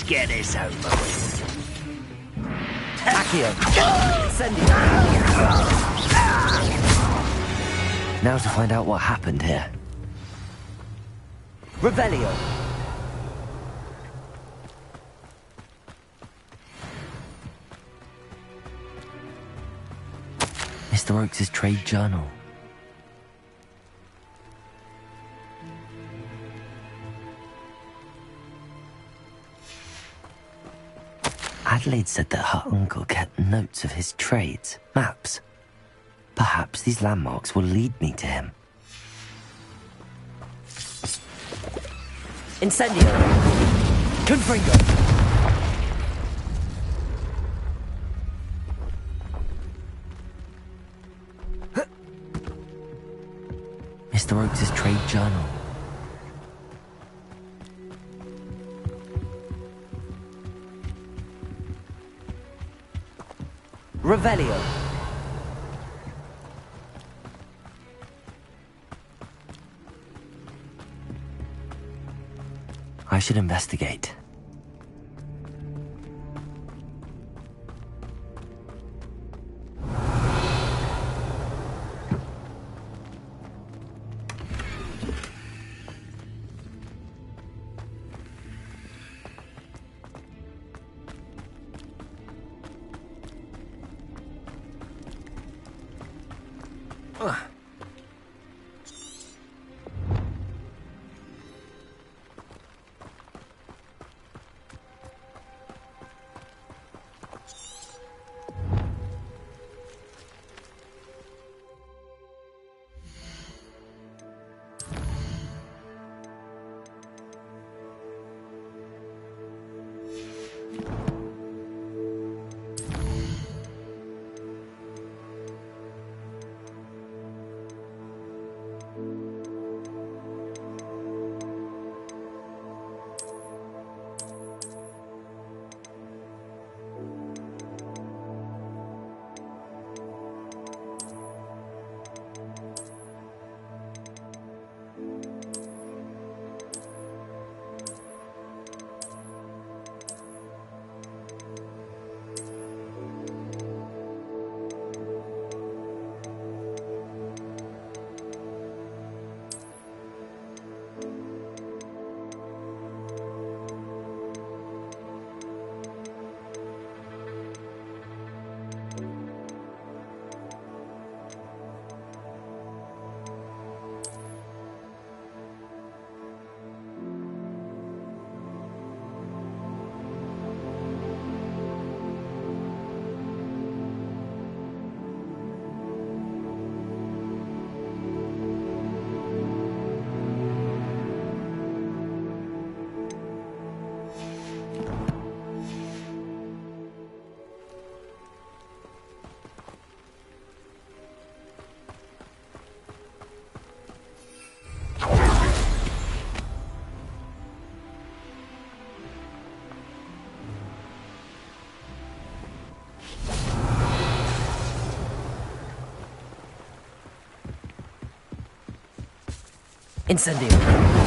get this over with. Accio! Incendio! Now to find out what happened here. Revelio! Mr. Oakes' trade journal. Adelaide said that her uncle kept notes of his trades, maps. Perhaps these landmarks will lead me to him. Incendio! Confringo! Mr. Oakes' trade journal. Revelio. I should investigate. Incendio.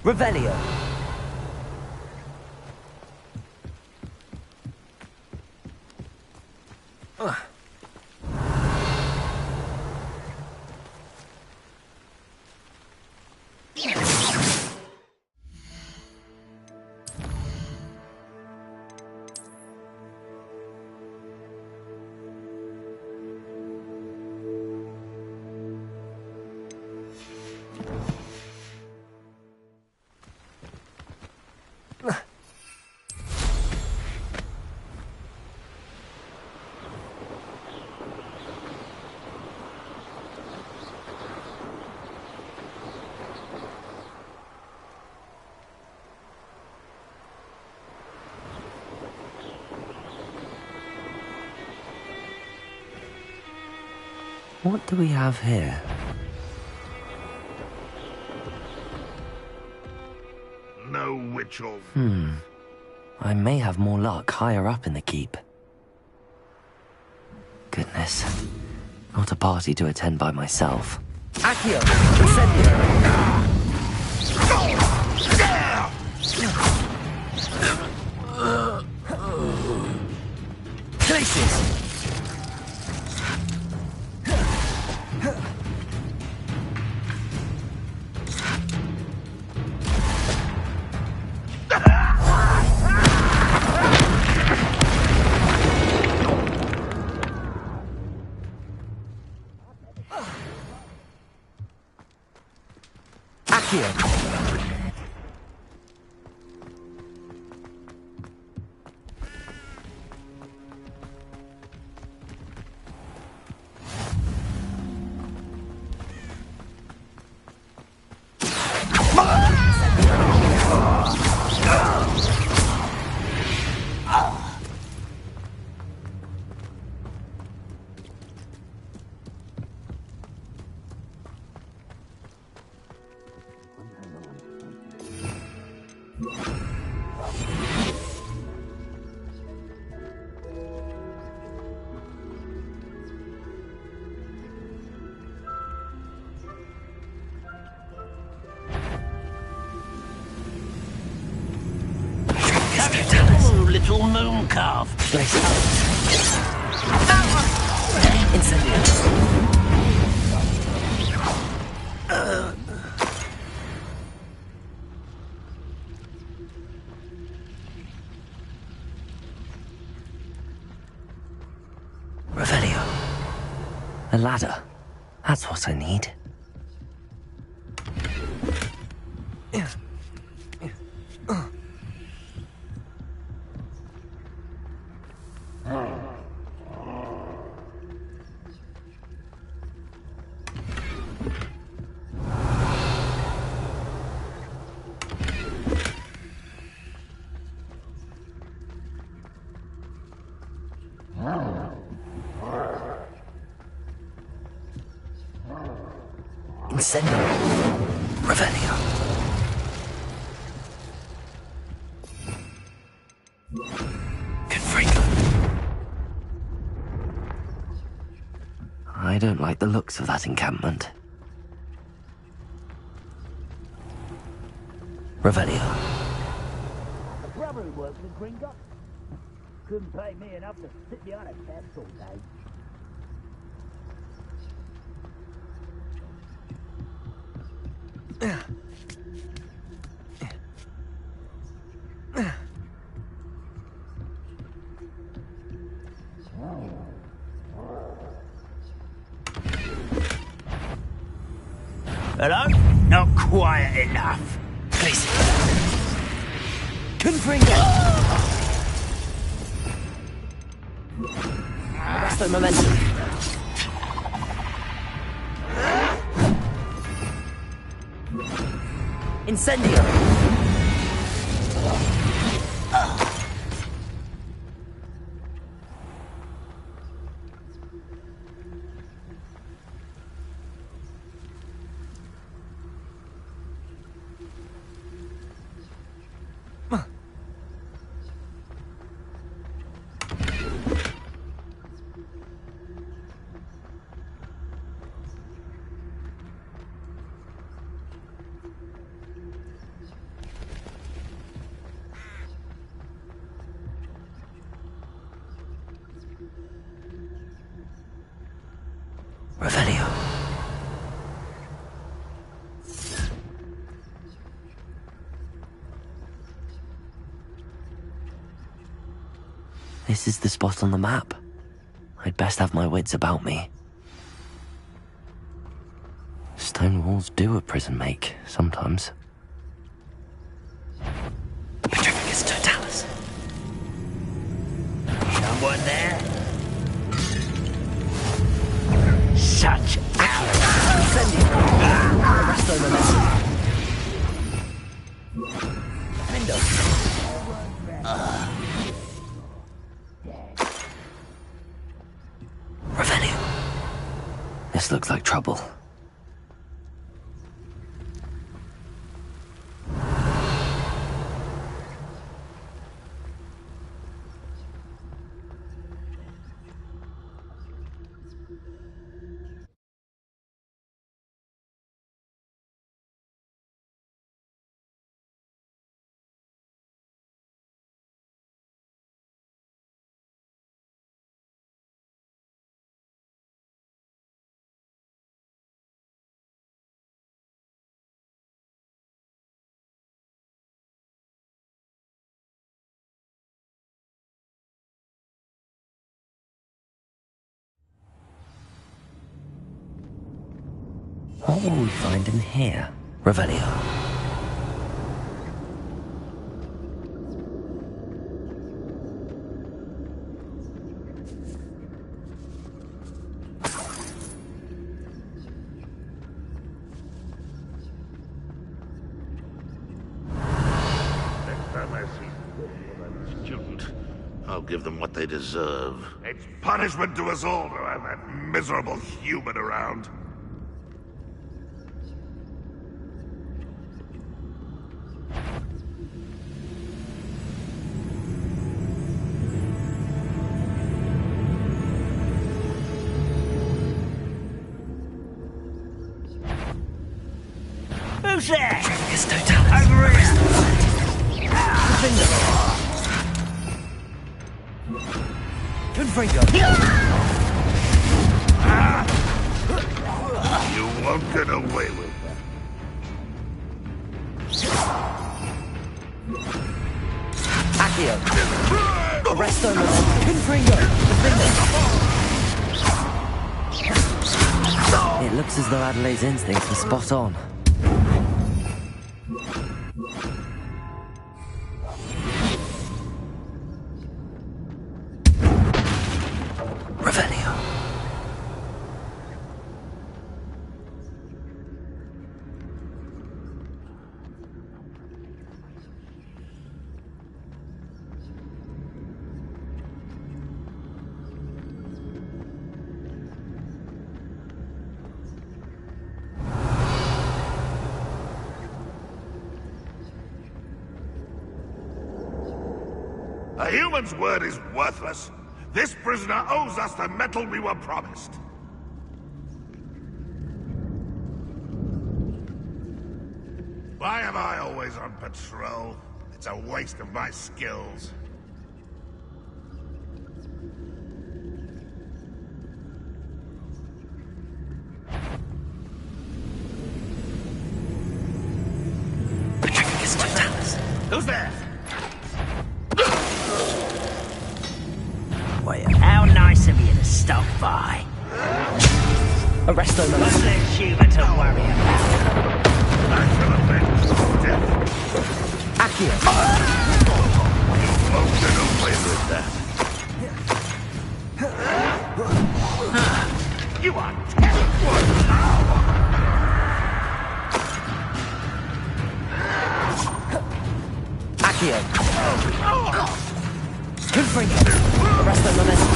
Revelio. What do we have here? No witch or... I may have more luck higher up in the keep. Goodness. Not a party to attend by myself. Accio! Incendio! Glacius! Little moon calf. Incendio. Revelio. A ladder. That's what I need. Incendio. Revelio. Confringo. I don't like the looks of that encampment. Revelio. A brother who works in Gringo. Couldn't pay me enough to sit behind a desk all day. Hello? Not quiet enough. Please. Confringo. That's the momentum. Incendio. Revelio. This is the spot on the map. I'd best have my wits about me. Stone walls do a prison make, sometimes. Petrificus totalis. Someone there? Such accuracy. Incendio. Resto momentum. Window. Revelio. This looks like trouble. What will we find in here? Revelio. Next time I see a student, I'll give them what they deserve. It's punishment to us all to have that miserable human around. Who's there? It's totalis. Over here. Confringo. You won't get away with that. Accio. Resto momentum. Confringo. It looks as though Adelaide's instincts were spot on. Revelio. A human's word is worthless. This prisoner owes us the metal we were promised. Why am I always on patrol? It's a waste of my skills. Petrificus totalis. Who's there? How nice of you to stop by. Arresto What's momentum. the humour to worry about? Accio. You won't get away with that. You are terrible now. Accio. Confringo. Arresto momentum.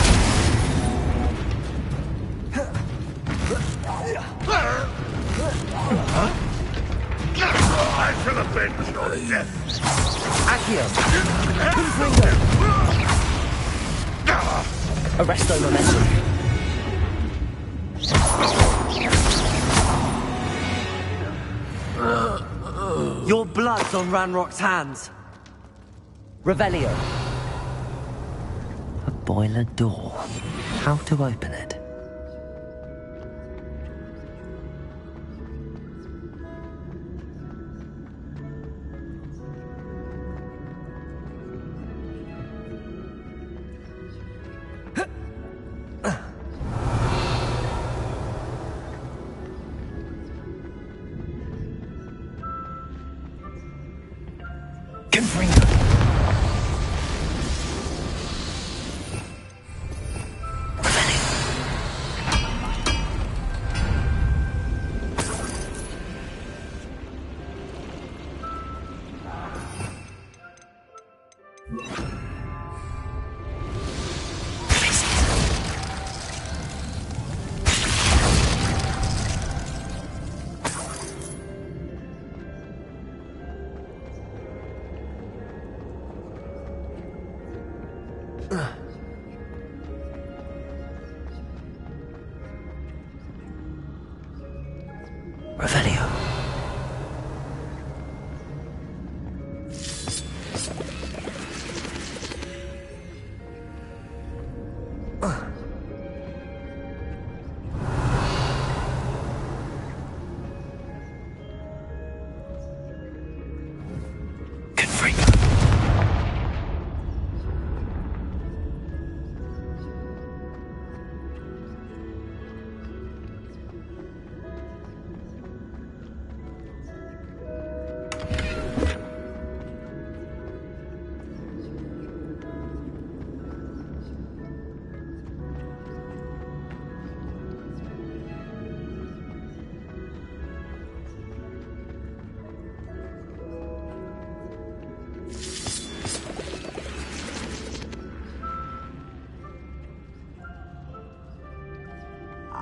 I shall avenge your death. Accio. Confringo. Arresto momentum. Your blood's on Ranrock's hands. Revelio. A boiler door. How to open it? Revelio.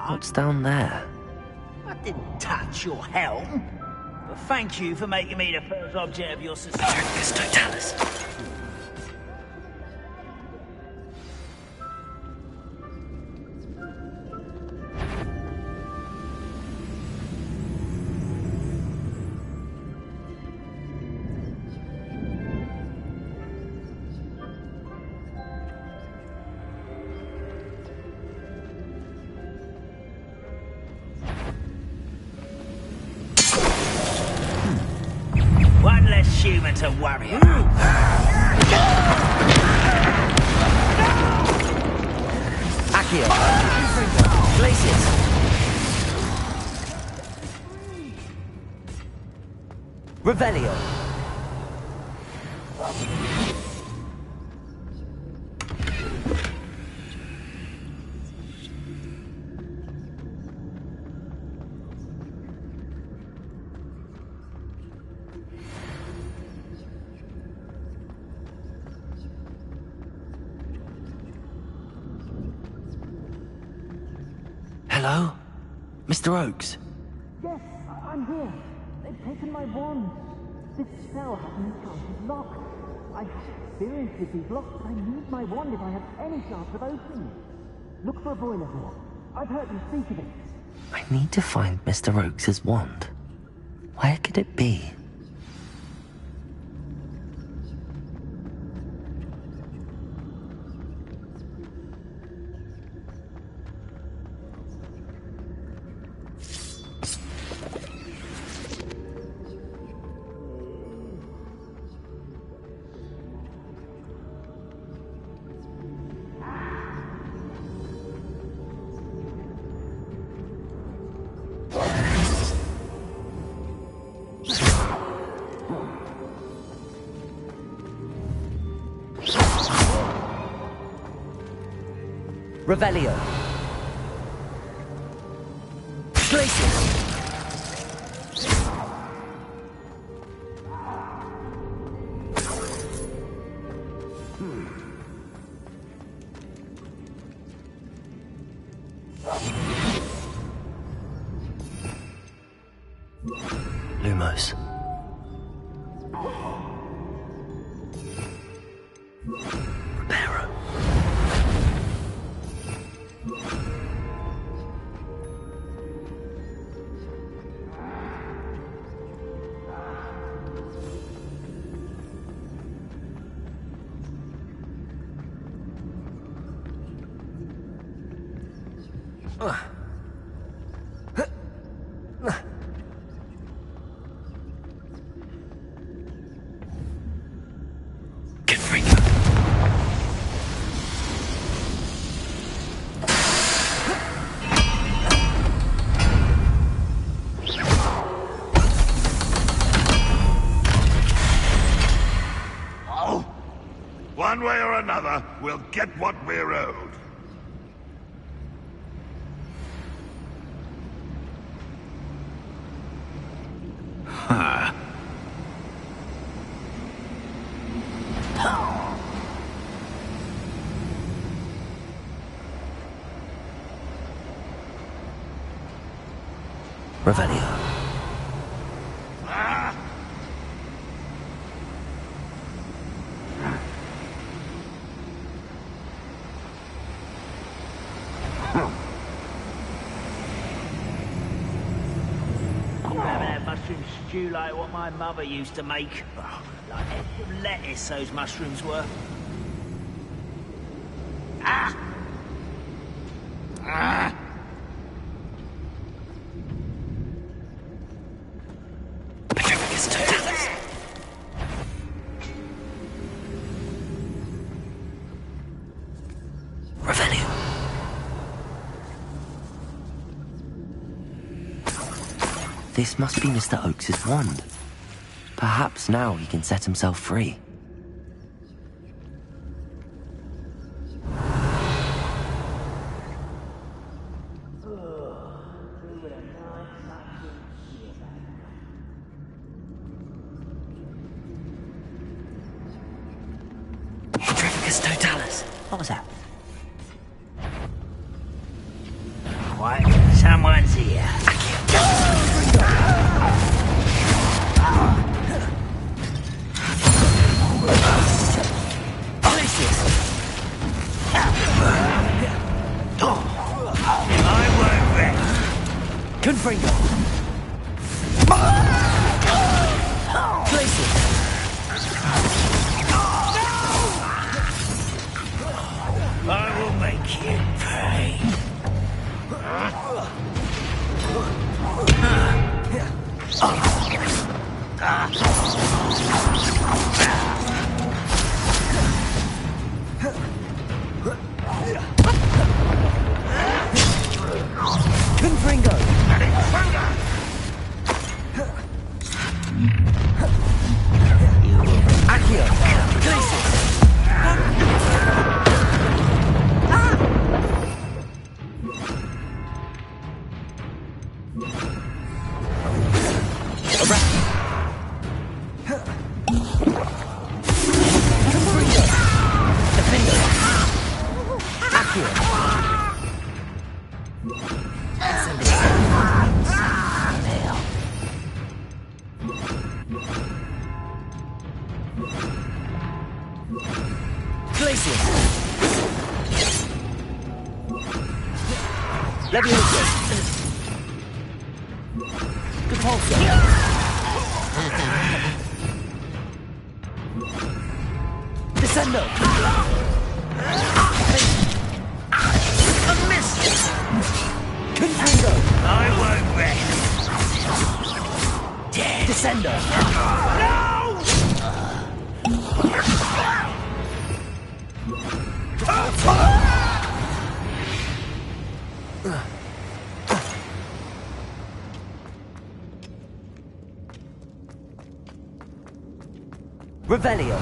What's down there? I didn't touch your helm. But thank you for making me the first object of your suspicion. Totalis. One less human to worry about. Accio. Glacius. Revelio. Hello? Mr. Oakes? Yes, I'm here. They've taken my wand. This cell has an enchanted lock. I have experience with these locks, but I need my wand if I have any chance of opening it. Look for a boiler door. I've heard them speak of it. I need to find Mr. Oakes' wand. Where could it be? Revelio. Glacius. Lumos. Reparo. One way or another, we'll get what we're owed. Huh. Revelio. Mushroom stew like what my mother used to make. Oh, like heads of lettuce those mushrooms were. Ah! Ah! Revelio. This must be Mr. Oakes's wand. Perhaps now he can set himself free. Totalis. What was that? What? Someone's here. I won't rest. Confringo. Places. I will make you pay. Confringo. Accio. Places. Revelio.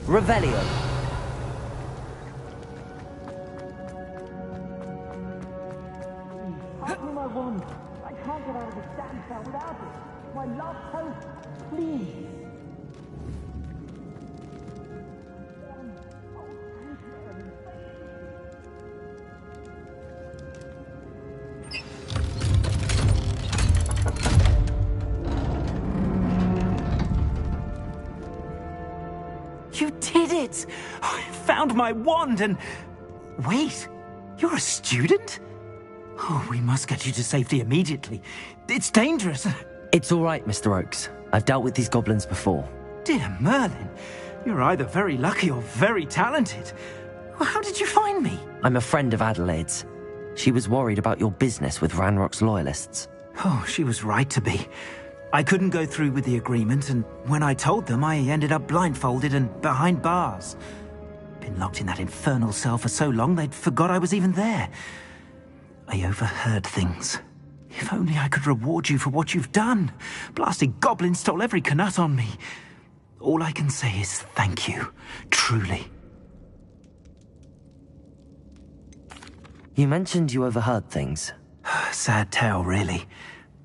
Revelio. Help me, my wand. I can't get out of this damn cell without it. My last hope. Please. You did it! I found my wand and... Wait, you're a student? Oh, we must get you to safety immediately. It's dangerous. It's all right, Mr. Oakes. I've dealt with these goblins before. Dear Merlin, you're either very lucky or very talented. How did you find me? I'm a friend of Adelaide's. She was worried about your business with Ranrock's loyalists. Oh, she was right to be. I couldn't go through with the agreement, and when I told them, I ended up blindfolded and behind bars. Been locked in that infernal cell for so long, they'd forgot I was even there. I overheard things. If only I could reward you for what you've done. Blasted goblins stole every canut on me. All I can say is thank you, truly. You mentioned you overheard things. Sad tale, really.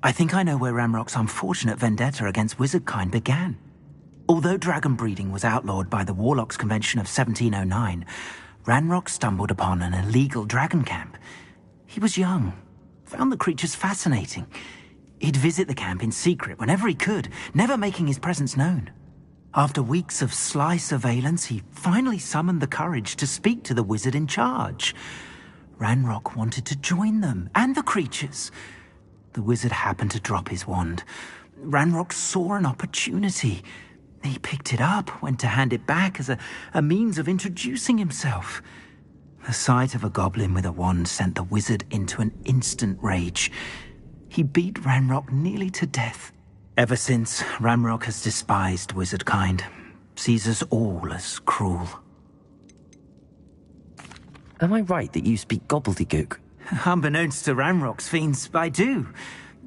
I think I know where Ranrock's unfortunate vendetta against wizardkind began. Although dragon breeding was outlawed by the Warlocks Convention of 1709, Ranrock stumbled upon an illegal dragon camp. He was young, found the creatures fascinating. He'd visit the camp in secret whenever he could, never making his presence known. After weeks of sly surveillance, he finally summoned the courage to speak to the wizard in charge. Ranrock wanted to join them, and the creatures. The wizard happened to drop his wand. Ranrock saw an opportunity. He picked it up, went to hand it back as a means of introducing himself. The sight of a goblin with a wand sent the wizard into an instant rage. He beat Ranrock nearly to death. Ever since, Ranrock has despised wizardkind, sees us all as cruel. Am I right that you speak gobbledygook? Unbeknownst to Ranrock's fiends, I do.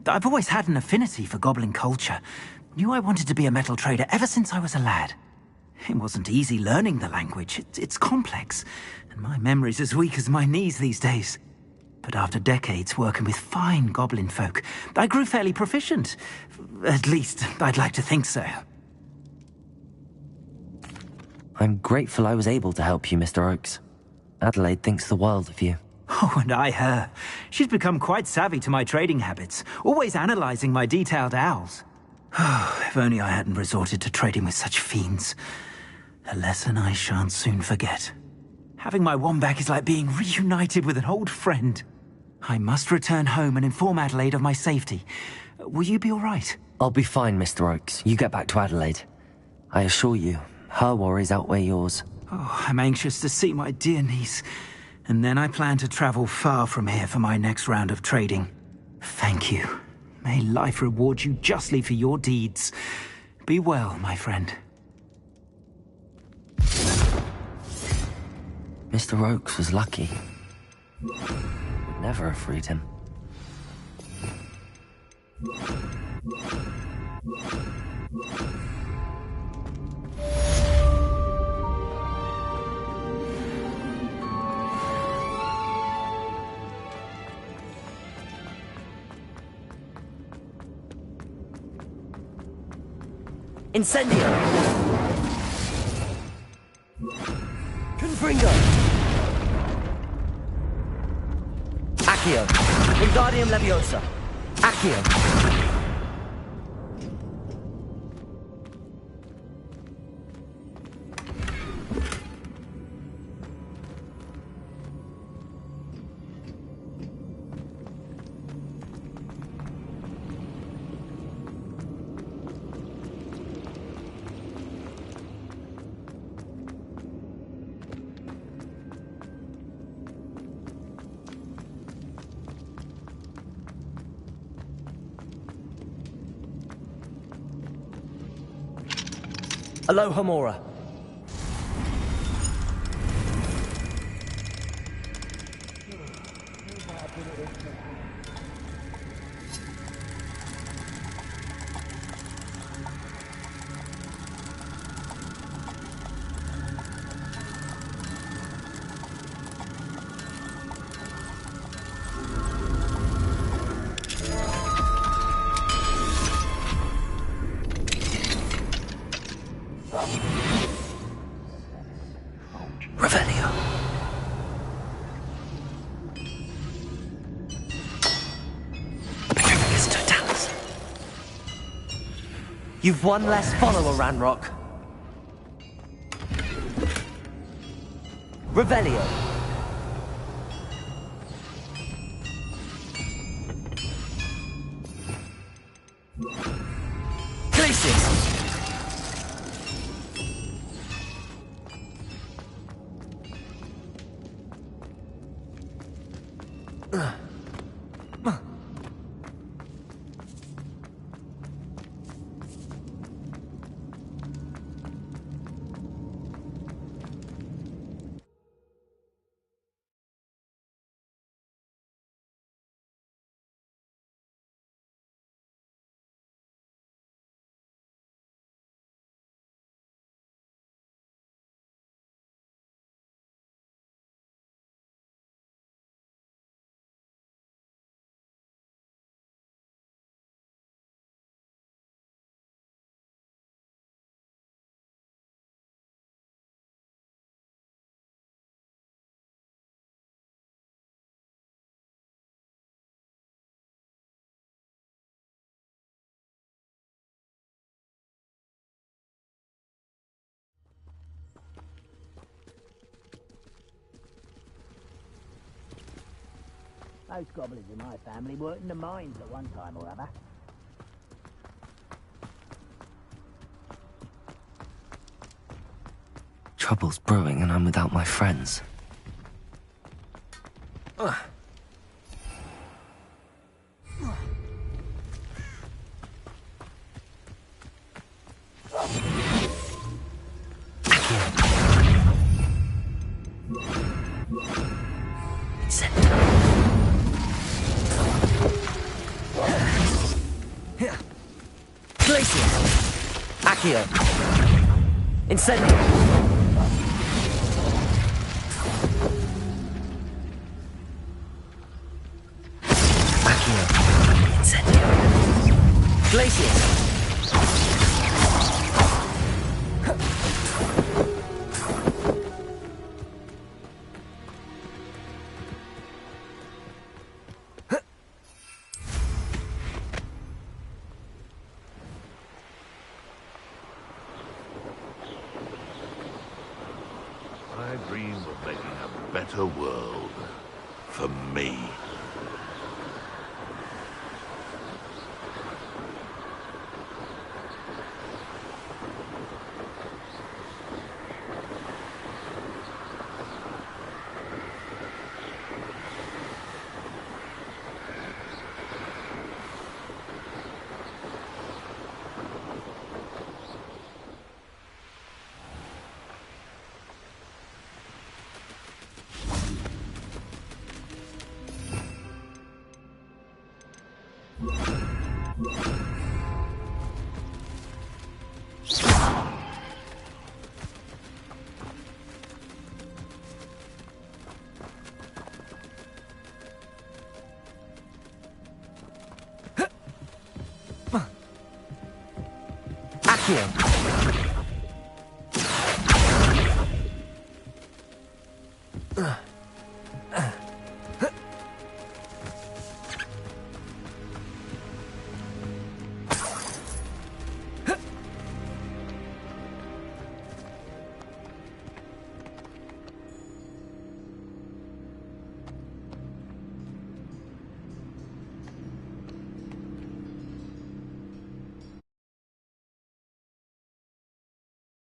I've always had an affinity for goblin culture. Knew I wanted to be a metal trader ever since I was a lad. It wasn't easy learning the language. It's complex, and my memory's as weak as my knees these days. But after decades working with fine goblin folk, I grew fairly proficient. At least, I'd like to think so. I'm grateful I was able to help you, Mr. Oakes. Adelaide thinks the world of you. Oh, and I her. She's become quite savvy to my trading habits, always analyzing my detailed owls. If only I hadn't resorted to trading with such fiends. A lesson I shan't soon forget. Having my wand back is like being reunited with an old friend. I must return home and inform Adelaide of my safety. Will you be all right? I'll be fine, Mr. Oakes. You get back to Adelaide. I assure you, her worries outweigh yours. Oh, I'm anxious to see my dear niece. And then I plan to travel far from here for my next round of trading. Thank you. May life reward you justly for your deeds. Be well, my friend. Mr. Oakes was lucky. Would never have freed him. Incendio! Confringo! Accio! Wingardium Leviosa! Accio! Aloha Mora. You've one less follower, Ranrock. Revelio. Glacius. Most goblins in my family worked in the mines at one time or other. Trouble's brewing and I'm without my friends. Accio. Incendio. Accio. Incendio. Glacius. I dream of making a better world for me. Accio.